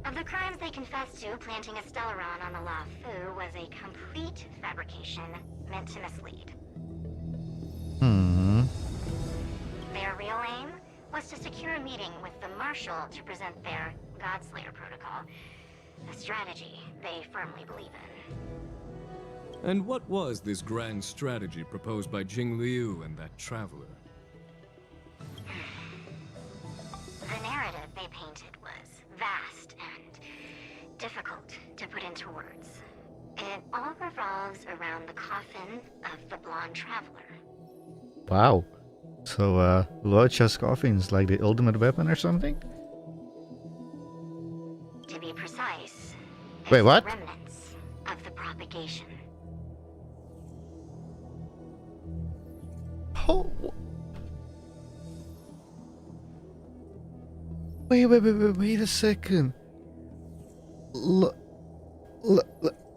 Of the crimes they confessed to, planting a Stellaron on the Luofu was a complete fabrication meant to mislead. Their real aim was to secure a meeting with the Marshal to present their Godslayer protocol, a strategy they firmly believe in. And what was this grand strategy proposed by Jing Liu and that traveler? The narrative they painted was vast and difficult to put into words. It all revolves around the coffin of the blonde traveler. Wow. So, Luocha's coffin is like the ultimate weapon or something? To be precise, Wait, what? remnants of the propagation. Oh. Wait a second.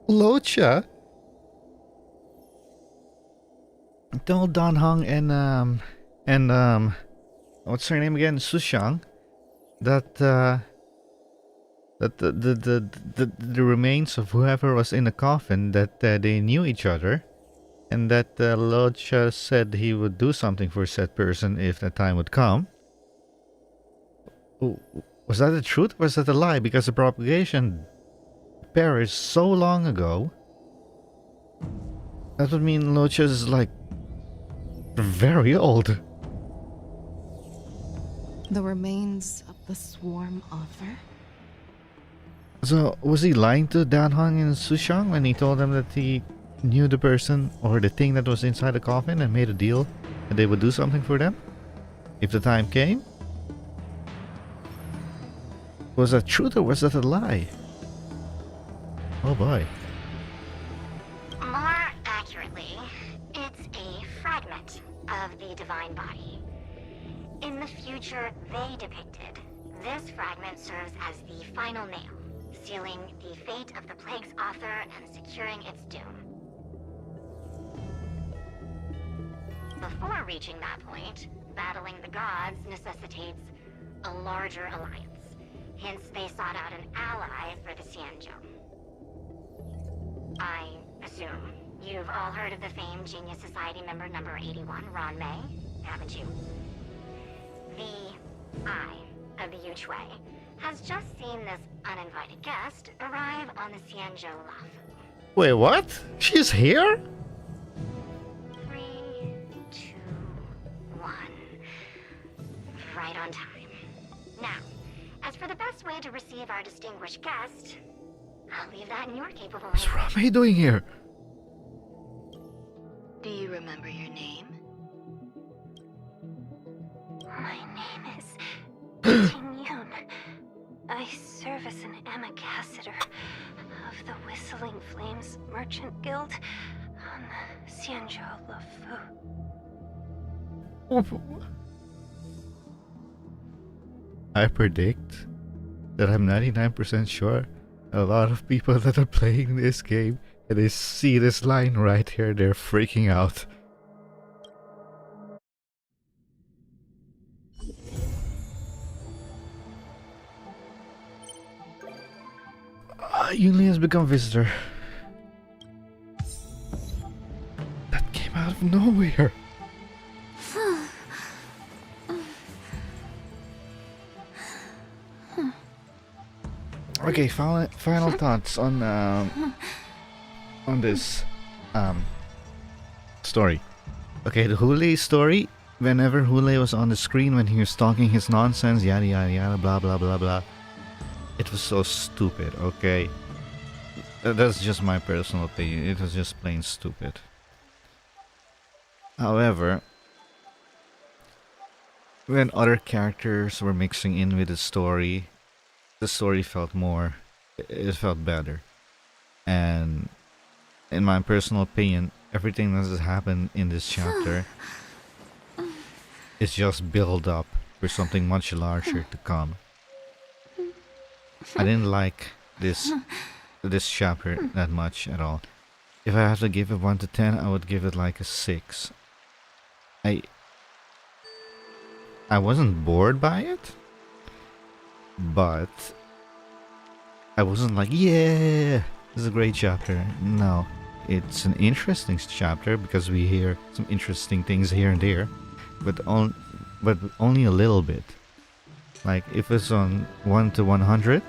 Luocha? Told Dan Hong and what's her name again? Sushang, that the remains of whoever was in the coffin, that they knew each other, and that Luocha said he would do something for said person if that time would come. Was that the truth or was that a lie? Because the propagation perished so long ago. That would mean Luocha is like very old. The remains of the swarm author? So, was he lying to Dan Hong and Sushang when he told them that he knew the person or the thing that was inside the coffin and made a deal that they would do something for them if the time came? Was that truth or was that a lie? Oh boy. More accurately, it's a fragment of the divine body. In the future they depicted, this fragment serves as the final nail, sealing the fate of the plague's author and securing its doom. Before reaching that point, battling the gods necessitates a larger alliance. Hence, they sought out an ally for the Xianzhou. I assume You've all heard of the famed Genius Society member number 81, Ron May, haven't you? The Eye of the Yue has just seen this uninvited guest arrive on the Xianzhou Lafu. Wait, what? She's here? 3, 2, 1. Right on time. Now, as for the best way to receive our distinguished guest, I'll leave that in your capable hands. What's Rame doing here? Do you remember your name? My name is Ting Yun. I serve as an ambassador of the Whistling Flames Merchant Guild on the Xianzhou Lafu. I predict that I'm 99% sure a lot of people that are playing this game and they see this line right here, they're freaking out. Yunli has become visitor. That came out of nowhere. Okay, final thoughts on this story. Okay, the Hule story. Whenever Hule was on the screen, when he was talking his nonsense, yada yada yada, blah blah blah blah, it was so stupid. Okay, that's just my personal opinion. It was just plain stupid. However, when other characters were mixing in with the story felt more, it felt better. And in my personal opinion, everything that has happened in this chapter is just build up for something much larger to come. I didn't like this chapter that much at all. If I have to give it 1 to 10, I would give it like a 6. I wasn't bored by it, but I wasn't like, yeah, this is a great chapter. No, it's an interesting chapter because we hear some interesting things here and there, but only a little bit. Like if it's on 1 to 100,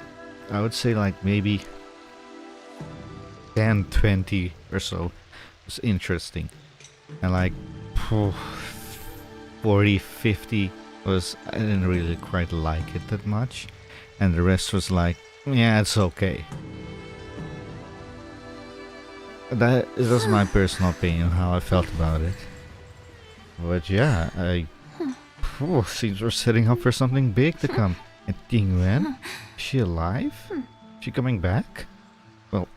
I would say like maybe 10, 20 or so was interesting, and like 40, 50 was, I didn't really quite like it that much, and the rest was like, yeah, it's okay. That is my personal opinion, how I felt about it. But yeah, seems we're setting up for something big to come. And Ting Yuan, is she alive? Is she coming back? Well,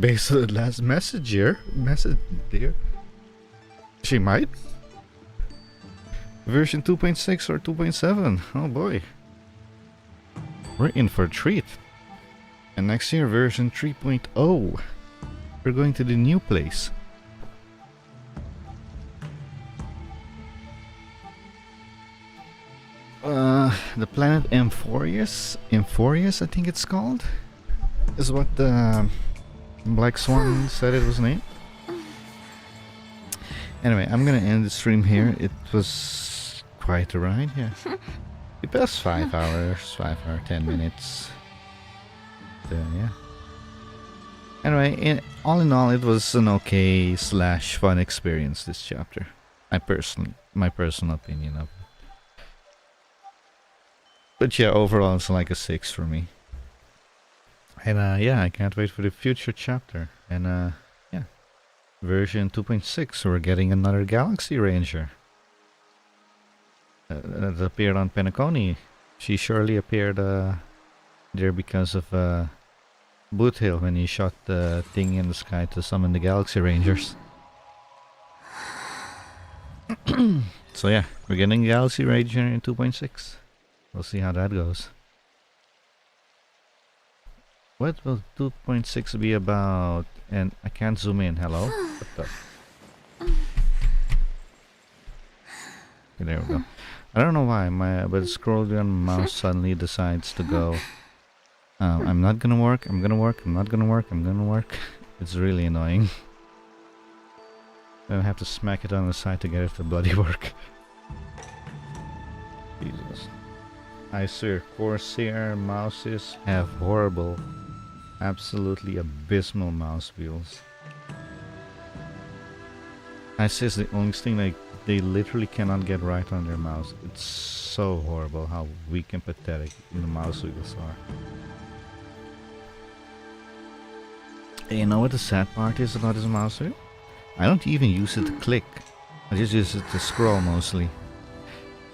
based on the last message here, she might. Version 2.6 or 2.7. Oh boy. We're in for a treat. And next year, version 3.0. We're going to the new place. The planet Amphorius, I think it's called, is what the Black Swan said it was named. Anyway, I'm gonna end the stream here. It was quite a ride, yeah. It passed 5 hours, 5 hours, 10 minutes. Yeah. Anyway, all in all, it was an okay / fun experience, this chapter. My personal opinion of it. But yeah, overall it's like a 6 for me. And yeah, I can't wait for the future chapter. And yeah, version 2.6, we're getting another Galaxy Ranger. That appeared on Penacony. She surely appeared there because of Boot Hill when he shot the thing in the sky to summon the Galaxy Rangers. So yeah, we're getting Galaxy Ranger in 2.6. We'll see how that goes. What will 2.6 be about? And I can't zoom in. Hello? What the? Okay, there we go. I don't know why, but scroll down mouse suddenly decides to go. I'm not gonna work, I'm gonna work, I'm not gonna work, I'm gonna work. It's really annoying. Then I have to smack it on the side to get it to bloody work. Jesus. I swear, Corsair mouses have horrible, absolutely abysmal mouse wheels. I say it's the only thing they literally cannot get right on their mouse. It's so horrible how weak and pathetic the mouse wheels are. And you know what the sad part is about this mouse wheel? I don't even use it to click. I just use it to scroll mostly.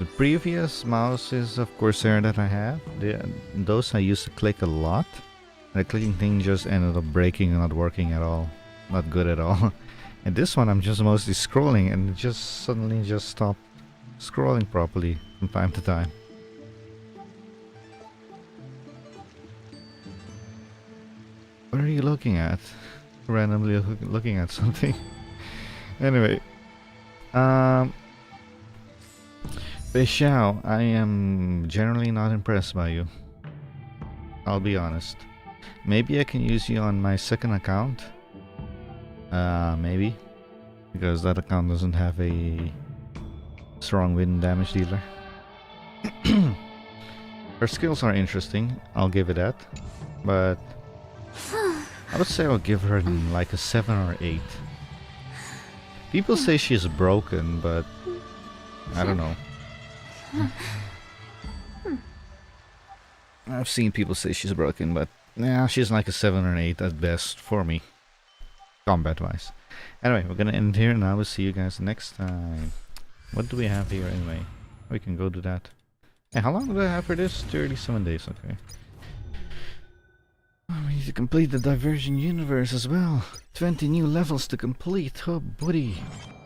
The previous mouses of Corsair that I have, those I used to click a lot. The clicking thing just ended up breaking and not working at all. Not good at all. And this one I'm just mostly scrolling and it just suddenly just stopped scrolling properly from time to time. What are you looking at? Randomly looking at something. Anyway. Xiao, I am generally not impressed by you. I'll be honest. Maybe I can use you on my second account. Maybe. Because that account doesn't have a strong wind damage dealer. Her skills are interesting, I'll give it that. But I would say I'll give her like a 7 or 8. People say she's broken, but I don't know. I've seen people say she's broken, but yeah, she's like a 7 or 8 at best for me, combat wise. Anyway, we're gonna end here now. We'll see you guys next time. What do we have here anyway? We can go do that. Hey, how long do I have for this? 37 days, okay. Oh, we need to complete the Divergent Universe as well. 20 new levels to complete. Oh, booty.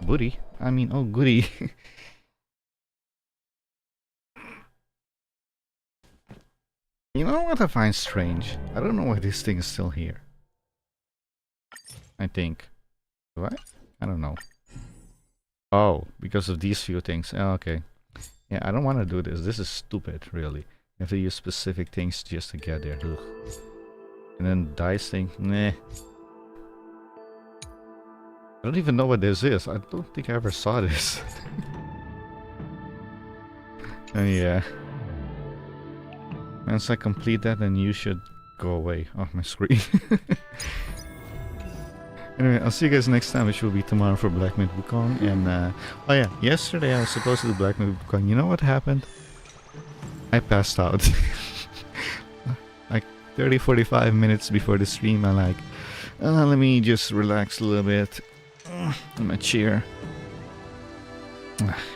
Booty? I mean, oh, goody. You know what I find strange? I don't know why this thing is still here. I think. Do I? I don't know. Oh, because of these few things. Oh, okay. Yeah, I don't want to do this. This is stupid, really. You have to use specific things just to get there. Ugh. And then dice thing. Nah. I don't even know what this is. I don't think I ever saw this. Yeah. Once I complete that, then you should go away off my screen. Anyway, I'll see you guys next time, which will be tomorrow for Black Myth Wukong. And, oh yeah, yesterday I was supposed to do Black Myth Wukong. You know what happened? I passed out. Like 30-45 minutes before the stream, I'm like, let me just relax a little bit in my chair.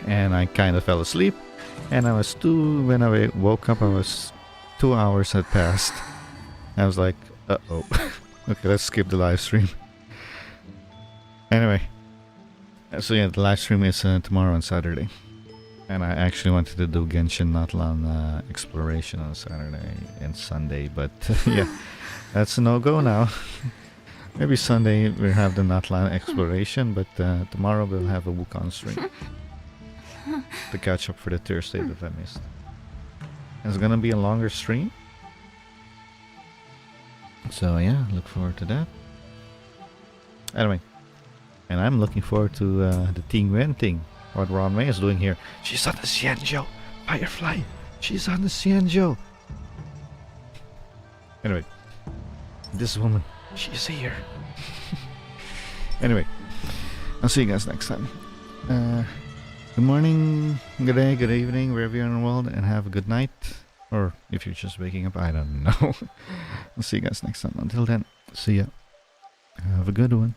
And I kind of fell asleep. And I was when I woke up, I was 2 hours had passed. I was like, uh-oh. Okay, let's skip the live stream. Anyway. So yeah, the live stream is tomorrow on Saturday. And I actually wanted to do Genshin Natlan exploration on Saturday and Sunday. But yeah, that's a no-go now. Maybe Sunday we'll have the Natlan exploration. But tomorrow we'll have a Wukong stream. To catch up for the Thursday that I missed. It's gonna be a longer stream. So yeah, look forward to that. Anyway. And I'm looking forward to the Ting Wen thing. What Ron May is doing here. She's on the Xianzhou. Firefly. She's on the Xianzhou. Anyway. This woman. She's here. Anyway. I'll see you guys next time. Good morning, good day, good evening, wherever you're in the world, and have a good night. Or if you're just waking up, I don't know. I'll see you guys next time. Until then, see ya. Have a good one.